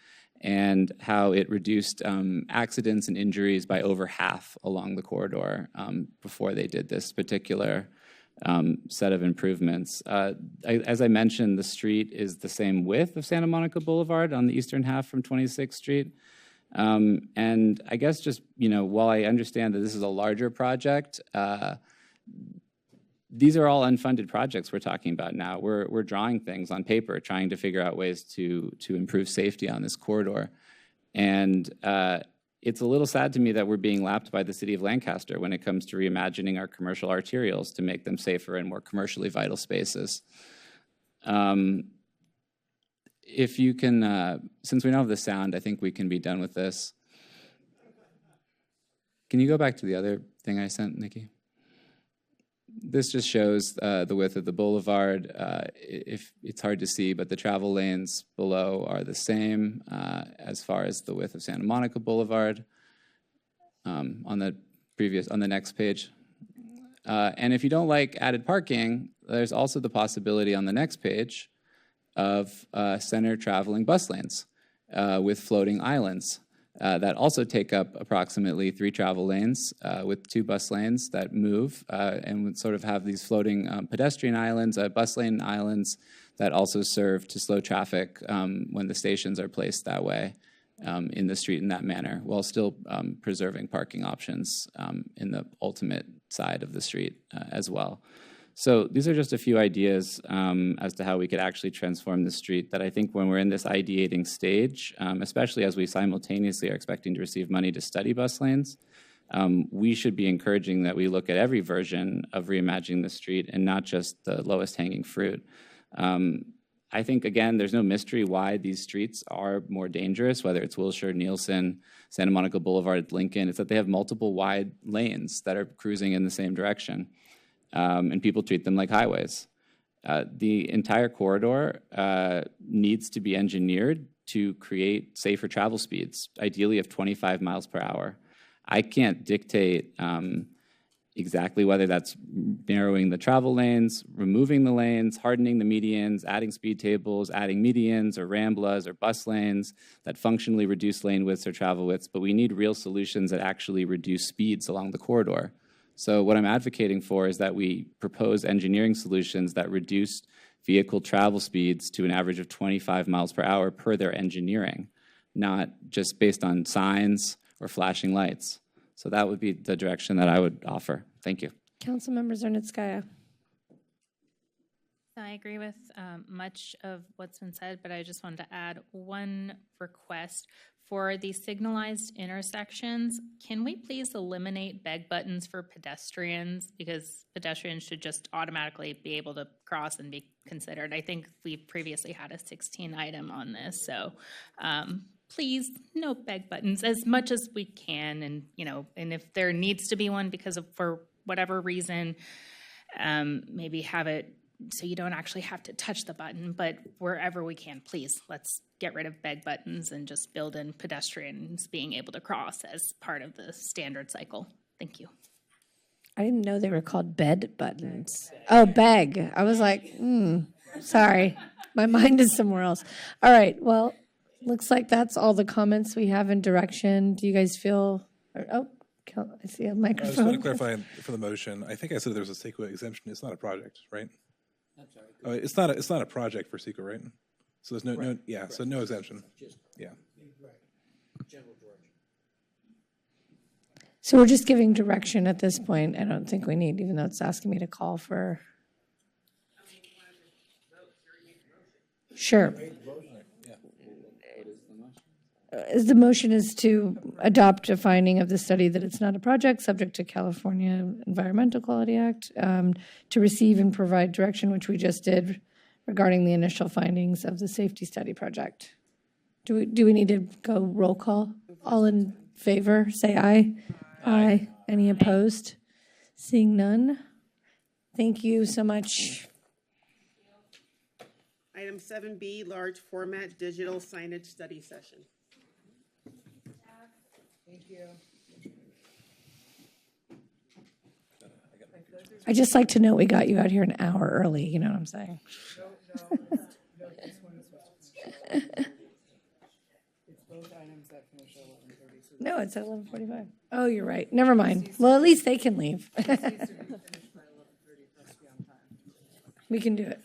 and how it reduced accidents and injuries by over half along the corridor before they did this particular set of improvements. As I mentioned, the street is the same width of Santa Monica Boulevard on the eastern half from 26th Street. And I guess just, while I understand that this is a larger project, these are all unfunded projects we're talking about now. We're drawing things on paper, trying to figure out ways to improve safety on this corridor. And it's a little sad to me that we're being lapped by the city of Lancaster when it comes to reimagining our commercial arterials to make them safer and more commercially vital spaces. If you can, since we don't have the sound, I think we can be done with this. Can you go back to the other thing I sent, Nikki? This just shows the width of the boulevard. If it's hard to see, but the travel lanes below are the same as far as the width of Santa Monica Boulevard on the next page. And if you don't like added parking, there's also the possibility on the next page of center traveling bus lanes with floating islands that also take up approximately 3 travel lanes with 2 bus lanes that move and would sort of have these floating pedestrian islands, bus lane islands that also serve to slow traffic when the stations are placed that way in the street in that manner, while still preserving parking options in the ultimate side of the street as well. So these are just a few ideas as to how we could actually transform the street that I think when we're in this ideating stage, especially as we simultaneously are expecting to receive money to study bus lanes, we should be encouraging that we look at every version of reimagining the street and not just the lowest hanging fruit. I think, again, there's no mystery why these streets are more dangerous, whether it's Wilshire, Nielsen, Santa Monica Boulevard, Lincoln. It's that they have multiple wide lanes that are cruising in the same direction. And people treat them like highways. The entire corridor needs to be engineered to create safer travel speeds, ideally of 25 miles per hour. I can't dictate exactly whether that's narrowing the travel lanes, removing the lanes, hardening the medians, adding speed tables, adding medians or ramblas or bus lanes that functionally reduce lane widths or travel widths, but we need real solutions that actually reduce speeds along the corridor. So what I'm advocating for is that we propose engineering solutions that reduce vehicle travel speeds to an average of 25 miles per hour per their engineering, not just based on signs or flashing lights. So that would be the direction that I would offer. Thank you. Councilmember Zernitskaya. I agree with much of what's been said, but I just wanted to add one request. For the signalized intersections, can we please eliminate beg buttons for pedestrians? Because pedestrians should just automatically be able to cross and be considered. I think we've previously had a 16 item on this, so please, no beg buttons as much as we can. And, and if there needs to be one because of, for whatever reason, maybe have it so you don't actually have to touch the button, but wherever we can, please, let's get rid of beg buttons and just build in pedestrians being able to cross as part of the standard cycle. Thank you. I didn't know they were called bed buttons. Oh, beg. I was like, sorry. My mind is somewhere else. All right, well, looks like that's all the comments we have in direction. Do you guys feel, I see a microphone. I just want to clarify for the motion. I think I said there was a CEQA exemption. It's not a project, right? I'm sorry. It's not a project for CEQA, right? So there's so no exemption. Yeah. So we're just giving direction at this point. I don't think we need, even though it's asking me to call for. Sure. The motion is to adopt a finding of the study that it's not a project subject to California Environmental Quality Act, to receive and provide direction, which we just did regarding the initial findings of the safety study project. Do we need to go roll call? All in favor, say aye. Aye. Any opposed? Seeing none. Thank you so much. Item 7B, large format digital signage study session. Thank you. I just like to know we got you out here an hour early, you know what I'm saying? No, it's at 11:45. Oh, you're right. Never mind. Well, at least they can leave. We can do it.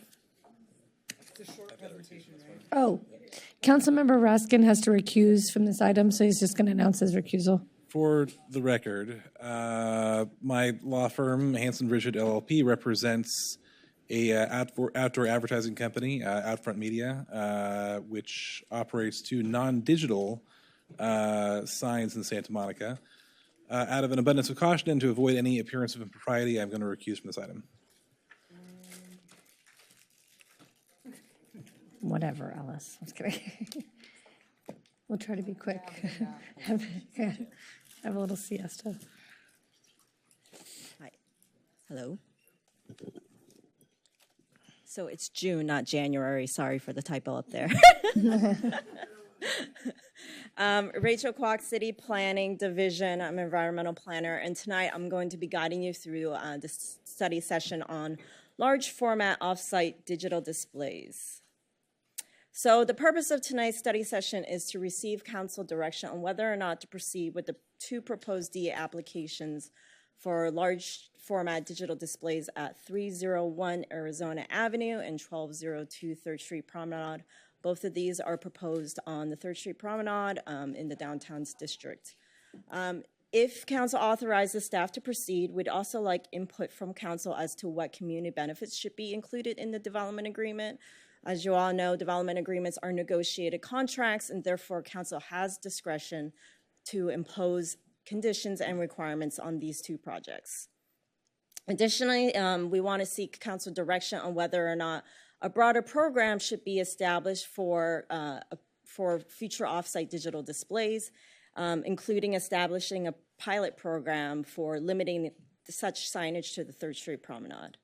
It's a short presentation, right? Oh, Councilmember Raskin has to recuse from this item, so he's just going to announce his recusal. For the record, my law firm, Hanson Richard LLP, represents a outdoor advertising company, Outfront Media, which operates two non-digital signs in Santa Monica. Out of an abundance of caution and to avoid any appearance of impropriety, I'm going to recuse from this item. Whatever, Alice. I'm just kidding. We'll try to be quick. Have a little siesta. Hi. Hello. So it's June, not January. Sorry for the typo up there. Rachel Kwok, City Planning Division. I'm an environmental planner, and tonight I'm going to be guiding you through this study session on large format offsite digital displays. So the purpose of tonight's study session is to receive council direction on whether or not to proceed with the two proposed DA applications for large format digital displays at 301 Arizona Avenue and 1202 3rd Street Promenade. Both of these are proposed on the 3rd Street Promenade in the downtown's district. If council authorizes staff to proceed, we'd also like input from council as to what community benefits should be included in the development agreement. As you all know, development agreements are negotiated contracts, and therefore council has discretion to impose conditions and requirements on these two projects. Additionally, we want to seek council direction on whether or not a broader program should be established for future offsite digital displays, including establishing a pilot program for limiting such signage to the 3rd Street Promenade.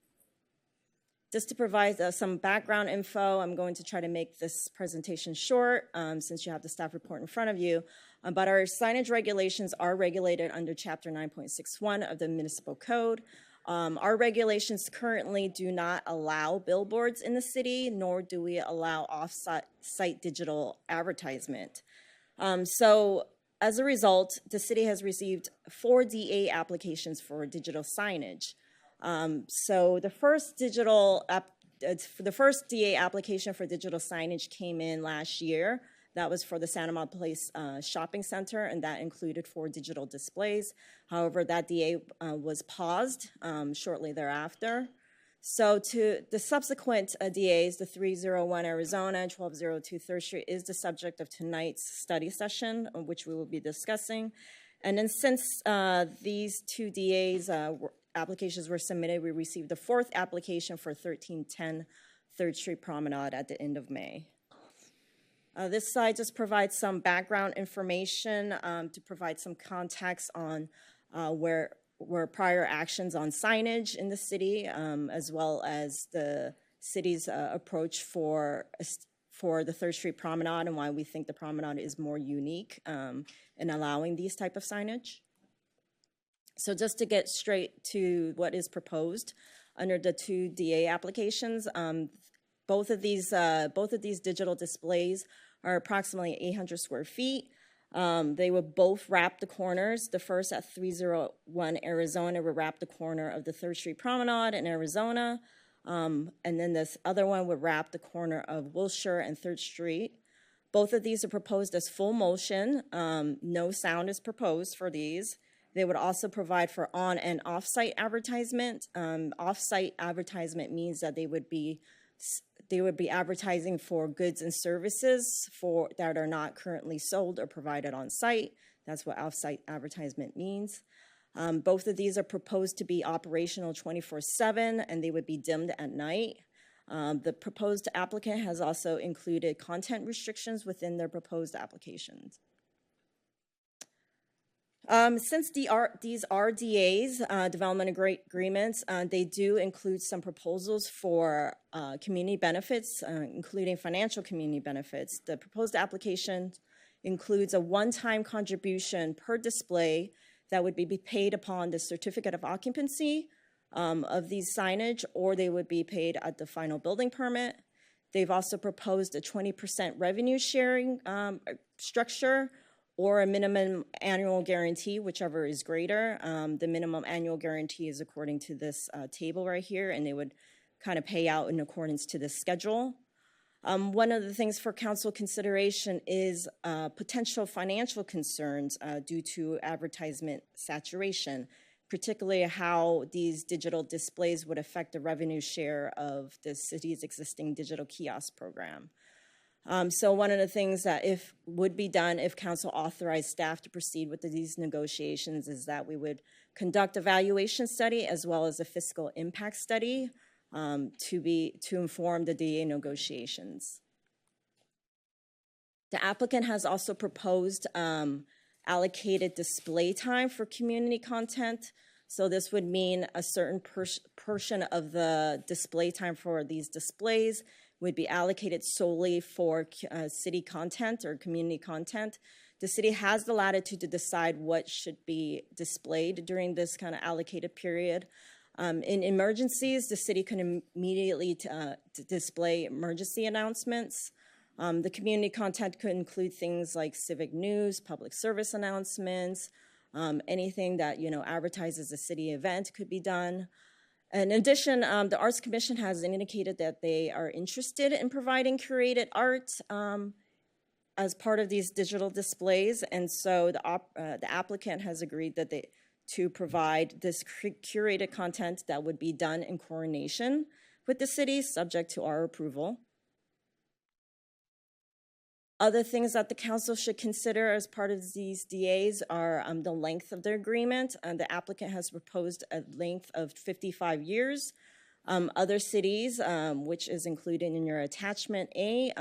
Just to provide some background info, I'm going to try to make this presentation short since you have the staff report in front of you. But our signage regulations are regulated under Chapter 9.61 of the Municipal Code. Our regulations currently do not allow billboards in the city, nor do we allow off-site digital advertisement. So as a result, the city has received 4 DA applications for digital signage. So the first DA application for digital signage came in last year. That was for the Santa Monica Place Shopping Center, and that included 4 digital displays. However, that DA was paused shortly thereafter. So to the subsequent DAs, the 301 Arizona and 1202 3rd Street is the subject of tonight's study session, which we will be discussing. And then since these 2 DAs applications were submitted, we received the 4th application for 1310 3rd Street Promenade at the end of May. This slide just provides some background information to provide some context on where prior actions on signage in the city, as well as the city's approach for the 3rd Street Promenade and why we think the promenade is more unique in allowing these type of signage. So just to get straight to what is proposed under the 2 DA applications, both of these digital displays are approximately 800 square feet. They will both wrap the corners. The first at 301 Arizona will wrap the corner of the 3rd Street Promenade in Arizona. And then this other one would wrap the corner of Wilshire and 3rd Street. Both of these are proposed as full motion. No sound is proposed for these. They would also provide for on and off-site advertisement. Off-site advertisement means that they would be advertising for goods and services that are not currently sold or provided on site. That's what off-site advertisement means. Both of these are proposed to be operational 24/7, and they would be dimmed at night. The proposed applicant has also included content restrictions within their proposed applications. Since these are DAs, development agreements, they do include some proposals for community benefits, including financial community benefits. The proposed application includes a one-time contribution per display that would be paid upon the certificate of occupancy of these signage, or they would be paid at the final building permit. They've also proposed a 20% revenue sharing structure, or a minimum annual guarantee, whichever is greater. The minimum annual guarantee is according to this table right here, and they would kind of pay out in accordance to this schedule. One of the things for council consideration is potential financial concerns due to advertisement saturation, particularly how these digital displays would affect the revenue share of the city's existing digital kiosk program. So one of the things that would be done if council authorized staff to proceed with these negotiations is that we would conduct a valuation study as well as a fiscal impact study to inform the DA negotiations. The applicant has also proposed allocated display time for community content. So this would mean a certain portion of the display time for these displays would be allocated solely for city content or community content. The city has the latitude to decide what should be displayed during this kind of allocated period. In emergencies, the city can immediately display emergency announcements. The community content could include things like civic news, public service announcements, anything that advertises a city event could be done. In addition, the Arts Commission has indicated that they are interested in providing curated art as part of these digital displays, and so the applicant has agreed that to provide this curated content that would be done in coordination with the city, subject to our approval. Other things that the council should consider as part of these DAs are the length of the agreement. The applicant has proposed a length of 55 years. Other cities, which is included in your attachment A,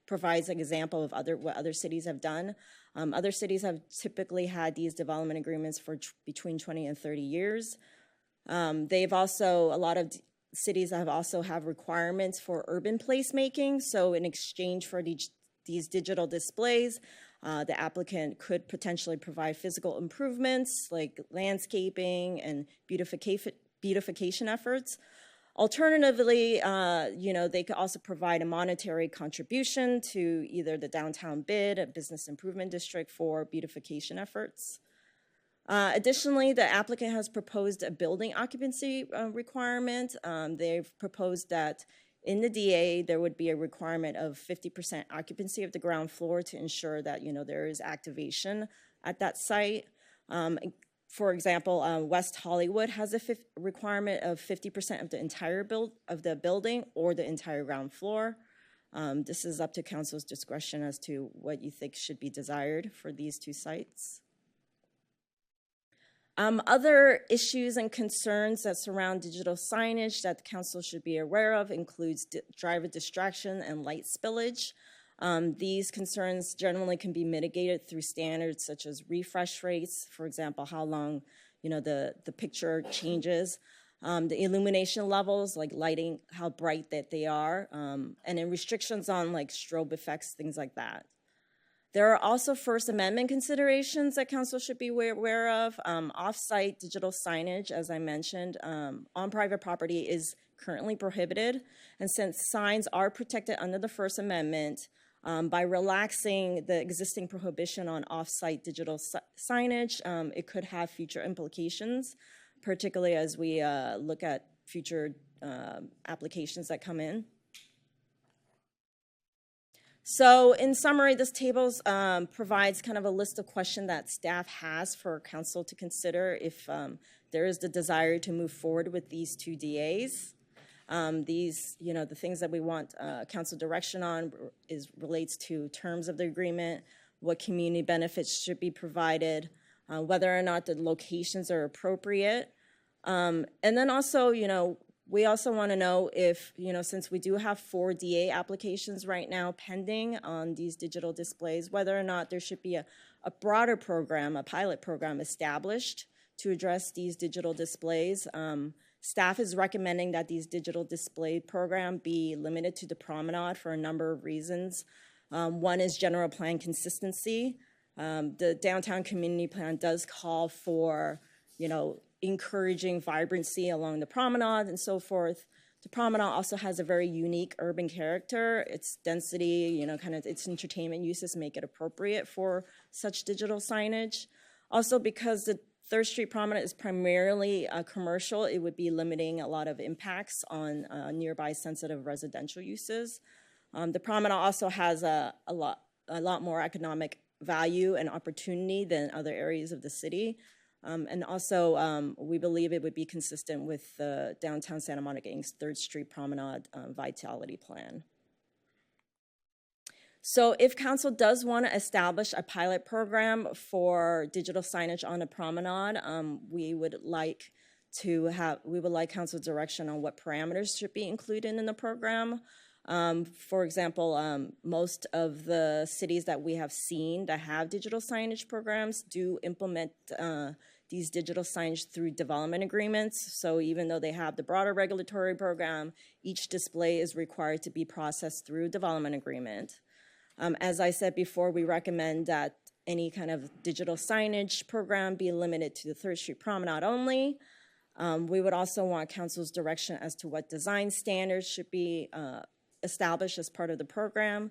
provides an example of what other cities have done. Other cities have typically had these development agreements for between 20 and 30 years. A lot of cities have also have requirements for urban placemaking. So in exchange for these digital displays, the applicant could potentially provide physical improvements like landscaping and beautification efforts. Alternatively, they could also provide a monetary contribution to either the downtown bid, a business improvement district for beautification efforts. Additionally, the applicant has proposed a building occupancy requirement. They've proposed that in the DA, there would be a requirement of 50% occupancy of the ground floor to ensure that there is activation at that site. For example, West Hollywood has a requirement of 50% of the entire building or the entire ground floor. This is up to council's discretion as to what you think should be desired for these two sites. Other issues and concerns that surround digital signage that the council should be aware of includes driver distraction and light spillage. These concerns generally can be mitigated through standards such as refresh rates, for example, how long the picture changes, the illumination levels, like lighting, how bright that they are, and then restrictions on like strobe effects, things like that. There are also First Amendment considerations that council should be aware of. Off-site digital signage, as I mentioned, on private property is currently prohibited. And since signs are protected under the First Amendment, by relaxing the existing prohibition on off-site digital signage, it could have future implications, particularly as we look at future applications that come in. So in summary, this table provides kind of a list of questions that staff has for council to consider if there is the desire to move forward with these two DAs. The things that we want council direction on relates to terms of the agreement, what community benefits should be provided, whether or not the locations are appropriate, and then also, We also want to know if, since we do have 4 DA applications right now pending on these digital displays, whether or not there should be a broader program, a pilot program established to address these digital displays. Staff is recommending that these digital display program be limited to the promenade for a number of reasons. One is general plan consistency. The downtown community plan does call for, encouraging vibrancy along the promenade and so forth. The promenade also has a very unique urban character. Its density, its entertainment uses make it appropriate for such digital signage. Also, because the 3rd Street Promenade is primarily commercial, it would be limiting a lot of impacts on nearby sensitive residential uses. The promenade also has a lot more economic value and opportunity than other areas of the city. And also, we believe it would be consistent with the downtown Santa Monica Inc.'s 3rd Street Promenade Vitality Plan. So if council does want to establish a pilot program for digital signage on the promenade, we would like council's direction on what parameters should be included in the program. For example, most of the cities that we have seen that have digital signage programs do implement these digital signage through development agreements. So even though they have the broader regulatory program, each display is required to be processed through development agreement. As I said before, we recommend that any kind of digital signage program be limited to the 3rd Street Promenade only. We would also want council's direction as to what design standards should be established as part of the program,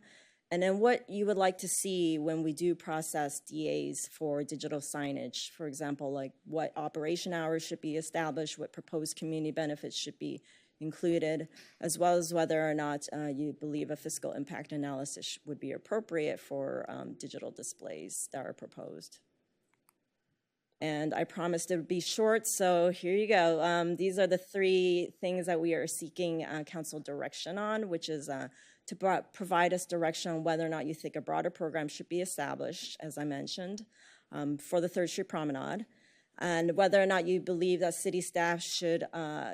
and then what you would like to see when we do process DAs for digital signage. For example, like what operation hours should be established, what proposed community benefits should be included, as well as whether or not you believe a fiscal impact analysis would be appropriate for digital displays that are proposed. And I promised it would be short, so here you go. These are the 3 things that we are seeking council direction on, which is to provide us direction on whether or not you think a broader program should be established, as I mentioned, for the 3rd Street Promenade, and whether or not you believe that city staff should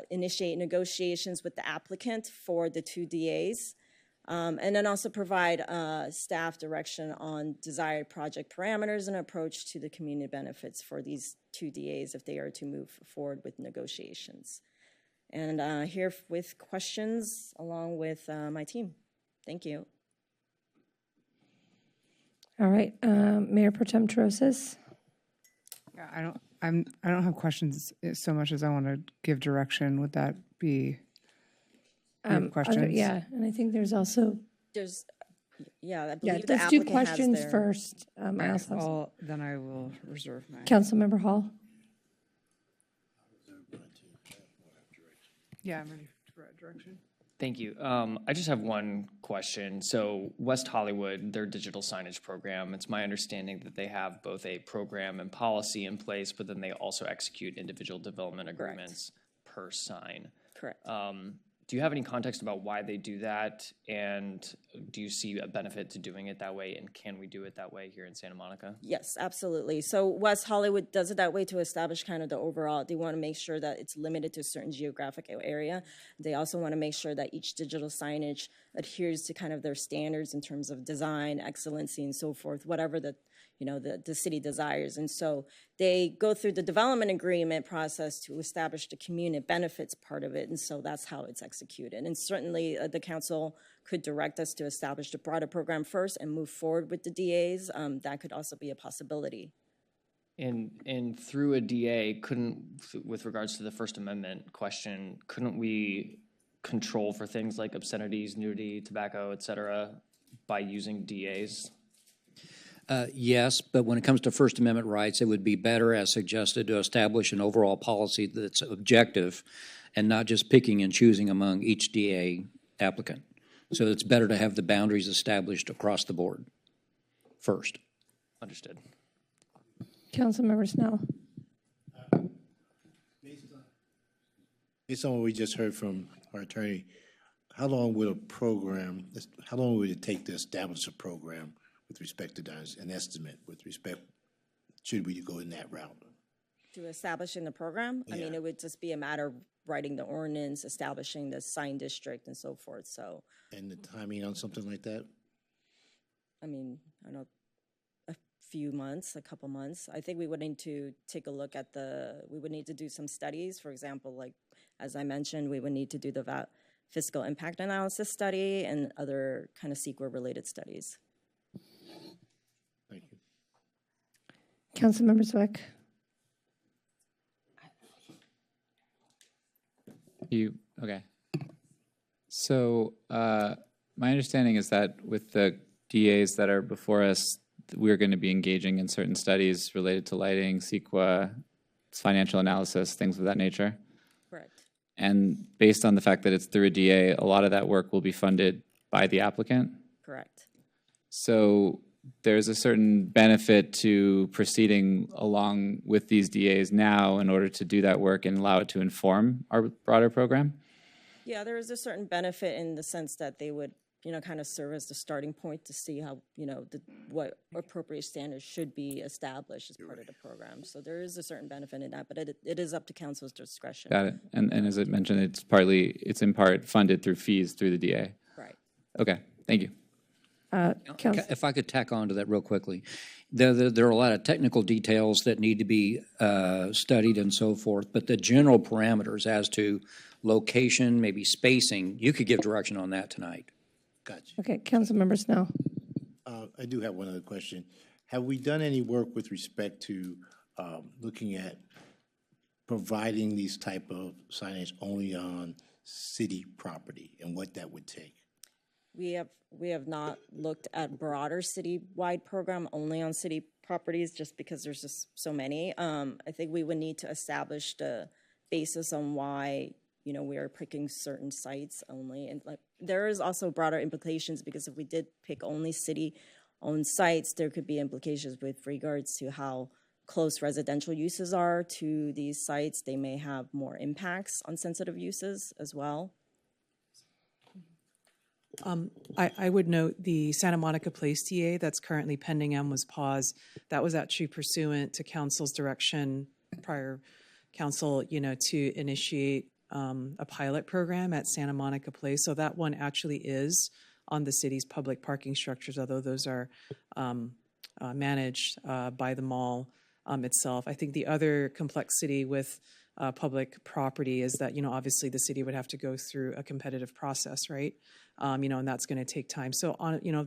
initiate negotiations with the applicant for the 2 DAs, and then also provide staff direction on desired project parameters and approach to the community benefits for these 2 DAs if they are to move forward with negotiations. And here with questions along with my team. Thank you. All right, Mayor Pro Tem Trosas. Yeah, I don't have questions so much as I want to give direction. Would that be questions? Yeah, and I think there's also. I believe the let's do applicant questions has their, first. I also have then I will reserve my. Councilmember Hall. Yeah, I'm ready for direction. Thank you. I just have one question. So West Hollywood, their digital signage program, it's my understanding that they have both a program and policy in place, but then they also execute individual development agreements per sign. Correct. Do you have any context about why they do that? And do you see a benefit to doing it that way? And can we do it that way here in Santa Monica? Yes, absolutely. So West Hollywood does it that way to establish kind of the overall, they want to make sure that it's limited to a certain geographic area. They also want to make sure that each digital signage adheres to kind of their standards in terms of design, excellency, and so forth, whatever the city desires. And so they go through the development agreement process to establish the community benefits part of it. And so that's how it's executed. And certainly the council could direct us to establish the broader program first and move forward with the DAs. That could also be a possibility. And through a DA, with regards to the First Amendment question, couldn't we control for things like obscenities, nudity, tobacco, et cetera, by using DAs? Yes, but when it comes to First Amendment rights, it would be better, as suggested, to establish an overall policy that's objective and not just picking and choosing among each DA applicant. So it's better to have the boundaries established across the board first. Understood. Councilmember Snell. Based on what we just heard from our attorney, how long would it take to establish a program with respect to that, an estimate with respect, should we go in that route? To establishing the program? Yeah. I mean, it would just be a matter of writing the ordinance, establishing the sign district and so forth. So, And the timing on something like that? I mean, I don't know, a few months, a couple months. I think we would need to take a look at we would need to do some studies. For example, like, as I mentioned, we would need to do the fiscal impact analysis study and other kind of CEQA-related studies. Thank you. Councilmember Zwick. Okay. So my understanding is that with the DAs that are before us, we're going to be engaging in certain studies related to lighting, CEQA, financial analysis, things of that nature. Correct. And based on the fact that it's through a DA, a lot of that work will be funded by the applicant. Correct. So there's a certain benefit to proceeding along with these DAs now in order to do that work and allow it to inform our broader program. Yeah, there is a certain benefit in the sense that they would, kind of serve as the starting point to see how, what appropriate standards should be established as part of the program. So there is a certain benefit in that, but it is up to council's discretion. Got it. And as I mentioned, it's in part funded through fees through the DA. Right. Okay, thank you. If I could tack on to that real quickly, there are a lot of technical details that need to be studied and so forth, but the general parameters as to location, maybe spacing, you could give direction on that tonight. Gotcha. Okay, Councilmember Snow. I do have one other question. Have we done any work with respect to looking at providing these type of signage only on city property and what that would take? We have not looked at broader citywide program only on city properties just because there's just so many. I think we would need to establish the basis on why we are picking certain sites only, and there is also broader implications because if we did pick only city-owned sites, there could be implications with regards to how close residential uses are to these sites. They may have more impacts on sensitive uses as well. I would note the Santa Monica Place DA that's currently pending was paused. That was actually pursuant to council's direction, prior council, to initiate a pilot program at Santa Monica Place. So that one actually is on the city's public parking structures, although those are managed by the mall itself. I think the other complexity with public property is that, obviously the city would have to go through a competitive process, right? And that's going to take time. So,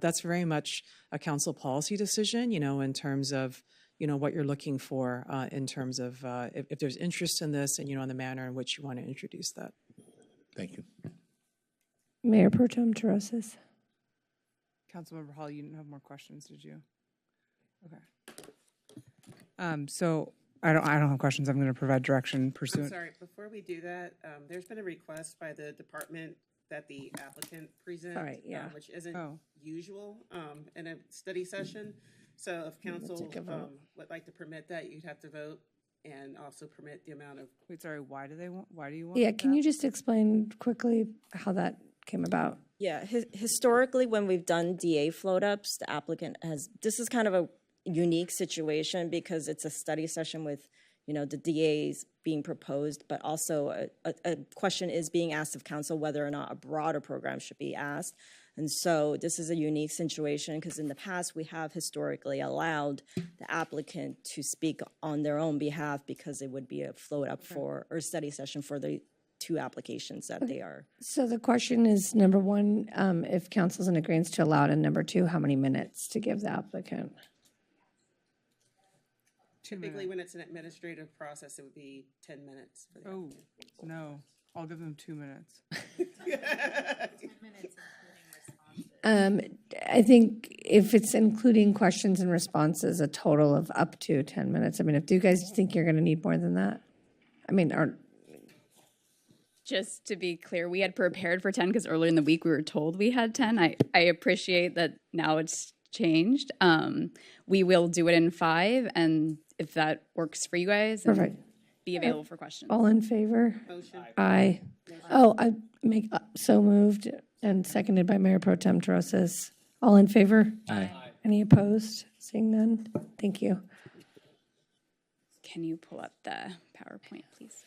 that's very much a council policy decision, in terms of, what you're looking for in terms of if there's interest in this and, in the manner in which you want to introduce that. Thank you. Mayor Pro Tem Terosas. Councilmember Hall, you didn't have more questions, did you? Okay. So I don't have questions. I'm going to provide direction pursuant. I'm sorry, before we do that, there's been a request by the department that the applicant present, which isn't usual in a study session. So if council would like to permit that, you'd have to vote and also permit the amount of. Wait, sorry, why do you want? Yeah, can you just explain quickly how that came about? Yeah, historically, when we've done DA float ups, the applicant this is kind of a unique situation because it's a study session with, the DAs being proposed, but also a question is being asked of council whether or not a broader program should be asked. And so this is a unique situation because in the past we have historically allowed the applicant to speak on their own behalf because it would be a float up or study session for the two applications that they are. So the question is, number one, if council's in agreement to allow it, and number two, how many minutes to give the applicant? Typically, when it's an administrative process, it would be 10 minutes. For the applicant. No, I'll give them 2 minutes. 10 minutes. I think if it's including questions and responses, a total of up to 10 minutes. I mean, do you guys think you're going to need more than that? I mean, just to be clear, we had prepared for 10 because earlier in the week we were told we had 10. I appreciate that now it's changed. We will do it in 5, and if that works for you guys, perfect. Be available for questions. All in favor? Motion. Aye. Oh, I make so moved and seconded by Mayor Pro Tem Terosas. All in favor? Aye. Any opposed? Seeing none? Thank you. Can you pull up the PowerPoint, please?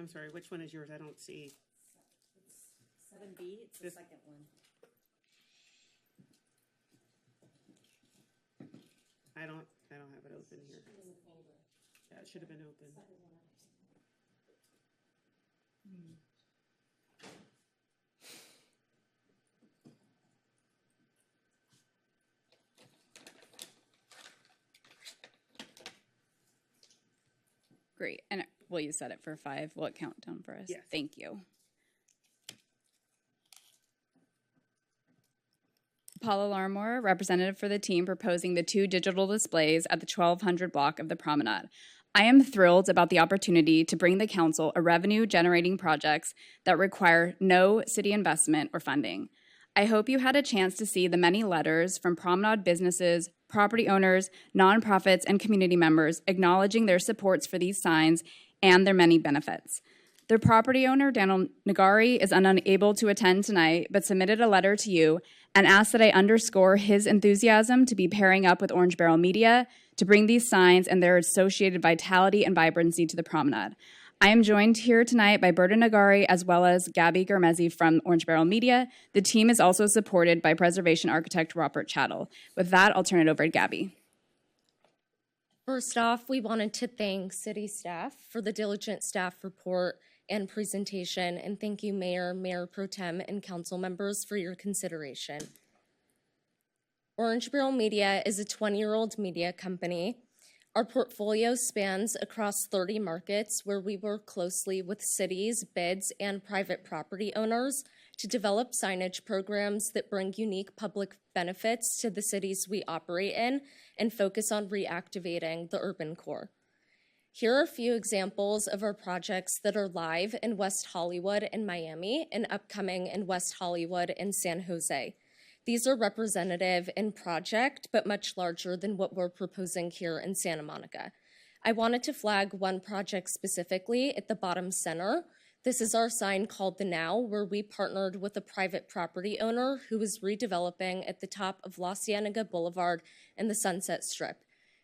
I'm sorry, which one is yours? I don't see. 7B, it's the second one. I don't have it open here. Yeah, it should have been open. Great. And will you set it for 5? Will it count down for us? Yes. Thank you. Paula Larmore, representative for the team proposing the 2 digital displays at the 1200 block of the Promenade. I am thrilled about the opportunity to bring the council a revenue-generating projects that require no city investment or funding. I hope you had a chance to see the many letters from Promenade businesses, property owners, nonprofits, and community members acknowledging their supports for these signs and their many benefits. Their property owner, Daniel Nagari, is unable to attend tonight, but submitted a letter to you and asked that I underscore his enthusiasm to be pairing up with Orange Barrel Media to bring these signs and their associated vitality and vibrancy to the Promenade. I am joined here tonight by Berta Nagari as well as Gabby Garmezi from Orange Barrel Media. The team is also supported by preservation architect Robert Chattel. With that, I'll turn it over to Gabby. First off, we wanted to thank city staff for the diligent staff report and presentation, and thank you, Mayor, Mayor Pro Tem, and council members for your consideration. Orange Barrel Media is a 20-year-old media company. Our portfolio spans across 30 markets where we work closely with cities, bids, and private property owners to develop signage programs that bring unique public benefits to the cities we operate in and focus on reactivating the urban core. Here are a few examples of our projects that are live in West Hollywood and Miami and upcoming in West Hollywood and San Jose. These are representative in project, but much larger than what we're proposing here in Santa Monica. I wanted to flag one project specifically at the bottom center. This is our sign called The Now, where we partnered with a private property owner who is redeveloping at the top of La Cienega Boulevard and the Sunset Strip.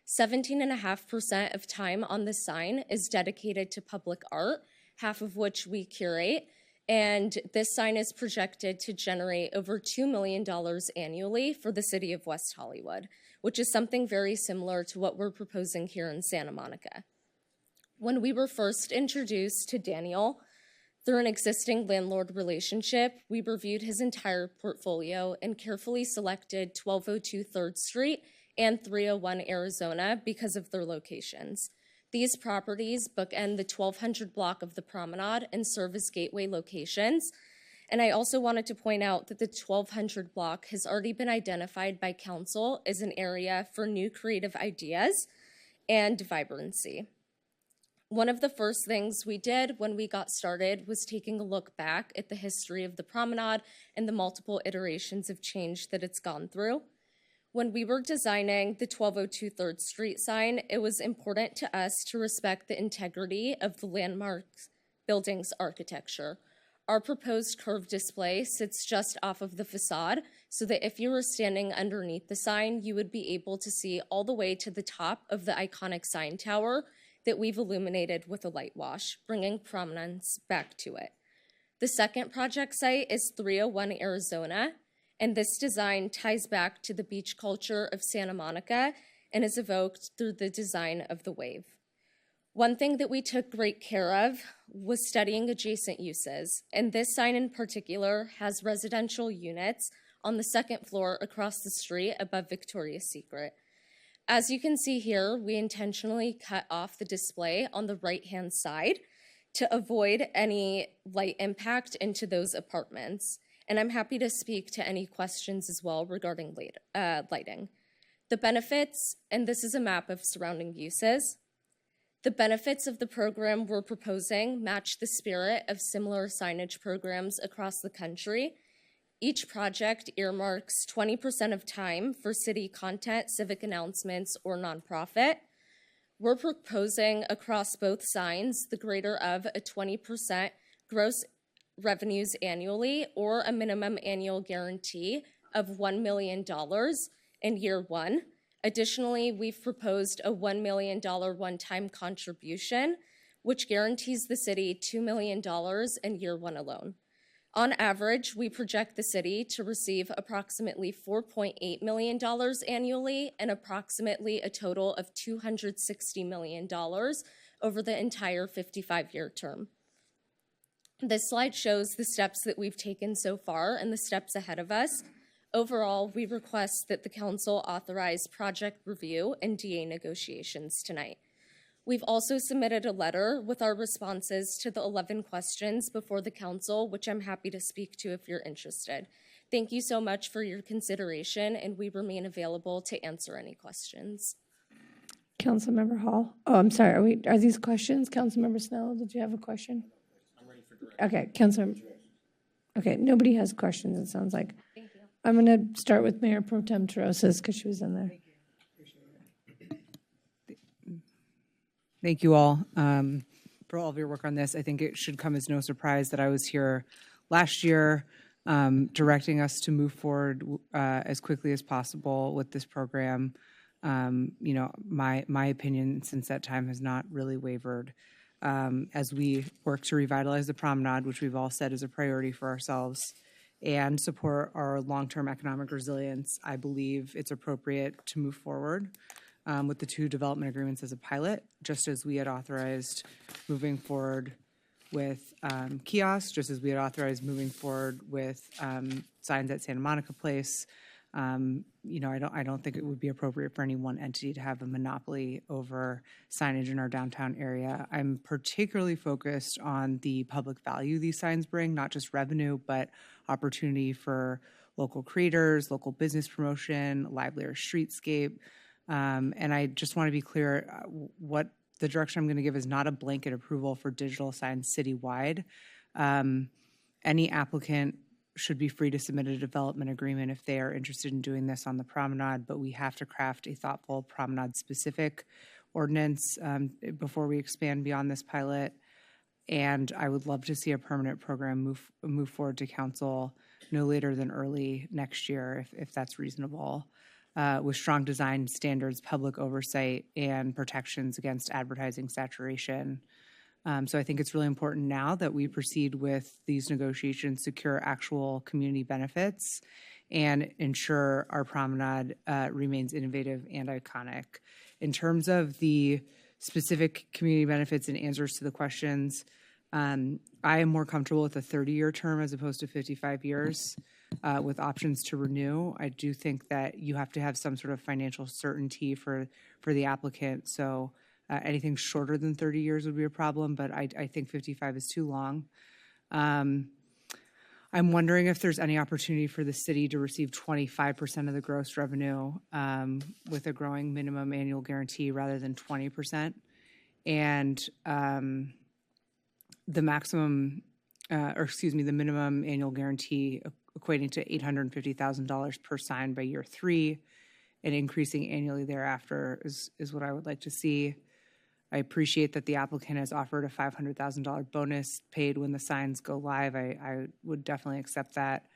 17.5% of time on this sign is dedicated to public art, half of which we curate. And this sign is projected to generate over $2 million annually for the city of West Hollywood, which is something very similar to what we're proposing here in Santa Monica. When we were first introduced to Daniel through an existing landlord relationship, we reviewed his entire portfolio and carefully selected 1202 3rd Street and 301 Arizona because of their locations. These properties bookend the 1200 block of the Promenade and serve as gateway locations. And I also wanted to point out that the 1200 block has already been identified by council as an area for new creative ideas and vibrancy. One of the first things we did when we got started was taking a look back at the history of the Promenade and the multiple iterations of change that it's gone through. When we were designing the 1202 3rd Street sign, it was important to us to respect the integrity of the landmark building's architecture. Our proposed curved display sits just off of the facade so that if you were standing underneath the sign, you would be able to see all the way to the top of the iconic sign tower that we've illuminated with a light wash, bringing prominence back to it. The second project site is 301 Arizona. And this design ties back to the beach culture of Santa Monica and is evoked through the design of the wave. One thing that we took great care of was studying adjacent uses, and this sign in particular has residential units on the second floor across the street above Victoria's Secret. As you can see here, we intentionally cut off the display on the right-hand side to avoid any light impact into those apartments. And I'm happy to speak to any questions as well regarding lighting. The benefits, and this is a map of surrounding uses, the benefits of the program we're proposing match the spirit of similar signage programs across the country. Each project earmarks 20% of time for city content, civic announcements, or nonprofit. We're proposing across both signs the greater of a 20% gross revenues annually or a minimum annual guarantee of $1 million in year one. Additionally, we've proposed a $1 million one-time contribution which guarantees the city $2 million in year one alone. On average, we project the city to receive approximately $4.8 million annually and approximately a total of $260 million over the entire 55-year term. This slide shows the steps that we've taken so far and the steps ahead of us. Overall, we request that the council authorize project review and DA negotiations tonight. We've also submitted a letter with our responses to the 11 questions before the council, which I'm happy to speak to if you're interested. Thank you so much for your consideration, and we remain available to answer any questions. Councilmember Hall. Oh, I'm sorry. Are these questions? Councilmember Snell, did you have a question? I'm ready for direct. Okay, Councilmember. Okay, nobody has questions, it sounds like. Thank you. I'm going to start with Mayor Pro Tem Terosas because she was in there. Thank you all for all of your work on this. I think it should come as no surprise that I was here last year directing us to move forward as quickly as possible with this program. You know, my opinion since that time has not really wavered. As we work to revitalize the promenade, which we've all said is a priority for ourselves, and support our long-term economic resilience, I believe it's appropriate to move forward with the 2 development agreements as a pilot, just as we had authorized moving forward with kiosks, just as we had authorized moving forward with signs at Santa Monica Place. You know, I don't think it would be appropriate for any one entity to have a monopoly over signage in our downtown area. I'm particularly focused on the public value these signs bring, not just revenue, but opportunity for local creators, local business promotion, livelier streetscape. And I just want to be clear, what the direction I'm going to give is not a blanket approval for digital signs citywide. Any applicant should be free to submit a development agreement if they are interested in doing this on the promenade, but we have to craft a thoughtful promenade-specific ordinance before we expand beyond this pilot. And I would love to see a permanent program move forward to council no later than early next year, if that's reasonable, with strong design standards, public oversight, and protections against advertising saturation. So I think it's really important now that we proceed with these negotiations, secure actual community benefits, and ensure our promenade remains innovative and iconic. In terms of the specific community benefits and answers to the questions, I am more comfortable with a 30-year term as opposed to 55 years with options to renew. I do think that you have to have some sort of financial certainty for the applicant. So anything shorter than 30 years would be a problem, but I think 55 is too long. I'm wondering if there's any opportunity for the city to receive 25% of the gross revenue with a growing minimum annual guarantee rather than 20%. And the minimum annual guarantee equating to $850,000 per sign by year 3 and increasing annually thereafter is what I would like to see. I appreciate that the applicant has offered a $500,000 bonus paid when the signs go live. I would definitely accept that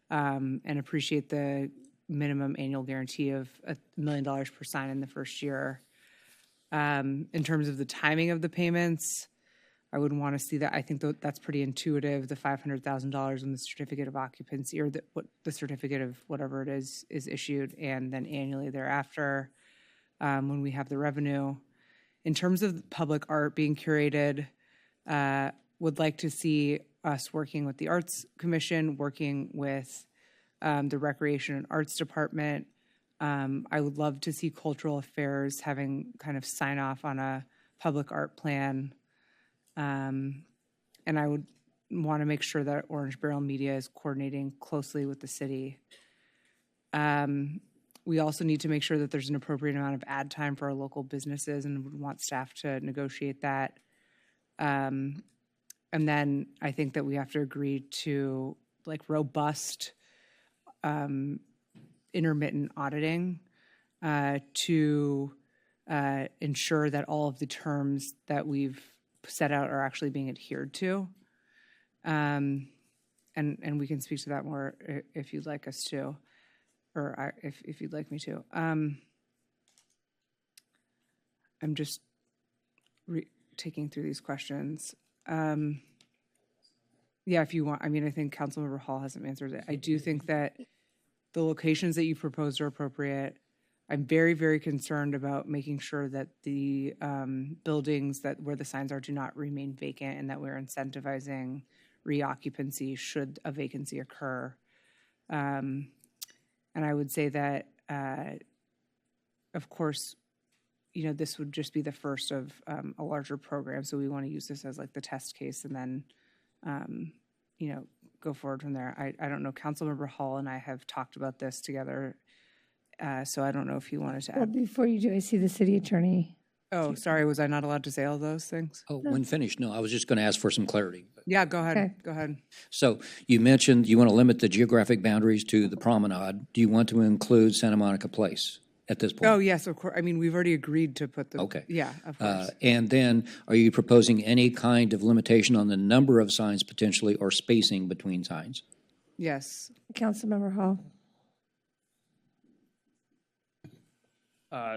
and appreciate the minimum annual guarantee of $1 million per sign in the first year. In terms of the timing of the payments, I would want to see that. I think that's pretty intuitive, the $500,000 when the certificate of occupancy or the certificate of whatever it is issued, and then annually thereafter when we have the revenue. In terms of public art being curated, would like to see us working with the Arts Commission, working with the Recreation and Arts Department. I would love to see Cultural Affairs having kind of sign off on a public art plan. And I would want to make sure that Orange Barrel Media is coordinating closely with the city. We also need to make sure that there's an appropriate amount of ad time for our local businesses, and would want staff to negotiate that. And then I think that we have to agree to like robust intermittent auditing to ensure that all of the terms that we've set out are actually being adhered to. And we can speak to that more if you'd like us to. Or if you'd like me to. I'm just taking through these questions. Yeah, if you want, I mean, I think Councilmember Hall hasn't answered it. I do think that the locations that you proposed are appropriate. I'm very, very concerned about making sure that the buildings that where the signs are do not remain vacant, and that we're incentivizing reoccupancy should a vacancy occur. And I would say that, of course, you know, this would just be the first of a larger program, so we want to use this as like the test case, and then, you know, go forward from there. I don't know, Councilmember Hall and I have talked about this together, so I don't know if you wanted to Well, add. before you do, I see the city attorney. Oh, sorry, was I not allowed to say all those things? Oh, when finished, no, I was just going to ask for some clarity. Yeah, go ahead, Okay. go ahead. So you mentioned you want to limit the geographic boundaries to the promenade. Do you want to include Santa Monica Place at this point? Oh, yes, of course. I mean, we've already agreed to put the. Okay. Yeah, of course. And then, are you proposing any kind of limitation on the number of signs potentially or spacing between signs? Yes. Councilmember Hall.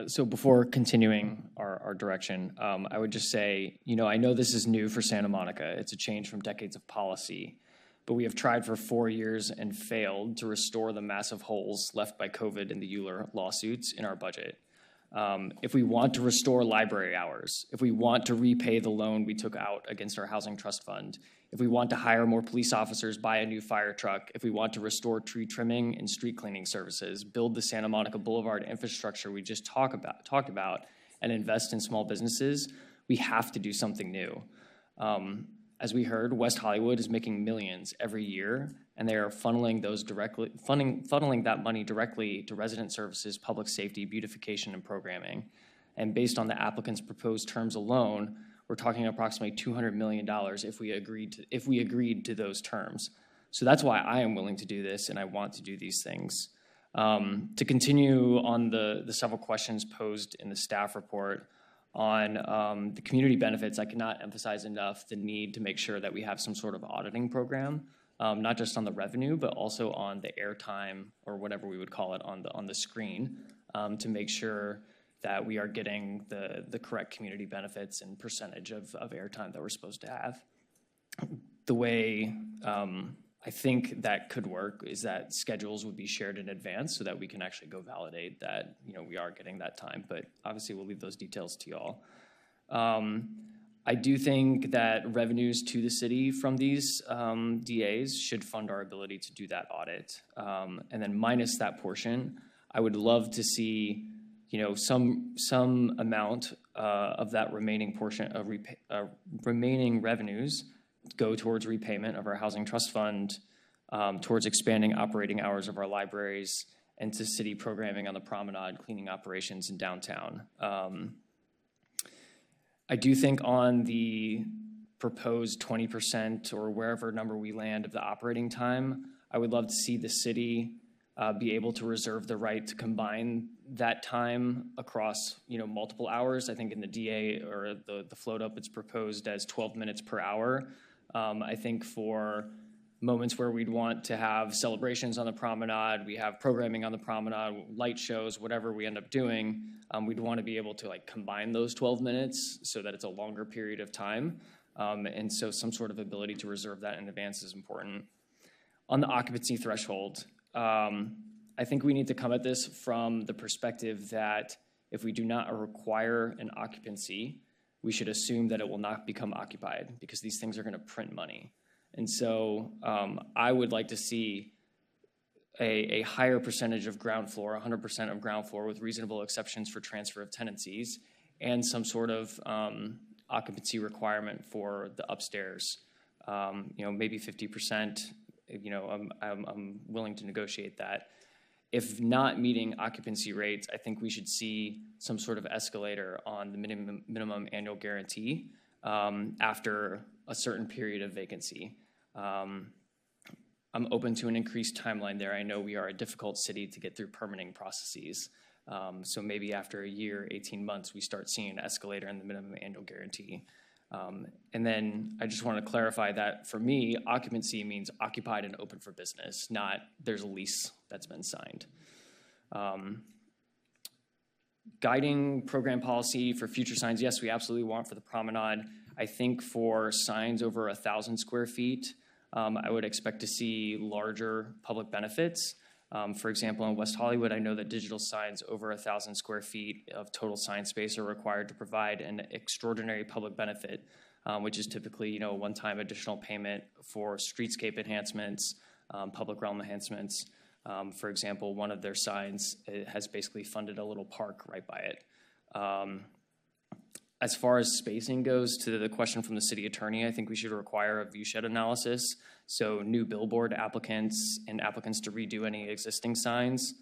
So before continuing our direction, I would just say, you know, I know this is new for Santa Monica. It's a change from decades of policy, but we have tried for 4 years and failed to restore the massive holes left by COVID and the Euler lawsuits in our budget. If we want to restore library hours, if we want to repay the loan we took out against our housing trust fund, if we want to hire more police officers, buy a new fire truck, if we want to restore tree trimming and street cleaning services, build the Santa Monica Boulevard infrastructure we just talked about, and invest in small businesses, we have to do something new. As we heard, West Hollywood is making millions every year, and they are funneling that money directly to resident services, public safety, beautification, and programming. And based on the applicant's proposed terms alone, we're talking approximately $200 million if we agreed to those terms. So that's why I am willing to do this, and I want to do these things. To continue on the several questions posed in the staff report on the community benefits, I cannot emphasize enough the need to make sure that we have some sort of auditing program, not just on the revenue, but also on the airtime, or whatever we would call it, on the screen, to make sure that we are getting the correct community benefits and percentage of airtime that we're supposed to have. The way I think that could work is that schedules would be shared in advance so that we can actually go validate that, you know, we are getting that time, but obviously we'll leave those details to y'all. I do think that revenues to the city from these DAs should fund our ability to do that audit. And then minus that portion, I would love to see, you know, some amount of that remaining portion of remaining revenues go towards repayment of our housing trust fund, towards expanding operating hours of our libraries, and to city programming on the promenade, cleaning operations in downtown. I do think on the proposed 20% or wherever number we land of the operating time, I would love to see the city be able to reserve the right to combine that time across, you know, multiple hours. I think in the DA or the float up, it's proposed as 12 minutes per hour. I think for moments where we'd want to have celebrations on the promenade, we have programming on the promenade, light shows, whatever we end up doing, we'd want to be able to like combine those 12 minutes so that it's a longer period of time. And so some sort of ability to reserve that in advance is important. On the occupancy threshold, I think we need to come at this from the perspective that if we do not require an occupancy, we should assume that it will not become occupied, because these things are going to print money. And so I would like to see a higher percentage of ground floor, 100% of ground floor, with reasonable exceptions for transfer of tenancies, and some sort of occupancy requirement for the upstairs. You know, maybe 50%. You know, I'm willing to negotiate that. If not meeting occupancy rates, I think we should see some sort of escalator on the minimum annual guarantee after a certain period of vacancy. I'm open to an increased timeline there. I know we are a difficult city to get through permitting processes. So maybe after a year, 18 months, we start seeing an escalator in the minimum annual guarantee. And then I just want to clarify that for me, occupancy means occupied and open for business, not there's a lease that's been signed. Guiding program policy for future signs, yes, we absolutely want for the promenade. I think for signs over 1,000 square feet, I would expect to see larger public benefits. For example, in West Hollywood, I know that digital signs over 1,000 square feet of total sign space are required to provide an extraordinary public benefit, which is typically, a one-time additional payment for streetscape enhancements, public realm enhancements. For example, one of their signs has basically funded a little park right by it. As far as spacing goes, to the question from the city attorney, I think we should require a viewshed analysis. So new billboard applicants and applicants to redo any existing signs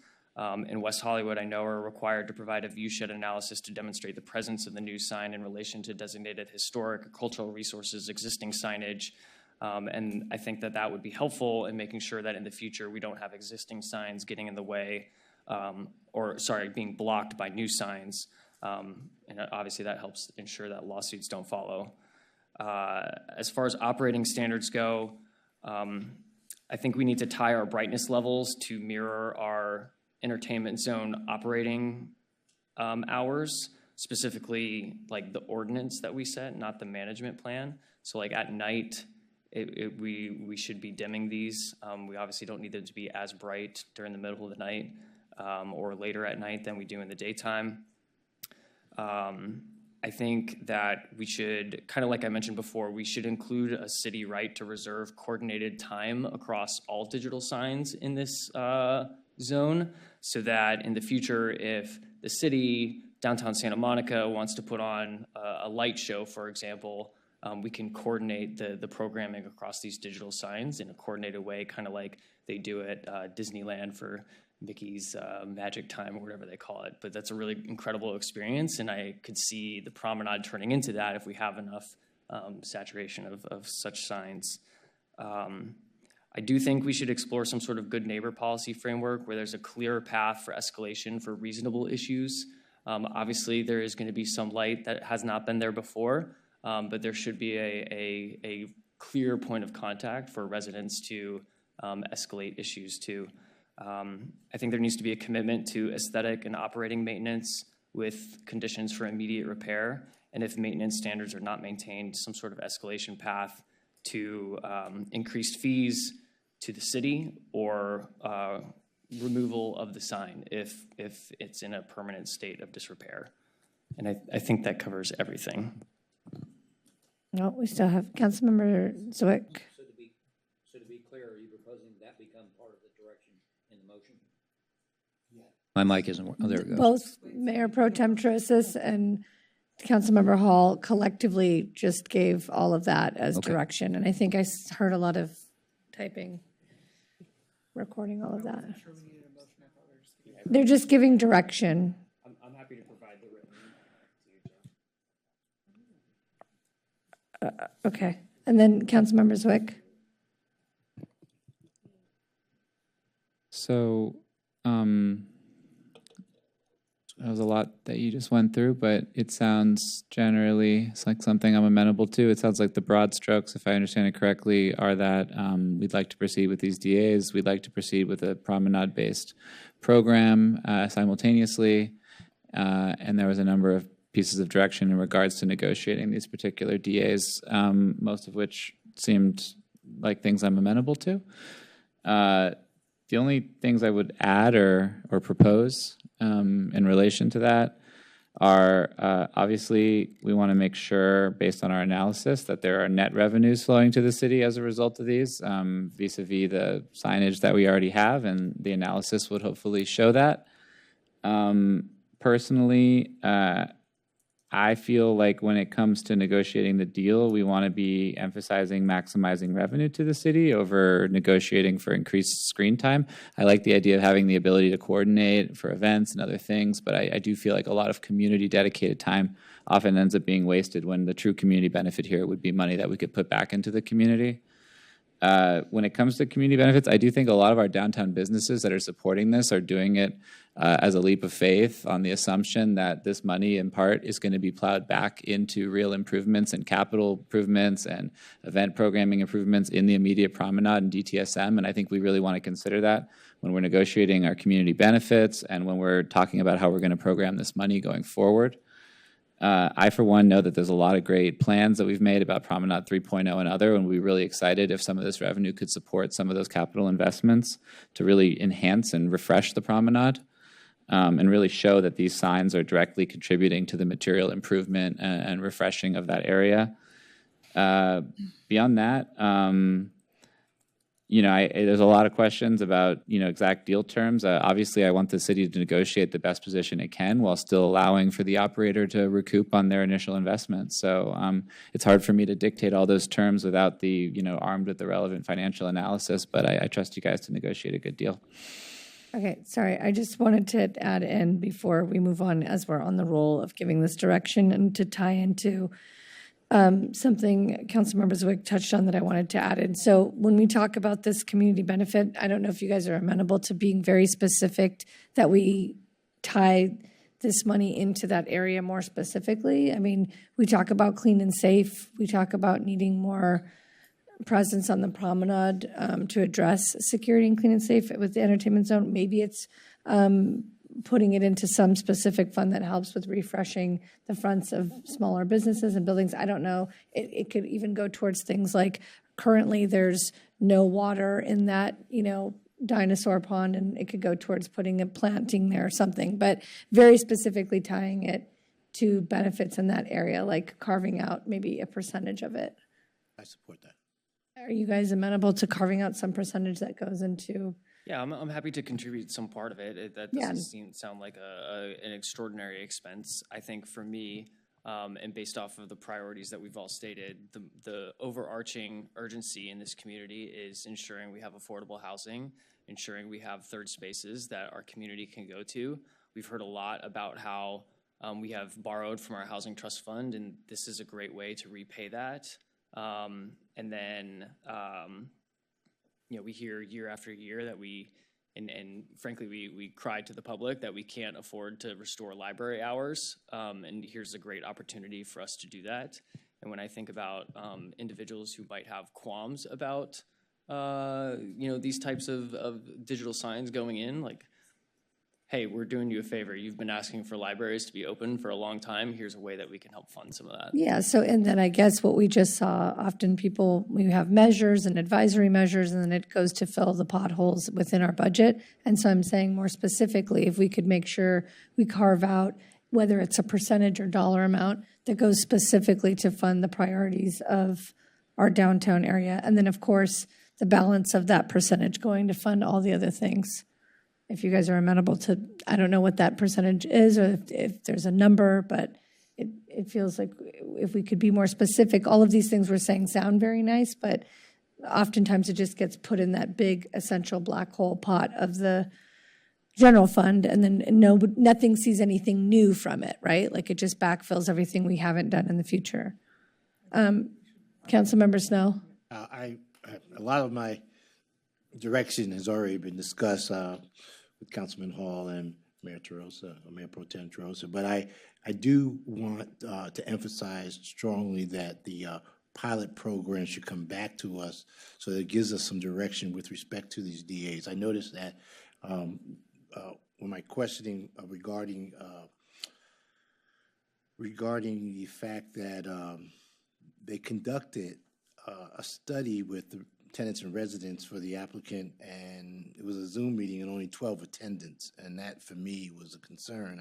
in West Hollywood, I know, are required to provide a viewshed analysis to demonstrate the presence of the new sign in relation to designated historic or cultural resources, existing signage. And I think that would be helpful in making sure that in the future we don't have existing signs getting in the way, being blocked by new signs. And obviously that helps ensure that lawsuits don't follow. As far as operating standards go, I think we need to tie our brightness levels to mirror our entertainment zone operating hours, specifically like the ordinance that we set, not the management plan. So like at night, we should be dimming these. We obviously don't need them to be as bright during the middle of the night or later at night than we do in the daytime. I think that we should, kind of like I mentioned before, we should include a city right to reserve coordinated time across all digital signs in this zone, so that in the future, if the city, downtown Santa Monica, wants to put on a light show, for example, we can coordinate the programming across these digital signs in a coordinated way, kind of like they do at Disneyland for Mickey's Magic Time or whatever they call it. But that's a really incredible experience, and I could see the promenade turning into that if we have enough saturation of such signs. I do think we should explore some sort of good neighbor policy framework where there's a clear path for escalation for reasonable issues. Obviously, there is going to be some light that has not been there before, but there should be a clear point of contact for residents to escalate issues to. I think there needs to be a commitment to aesthetic and operating maintenance with conditions for immediate repair, and if maintenance standards are not maintained, some sort of escalation path to increased fees to the city or removal of the sign if it's in a permanent state of disrepair. And I think that covers everything. No, we still have Councilmember Zwick. So to be clear, are you proposing that become part of the direction in the motion? Yeah. My mic isn't working. Oh, there it goes. Both Mayor Pro Tem Trosas and Councilmember Hall collectively just gave all of that as direction. And I think I heard a lot of typing, recording all of that. They're just giving direction. I'm happy to provide the written. Okay. And then Councilmember Zwick. So, that was a lot that you just went through, but it sounds generally it's like something I'm amenable to. It sounds like the broad strokes, if I understand it correctly, are that we'd like to proceed with these DAs. We'd like to proceed with a promenade-based program simultaneously, and there was a number of pieces of direction in regards to negotiating these particular DAs, most of which seemed like things I'm amenable to. The only things I would add or propose in relation to that are obviously we want to make sure, based on our analysis, that there are net revenues flowing to the city as a result of these, vis-a-vis the signage that we already have, and the analysis would hopefully show that. Personally, I feel like when it comes to negotiating the deal, we want to be emphasizing maximizing revenue to the city over negotiating for increased screen time. I like the idea of having the ability to coordinate for events and other things, but I do feel like a lot of community dedicated time often ends up being wasted when the true community benefit here would be money that we could put back into the community. When it comes to community benefits, I do think a lot of our downtown businesses that are supporting this are doing it as a leap of faith on the assumption that this money in part is going to be plowed back into real improvements and capital improvements and event programming improvements in the immediate promenade and DTSM. And I think we really want to consider that when we're negotiating our community benefits and when we're talking about how we're going to program this money going forward. I, for one, know that there's a lot of great plans that we've made about Promenade 3.0 and other, and we'd be really excited if some of this revenue could support some of those capital investments to really enhance and refresh the promenade, and really show that these signs are directly contributing to the material improvement and refreshing of that area. Beyond that, there's a lot of questions about, exact deal terms. Obviously, I want the city to negotiate the best position it can while still allowing for the operator to recoup on their initial investment. So it's hard for me to dictate all those terms without the, armed with the relevant financial analysis, but I trust you guys to negotiate a good deal. Okay, sorry, I just wanted to add in before we move on, as we're on the roll of giving this direction, and to tie into something Councilmember Zwick touched on that I wanted to add in. So when we talk about this community benefit, I don't know if you guys are amenable to being very specific that we tie this money into that area more specifically. I mean, we talk about clean and safe. We talk about needing more presence on the promenade to address security and clean and safe with the entertainment zone. Maybe it's putting it into some specific fund that helps with refreshing the fronts of smaller businesses and buildings. I don't know. It could even go towards things like currently there's no water in that, dinosaur pond, and it could go towards putting a planting there or something, but very specifically tying it to benefits in that area, like carving out maybe a percentage of it. I support that. Are you guys amenable to carving out some percentage that goes into? Yeah, I'm happy to contribute some part of it. That doesn't sound like an extraordinary expense. I think for me, and based off of the priorities that we've all stated, the overarching urgency in this community is ensuring we have affordable housing, ensuring we have third spaces that our community can go to. We've heard a lot about how we have borrowed from our housing trust fund, and this is a great way to repay that. And then we hear year after year that and frankly, we cried to the public that we can't afford to restore library hours. And here's a great opportunity for us to do that. And when I think about individuals who might have qualms about, these types of digital signs going in, like, hey, we're doing you a favor. You've been asking for libraries to be open for a long time. Here's a way that we can help fund some of that. Yeah, so, and then I guess what we just saw, often we have measures and advisory measures, and then it goes to fill the potholes within our budget. And so I'm saying more specifically, if we could make sure we carve out, whether it's a percentage or dollar amount, that goes specifically to fund the priorities of our downtown area. And then, of course, the balance of that percentage going to fund all the other things. If you guys are amenable to, I don't know what that percentage is or if there's a number, but it feels like if we could be more specific, all of these things we're saying sound very nice, but oftentimes it just gets put in that big essential black hole pot of the general fund, and then nothing sees anything new from it, right? Like it just backfills everything we haven't done in the future. Councilmember Snow? A lot of my direction has already been discussed with Councilman Hall and Mayor Terrosa, or Mayor Pro Tem Terrosa, but I do want to emphasize strongly that the pilot program should come back to us so that it gives us some direction with respect to these DAs. I noticed that when my questioning regarding the fact that they conducted a study with the tenants and residents for the applicant, and it was a Zoom meeting and only 12 attendants, and that for me was a concern.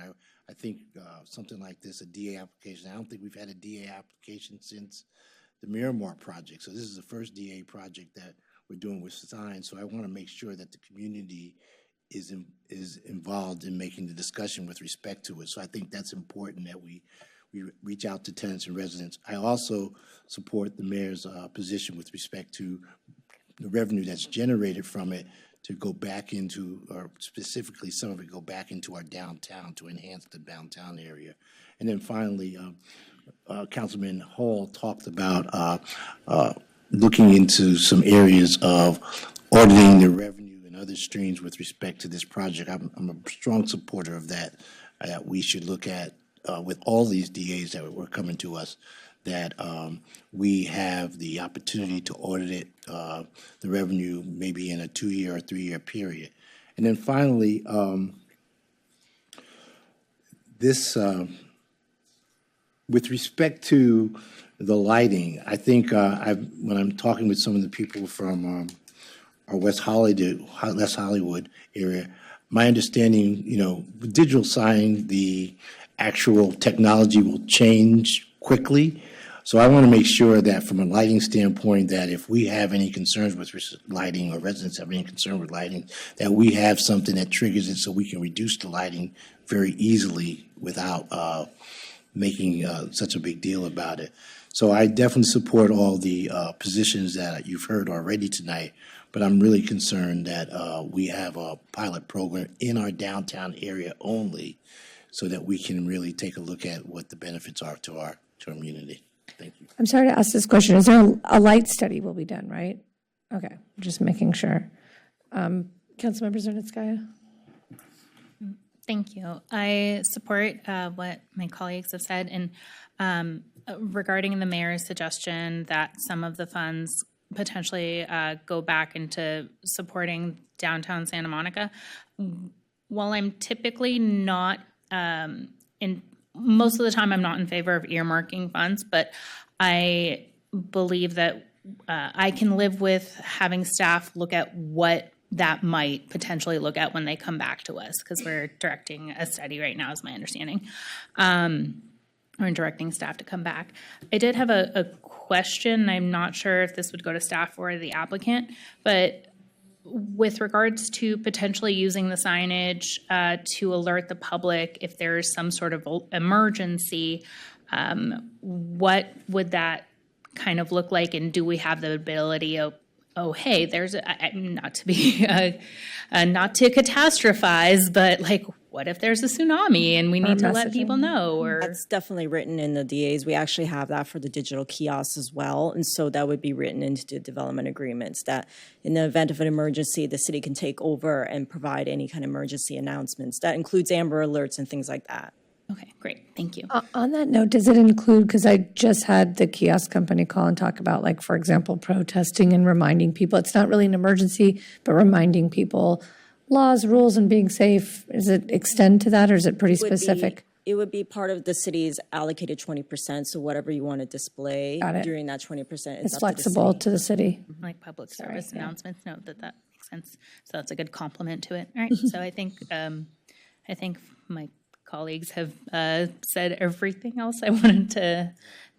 I think something like this, a DA application, I don't think we've had a DA application since the Miramar project, so this is the first DA project that we're doing with signs, so I want to make sure that the community is involved in making the discussion with respect to it, so I think that's important that we reach out to tenants and residents. I also support the mayor's position with respect to the revenue that's generated from it to go back into, or specifically some of it go back into our downtown to enhance the downtown area. And then finally, Councilman Hall talked about looking into some areas of auditing the revenue and other streams with respect to this project. I'm a strong supporter of that. We should look at, with all these DAs that were coming to us, that we have the opportunity to audit it, the revenue, maybe in a 2-year or 3-year period. And then finally, with respect to the lighting, I think when I'm talking with some of the people from our West Hollywood area, my understanding, with digital sign, the actual technology will change quickly. So I want to make sure that from a lighting standpoint, that if we have any concerns with lighting, or residents have any concern with lighting, that we have something that triggers it so we can reduce the lighting very easily without making such a big deal about it. So I definitely support all the positions that you've heard already tonight, but I'm really concerned that we have a pilot program in our downtown area only, so that we can really take a look at what the benefits are to our community. Thank you. I'm sorry to ask this question. Is there a light study will be done, right? Okay, just making sure. Councilmember Zernitskaya? Thank you. I support what my colleagues have said. And regarding the mayor's suggestion that some of the funds potentially go back into supporting downtown Santa Monica, while I'm typically not most of the time I'm not in favor of earmarking funds, but I believe that I can live with having staff look at what that might potentially look at when they come back to us, because we're directing a study right now, is my understanding. We're directing staff to come back. I did have a question. I'm not sure if this would go to staff or the applicant, but with regards to potentially using the signage to alert the public if there is some sort of emergency, what would that kind of look like? And do we have the ability of, hey, there's not to be not to catastrophize, but like, what if there's a tsunami and we need to let people know? Or that's definitely written in the DAs. We actually have that for the digital kiosks as well. And so that would be written into the development agreements, that in the event of an emergency, the city can take over and provide any kind of emergency announcements. That includes Amber Alerts and things like that. Okay, great. Thank you. On that note, does it include, because I just had the kiosk company call and talk about, like, for example, protesting and reminding people, it's not really an emergency, but reminding people laws, rules, and being safe. Does it extend to that, or is it pretty specific? It would be part of the city's allocated 20%. So whatever you want to display during that 20%, it's flexible to the city. Like public service announcements. No, that makes sense. So that's a good complement to it. All right. So I think my colleagues have said everything else I wanted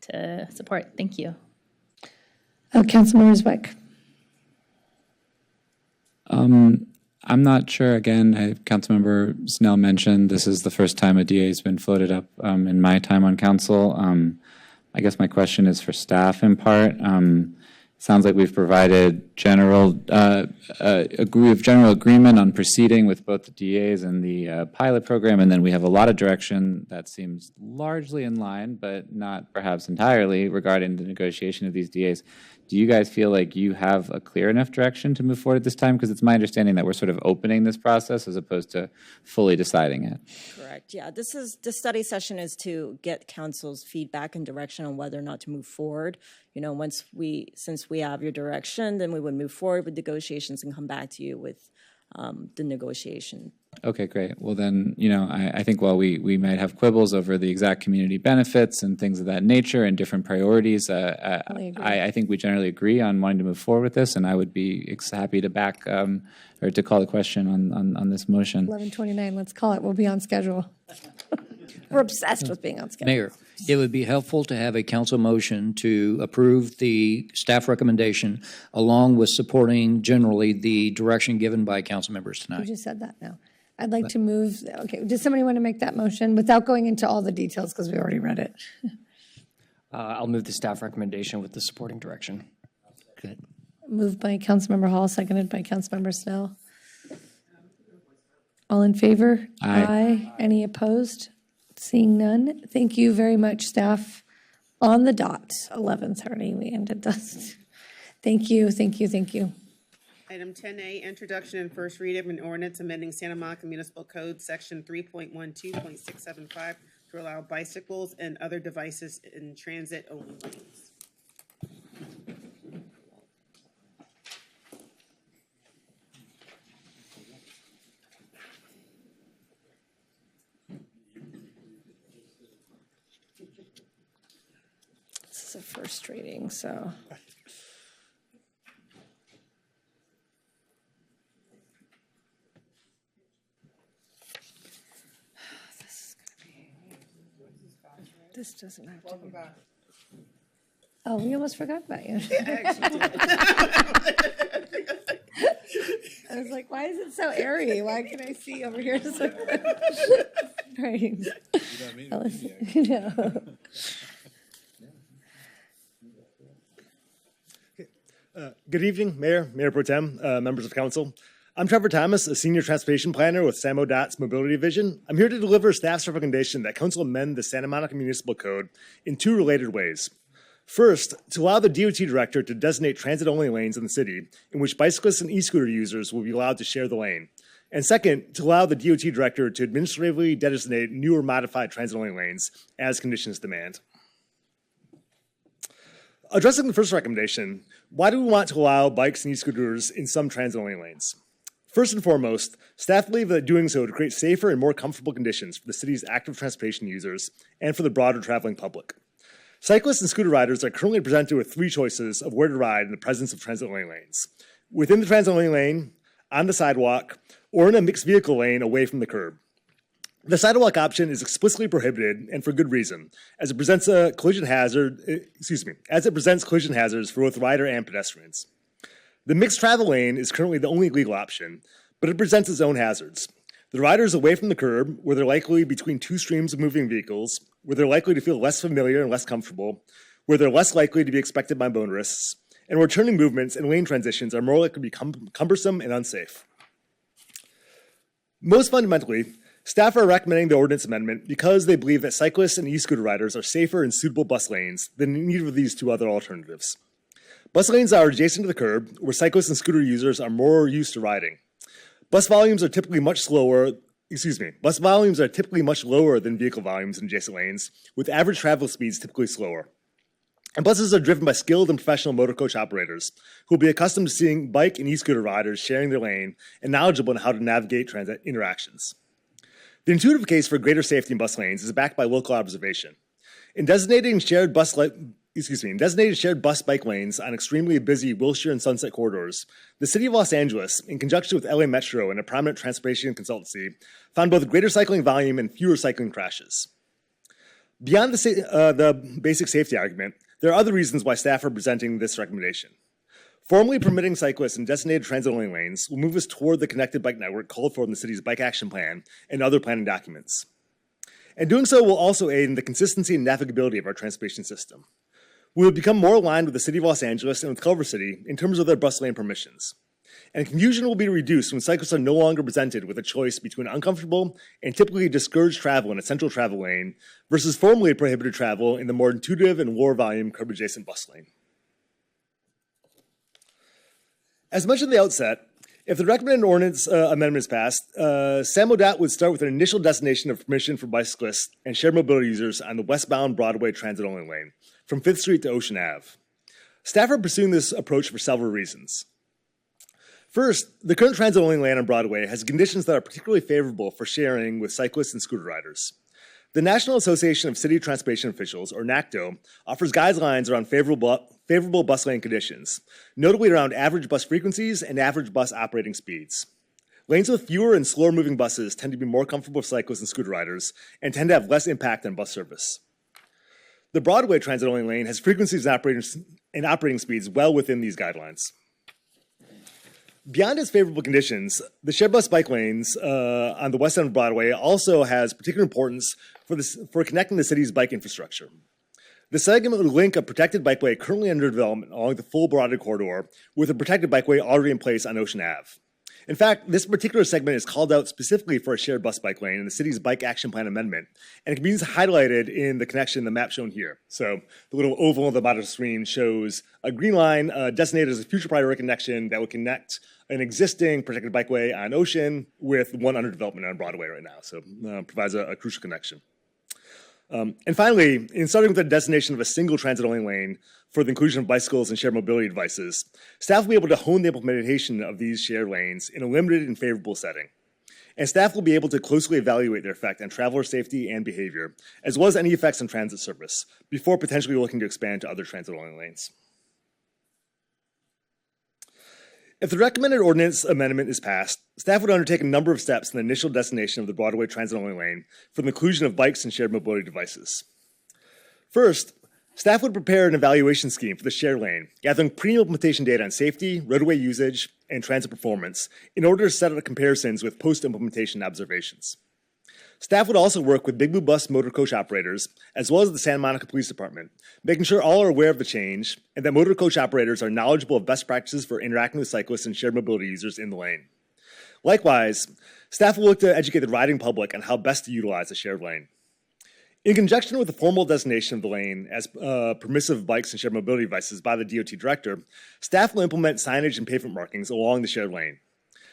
to support. Thank you. Councilmember Zweig. I'm not sure. Again, Councilmember Snell mentioned this is the first time a DA has been floated up in my time on council. I guess my question is for staff in part. Sounds like we've provided general agreement on proceeding with both the DAs and the pilot program, and then we have a lot of direction that seems largely in line, but not perhaps entirely, regarding the negotiation of these DAs. Do you guys feel like you have a clear enough direction to move forward at this time? Because it's my understanding that we're sort of opening this process as opposed to fully deciding it. Correct. Yeah, this study session is to get council's feedback and direction on whether or not to move forward. Since we have your direction, then we would move forward with negotiations and come back to you with the negotiation. Okay, great. Well, then, I think while we might have quibbles over the exact community benefits and things of that nature and different priorities, I think we generally agree on wanting to move forward with this, and I would be happy to back or to call the question on this motion. 11:29, let's call it. We'll be on schedule. We're obsessed with being on schedule. Mayor, it would be helpful to have a council motion to approve the staff recommendation along with supporting generally the direction given by council members You tonight. just said that now. I'd like to move, okay, does somebody want to make that motion without going into all the details because we already read it? I'll move the staff recommendation with the supporting direction. Good. Moved by Councilmember Hall, seconded by Councilmember Snell. All in favor? Aye. Any opposed? Seeing none. Thank you very much, staff. On the dot, 11:30, we ended this. Thank you, thank you, thank you. Item 10A, introduction and first reading of an ordinance amending Santa Monica Municipal Code, Section 3.12.675, to allow bicycles and other devices in transit-only lanes. This is a first reading, so. This doesn't have to be. Oh, we almost forgot about you. I was like, why is it so airy? Why can I see over here? Right. No. Good evening, Mayor, Mayor Pro Tem, members of council. I'm Trevor Thomas, a senior transportation planner with SAMODOT's Mobility Division. I'm here to deliver staff's recommendation that council amend the Santa Monica Municipal Code in two related ways. First, to allow the DOT director to designate transit-only lanes in the city in which bicyclists and e-scooter users will be allowed to share the lane. And second, to allow the DOT director to administratively designate new or modified transit-only lanes as conditions demand. Addressing the first recommendation, why do we want to allow bikes and e-scooters in some transit-only lanes? First and foremost, staff believe that doing so would create safer and more comfortable conditions for the city's active transportation users and for the broader traveling public. Cyclists and scooter riders are currently presented with three choices of where to ride in the presence of transit-only lanes: within the transit-only lane, on the sidewalk, or in a mixed vehicle lane away from the curb. The sidewalk option is explicitly prohibited, and for good reason, as it presents a collision hazard, as it presents collision hazards for both rider and pedestrians. The mixed travel lane is currently the only legal option, but it presents its own hazards. The rider is away from the curb, where they're likely between two streams of moving vehicles, where they're likely to feel less familiar and less comfortable, where they're less likely to be expected by motorists, and where turning movements and lane transitions are more likely to be cumbersome and unsafe. Most fundamentally, staff are recommending the ordinance amendment because they believe that cyclists and e-scooter riders are safer in suitable bus lanes than either of these two other alternatives. Bus lanes are adjacent to the curb, where cyclists and scooter users are more used to riding. Bus volumes are typically much lower than vehicle volumes in adjacent lanes, with average travel speeds typically slower. And buses are driven by skilled and professional motor coach operators who will be accustomed to seeing bike and e-scooter riders sharing their lane and knowledgeable in how to navigate transit interactions. The intuitive case for greater safety in bus lanes is backed by local observation. In designating shared bus bike lanes on extremely busy Wilshire and Sunset corridors, the City of Los Angeles, in conjunction with LA Metro and a prominent transportation consultancy, found both greater cycling volume and fewer cycling crashes. Beyond the basic safety argument, there are other reasons why staff are presenting this recommendation. Formally permitting cyclists in designated transit-only lanes will move us toward the connected bike network called for in the city's Bike Action Plan and other planning documents. And doing so will also aid in the consistency and navigability of our transportation system. We will become more aligned with the City of Los Angeles and with Culver City in terms of their bus lane permissions. And confusion will be reduced when cyclists are no longer presented with a choice between uncomfortable and typically discouraged travel in a central travel lane versus formally prohibited travel in the more intuitive and lower volume curb-adjacent bus lane. As mentioned at the outset, if the recommended ordinance amendment is passed, SAMODOT would start with an initial designation of permission for bicyclists and shared mobility users on the westbound Broadway transit-only lane, from 5th Street to Ocean Ave. Staff are pursuing this approach for several reasons. First, the current transit-only lane on Broadway has conditions that are particularly favorable for sharing with cyclists and scooter riders. The National Association of City Transportation Officials, or NACTO, offers guidelines around favorable bus lane conditions, notably around average bus frequencies and average bus operating speeds. Lanes with fewer and slower moving buses tend to be more comfortable for cyclists and scooter riders and tend to have less impact on bus service. The Broadway transit-only lane has frequencies and operating speeds well within these guidelines. Beyond its favorable conditions, the shared bus bike lanes on the west end of Broadway also has particular importance for connecting the city's bike infrastructure. The segment would link a protected bikeway currently under development along the full Broadway corridor with a protected bikeway already in place on Ocean Ave. In fact, this particular segment is called out specifically for a shared bus bike lane in the city's Bike Action Plan amendment, and it can be highlighted in the connection in the map shown here. So the little oval on the bottom of the screen shows a green line designated as a future priority connection that would connect an existing protected bikeway on Ocean with one under development on Broadway right now. So provides a crucial connection. And finally, in starting with the designation of a single transit-only lane for the inclusion of bicycles and shared mobility devices, staff will be able to hone the implementation of these shared lanes in a limited and favorable setting. And staff will be able to closely evaluate their effect on traveler safety and behavior, as well as any effects on transit service, before potentially looking to expand to other transit-only lanes. If the recommended ordinance amendment is passed, staff would undertake a number of steps in the initial destination of the Broadway transit-only lane for the inclusion of bikes and shared mobility devices. First, staff would prepare an evaluation scheme for the shared lane, gathering pre-implementation data on safety, roadway usage, and transit performance in order to set up comparisons with post-implementation observations. Staff would also work with Big Blue Bus motor coach operators, as well as the Santa Monica Police Department, making sure all are aware of the change and that motor coach operators are knowledgeable of best practices for interacting with cyclists and shared mobility users in the lane. Likewise, staff will look to educate the riding public on how best to utilize the shared lane. In conjunction with the formal designation of the lane as permissive bikes and shared mobility devices by the DOT director, staff will implement signage and pavement markings along the shared lane.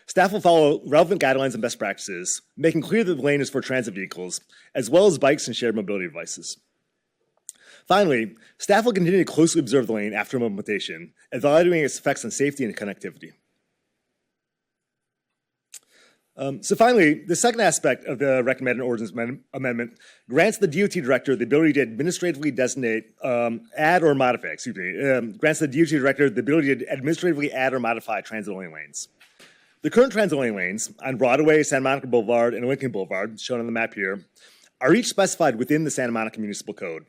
Staff will follow relevant guidelines and best practices, making clear that the lane is for transit vehicles, as well as bikes and shared mobility devices. Finally, staff will continue to closely observe the lane after implementation, evaluating its effects on safety and connectivity. So finally, the second aspect of the recommended ordinance amendment grants the DOT director the ability to administratively designate, add or modify, grants the DOT director the ability to administratively add or modify transit-only lanes. The current transit-only lanes on Broadway, Santa Monica Boulevard, and Lincoln Boulevard, shown on the map here, are each specified within the Santa Monica Municipal Code.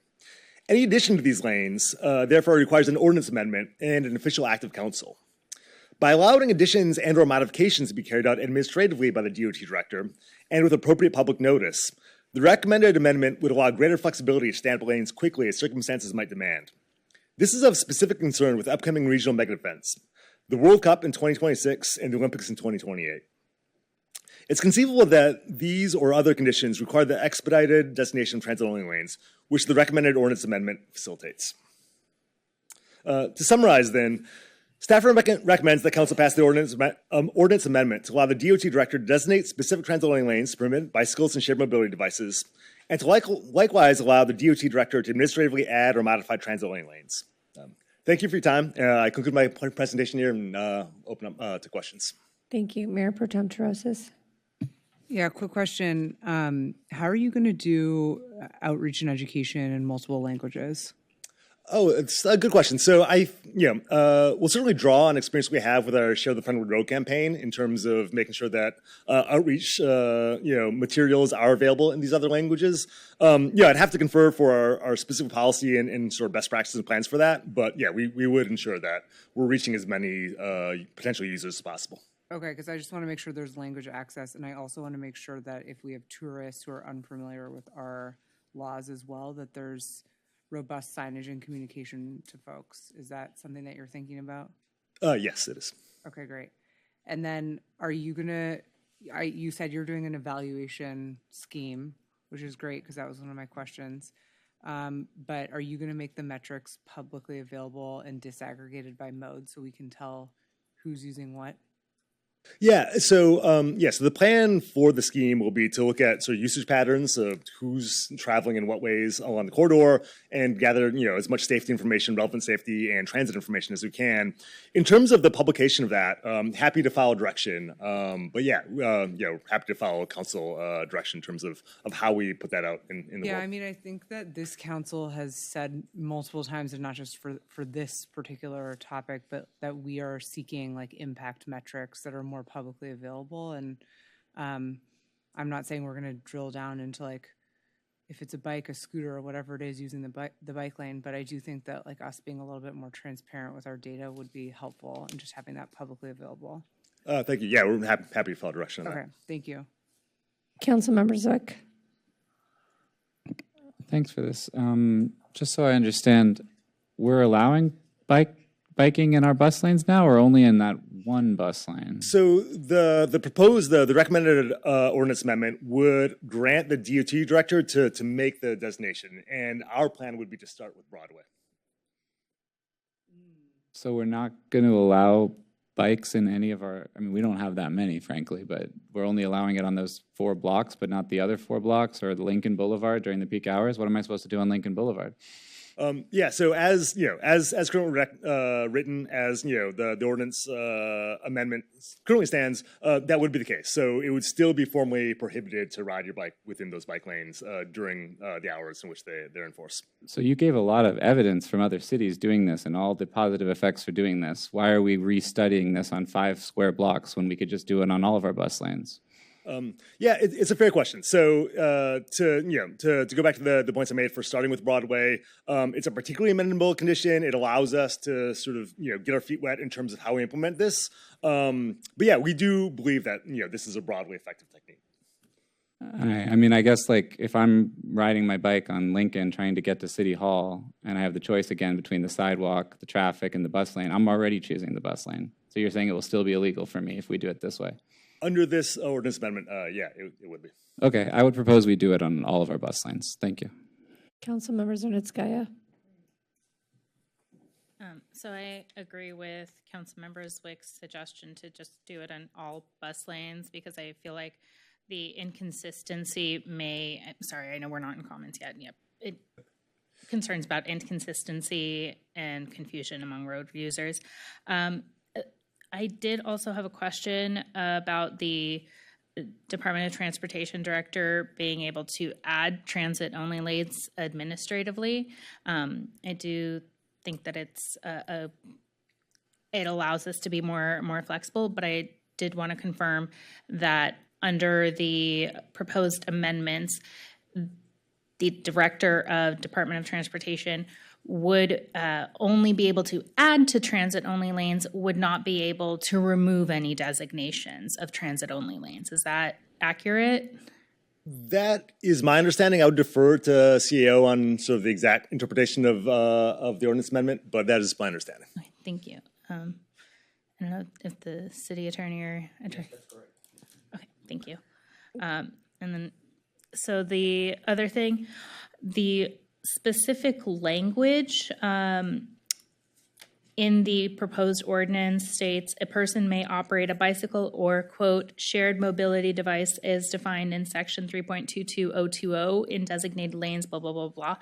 Any addition to these lanes, therefore, requires an ordinance amendment and an official act of council. By allowing additions and or modifications to be carried out administratively by the DOT director and with appropriate public notice, the recommended amendment would allow greater flexibility to stand up lanes quickly as circumstances might demand. This is of specific concern with upcoming regional mega events, the World Cup in 2026 and the Olympics in 2028. It's conceivable that these or other conditions require the expedited destination of transit-only lanes, which the recommended ordinance amendment facilitates. To summarize then, staff recommends that council pass the ordinance amendment to allow the DOT director to designate specific transit-only lanes to permit bicycles and shared mobility devices, and to likewise allow the DOT director to administratively add or modify transit-only lanes. Thank you for your time. I conclude my presentation here and open up to questions. Thank you. Mayor Pro Tem Terosas. Yeah, quick question. How are you going to do outreach and education in multiple languages? Oh, it's a good question. So we'll certainly draw on experience we have with our Share the Friendwood Road campaign in terms of making sure that outreach, materials are available in these other languages. I'd have to confer for our specific policy and sort of best practices and plans for that. But yeah, we would ensure that we're reaching as many potential users as possible. Okay, because I just want to make sure there's language access, and I also want to make sure that if we have tourists who are unfamiliar with our laws as well, that there's robust signage and communication to folks. Is that something that you're thinking about? Yes, it is. Okay, great. And then are you you said you're doing an evaluation scheme, which is great because that was one of my questions. But are you going to make the metrics publicly available and disaggregated by mode so we can tell who's using what? Yeah, so the plan for the scheme will be to look at sort of usage patterns of who's traveling in what ways along the corridor and gather, as much safety information, relevant safety and transit information as we can. In terms of the publication of that, happy to follow direction. Happy to follow council direction in terms of how we put that out in the world. Yeah, I mean, I think that this council has said multiple times, and not just for this particular topic, but that we are seeking like impact metrics that are more publicly available. And I'm not saying we're going to drill down into like if it's a bike, a scooter, or whatever it is using the bike lane, but I do think that like us being a little bit more transparent with our data would be helpful and just having that publicly available. Thank you. Yeah, we're happy to follow direction on that. Okay, thank you. Councilmember Zook. Thanks for this. Just so I understand, we're allowing bike biking in our bus lanes now, or only in that one bus lane? So the proposed, the recommended ordinance amendment would grant the DOT director to make the designation, and our plan would be to start with Broadway. So we're not going to allow bikes in any of our, I mean, we don't have that many, frankly, but we're only allowing it on those 4 blocks, but not the other 4 blocks or the Lincoln Boulevard during the peak hours? What am I supposed to do on Lincoln Boulevard? Yeah, so as currently written, as the ordinance amendment currently stands, that would be the case. So it would still be formally prohibited to ride your bike within those bike lanes during the hours in which they're in force. So you gave a lot of evidence from other cities doing this and all the positive effects for doing this. Why are we restudying this on 5 square blocks when we could just do it on all of our bus lanes? Yeah, it's a fair question. So to go back to the points I made for starting with Broadway, it's a particularly amendable condition. It allows us to sort of get our feet wet in terms of how we implement this. But yeah, we do believe that this is a broadly effective technique. I mean, I guess like if I'm riding my bike on Lincoln trying to get to City Hall and I have the choice again between the sidewalk, the traffic, and the bus lane, I'm already choosing the bus lane. So you're saying it will still be illegal for me if we do it this way? Under this ordinance amendment, yeah, it would be. Okay, I would propose we do it on all of our bus lanes. Thank you. Councilmember Zernitskaya. So I agree with Councilmember Zwick's suggestion to just do it on all bus lanes because I feel like the inconsistency I know we're not in comments yet. Yep. Concerns about inconsistency and confusion among road users. I did also have a question about the Department of Transportation Director being able to add transit-only lanes administratively. I do think that it allows us to be more flexible, but I did want to confirm that under the proposed amendments, the Director of Department of Transportation would only be able to add to transit-only lanes, would not be able to remove any designations of transit-only lanes. Is that accurate? That is my understanding. I would defer to CAO on sort of the exact interpretation of the ordinance amendment, but that is my understanding. Okay, thank you. I don't know if the city attorney or attorney. Yes, that's correct. Okay, thank you. And then, so the other thing, the specific language in the proposed ordinance states a person may operate a bicycle or, quote, shared mobility device as defined in section 3.22020 in designated lanes, blah, blah, blah, blah.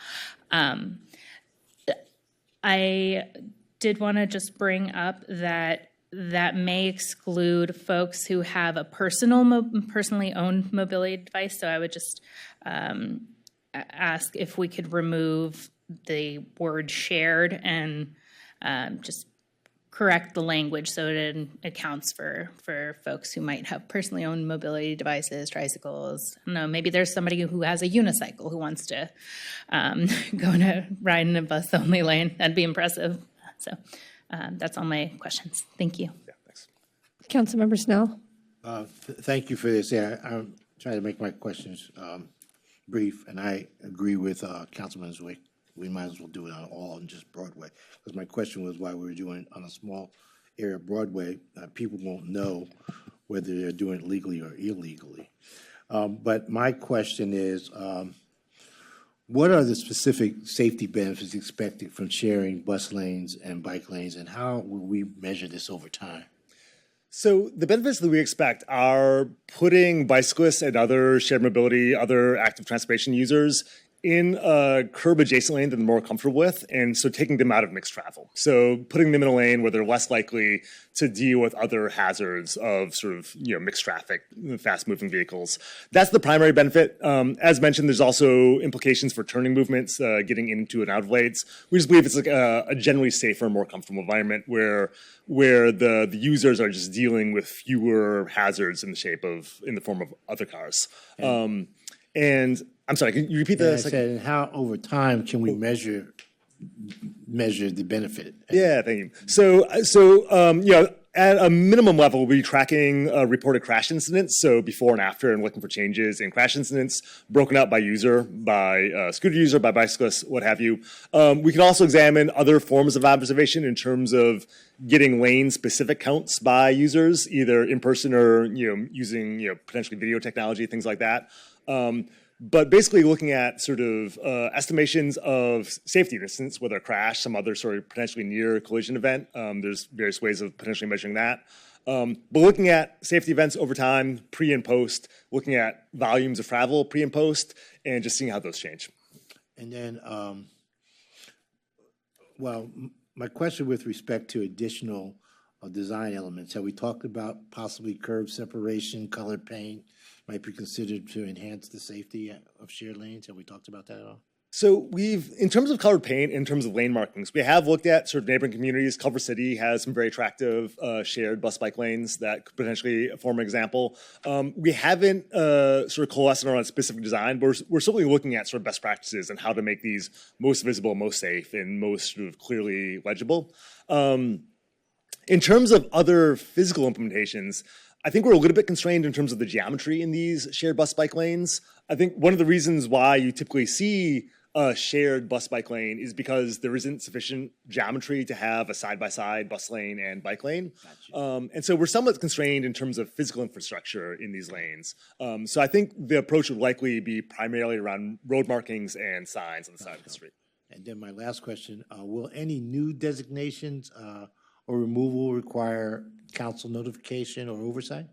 I did want to just bring up that may exclude folks who have a personally owned mobility device. So I would just ask if we could remove the word shared and just correct the language so it accounts for folks who might have personally owned mobility devices, tricycles. I don't know, maybe there's somebody who has a unicycle who wants to go to ride in a bus only lane. That'd be impressive. So that's all my questions. Thank you. Yeah, thanks. Councilmember Snell. Thank you for this. Yeah, I'm trying to make my questions brief, and I agree with Councilman Zwick. We might as well do it on all and just Broadway. Because my question was why we were doing it on a small area of Broadway. People won't know whether they're doing it legally or illegally. But my question is, what are the specific safety benefits expected from sharing bus lanes and bike lanes, and how will we measure this over time? So the benefits that we expect are putting bicyclists and other shared mobility, other active transportation users in a curb adjacent lane that they're more comfortable with, and so taking them out of mixed travel. So putting them in a lane where they're less likely to deal with other hazards of sort of mixed traffic, fast moving vehicles. That's the primary benefit. As mentioned, there's also implications for turning movements, getting into and out of lanes. We just believe it's like a generally safer, more comfortable environment where the users are just dealing with fewer hazards in the form of other cars. And I'm sorry, can you repeat that? I said, how over time can we measure the benefit? Yeah, thank you. So at a minimum level, we'll be tracking reported crash incidents, so before and after, and looking for changes in crash incidents, broken out by user, by scooter user, by bicyclist, what have you. We can also examine other forms of observation in terms of getting lane-specific counts by users, either in person or using potentially video technology, things like that. But basically looking at sort of estimations of safety distance, whether a crash, some other sort of potentially near collision event. There's various ways of potentially measuring that. But looking at safety events over time, pre and post, looking at volumes of travel pre and post, and just seeing how those change. And then, my question with respect to additional design elements, have we talked about possibly curb separation, colored paint, might be considered to enhance the safety of shared lanes? Have we talked about that at all? So in terms of colored paint, in terms of lane markings, we have looked at sort of neighboring communities. Culver City has some very attractive shared bus bike lanes that could potentially form an example. We haven't sort of coalesced around a specific design, but we're certainly looking at sort of best practices and how to make these most visible, most safe, and most sort of clearly legible. In terms of other physical implementations, I think we're a little bit constrained in terms of the geometry in these shared bus bike lanes. I think one of the reasons why you typically see a shared bus bike lane is because there isn't sufficient geometry to have a side-by-side bus lane and bike lane. And so we're somewhat constrained in terms of physical infrastructure in these lanes. So I think the approach would likely be primarily around road markings and signs on the side of the street. And then my last question, will any new designations or removal require council notification or oversight?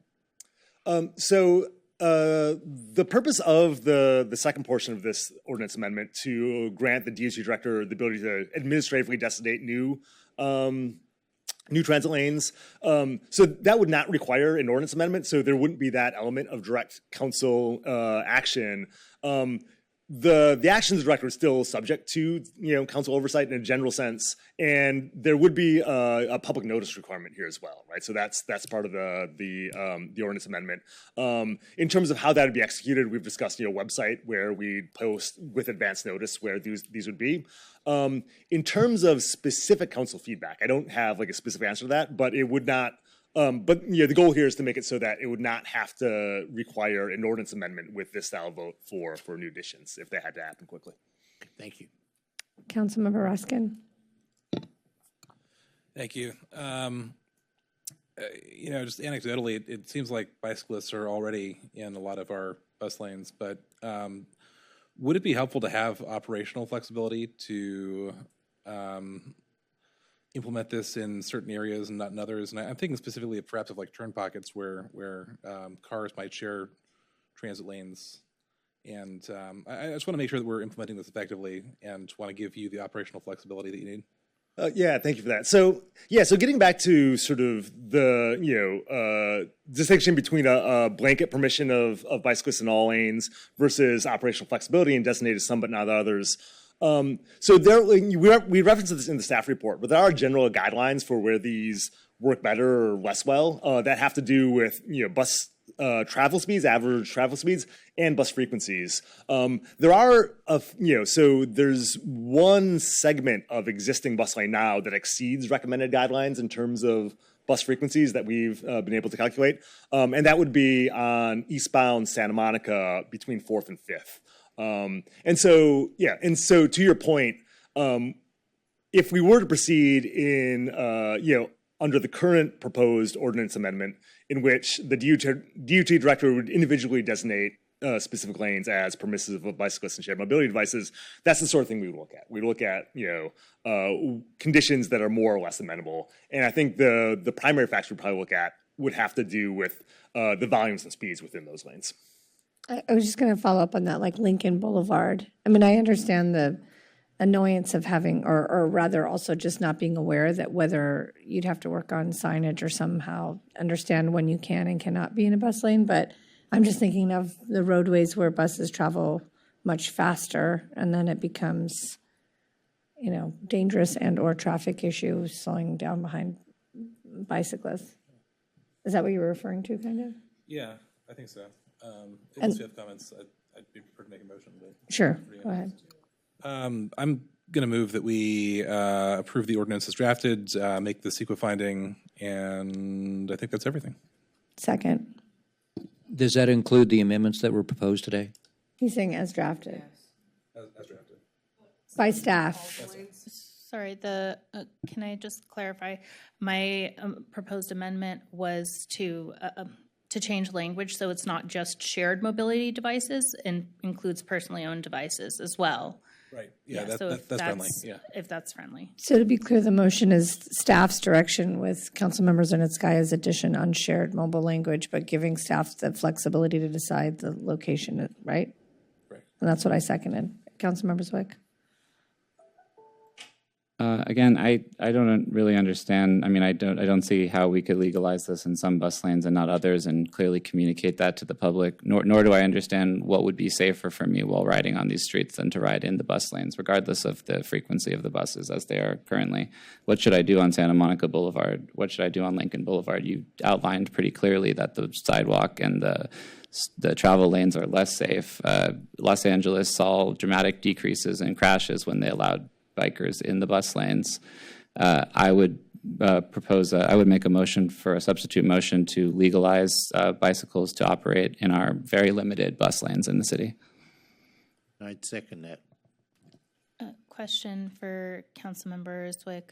The purpose of the second portion of this ordinance amendment to grant the DOT director the ability to administratively designate new transit lanes. So that would not require an ordinance amendment. So there wouldn't be that element of direct council action. The actions of the director is still subject to council oversight in a general sense, and there would be a public notice requirement here as well, right? So that's part of the ordinance amendment. In terms of how that would be executed, we've discussed a website where we post with advance notice where these would be. In terms of specific council feedback, I don't have like a specific answer to that, but it would not. But the goal here is to make it so that it would not have to require an ordinance amendment with this style vote for new additions if they had to happen quickly. Thank you. Councilmember Ruskin. Thank you. Just anecdotally, it seems like bicyclists are already in a lot of our bus lanes, but would it be helpful to have operational flexibility to implement this in certain areas and not in others? And I'm thinking specifically perhaps of like turn pockets where cars might share transit lanes. And I just want to make sure that we're implementing this effectively and want to give you the operational flexibility that you need. Yeah, thank you for that. So getting back to sort of the distinction between a blanket permission of bicyclists in all lanes versus operational flexibility and designated some but not others. So we reference this in the staff report, but there are general guidelines for where these work better or less well that have to do with bus travel speeds, average travel speeds, and bus frequencies. There are so there's one segment of existing bus lane now that exceeds recommended guidelines in terms of bus frequencies that we've been able to calculate, and that would be on eastbound Santa Monica between 4th and 5th. And so to your point, if we were to proceed in, under the current proposed ordinance amendment in which the DOT director would individually designate specific lanes as permissive of bicyclists and shared mobility devices, that's the sort of thing we would look at. We look at, conditions that are more or less amenable. And I think the primary factor we'd probably look at would have to do with the volumes and speeds within those lanes. I was just going to follow up on that, like Lincoln Boulevard. I mean, I understand the annoyance of having, or rather also just not being aware that whether you'd have to work on signage or somehow understand when you can and cannot be in a bus lane. But I'm just thinking of the roadways where buses travel much faster and then it becomes, dangerous and or traffic issue slowing down behind bicyclists. Is that what you were referring to, kind of? Yeah, I think so. Unless you have comments, I'd be prepared to make a motion. But sure, go ahead. I'm going to move that we approve the ordinance as drafted, make the CEQA finding, and I think that's everything. Second. Does that include the amendments that were proposed today? He's saying as drafted. As drafted. By staff. Sorry, can I just clarify? My proposed amendment was to change language so it's not just shared mobility devices and includes personally owned devices as well. Right. Yeah, so if that's friendly. Yeah. If that's friendly. So to be clear, the motion is staff's direction with council members and its Gaia's addition on shared mobile language, but giving staff the flexibility to decide the location, right? Right. And that's what I seconded. Councilmember Zwick? Again, I don't really understand. I mean, I don't see how we could legalize this in some bus lanes and not others, and clearly communicate that to the public. Nor do I understand what would be safer for me while riding on these streets than to ride in the bus lanes, regardless of the frequency of the buses as they are currently. What should I do on Santa Monica Boulevard? What should I do on Lincoln Boulevard? You outlined pretty clearly that the sidewalk and the travel lanes are less safe. Los Angeles saw dramatic decreases in crashes when they allowed bikers in the bus lanes. I would I would make a motion for a substitute motion to legalize bicycles to operate in our very limited bus lanes in the city. I'd second that. Question for Councilmember Zwick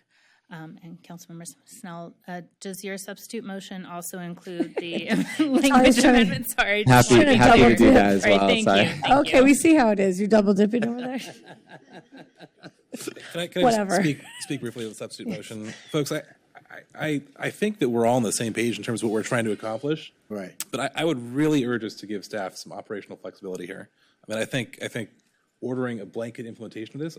and Councilmember Snell. Does your substitute motion also include the language amendment? Sorry. Happy to do that as well. Right, thank you. Okay, we see how it is. You're double dipping over there. Can I Whatever. just speak briefly of the substitute motion? Folks, I think that we're all on the same page in terms of what we're trying to accomplish. Right. But I would really urge us to give staff some operational flexibility here. I mean, I think ordering a blanket implementation of this,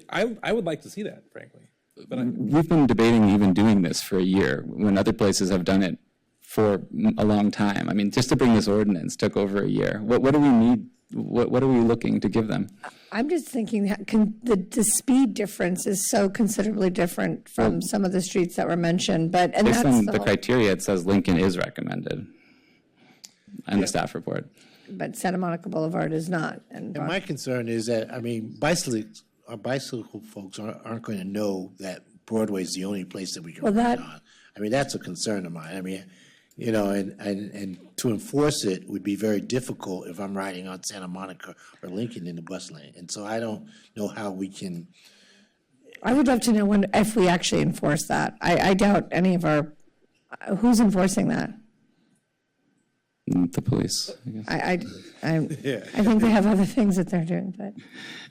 I would like to see that, frankly. But We've been debating even doing this for a year when other places have done it for a long time. I mean, just to bring this ordinance took over a year. What do we need? What are we looking to give them? I'm just thinking that the speed difference is so considerably different from some of the streets that were mentioned. But and based that's on the the whole, criteria, it says Lincoln is recommended in the staff report. but Santa Monica Boulevard is not. And my concern is that, I mean, bicycle folks aren't going to know that Broadway is the only place that we can ride on. I mean, that's a concern of mine. I mean, you know, and to enforce it would be very difficult if I'm riding on Santa Monica or Lincoln in the bus lane. And so I don't know how we can. I would love to know if we actually enforce that. I doubt any of our. Who's enforcing that? The police, I guess. I think they have other things that they're doing, but.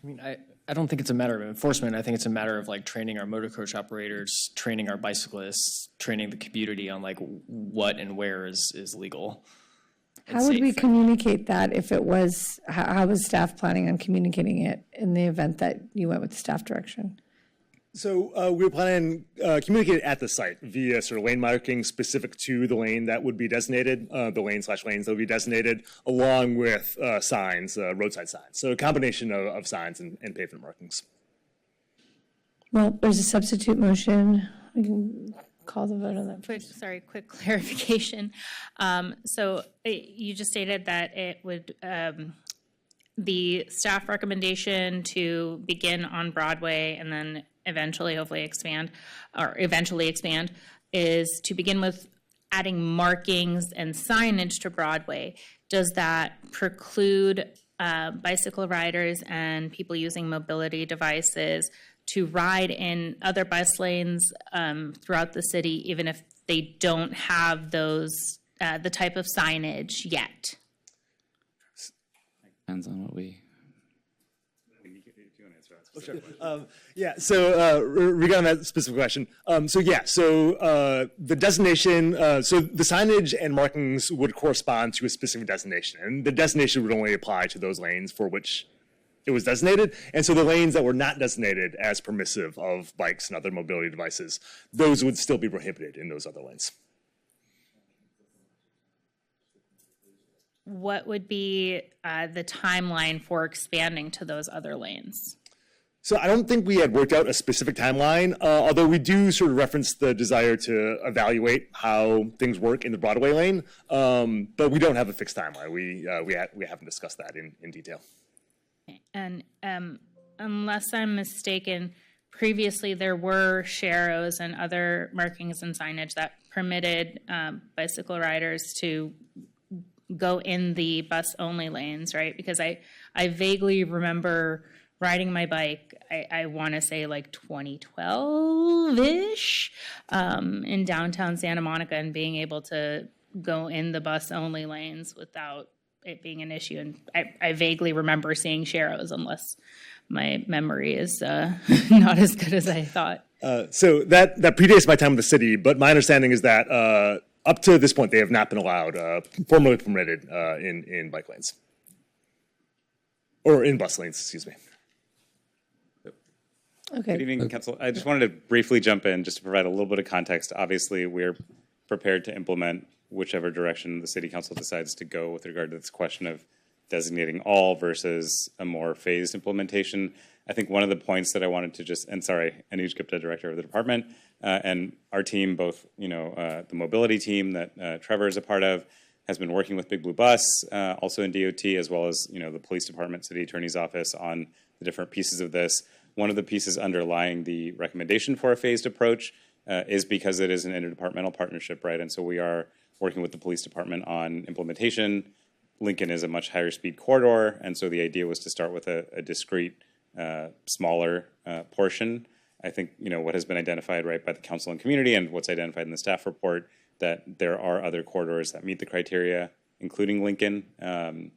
I mean, I don't think it's a matter of enforcement. I think it's a matter of like training our motor coach operators, training our bicyclists, training the community on like what and where is legal. How would we communicate that if it was, how was staff planning on communicating it in the event that you went with the staff direction? So we were planning to communicate it at the site via sort of lane marking specific to the lane that would be designated, the lane/lanes that would be designated, along with signs, roadside signs. So a combination of signs and pavement markings. Well, there's a substitute motion. We can call the vote on that. Quick clarification. So you just stated that it would, the staff recommendation to begin on Broadway and then eventually expand is to begin with adding markings and signage to Broadway. Does that preclude bicycle riders and people using mobility devices to ride in other bus lanes throughout the city, even if they don't have those the type of signage yet? Depends on what we. Yeah, so regarding that specific question, the designation, so the signage and markings would correspond to a specific designation, and the designation would only apply to those lanes for which it was designated, and so the lanes that were not designated as permissive of bikes and other mobility devices, those would still be prohibited in those other lanes. What would be the timeline for expanding to those other lanes? So I don't think we had worked out a specific timeline, although we do sort of reference the desire to evaluate how things work in the Broadway lane, but we don't have a fixed timeline. We haven't discussed that in detail. And unless I'm mistaken, previously there were sharrows and other markings and signage that permitted bicycle riders to go in the bus-only lanes, right? Because I vaguely remember riding my bike, I want to say like 2012-ish, in downtown Santa Monica, and being able to go in the bus-only lanes without it being an issue. And I vaguely remember seeing sharrows, unless my memory is not as good as I thought. So that predates my time with the city, but my understanding is that up to this point, they have not been allowed, formally permitted in bike lanes. Or in bus lanes, excuse me. Okay. Good evening, Council. I just wanted to briefly jump in just to provide a little bit of context. Obviously, we're prepared to implement whichever direction the City Council decides to go with regard to this question of designating all versus a more phased implementation. I think one of the points that I wanted to just, and sorry, Anuj Gupta, Director of the Department, and our team, both, the mobility team that Trevor is a part of, has been working with Big Blue Bus, also in DOT, as well as, the Police Department, City Attorney's Office on the different pieces of this. One of the pieces underlying the recommendation for a phased approach is because it is an interdepartmental partnership, right? And so we are working with the Police Department on implementation. Lincoln is a much higher speed corridor, and so the idea was to start with a discrete, smaller portion. I think, what has been identified, right, by the council and community and what's identified in the staff report, that there are other corridors that meet the criteria, including Lincoln. And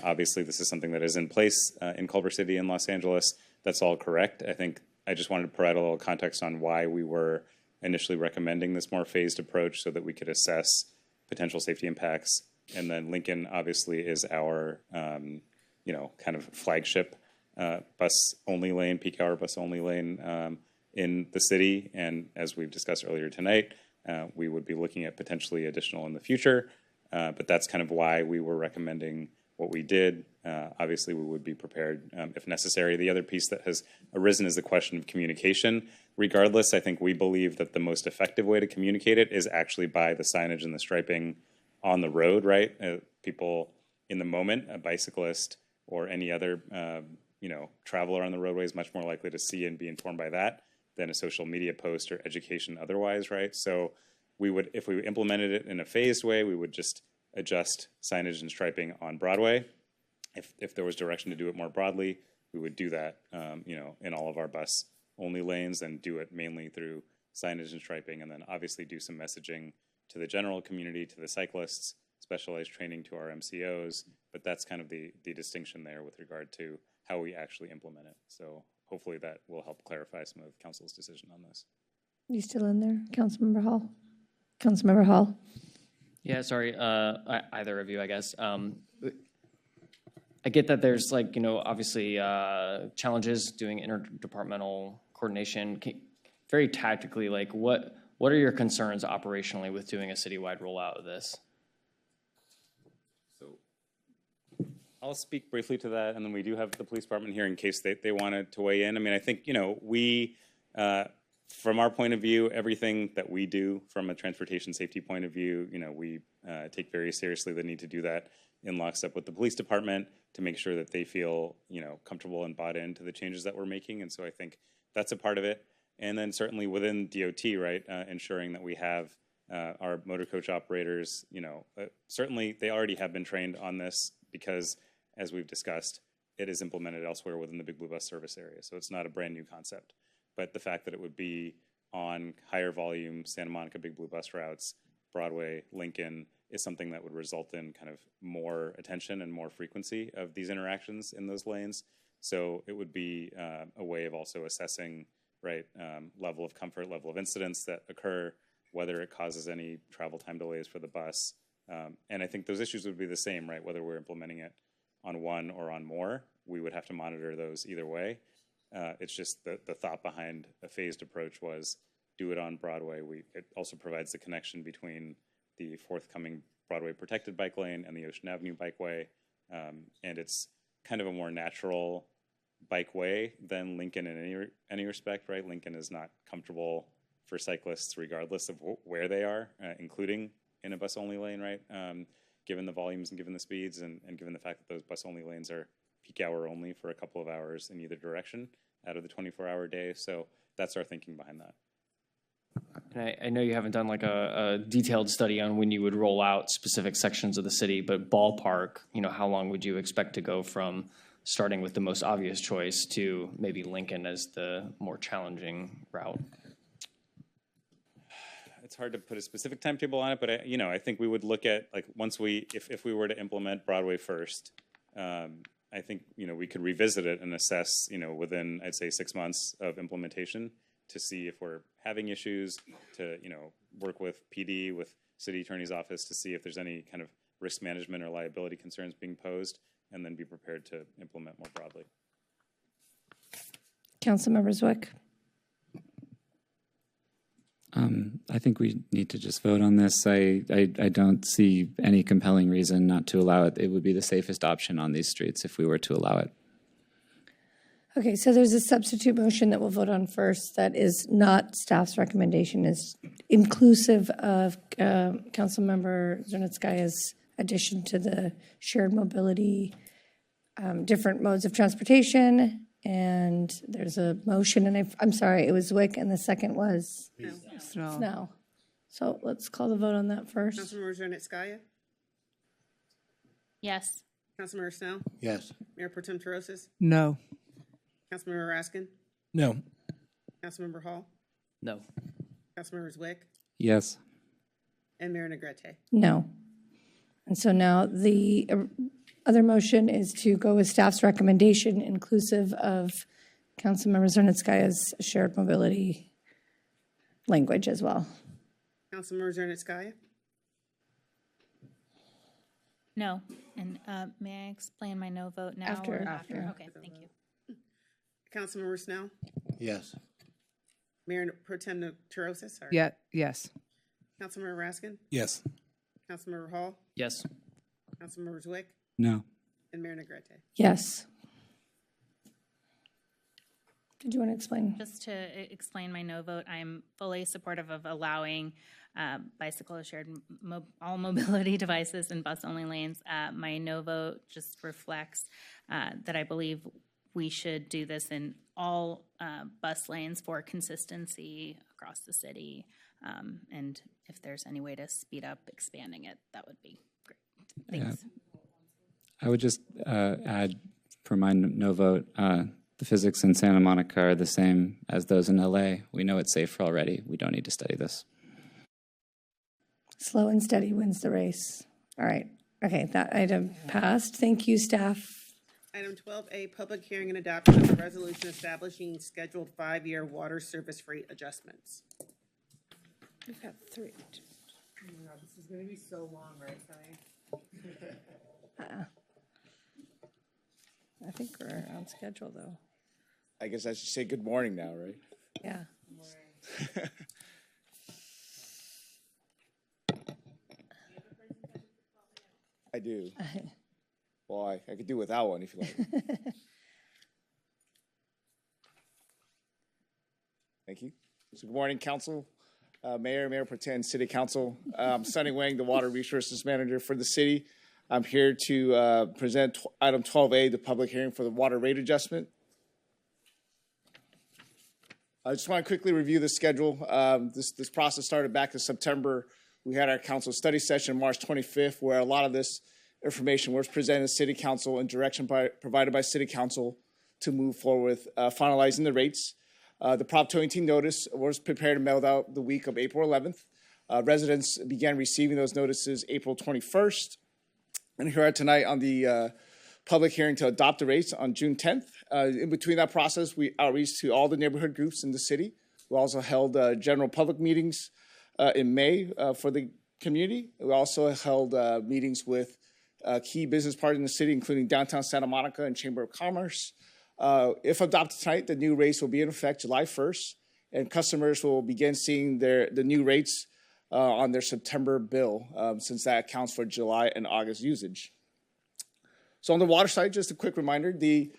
obviously, this is something that is in place in Culver City and Los Angeles. That's all correct. I think I just wanted to provide a little context on why we were initially recommending this more phased approach so that we could assess potential safety impacts. And then Lincoln obviously is our, kind of flagship bus-only lane, peak hour bus-only lane in the city. And as we've discussed earlier tonight, we would be looking at potentially additional in the future. But that's kind of why we were recommending what we did. Obviously, we would be prepared if necessary. The other piece that has arisen is the question of communication. Regardless, I think we believe that the most effective way to communicate it is actually by the signage and the striping on the road, right? People in the moment, a bicyclist or any other, traveler on the roadway is much more likely to see and be informed by that than a social media post or education otherwise, right? So we would, if we implemented it in a phased way, we would just adjust signage and striping on Broadway. If there was direction to do it more broadly, we would do that, in all of our bus-only lanes, and do it mainly through signage and striping, and then obviously do some messaging to the general community, to the cyclists, specialized training to our MCOs. But that's kind of the distinction there with regard to how we actually implement it. So hopefully that will help clarify some of council's decision on this. You still in there, Councilmember Hall? Councilmember Hall? Yeah, sorry, either of you, I guess. I get that there's obviously challenges doing interdepartmental coordination. Very tactically, what are your concerns operationally with doing a citywide rollout of this? So I'll speak briefly to that, and then we do have the police department here in case they wanted to weigh in. I mean, I think, we, from our point of view, everything that we do from a transportation safety point of view, we take very seriously the need to do that in lockstep with the police department to make sure that they feel, comfortable and bought into the changes that we're making. And so I think that's a part of it. And then certainly within DOT, right, ensuring that we have our motor coach operators, certainly they already have been trained on this because, as we've discussed, it is implemented elsewhere within the Big Blue Bus service area. So it's not a brand new concept. But the fact that it would be on higher volume Santa Monica Big Blue Bus routes, Broadway, Lincoln, is something that would result in kind of more attention and more frequency of these interactions in those lanes. So it would be a way of also assessing, right, level of comfort, level of incidents that occur, whether it causes any travel time delays for the bus. And I think those issues would be the same, right, whether we're implementing it on one or on more. We would have to monitor those either way. It's just the thought behind a phased approach was do it on Broadway. It also provides the connection between the forthcoming Broadway protected bike lane and the Ocean Avenue bikeway. And it's kind of a more natural bikeway than Lincoln in any respect, right? Lincoln is not comfortable for cyclists regardless of where they are, including in a bus-only lane, right? Given the volumes and given the speeds and given the fact that those bus-only lanes are peak hour only for a couple of hours in either direction out of the 24-hour day. So that's our thinking behind that. And I know you haven't done like a detailed study on when you would roll out specific sections of the city, but ballpark, how long would you expect to go from starting with the most obvious choice to maybe Lincoln as the more challenging route? It's hard to put a specific timetable on it, but I think we would look at like once if we were to implement Broadway first, I think we could revisit it and assess within I'd say 6 months of implementation to see if we're having issues, to work with PD, with city attorney's office to see if there's any kind of risk management or liability concerns being posed, and then be prepared to implement more broadly. Councilmember Zwick. I think we need to just vote on this. I don't see any compelling reason not to allow it. It would be the safest option on these streets if we were to allow it. Okay, so there's a substitute motion that we'll vote on first that is not staff's recommendation, is inclusive of Councilmember Zernitskaya's addition to the shared mobility, different modes of transportation. And there's a motion, and I'm sorry, it was Zwick, and the second was Snell. So let's call the vote on that first. Councilmember Zernitskaya? Yes. Councilmember Snell? Yes. Mayor Pro Tem Terosis? No. Councilmember Raskin? No. Councilmember Hall? No. Councilmember Zwick? Yes. And Mayor Negrete? No. And so now the other motion is to go with staff's recommendation, inclusive of Councilmember Zernitskaya's shared mobility language as well. Councilmember Zernitskaya? No. And may I explain my no vote now? After. Okay, thank you. Councilmember Snell? Yes. Mayor Pro Tem Terosis? Sorry. Yeah. Yes. Councilmember Raskin? Yes. Councilmember Hall? Yes. Councilmember Zwick? No. And Mayor Negrete? Yes. Did you want to explain? Just to explain my no vote, I'm fully supportive of allowing bicycle shared all mobility devices in bus-only lanes. My no vote just reflects that I believe we should do this in all bus lanes for consistency across the city. And if there's any way to speed up expanding it, that would be great. Thanks. Yeah. I would just add for my no vote, the physics in Santa Monica are the same as those in LA. We know it's safer already. We don't need to study this. Slow and steady wins the race. All right. Okay, that item passed. Thank you, staff. Item 12A, public hearing and adoption of a resolution establishing scheduled 5-year water service rate adjustments. We've got 3. Oh my God, this is going to be so long, right, Sunny? I think we're on schedule, though. I guess I should say good morning now, right? Yeah. I do. Well, I could do without one if you like. Thank you. So good morning, Council, Mayor Pro Tem, City Council. I'm Sonny Wang, the Water Resources Manager for the city. I'm here to present item 12A, the public hearing for the water rate adjustment. I just want to quickly review the schedule. This process started back in September. We had our council study session March 25th, where a lot of this information was presented to City Council and direction provided by City Council to move forward with finalizing the rates. The Prop 218 notice was prepared and mailed out the week of April 11th. Residents began receiving those notices April 21st. And here tonight on the public hearing to adopt the rates on June 10th. In between that process, we outreached to all the neighborhood groups in the city. We also held general public meetings in May for the community. We also held meetings with key business partners in the city, including Downtown Santa Monica and Chamber of Commerce. If adopted tonight, the new rates will be in effect July 1st, and customers will begin seeing the new rates on their September bill, since that accounts for July and August usage. So on the water side, just a quick reminder, the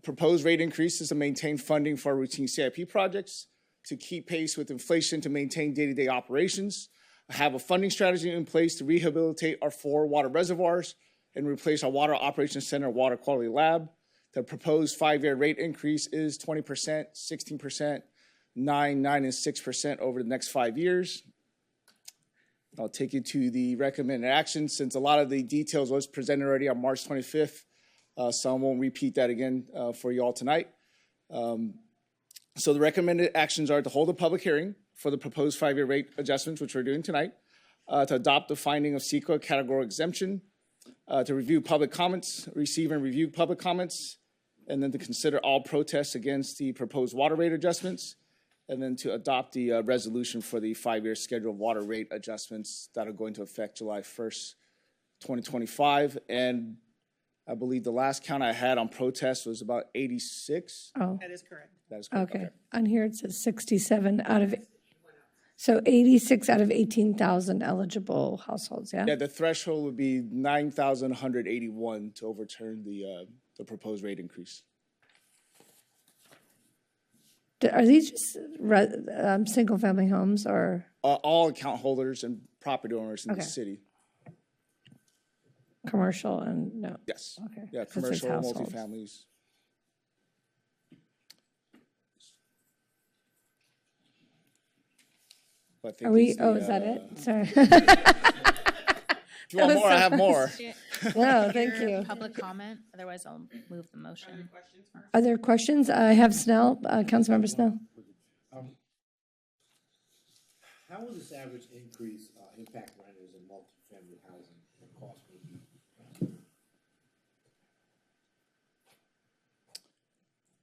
proposed rate increase is to maintain funding for routine CIP projects, to keep pace with inflation, to maintain day-to-day operations, have a funding strategy in place to rehabilitate our 4 water reservoirs, and replace our water operations center water quality lab, The proposed 5-year rate increase is 20%, 16%, 9, 9, and 6% over the next 5 years. I'll take you to the recommended action since a lot of the details was presented already on March 25th. So I won't repeat that again for you all tonight. So the recommended actions are to hold a public hearing for the proposed 5-year rate adjustments, which we're doing tonight, to adopt the finding of CEQA categorical exemption, to review public comments, receive and review public comments, and then to consider all protests against the proposed water rate adjustments, and then to adopt the resolution for the 5-year schedule of water rate adjustments that are going to affect July 1st, 2025. And I believe the last count I had on protests was about 86. Oh, That is correct. That is correct. okay. On here it says 67 out of, so 86 out of 18,000 eligible households, yeah? Yeah, the threshold would be 9,181 to overturn the proposed rate increase. Are these just single-family homes or? All account holders and property owners in Okay. the city. Commercial and no? Yes. Okay. Yeah, 'Cause it's commercial, households. multifamilies. I think Are we, it's the, oh, is that it? Sorry. If you want more, I have more. No, thank you. Public comment, otherwise I'll move the motion. Are there questions? I have Snell, Councilmember Snell. How will this average increase impact renters in multifamily housing? The cost will be.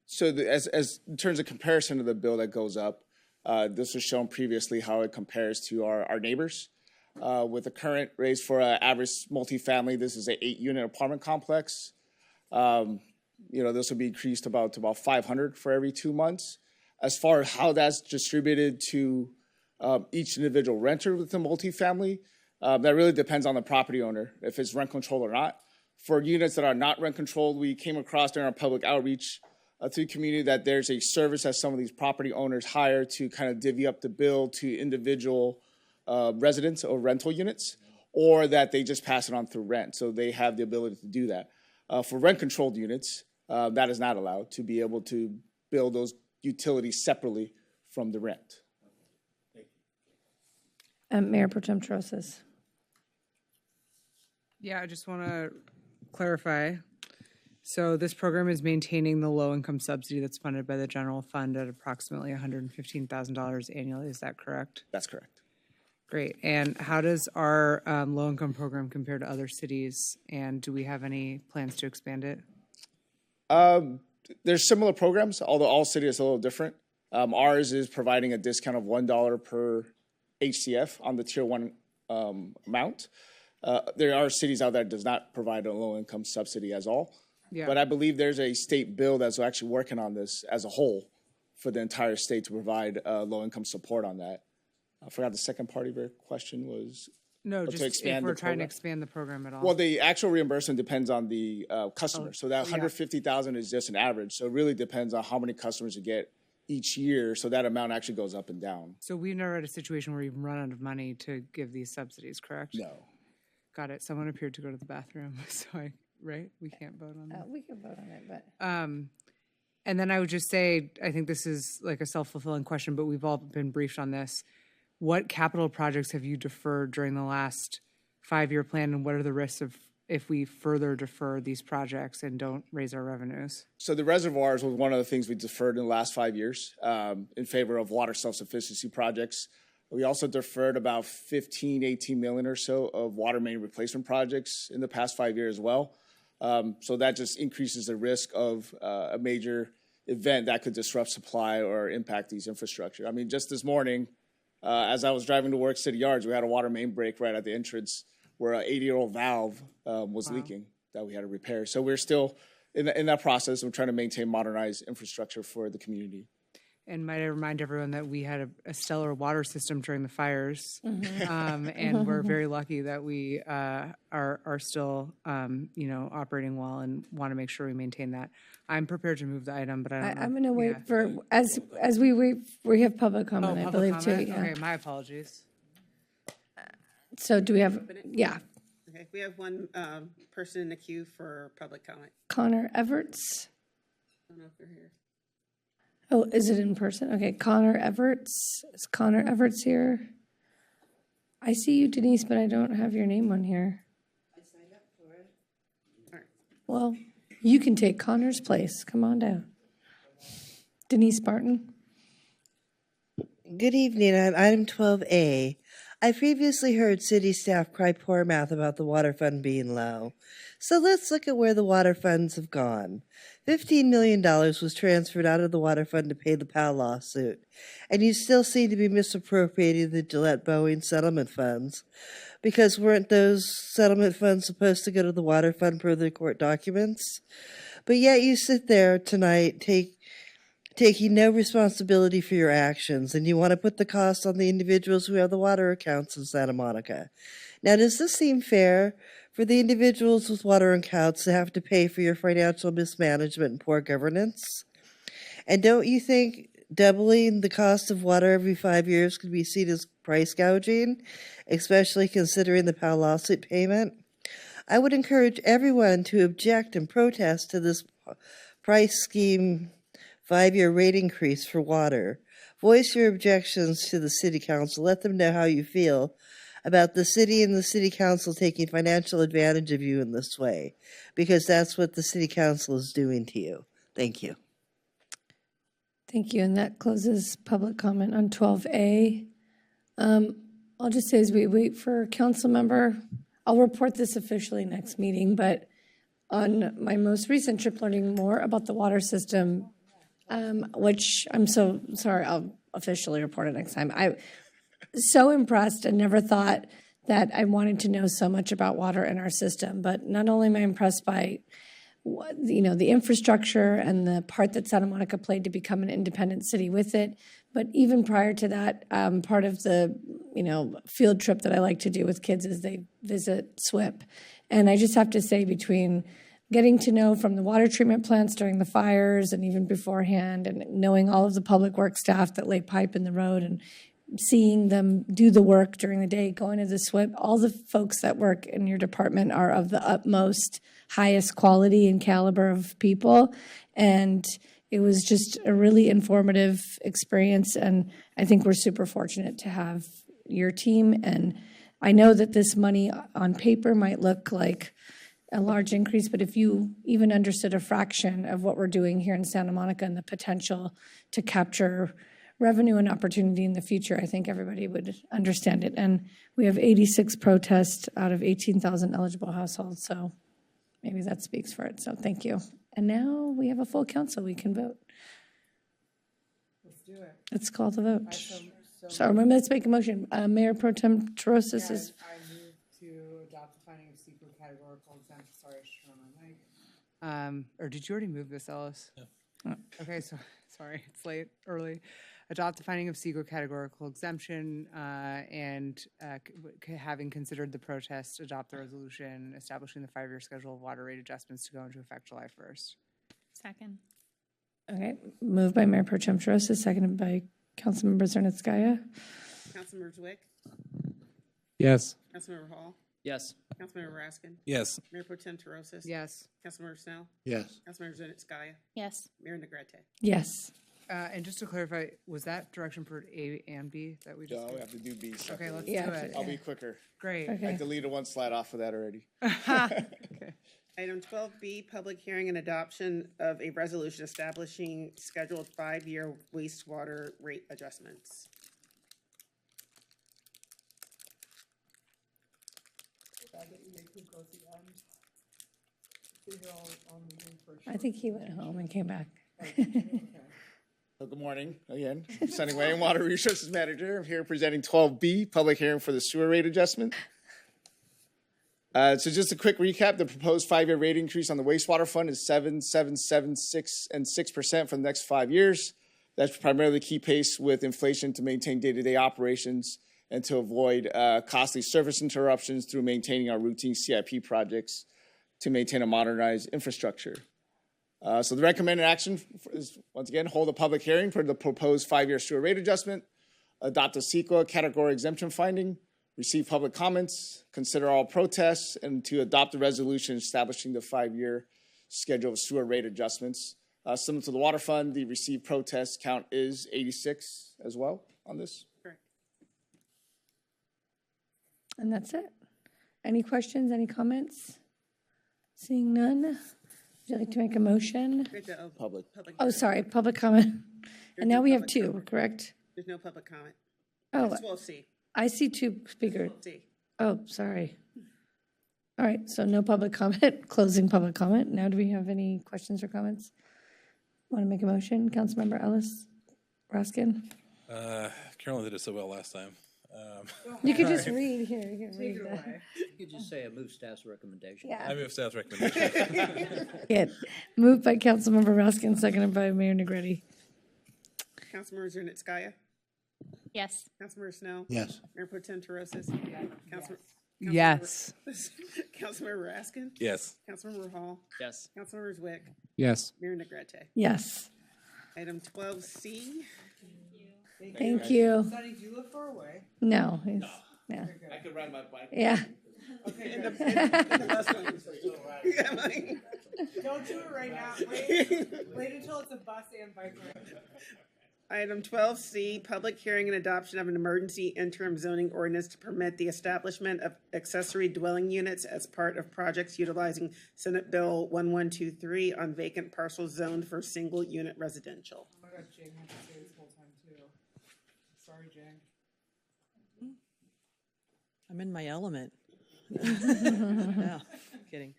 So as in terms of comparison to the bill that goes up, this was shown previously how it compares to our neighbors. With the current rates for an average multifamily, this is an 8-unit apartment complex. This will be increased to about 500 for every 2 months. As far as how that's distributed to each individual renter with the multifamily, that really depends on the property owner, if it's rent controlled or not. For units that are not rent controlled, we came across during our public outreach to the community that there's a service that some of these property owners hire to kind of divvy up the bill to individual residents or rental units, or that they just pass it on through rent. So they have the ability to do that. For rent-controlled units, that is not allowed to be able to bill those utilities separately from the rent. Mayor Pro Tem Trosas. Yeah, I just want to clarify. So this program is maintaining the low-income subsidy that's funded by the general fund at approximately $115,000 annually. Is that correct? That's correct. Great. And how does our low-income program compare to other cities? And do we have any plans to expand it? There's similar programs, although all cities are a little different. Ours is providing a discount of $1 per HCF on the Tier 1 amount. There are cities out there that does not provide a low-income subsidy as all. Yeah. But I believe there's a state bill that's actually working on this as a whole for the entire state to provide low-income support on that. I forgot the second part of your question was. No, to just if expand we're the trying to program. expand the program at all. Well, the actual reimbursement depends on the customer. Oh, So that yeah. 150,000 is just an average. So it really depends on how many customers you get each year. So that amount actually goes up and down. So we've never had a situation where we've run out of money to give these subsidies, correct? No. Got it. Someone appeared to go to the bathroom, so right? We can't vote on that. We can vote on it, but. And then I would just say, I think this is like a self-fulfilling question, but we've all been briefed on this. What capital projects have you deferred during the last 5-year plan, and what are the risks of if we further defer these projects and don't raise our revenues? So the reservoirs was one of the things we deferred in the last 5 years in favor of water self-sufficiency projects. We also deferred about 18 million or so of water main replacement projects in the past 5 years as well. So that just increases the risk of a major event that could disrupt supply or impact these infrastructure. I mean, just this morning, as I was driving to work City Yards, we had a water main break right at the entrance where an 80-year-old valve was leaking that we had to repair. So we're still in that process of trying to maintain modernized infrastructure for the community. And might I remind everyone that we had a stellar water system during the fires, Mm-hmm. and we're very lucky that we are still, operating well and want to make sure we maintain that. I'm prepared to move the item, but I don't know. I'm going to wait for, as we wait, we have public comment, I public believe, too. comment? Yeah. Okay, my apologies. So do we have, yeah, Okay, we have one person in the queue for public comment. Connor Everts? don't know if they're here. Oh, is it in person? Okay, Connor Everts. Is Connor Everts here? I see you, Denise, but I don't have your name on here. I signed up for it. All right. Well, you can take Connor's place. Come on down. Denise Barton. Good evening. On item 12A, I previously heard city staff cry poor mouth about the water fund being low. So let's look at where the water funds have gone. $15 million was transferred out of the water fund to pay the Powell lawsuit, and you still seem to be misappropriating the Gillette Boeing settlement funds, because weren't those settlement funds supposed to go to the water fund per the court documents? But yet you sit there tonight taking no responsibility for your actions, and you want to put the cost on the individuals who have the water accounts in Santa Monica. Now, does this seem fair for the individuals with water accounts to have to pay for your financial mismanagement and poor governance? And don't you think doubling the cost of water every 5 years could be seen as price gouging, especially considering the Powell lawsuit payment? I would encourage everyone to object and protest to this price scheme 5-year rate increase for water. Voice your objections to the City Council. Let them know how you feel about the city and the City Council taking financial advantage of you in this way, because that's what the City Council is doing to you. Thank you. Thank you, and that closes public comment on 12A. I'll just say as we wait for a council member, I'll report this officially next meeting, but on my most recent trip learning more about the water system, which I'm so sorry, I'll officially report it next time. I so impressed and never thought that I wanted to know so much about water in our system. But not only am I impressed by the infrastructure and the part that Santa Monica played to become an independent city with it, but even prior to that, part of the field trip that I like to do with kids is they visit SWIP. And I just have to say, between getting to know from the water treatment plants during the fires and even beforehand, and knowing all of the public works staff that lay pipe in the road and seeing them do the work during the day, going to the SWIP, all the folks that work in your department are of the utmost, highest quality and caliber of people. And it was just a really informative experience. And I think we're super fortunate to have your team. And I know that this money on paper might look like a large increase, but if you even understood a fraction of what we're doing here in Santa Monica and the potential to capture revenue and opportunity in the future, I think everybody would understand it. And we have 86 protests out of 18,000 eligible households, so maybe that speaks for it. So thank you. And now we have a full council. We can vote. Let's do it. Let's call the vote. So remember, let's make a motion. Mayor Pro Tem Terosis is... I move to adopt the finding of secret categorical exemption. Sorry, I should turn on my mic. Or did you already move this, Ellis? No. Oh, okay, so sorry, it's late, early. Adopt the finding of secret categorical exemption and having considered the protest, adopt the resolution establishing the 5-year schedule of water rate adjustments to go into effect July 1st. Second. Okay, moved by Mayor Pro Tem Terosis, seconded by Councilmember Zernitskaya. Councilmember Zwick? Yes. Councilmember Hall? Yes. Councilmember Raskin? Yes. Mayor Pro Tem Terosis? Yes. Councilmember Snell? Yes. Councilmember Zernitskaya? Yes. Mayor Negrete? Yes. And just to clarify, was that direction for A and B that we just No, did? we have to do B. Okay, let's Yeah. do it. I'll be quicker. Great. Okay. I deleted one slide off of that already. Okay. Item 12B, public hearing and adoption of a resolution establishing scheduled 5-year wastewater rate adjustments. I think he went home and came back. So good morning again. I'm Sonny Wayne, Water Resources Manager. I'm here presenting 12B, public hearing for the sewer rate adjustment. So just a quick recap, the proposed 5-year rate increase on the wastewater fund is 7%, 7%, 7%, 6%, and 6% for the next 5 years. That's primarily to keep pace with inflation to maintain day-to-day operations and to avoid costly service interruptions through maintaining our routine CIP projects to maintain a modernized infrastructure. So the recommended action is, once again, hold a public hearing for the proposed 5-year sewer rate adjustment, adopt a CEQA category exemption finding, receive public comments, consider all protests, and to adopt a resolution establishing the 5-year schedule of sewer rate adjustments. Similar to the water fund, the received protest count is 86 as well on this. Correct. And that's it. Any questions, any comments? Seeing none, would you like to make a motion? Public. Oh, sorry, public comment. And now we have two, correct? There's no public comment. Oh, It's 12C. I see two speakers. 12C. Oh, sorry. All right, so no public comment, closing public comment. Now do we have any questions or comments? Want to make a motion? Councilmember Ellis Raskin? Carolyn did it so well last time. You could just read here. You can read that. You could just say I move staff's recommendation. Yeah. I move staff's recommendation. Good. Moved by Councilmember Raskin, seconded by Mayor Negretti. Councilmember Zernitskaya? Yes. Councilmember Snow? Yes. Mayor Pro Tem Terosis? Yes. Councilmember Raskin? Yes. Councilmember Hall? Yes. Councilmember Zwick? Yes. Mayor Negrete? Yes. Item 12C. Thank you. Sonny, do you live far away? No, he's, yeah. I could ride my bike. Yeah. Okay, Don't do it right now. Wait until it's a bus and bike ride. Item 12C, public hearing and adoption of an emergency interim zoning ordinance to permit the establishment of accessory dwelling units as part of projects utilizing Senate Bill 1123 on vacant parcels zoned for single unit residential. Oh my God, Jane had to say this whole time too. Sorry, Jane. I'm in my element. No, kidding.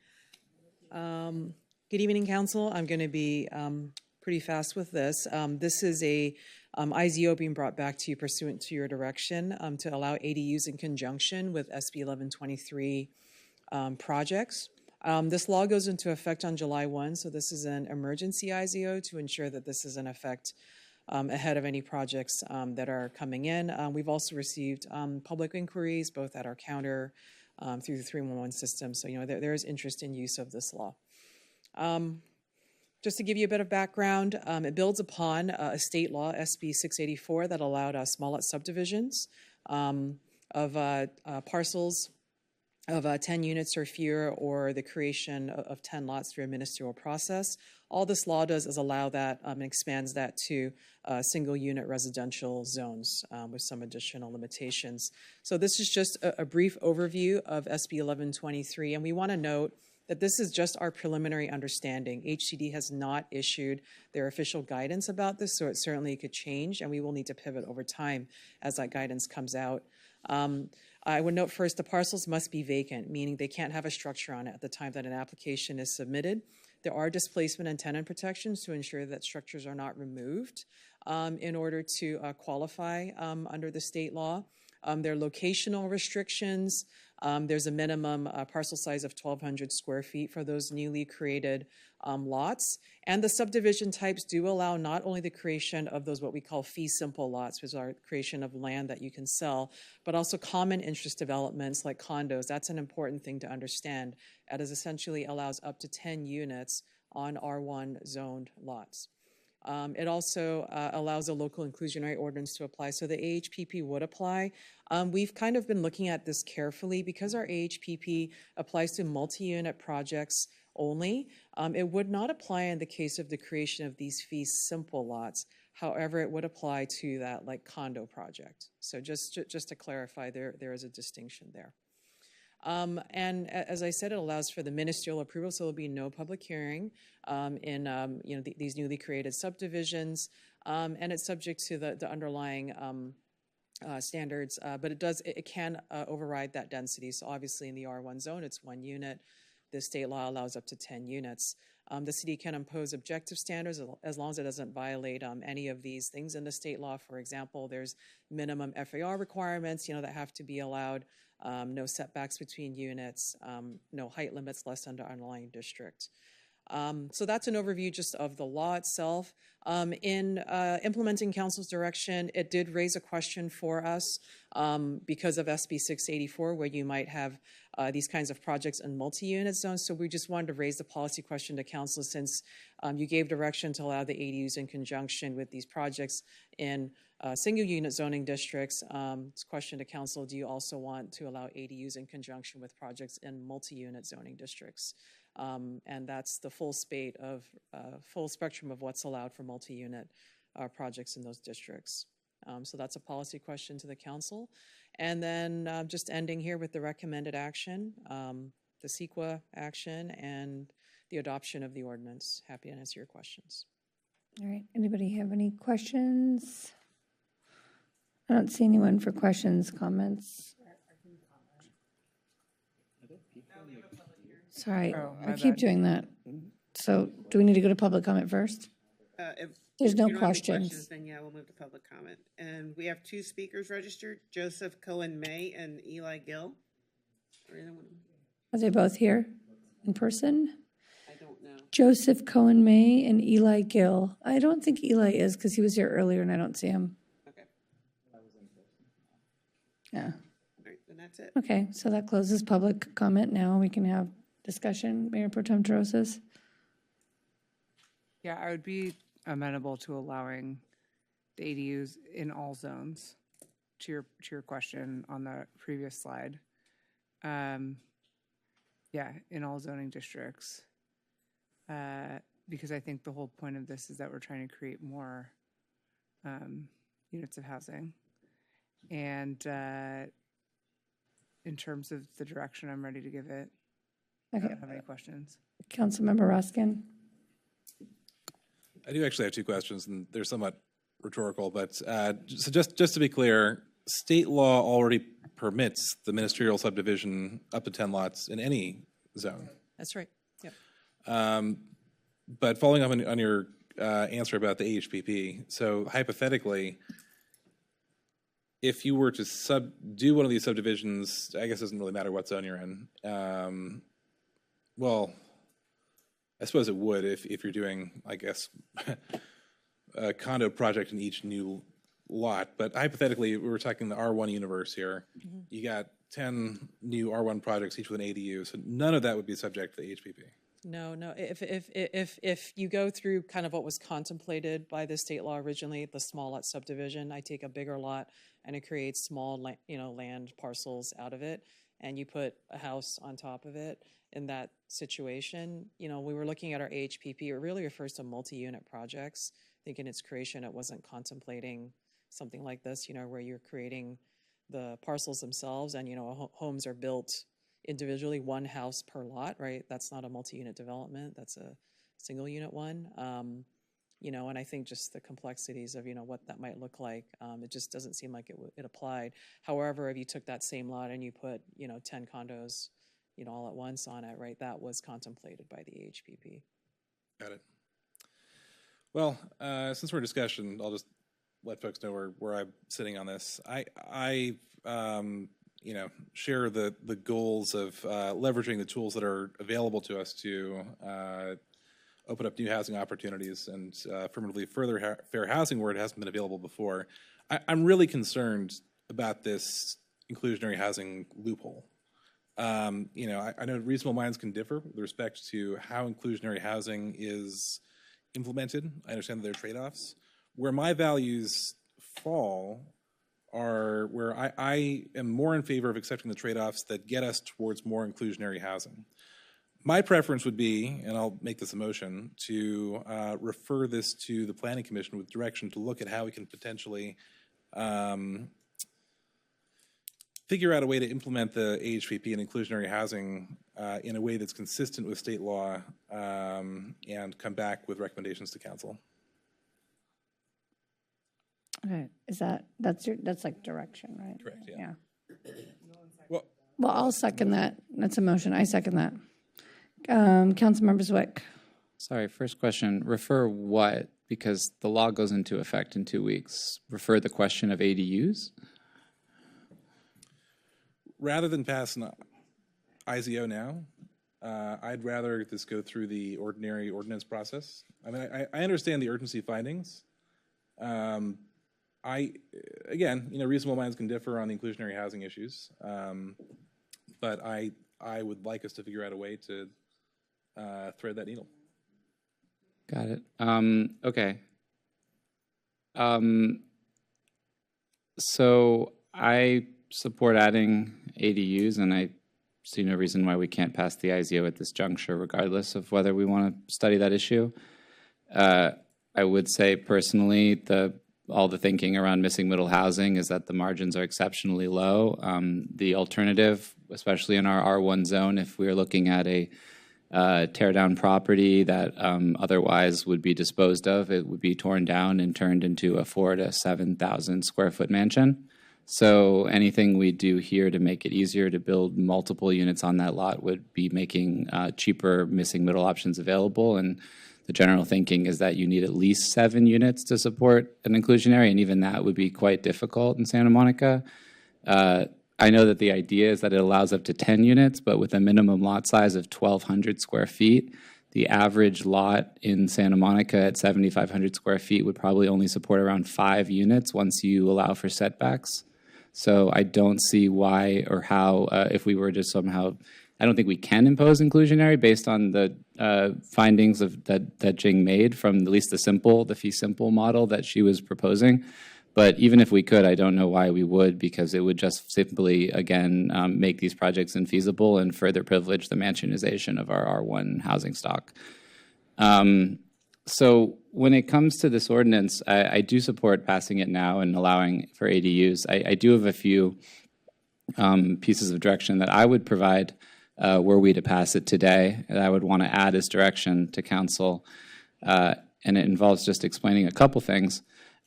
Good evening, Council. I'm going to be pretty fast with this. This is a IZO being brought back to you pursuant to your direction to allow ADUs in conjunction with SB 1123 projects. This law goes into effect on July 1, so this is an emergency IZO to ensure that this is in effect ahead of any projects that are coming in. We've also received public inquiries, both at our counter through the 311 system, so there is interest in use of this law. Just to give you a bit of background, it builds upon a state law, SB 684, that allowed small lot subdivisions of parcels of 10 units or fewer, or the creation of 10 lots through a ministerial process. All this law does is allow that and expands that to single unit residential zones with some additional limitations. So this is just a brief overview of SB 1123, and we want to note that this is just our preliminary understanding. HCD has not issued their official guidance about this, so it certainly could change, and we will need to pivot over time as that guidance comes out. I would note first, the parcels must be vacant, meaning they can't have a structure on it at the time that an application is submitted. There are displacement and tenant protections to ensure that structures are not removed in order to qualify under the state law. There are locational restrictions. There's a minimum parcel size of 1,200 square feet for those newly created lots. And the subdivision types do allow not only the creation of those what we call fee simple lots, which are creation of land that you can sell, but also common interest developments like condos. That's an important thing to understand. It essentially allows up to 10 units on R1 zoned lots. It also allows a local inclusionary ordinance to apply, so the AHPP would apply. We've kind of been looking at this carefully because our AHPP applies to multi-unit projects only. It would not apply in the case of the creation of these fee simple lots. However, it would apply to that like condo project. So just to clarify, there is a distinction there. And as I said, it allows for the ministerial approval, so there'll be no public hearing in these newly created subdivisions, and it's subject to the underlying standards, but it can override that density. So obviously in the R1 zone, it's 1 unit. The state law allows up to 10 units. The city can impose objective standards as long as it doesn't violate any of these things in the state law. For example, there's minimum FAR requirements, that have to be allowed, no setbacks between units, no height limits less than the underlying district. So that's an overview just of the law itself. In implementing council's direction, it did raise a question for us because of SB 684, where you might have these kinds of projects in multi-unit zones. So we just wanted to raise the policy question to council since you gave direction to allow the ADUs in conjunction with these projects in single unit zoning districts. It's a question to council, do you also want to allow ADUs in conjunction with projects in multi-unit zoning districts? And that's the full full spectrum of what's allowed for multi-unit projects in those districts. So that's a policy question to the council. And then just ending here with the recommended action, the CEQA action, and the adoption of the ordinance. Happy to answer your questions. All right, anybody have any questions? I don't see anyone for questions, comments. Sorry, I keep doing that. So do we need to go to public comment first? If There's no you don't have any questions. Then yeah, we'll move to public comment. And we have 2 speakers registered, Joseph Cohen May and Eli Gill. Are they both here in person? I don't know. Joseph Cohen May and Eli Gill. I don't think Eli is because he was here earlier and I don't see him. Okay. Yeah. All right, then that's it. Okay, so that closes public comment. Now we can have discussion. Mayor Pro Tem Terosas. Yeah, I would be amenable to allowing the ADUs in all zones, to your question on the previous slide. Yeah, in all zoning districts. Because I think the whole point of this is that we're trying to create more units of housing. And in terms of the direction, I'm ready to give it. I Okay. don't have any questions. Councilmember Ruskin. I do actually have 2 questions, and they're somewhat rhetorical, but so just to be clear, state law already permits the ministerial subdivision up to 10 lots in any zone. That's right. Yep. But following up on your answer about the HPP, so hypothetically, if you were to do one of these subdivisions, I guess it doesn't really matter what zone you're in. Well, I suppose it would if you're doing, I guess, a condo project in each new lot. But hypothetically, we're talking the R1 universe here. Mm-hmm. You got 10 new R1 projects, each with an ADU. So none of that would be subject to the HPP. No. If you go through kind of what was contemplated by the state law originally, the small lot subdivision, I take a bigger lot and it creates small, land parcels out of it, and you put a house on top of it. In that situation, we were looking at our AHPP. It really refers to multi-unit projects. I think in its creation, it wasn't contemplating something like this, where you're creating the parcels themselves, and homes are built individually, one house per lot, right? That's not a multi-unit development. That's a single unit one. And I think just the complexities of, what that might look like, it just doesn't seem like it applied. However, if you took that same lot and you put, 10 condos, all at once on it, right, that was contemplated by the HPP. Got it. Well, since we're in discussion, I'll just let folks know where I'm sitting on this. I share the goals of leveraging the tools that are available to us to open up new housing opportunities and affirmatively further fair housing where it hasn't been available before. I'm really concerned about this inclusionary housing loophole. I know reasonable minds can differ with respect to how inclusionary housing is implemented. I understand that there are trade-offs. Where my values fall are where I am more in favor of accepting the trade-offs that get us towards more inclusionary housing. My preference would be, and I'll make this a motion, to refer this to the Planning Commission with direction to look at how we can potentially figure out a way to implement the AHPP and inclusionary housing in a way that's consistent with state law and come back with recommendations to council. Okay, that's like direction, right? Correct, yeah. Well, I'll second that. That's a motion. I second that. Councilmember Zwick. Sorry, first question, refer what? Because the law goes into effect in 2 weeks. Refer the question of ADUs? Rather than pass an IZO now, I'd rather this go through the ordinary ordinance process. I mean, I understand the urgency findings. Again, reasonable minds can differ on the inclusionary housing issues, but I would like us to figure out a way to thread that needle. Got it. Okay. So I support adding ADUs, and I see no reason why we can't pass the IZO at this juncture, regardless of whether we want to study that issue. I would say personally, all the thinking around missing middle housing is that the margins are exceptionally low. The alternative, especially in our R1 zone, if we're looking at a tear down property that otherwise would be disposed of, it would be torn down and turned into a 4,000 to 7,000 square foot mansion. So anything we do here to make it easier to build multiple units on that lot would be making cheaper missing middle options available. And the general thinking is that you need at least 7 units to support an inclusionary, and even that would be quite difficult in Santa Monica. I know that the idea is that it allows up to 10 units, but with a minimum lot size of 1,200 square feet, the average lot in Santa Monica at 7,500 square feet would probably only support around 5 units once you allow for setbacks. So I don't see why or how, if we were to somehow, I don't think we can impose inclusionary based on the findings that Jing made from at least the fee simple model that she was proposing. But even if we could, I don't know why we would, because it would just simply, again, make these projects infeasible and further privilege the mansionization of our R1 housing stock. So when it comes to this ordinance, I do support passing it now and allowing for ADUs. I do have a few pieces of direction that I would provide were we to pass it today, and I would want to add as direction to council, and it involves just explaining a couple things.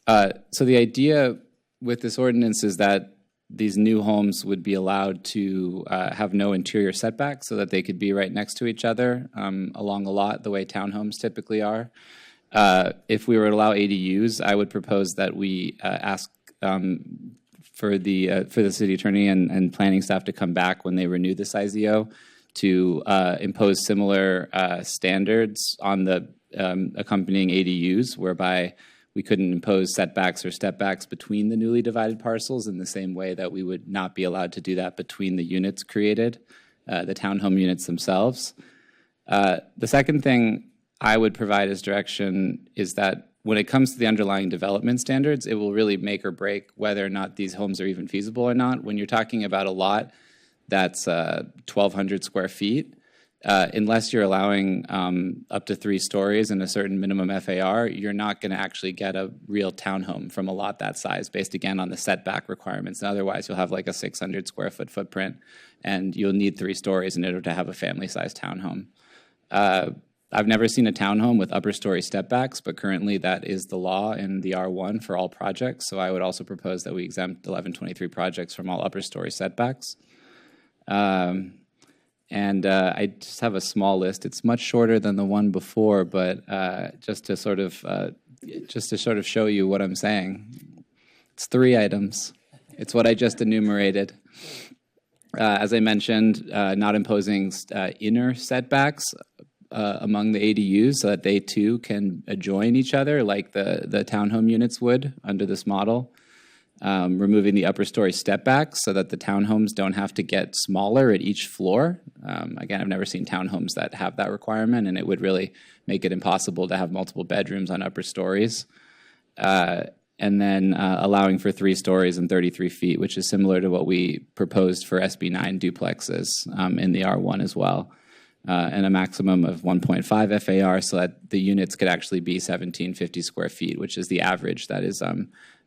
So the idea with this ordinance is that these new homes would be allowed to have no interior setbacks so that they could be right next to each other along a lot the way townhomes typically are. If we were to allow ADUs, I would propose that we ask for the city attorney and planning staff to come back when they renew this IZO to impose similar standards on the accompanying ADUs, whereby we couldn't impose setbacks or stepbacks between the newly divided parcels in the same way that we would not be allowed to do that between the units created, the townhome units themselves. The second thing I would provide as direction is that when it comes to the underlying development standards, it will really make or break whether or not these homes are even feasible or not. When you're talking about a lot that's 1,200 square feet, unless you're allowing up to 3 stories and a certain minimum FAR, you're not going to actually get a real townhome from a lot that size based, again, on the setback requirements. And otherwise, you'll have like a 600 square foot footprint, and you'll need 3 stories in order to have a family-sized townhome. I've never seen a townhome with upper story stepbacks, but currently that is the law in the R1 for all projects. So I would also propose that we exempt 1123 projects from all upper story setbacks. And I just have a small list. It's much shorter than the one before, but just to sort of show you what I'm saying. It's 3 items. It's what I just enumerated. As I mentioned, not imposing inner setbacks among the ADUs so that they too can adjoin each other like the townhome units would under this model. Removing the upper story step backs so that the townhomes don't have to get smaller at each floor. Again, I've never seen townhomes that have that requirement, and it would really make it impossible to have multiple bedrooms on upper stories. And then allowing for 3 stories and 33 feet, which is similar to what we proposed for SB9 duplexes in the R1 as well. And a maximum of 1.5 FAR so that the units could actually be 1,750 square feet, which is the average that is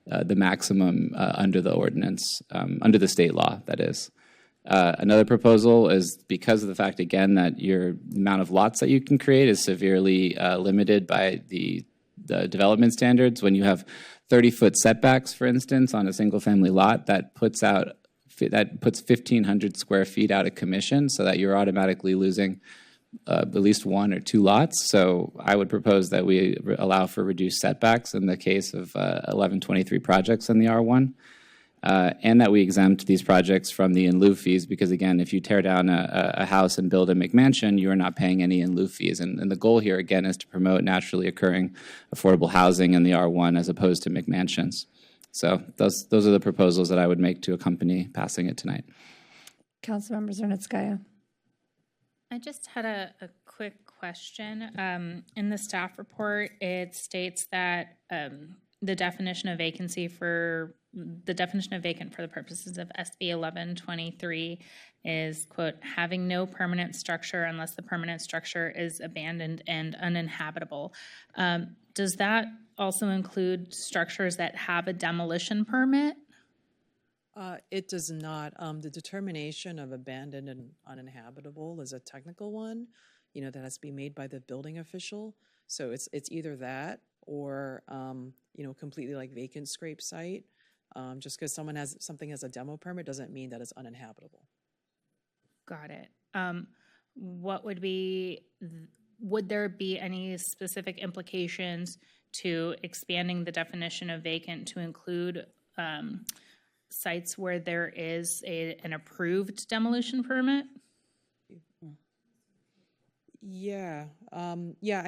the maximum under the ordinance, under the state law, that is. Another proposal is because of the fact, again, that your amount of lots that you can create is severely limited by the development standards. When you have 30-foot setbacks, for instance, on a single-family lot, that puts 1,500 square feet out of commission so that you're automatically losing at least 1 or 2 lots. So I would propose that we allow for reduced setbacks in the case of 1123 projects in the R1, and that we exempt these projects from the in lieu fees because, again, if you tear down a house and build a McMansion, you are not paying any in lieu fees. And the goal here, again, is to promote naturally occurring affordable housing in the R1 as opposed to McMansions. So those are the proposals that I would make to accompany passing it tonight. Councilmember Zernetskaya. I just had a quick question. In the staff report, it states that the definition of vacancy for the definition of vacant for the purposes of SB 1123 is, quote, having no permanent structure unless the permanent structure is abandoned and uninhabitable. Does that also include structures that have a demolition permit? It does not. The determination of abandoned and uninhabitable is a technical one, that has to be made by the building official. So it's either that or, completely like vacant scrape site. Just because something has a demo permit doesn't mean that it's uninhabitable. Got it. Would there be any specific implications to expanding the definition of vacant to include sites where there is an approved demolition permit? Yeah. I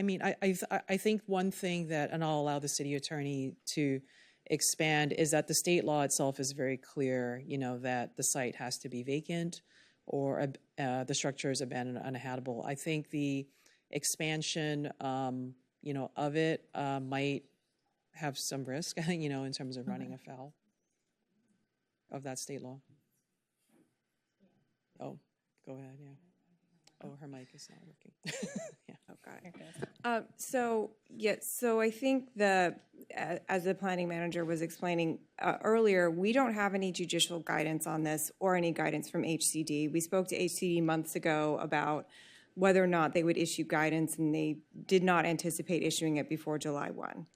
mean, I think one thing that, and I'll allow the city attorney to expand, is that the state law itself is very clear, that the site has to be vacant or the structure is abandoned or uninhabitable. I think the expansion, of it might have some risk, in terms of running afoul of that state law. Oh, go ahead, yeah. Oh, her mic is not working. Yeah. Okay. So I think as the planning manager was explaining earlier, we don't have any judicial guidance on this or any guidance from HCD. We spoke to HCD months ago about whether or not they would issue guidance, and they did not anticipate issuing it before July 1.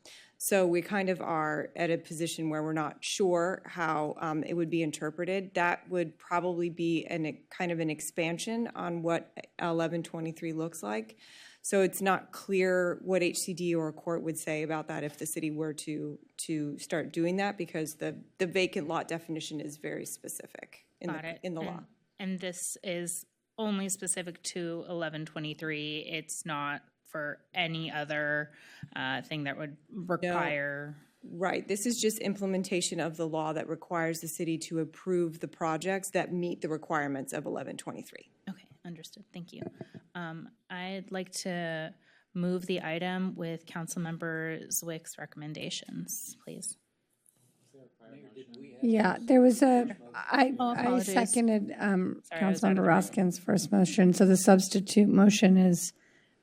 So we kind of are at a position where we're not sure how it would be interpreted. That would probably be kind of an expansion on what 1123 looks like. So it's not clear what HCD or a court would say about that if the city were to start doing that, because the vacant lot definition is very specific in the law. And this is only specific to 1123. It's not for any other thing that would require... No. Right. This is just implementation of the law that requires the city to approve the projects that meet the requirements of 1123. Okay, understood. Thank you. I'd like to move the item with Councilmember Zwick's recommendations, please. Yeah, there was I seconded Councilmember Roskin's first motion. So the substitute motion is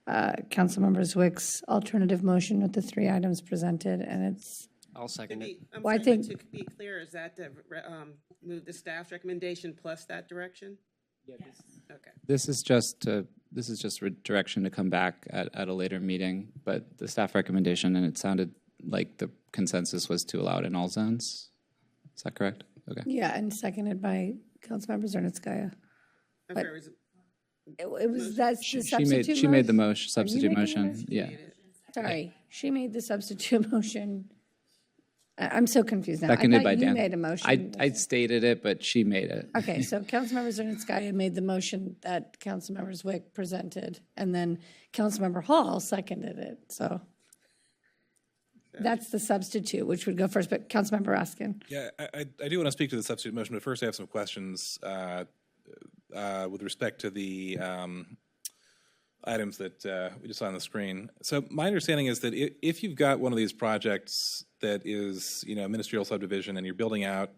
Councilmember Zwick's alternative motion with the 3 items presented, and it's... I'll second it. Well, I think... To be clear, is that to move the staff's recommendation plus that direction? Yes. Okay. This is just direction to come back at a later meeting, but the staff recommendation, and it sounded like the consensus was to allow it in all zones. Is that correct? Okay. Yeah, and seconded by Councilmember Zernitskaya. Okay, it was that's the substitute. She made the motion. Substitute motion. Yeah. Sorry, she made the substitute motion. I'm so confused now. Seconded by you Dan. made a motion. I stated it, but she made it. Okay, so Councilmember Zernitskaya made the motion that Councilmember Zwick presented, and then Councilmember Hall seconded it. So that's the substitute, which would go first. But Councilmember Raskin. Yeah, I do want to speak to the substitute motion, but first I have some questions with respect to the items that we just saw on the screen. So my understanding is that if you've got one of these projects that is, a ministerial subdivision and you're building out,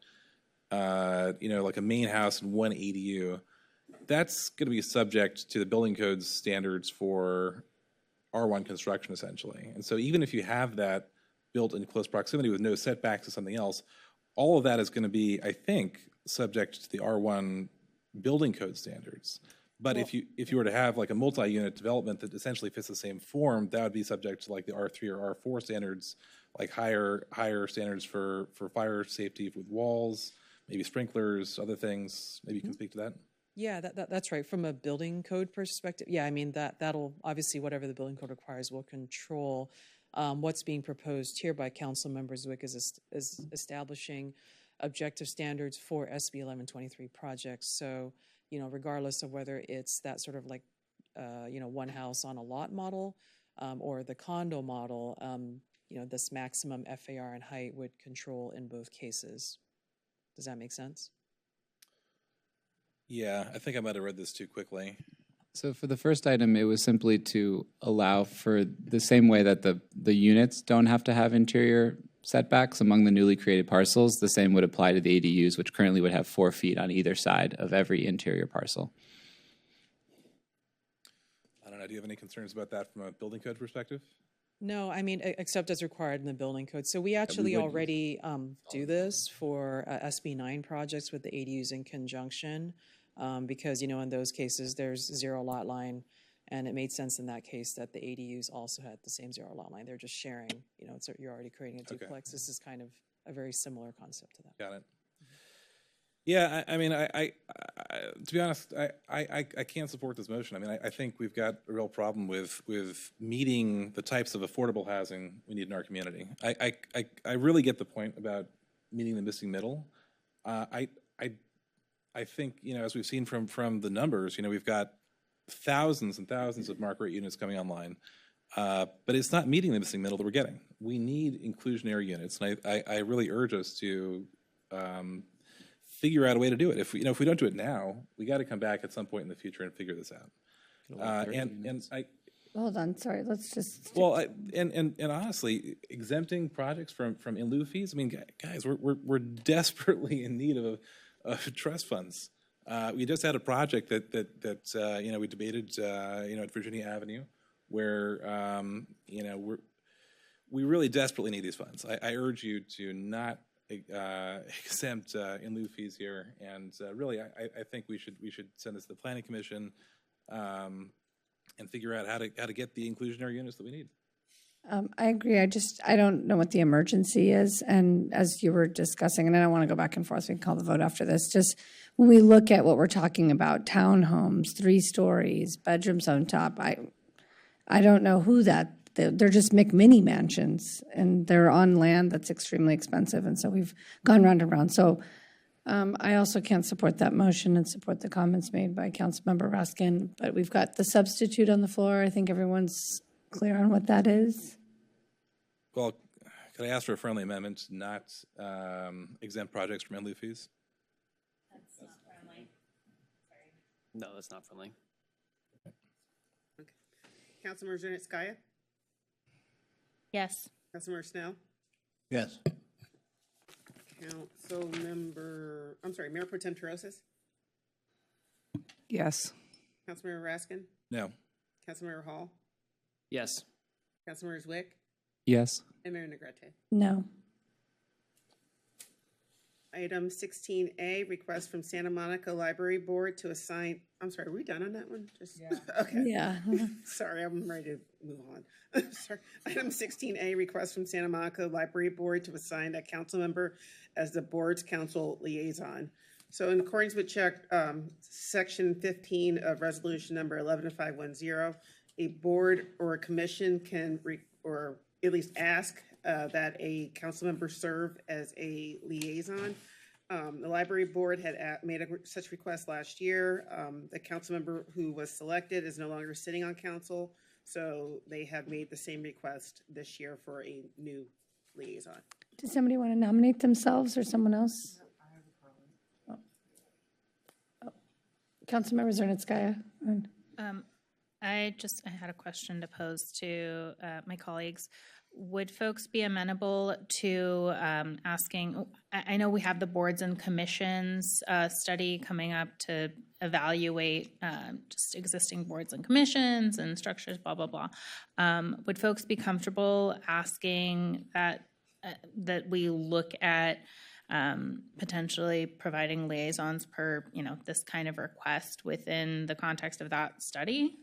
like a main house and 1 ADU, that's going to be subject to the building code's standards for R1 construction, essentially. And so even if you have that built in close proximity with no setbacks to something else, all of that is going to be, I think, subject to the R1 building code standards. But if you were to have like a multi-unit development that essentially fits the same form, that would be subject to like the R3 or R4 standards, like higher standards for fire safety with walls, maybe sprinklers, other things. Maybe you can speak to that. Yeah, that's right. From a building code perspective, yeah, I mean that'll obviously whatever the building code requires will control. What's being proposed here by Councilmember Zwick is establishing objective standards for SB 1123 projects. So, regardless of whether it's that sort of like, one house on a lot model or the condo model, this maximum FAR and height would control in both cases. Does that make sense? Yeah, I think I might have read this too quickly. So for the first item, it was simply to allow for the same way that the units don't have to have interior setbacks among the newly created parcels. The same would apply to the ADUs, which currently would have 4 feet on either side of every interior parcel. I don't know, do you have any concerns about that from a building code perspective? No, I mean, except as required in the building code. So we actually already do this for SB 9 projects with the ADUs in conjunction, because, you know, in those cases, there's 0 lot line, and it made sense in that case that the ADUs also had the same 0 lot line. They're just sharing, you know, you're already creating a duplex. This is kind of a very similar concept to that. Got it. Yeah, I mean, I to be honest, I can't support this motion. I mean, I think we've got a real problem with meeting the types of affordable housing we need in our community. I really get the point about meeting the missing middle. I think, you know, as we've seen from the numbers, you know, we've got thousands and thousands of market rate units coming online, but it's not meeting the missing middle that we're getting. We need inclusionary units, and I really urge us to figure out a way to do it. If we don't do it now, we got to come back at some point in the future and figure this out. Hold on, sorry, let's just. Well, and honestly, exempting projects from in lieu fees. I mean, guys, we're desperately in need of trust funds. We just had a project that you know, we debated you know, at Virginia Avenue, where you know, we really desperately need these funds. I urge you to not exempt in lieu fees here, and really, I think we should send this to the Planning Commission and figure out how to get the inclusionary units that we need. I agree. I don't know what the emergency is, and as you were discussing, and I don't want to go back and forth. We can call the vote after this. Just when we look at what we're talking about, townhomes, 3 stories, bedrooms on top. I don't know who that. They're just McMini mansions, and they're on land that's extremely expensive, and so we've gone round and round. So I also can't support that motion and support the comments made by Councilmember Raskin, but we've got the substitute on the floor. I think everyone's clear on what that is. Well, could I ask for a friendly amendment to not exempt projects from in lieu fees? That's not friendly. Sorry. No, that's not friendly. Okay. Councilmember Zernitskaya? Yes. Councilmember Snell? Yes. Mayor Pro Tem Terosis? Yes. Councilmember Raskin? No. Councilmember Hall? Yes. Councilmember Zwick? Yes. And Mayor Negrete. No. Item 16A, request from Santa Monica Library Board to assign, I'm sorry, are we done on that one? Okay. Yeah. Sorry, I'm ready to move on. Sorry. Item 16A, request from Santa Monica Library Board to assign a council member as the board's council liaison. So in accordance with section 15 of resolution number 11510, a board or a commission can, or at least ask that a council member serve as a liaison. The library board had made such request last year. The council member who was selected is no longer sitting on council, so they have made the same request this year for a new liaison. Does somebody want to nominate themselves or someone else? Councilmember Zernitskaya. I had a question to pose to my colleagues. Would folks be amenable to asking, I know we have the boards and commissions study coming up to evaluate just existing boards and commissions and structures, blah, blah, blah. Would folks be comfortable asking that we look at potentially providing liaisons per, this kind of request within the context of that study?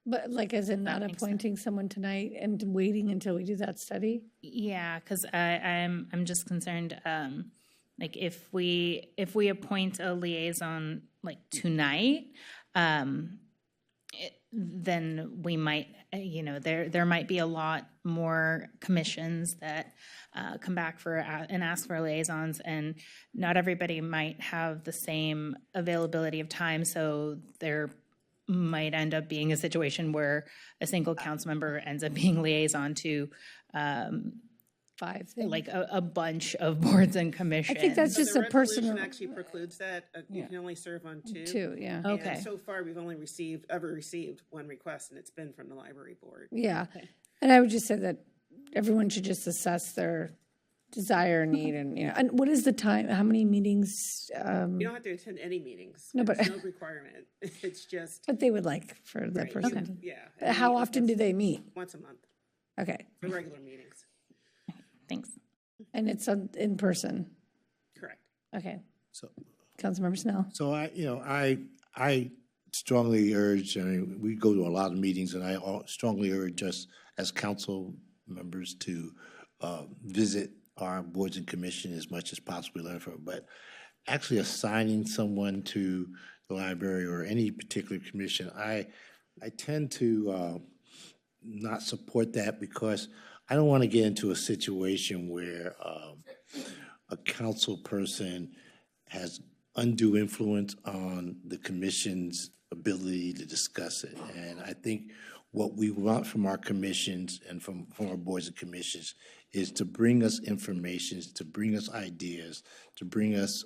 But like, as in not appointing someone tonight and waiting until we do that study? Yeah, because I'm just concerned, like if we appoint a liaison like tonight, then we might, there might be a lot more commissions that come back and ask for liaisons, and not everybody might have the same availability of time, so there might end up being a situation where a single council member ends up being liaison to 5 things. Like a bunch of boards and commissions. I think that's just a personal. The resolution actually precludes that. You can only serve on 2. 2, yeah. Okay. And so far, we've only received one request, and it's been from the library board. Yeah. And I would just say that everyone should just assess their desire, need, and, and what is the time? How many meetings? You don't have to attend any meetings. No, but- There's no requirement. It's just. What they would like for the Right, person. Yeah. But how often do they meet? Once a month, Okay, for regular meetings. Thanks. and it's in person. Correct. Okay, So, Councilmember Snell. so I strongly urge, I mean, we go to a lot of meetings, and I strongly urge us as council members to visit our boards and commission as much as possible, learn from it. But actually assigning someone to the library or any particular commission, I tend to not support that, because I don't want to get into a situation where a council person has undue influence on the commission's ability to discuss it. And I think what we want from our commissions and from our boards and commissions is to bring us information, to bring us ideas, to bring us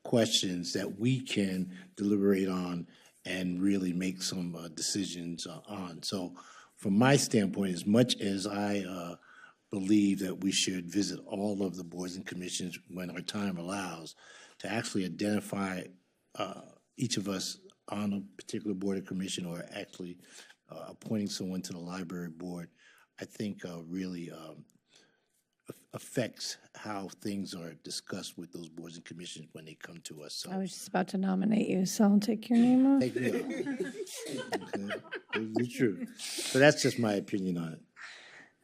questions that we can deliberate on and really make some decisions on. So from my standpoint, as much as I believe that we should visit all of the boards and commissions when our time allows, to actually identify each of us on a particular board or commission, or actually appointing someone to the library board, I think really affects how things are discussed with those boards and commissions when they come to us. So I was just about to nominate you, so I'll take your name off. take it off. It's true. So that's just my opinion on it.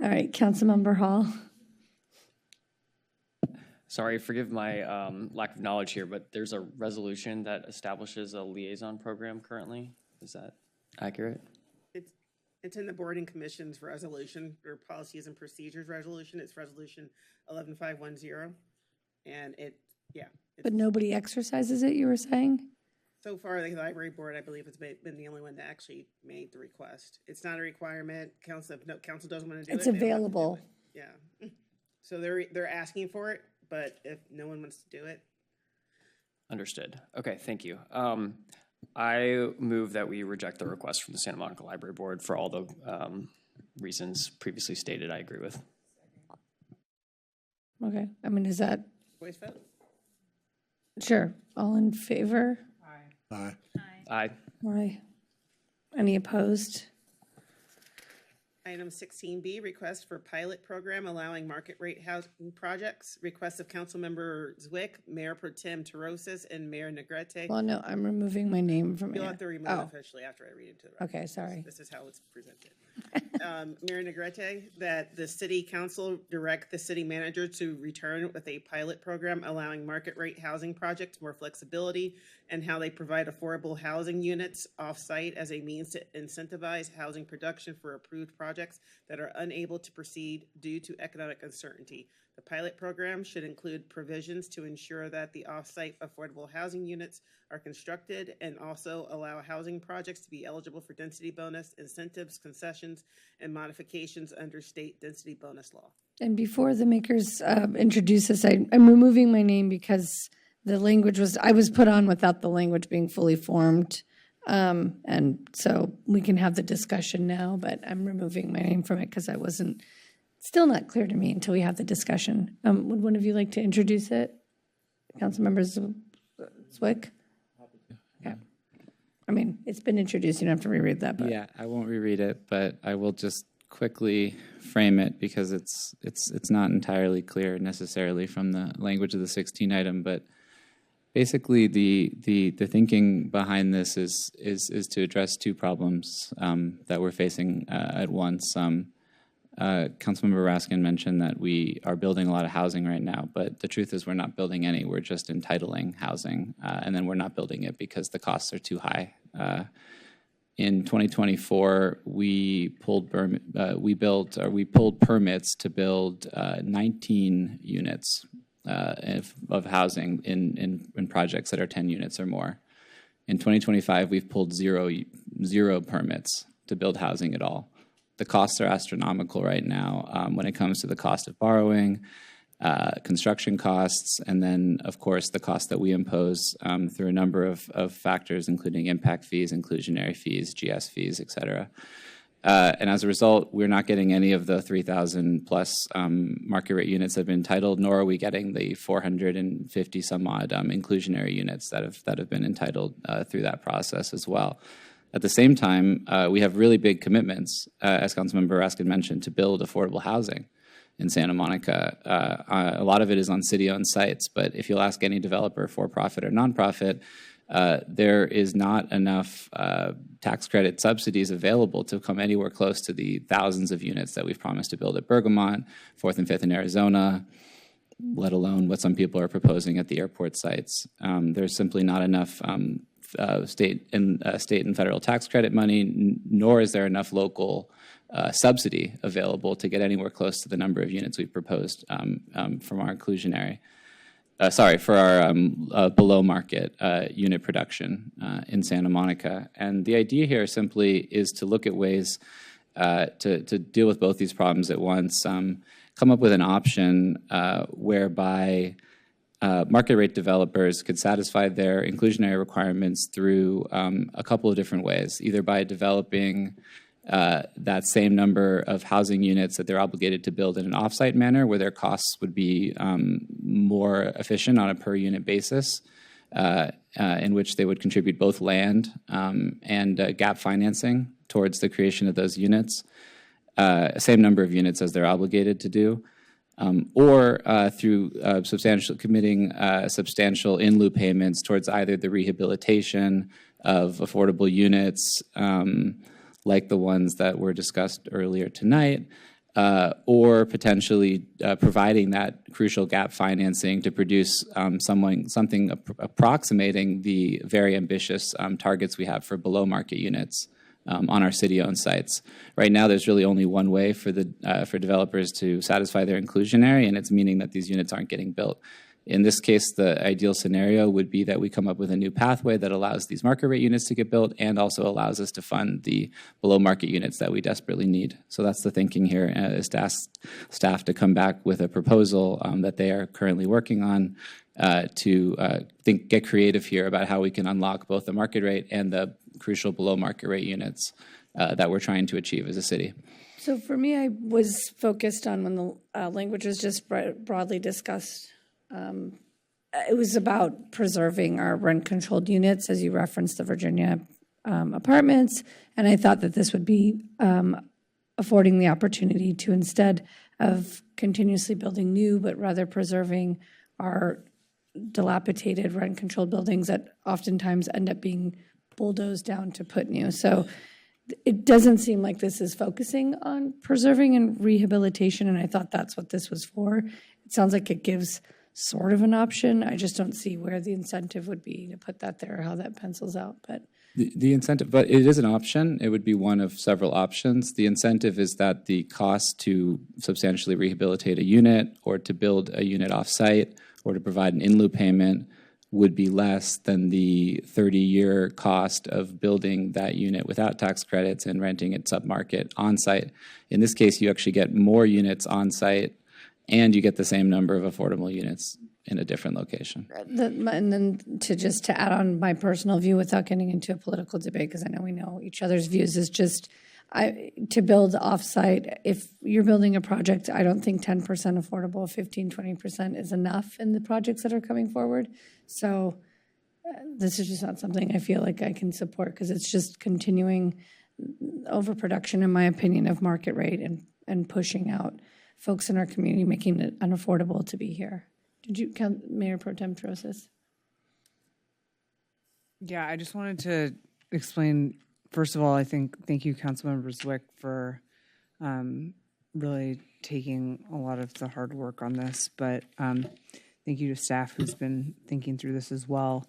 All right, Councilmember Hall. Sorry, forgive my lack of knowledge here, but there's a resolution that establishes a liaison program currently. Is that accurate? It's in the board and commission's resolution, or policies and procedures resolution. It's resolution 11510. And But nobody exercises it, you were saying? so far, the library board, I believe, has been the only one that actually made the request. It's not a requirement. Council, if no council doesn't want to do it. It's they don't have to do available. it. Yeah. So they're asking for it, but if no one wants to do it, Understood. Okay, thank you. I move that we reject the request from the Santa Monica Library Board for all the reasons previously stated. I agree with. Okay, I mean, is that, voice vote? sure, all in favor? Aye. Aye. Aye. Any opposed? Item 16B, request for pilot program allowing market rate housing projects. Request of Councilmember Zwick, Mayor Pro Tem Terosis, and Mayor Negrete. Well, no, I'm removing my name from it. You'll have to remove it officially after I read it to the record. Okay, sorry. This is how it's presented. Mayor Negrete, that the city council direct the city manager to return with a pilot program allowing market rate housing projects more flexibility, and how they provide affordable housing units off-site as a means to incentivize housing production for approved projects that are unable to proceed due to economic uncertainty. The pilot program should include provisions to ensure that the off-site affordable housing units are constructed, and also allow housing projects to be eligible for density bonus, incentives, concessions, and modifications under state density bonus law. And before the makers introduce this, I'm removing my name because the language I was put on without the language being fully formed. And so we can have the discussion now, but I'm removing my name from it because I wasn't, still not clear to me until we have the discussion. Would one of you like to introduce it? Councilmember Zwick? Okay. I mean, it's been introduced, you don't have to reread that, but. Yeah, I won't reread it, but I will just quickly frame it because it's not entirely clear necessarily from the language of the 16 item, but basically the thinking behind this is to address two problems that we're facing at once. Councilmember Raskin mentioned that we are building a lot of housing right now, but the truth is we're not building any. We're just entitling housing, and then we're not building it because the costs are too high. In 2024, we pulled permits to build 19 units of housing in projects that are 10 units or more. In 2025, we've pulled zero permits to build housing at all. The costs are astronomical right now when it comes to the cost of borrowing, construction costs, and then, of course, the cost that we impose through a number of factors, including impact fees, inclusionary fees, GS fees, et cetera. And as a result, we're not getting any of the 3,000 plus market rate units that have been entitled, nor are we getting the 450 some odd inclusionary units that have been entitled through that process as well. At the same time, we have really big commitments, as Councilmember Raskin mentioned, to build affordable housing in Santa Monica. A lot of it is on city-owned sites, but if you'll ask any developer, for-profit or nonprofit, there is not enough tax credit subsidies available to come anywhere close to the thousands of units that we've promised to build at Bergamot, 4th and 5th in Arizona, let alone what some people are proposing at the airport sites. There's simply not enough state and federal tax credit money, nor is there enough local subsidy available to get anywhere close to the number of units we've proposed from our inclusionary. For our below market unit production in Santa Monica. And the idea here simply is to look at ways to deal with both these problems at once, come up with an option whereby market rate developers could satisfy their inclusionary requirements through a couple of different ways, either by developing that same number of housing units that they're obligated to build in an offsite manner where their costs would be more efficient on a per unit basis, in which they would contribute both land and gap financing towards the creation of those units, same number of units as they're obligated to do, or through committing substantial in lieu payments towards either the rehabilitation of affordable units, like the ones that were discussed earlier tonight, or potentially providing that crucial gap financing to produce something approximating the very ambitious targets we have for below market units on our city-owned sites. Right now, there's really only one way for developers to satisfy their inclusionary, and it's meaning that these units aren't getting built. In this case, the ideal scenario would be that we come up with a new pathway that allows these market rate units to get built and also allows us to fund the below market units that we desperately need. So that's the thinking here, is to ask staff to come back with a proposal that they are currently working on to get creative here about how we can unlock both the market rate and the crucial below market rate units that we're trying to achieve as a city. So for me, I was focused on when the language was just broadly discussed. It was about preserving our rent-controlled units, as you referenced the Virginia apartments, and I thought that this would be affording the opportunity to, instead of continuously building new, but rather preserving our dilapidated rent-controlled buildings that oftentimes end up being bulldozed down to put new. So it doesn't seem like this is focusing on preserving and rehabilitation, and I thought that's what this was for. It sounds like it gives sort of an option. I just don't see where the incentive would be to put that there, or how that pencils out. But the incentive, but it is an option. It would be one of several options. The incentive is that the cost to substantially rehabilitate a unit or to build a unit off-site or to provide an in lieu payment would be less than the 30-year cost of building that unit without tax credits and renting it submarket on-site. In this case, you actually get more units on-site and you get the same number of affordable units in a different location. and then to add on my personal view without getting into a political debate, because I know we know each other's views, is just to build offsite. If you're building a project, I don't think 10% affordable, 15, 20% is enough in the projects that are coming forward. So this is just not something I feel like I can support, because it's just continuing overproduction, in my opinion, of market rate and pushing out folks in our community, making it unaffordable to be here. Did you count Mayor Pro Tem Trosas? Yeah, I just wanted to explain, first of all, thank you, Councilmember Zwick, for really taking a lot of the hard work on this, but thank you to staff who's been thinking through this as well.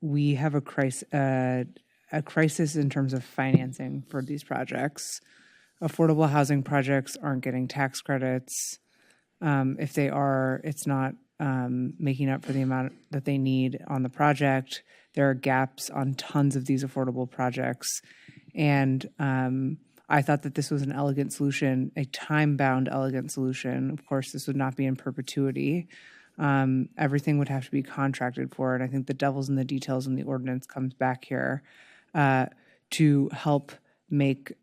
We have a crisis in terms of financing for these projects. Affordable housing projects aren't getting tax credits. If they are, it's not making up for the amount that they need on the project. There are gaps on tons of these affordable projects. And I thought that this was an elegant solution, a time-bound elegant solution. Of course, this would not be in perpetuity. Everything would have to be contracted for. And I think the devil's in the details when the ordinance comes back here to help make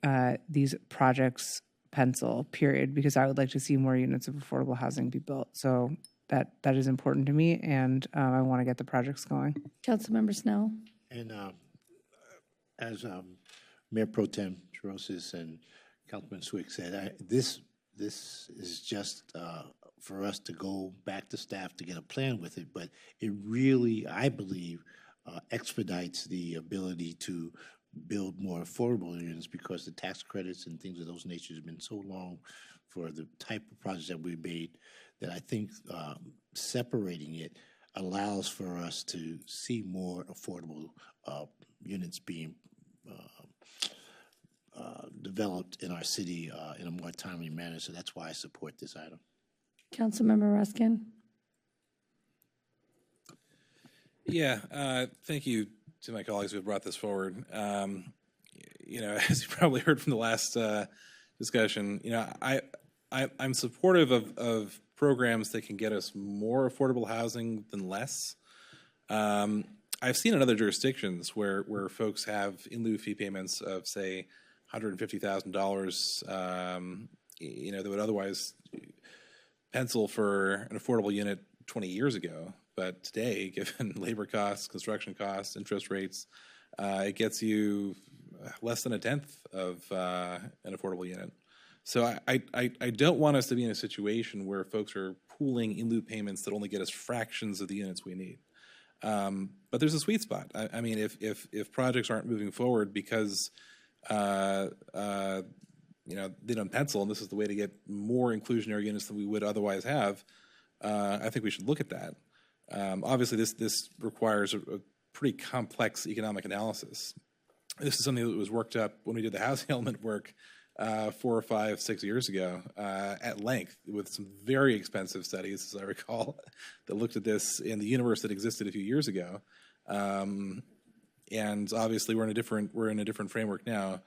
these projects pencil, period, because I would like to see more units of affordable housing be built. So that is important to me, and I want to get the projects going. Councilmember Snell. And as Mayor Pro Tem Trosis and Councilman Swick said, this is just for us to go back to staff to get a plan with it, but it really, I believe, expedites the ability to build more affordable units because the tax credits and things of those natures have been so long for the type of projects that we made that I think separating it allows for us to see more affordable units being developed in our city in a more timely manner. So that's why I support this item. Councilmember Ruskin. Yeah, thank you to my colleagues who have brought this forward. You know, as you probably heard from the last discussion, you know, I'm supportive of programs that can get us more affordable housing than less. I've seen in other jurisdictions where folks have in lieu fee payments of, say, $150,000, you know, that would otherwise pencil for an affordable unit 20 years ago. But today, given labor costs, construction costs, interest rates, it gets you less than a tenth of an affordable unit. So I don't want us to be in a situation where folks are pooling in lieu payments that only get us fractions of the units we need. But there's a sweet spot. I mean, if projects aren't moving forward because you know, they don't pencil, and this is the way to get more inclusionary units than we would otherwise have, I think we should look at that. Obviously, this requires a pretty complex economic analysis. This is something that was worked up when we did the housing element work 4 or 5, 6 years ago at length with some very expensive studies, as I recall, that looked at this in the universe that existed a few years ago. And obviously, we're in a different framework now.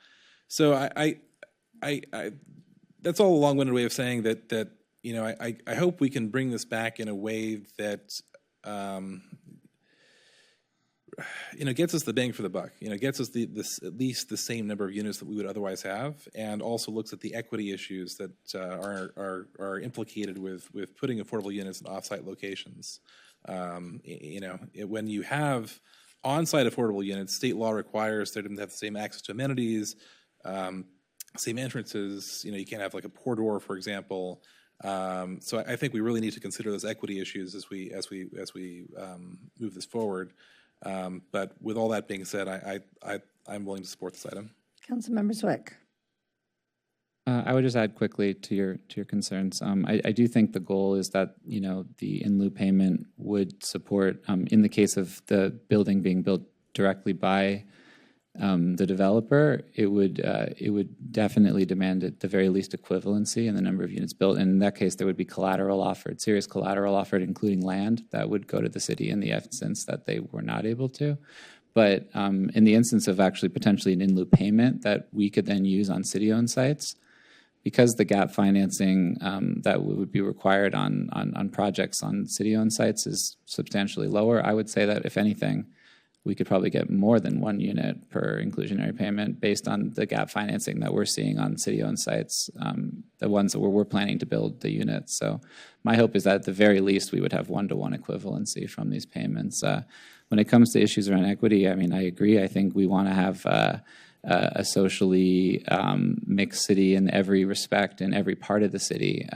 So I that's all a long-winded way of saying that you know, I hope we can bring this back in a way that you know, gets us the bang for the buck. You know, gets us at least the same number of units that we would otherwise have, and also looks at the equity issues that are implicated with putting affordable units in off-site locations. You know, when you have on-site affordable units, state law requires them to have the same access to amenities, same entrances. You know, you can't have like a pour door, for example. So I think we really need to consider those equity issues as we move this forward. But with all that being said, I'm willing to support this item. Councilmember Swick. I would just add quickly to your concerns. I do think the goal is that, you know, the in lieu payment would support, in the case of the building being built directly by the developer, it would definitely demand at the very least equivalency in the number of units built. And in that case, there would be collateral offered, serious collateral offered, including land that would go to the city in the instance that they were not able to. But in the instance of actually potentially an in lieu payment that we could then use on city-owned sites, because the gap financing that would be required on projects on city-owned sites is substantially lower, I would say that if anything, we could probably get more than 1 unit per inclusionary payment based on the gap financing that we're seeing on city-owned sites, the ones that we're planning to build the units. So my hope is that at the very least we would have 1-to-1 equivalency from these payments. When it comes to issues around equity, I mean, I agree. I think we want to have a socially mixed city in every respect, in every part of the city.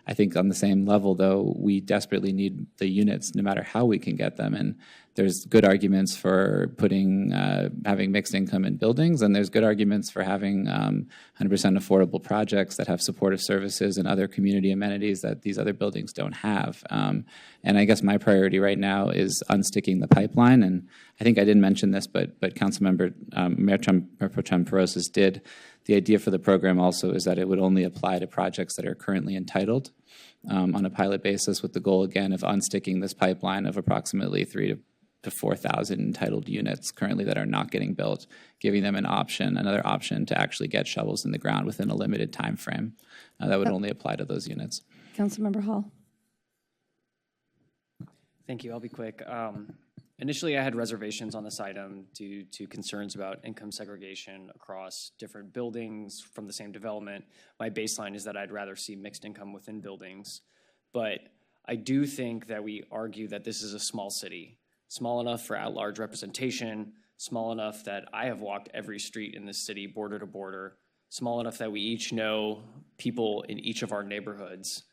I think on the same level, though, we desperately need the units no matter how we can get them. And there's good arguments for having mixed income in buildings, and there's good arguments for having 100% affordable projects that have supportive services and other community amenities that these other buildings don't have. And I guess my priority right now is unsticking the pipeline. And I think I didn't mention this, but Councilmember Mayor Pro Tem Perosis did. The idea for the program also is that it would only apply to projects that are currently entitled on a pilot basis, with the goal, again, of unsticking this pipeline of approximately 3,000 to 4,000 entitled units currently that are not getting built, giving them another option to actually get shovels in the ground within a limited time frame. That would only apply to those units. Councilmember Hall. Thank you. I'll be quick. Initially, I had reservations on this item due to concerns about income segregation across different buildings from the same development. My baseline is that I'd rather see mixed income within buildings. But I do think that we argue that this is a small city, small enough for at-large representation, small enough that I have walked every street in this city, border to border, small enough that we each know people in each of our neighborhoods.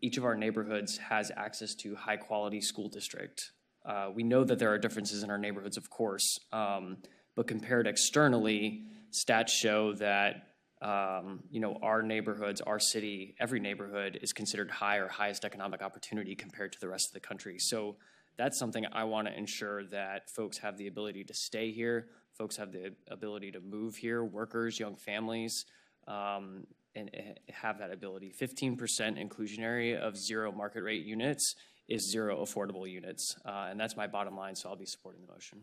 Each of our neighborhoods has access to high-quality school district. We know that there are differences in our neighborhoods, of course, but compared externally, stats show that our neighborhoods, our city, every neighborhood is considered high or highest economic opportunity compared to the rest of the country. So that's something I want to ensure that folks have the ability to stay here, folks have the ability to move here, workers, young families, and have that ability. 15% inclusionary of 0 market rate units is 0 affordable units. And that's my bottom line, so I'll be supporting the motion.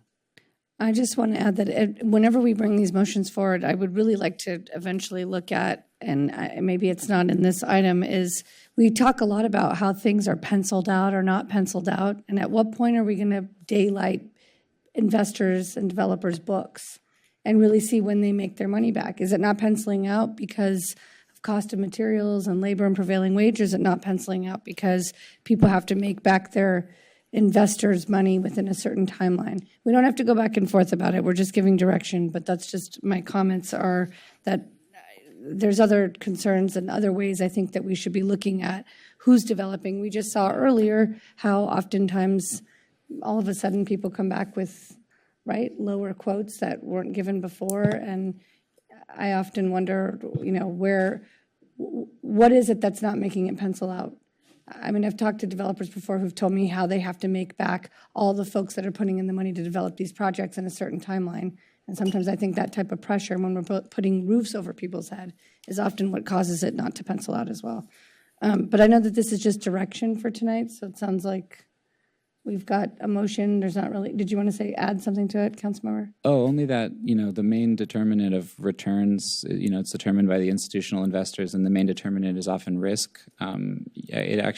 I just want to add that whenever we bring these motions forward, I would really like to eventually look at, and maybe it's not in this item, is we talk a lot about how things are penciled out or not penciled out, and at what point are we going to daylight investors and developers' books and really see when they make their money back? Is it not penciling out because of cost of materials and labor and prevailing wage? Or is it not penciling out because people have to make back their investors' money within a certain timeline? We don't have to go back and forth about it. We're just giving direction, but that's just my comments are that there's other concerns and other ways I think that we should be looking at who's developing. We just saw earlier how oftentimes all of a sudden people come back with lower quotes that weren't given before, and I often wonder, what is it that's not making it pencil out? I mean, I've talked to developers before who've told me how they have to make back all the folks that are putting in the money to develop these projects in a certain timeline. And sometimes I think that type of pressure when we're putting roofs over people's head is often what causes it not to pencil out as well. But I know that this is just direction for tonight, so it sounds like we've got a motion. There's not really, did you want to add something to it, Councilmember? Oh, only that, the main determinant of returns, it's determined by the institutional investors, and the main determinant is often risk.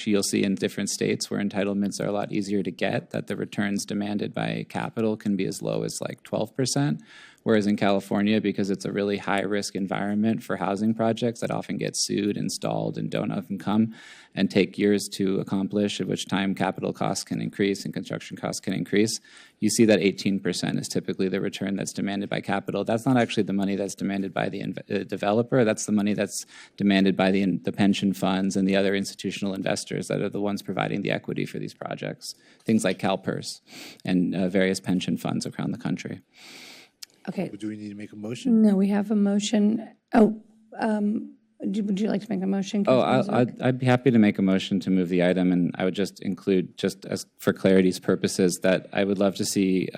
You'll see in different states where entitlements are a lot easier to get, that the returns demanded by capital can be as low as like 12%. Whereas in California, because it's a really high-risk environment for housing projects that often get sued, installed, and don't often come and take years to accomplish, at which time capital costs can increase and construction costs can increase, you see that 18% is typically the return that's demanded by capital. That's not actually the money that's demanded by the developer. That's the money that's demanded by the pension funds and the other institutional investors that are the ones providing the equity for these projects, things like CalPERS and various pension funds around the country. Okay. Do we need to make a motion? No, we have a motion. Oh, would you like to make a motion? I'd be happy to make a motion to move the item, and I would just include, just as for clarity's purposes, that I would love to see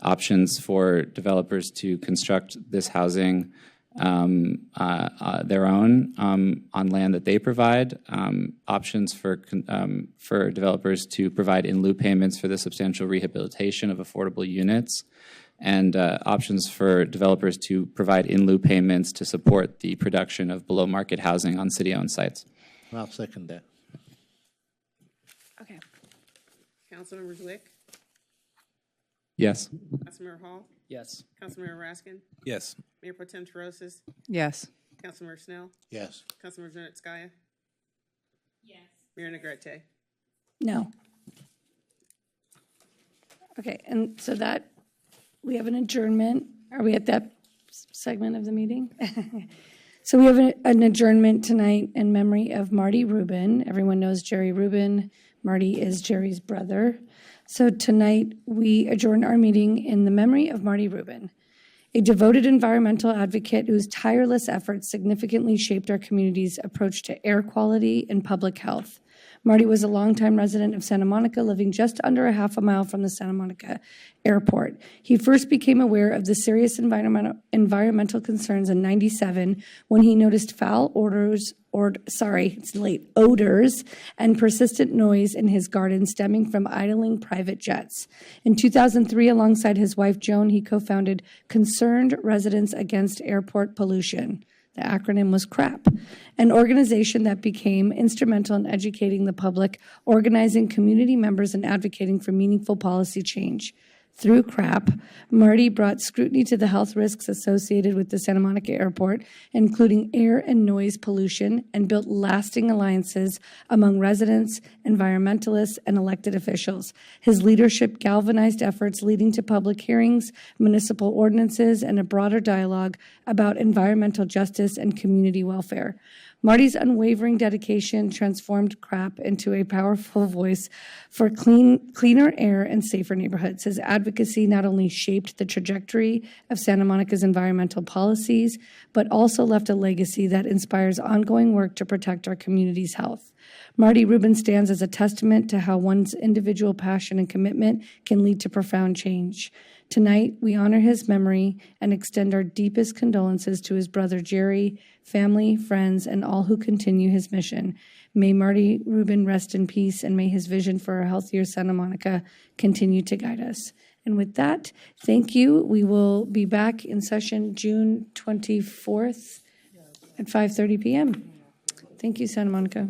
options for developers to construct this housing their own on land that they provide, options for developers to provide in lieu payments for the substantial rehabilitation of affordable units, and options for developers to provide in lieu payments to support the production of below market housing on city-owned sites. I'll second that. Okay. Councilmember Zwick? Yes. Councilmember Hall? Yes. Councilmember Raskin? Yes. Mayor Pro Tem Terosis? Yes. Councilmember Snell? Yes. Councilmember Zernetskaya? Yes. Mayor Negrete? No. Okay, and so that, we have an adjournment. Are we at that segment of the meeting? So we have an adjournment tonight in memory of Marty Rubin. Everyone knows Jerry Rubin. Marty is Jerry's brother. So tonight we adjourn our meeting in the memory of Marty Rubin, a devoted environmental advocate whose tireless efforts significantly shaped our community's approach to air quality and public health. Marty was a longtime resident of Santa Monica, living just under a half a mile from the Santa Monica airport. He first became aware of the serious environmental concerns in '97 when he noticed foul odors and persistent noise in his garden stemming from idling private jets. In 2003, alongside his wife Joan, he co-founded Concerned Residents Against Airport Pollution. The acronym was CRAP, an organization that became instrumental in educating the public, organizing community members, and advocating for meaningful policy change. Through CRAP, Marty brought scrutiny to the health risks associated with the Santa Monica Airport, including air and noise pollution, and built lasting alliances among residents, environmentalists, and elected officials. His leadership galvanized efforts leading to public hearings, municipal ordinances, and a broader dialogue about environmental justice and community welfare. Marty's unwavering dedication transformed CRAP into a powerful voice for cleaner air and safer neighborhoods. His advocacy not only shaped the trajectory of Santa Monica's environmental policies, but also left a legacy that inspires ongoing work to protect our community's health. Marty Rubin stands as a testament to how one's individual passion and commitment can lead to profound change. Tonight, we honor his memory and extend our deepest condolences to his brother Jerry, family, friends, and all who continue his mission. May Marty Rubin rest in peace, and may his vision for a healthier Santa Monica continue to guide us. And with that, thank you. We will be back in session June 24th at 5:30 p.m. Thank you, Santa Monica.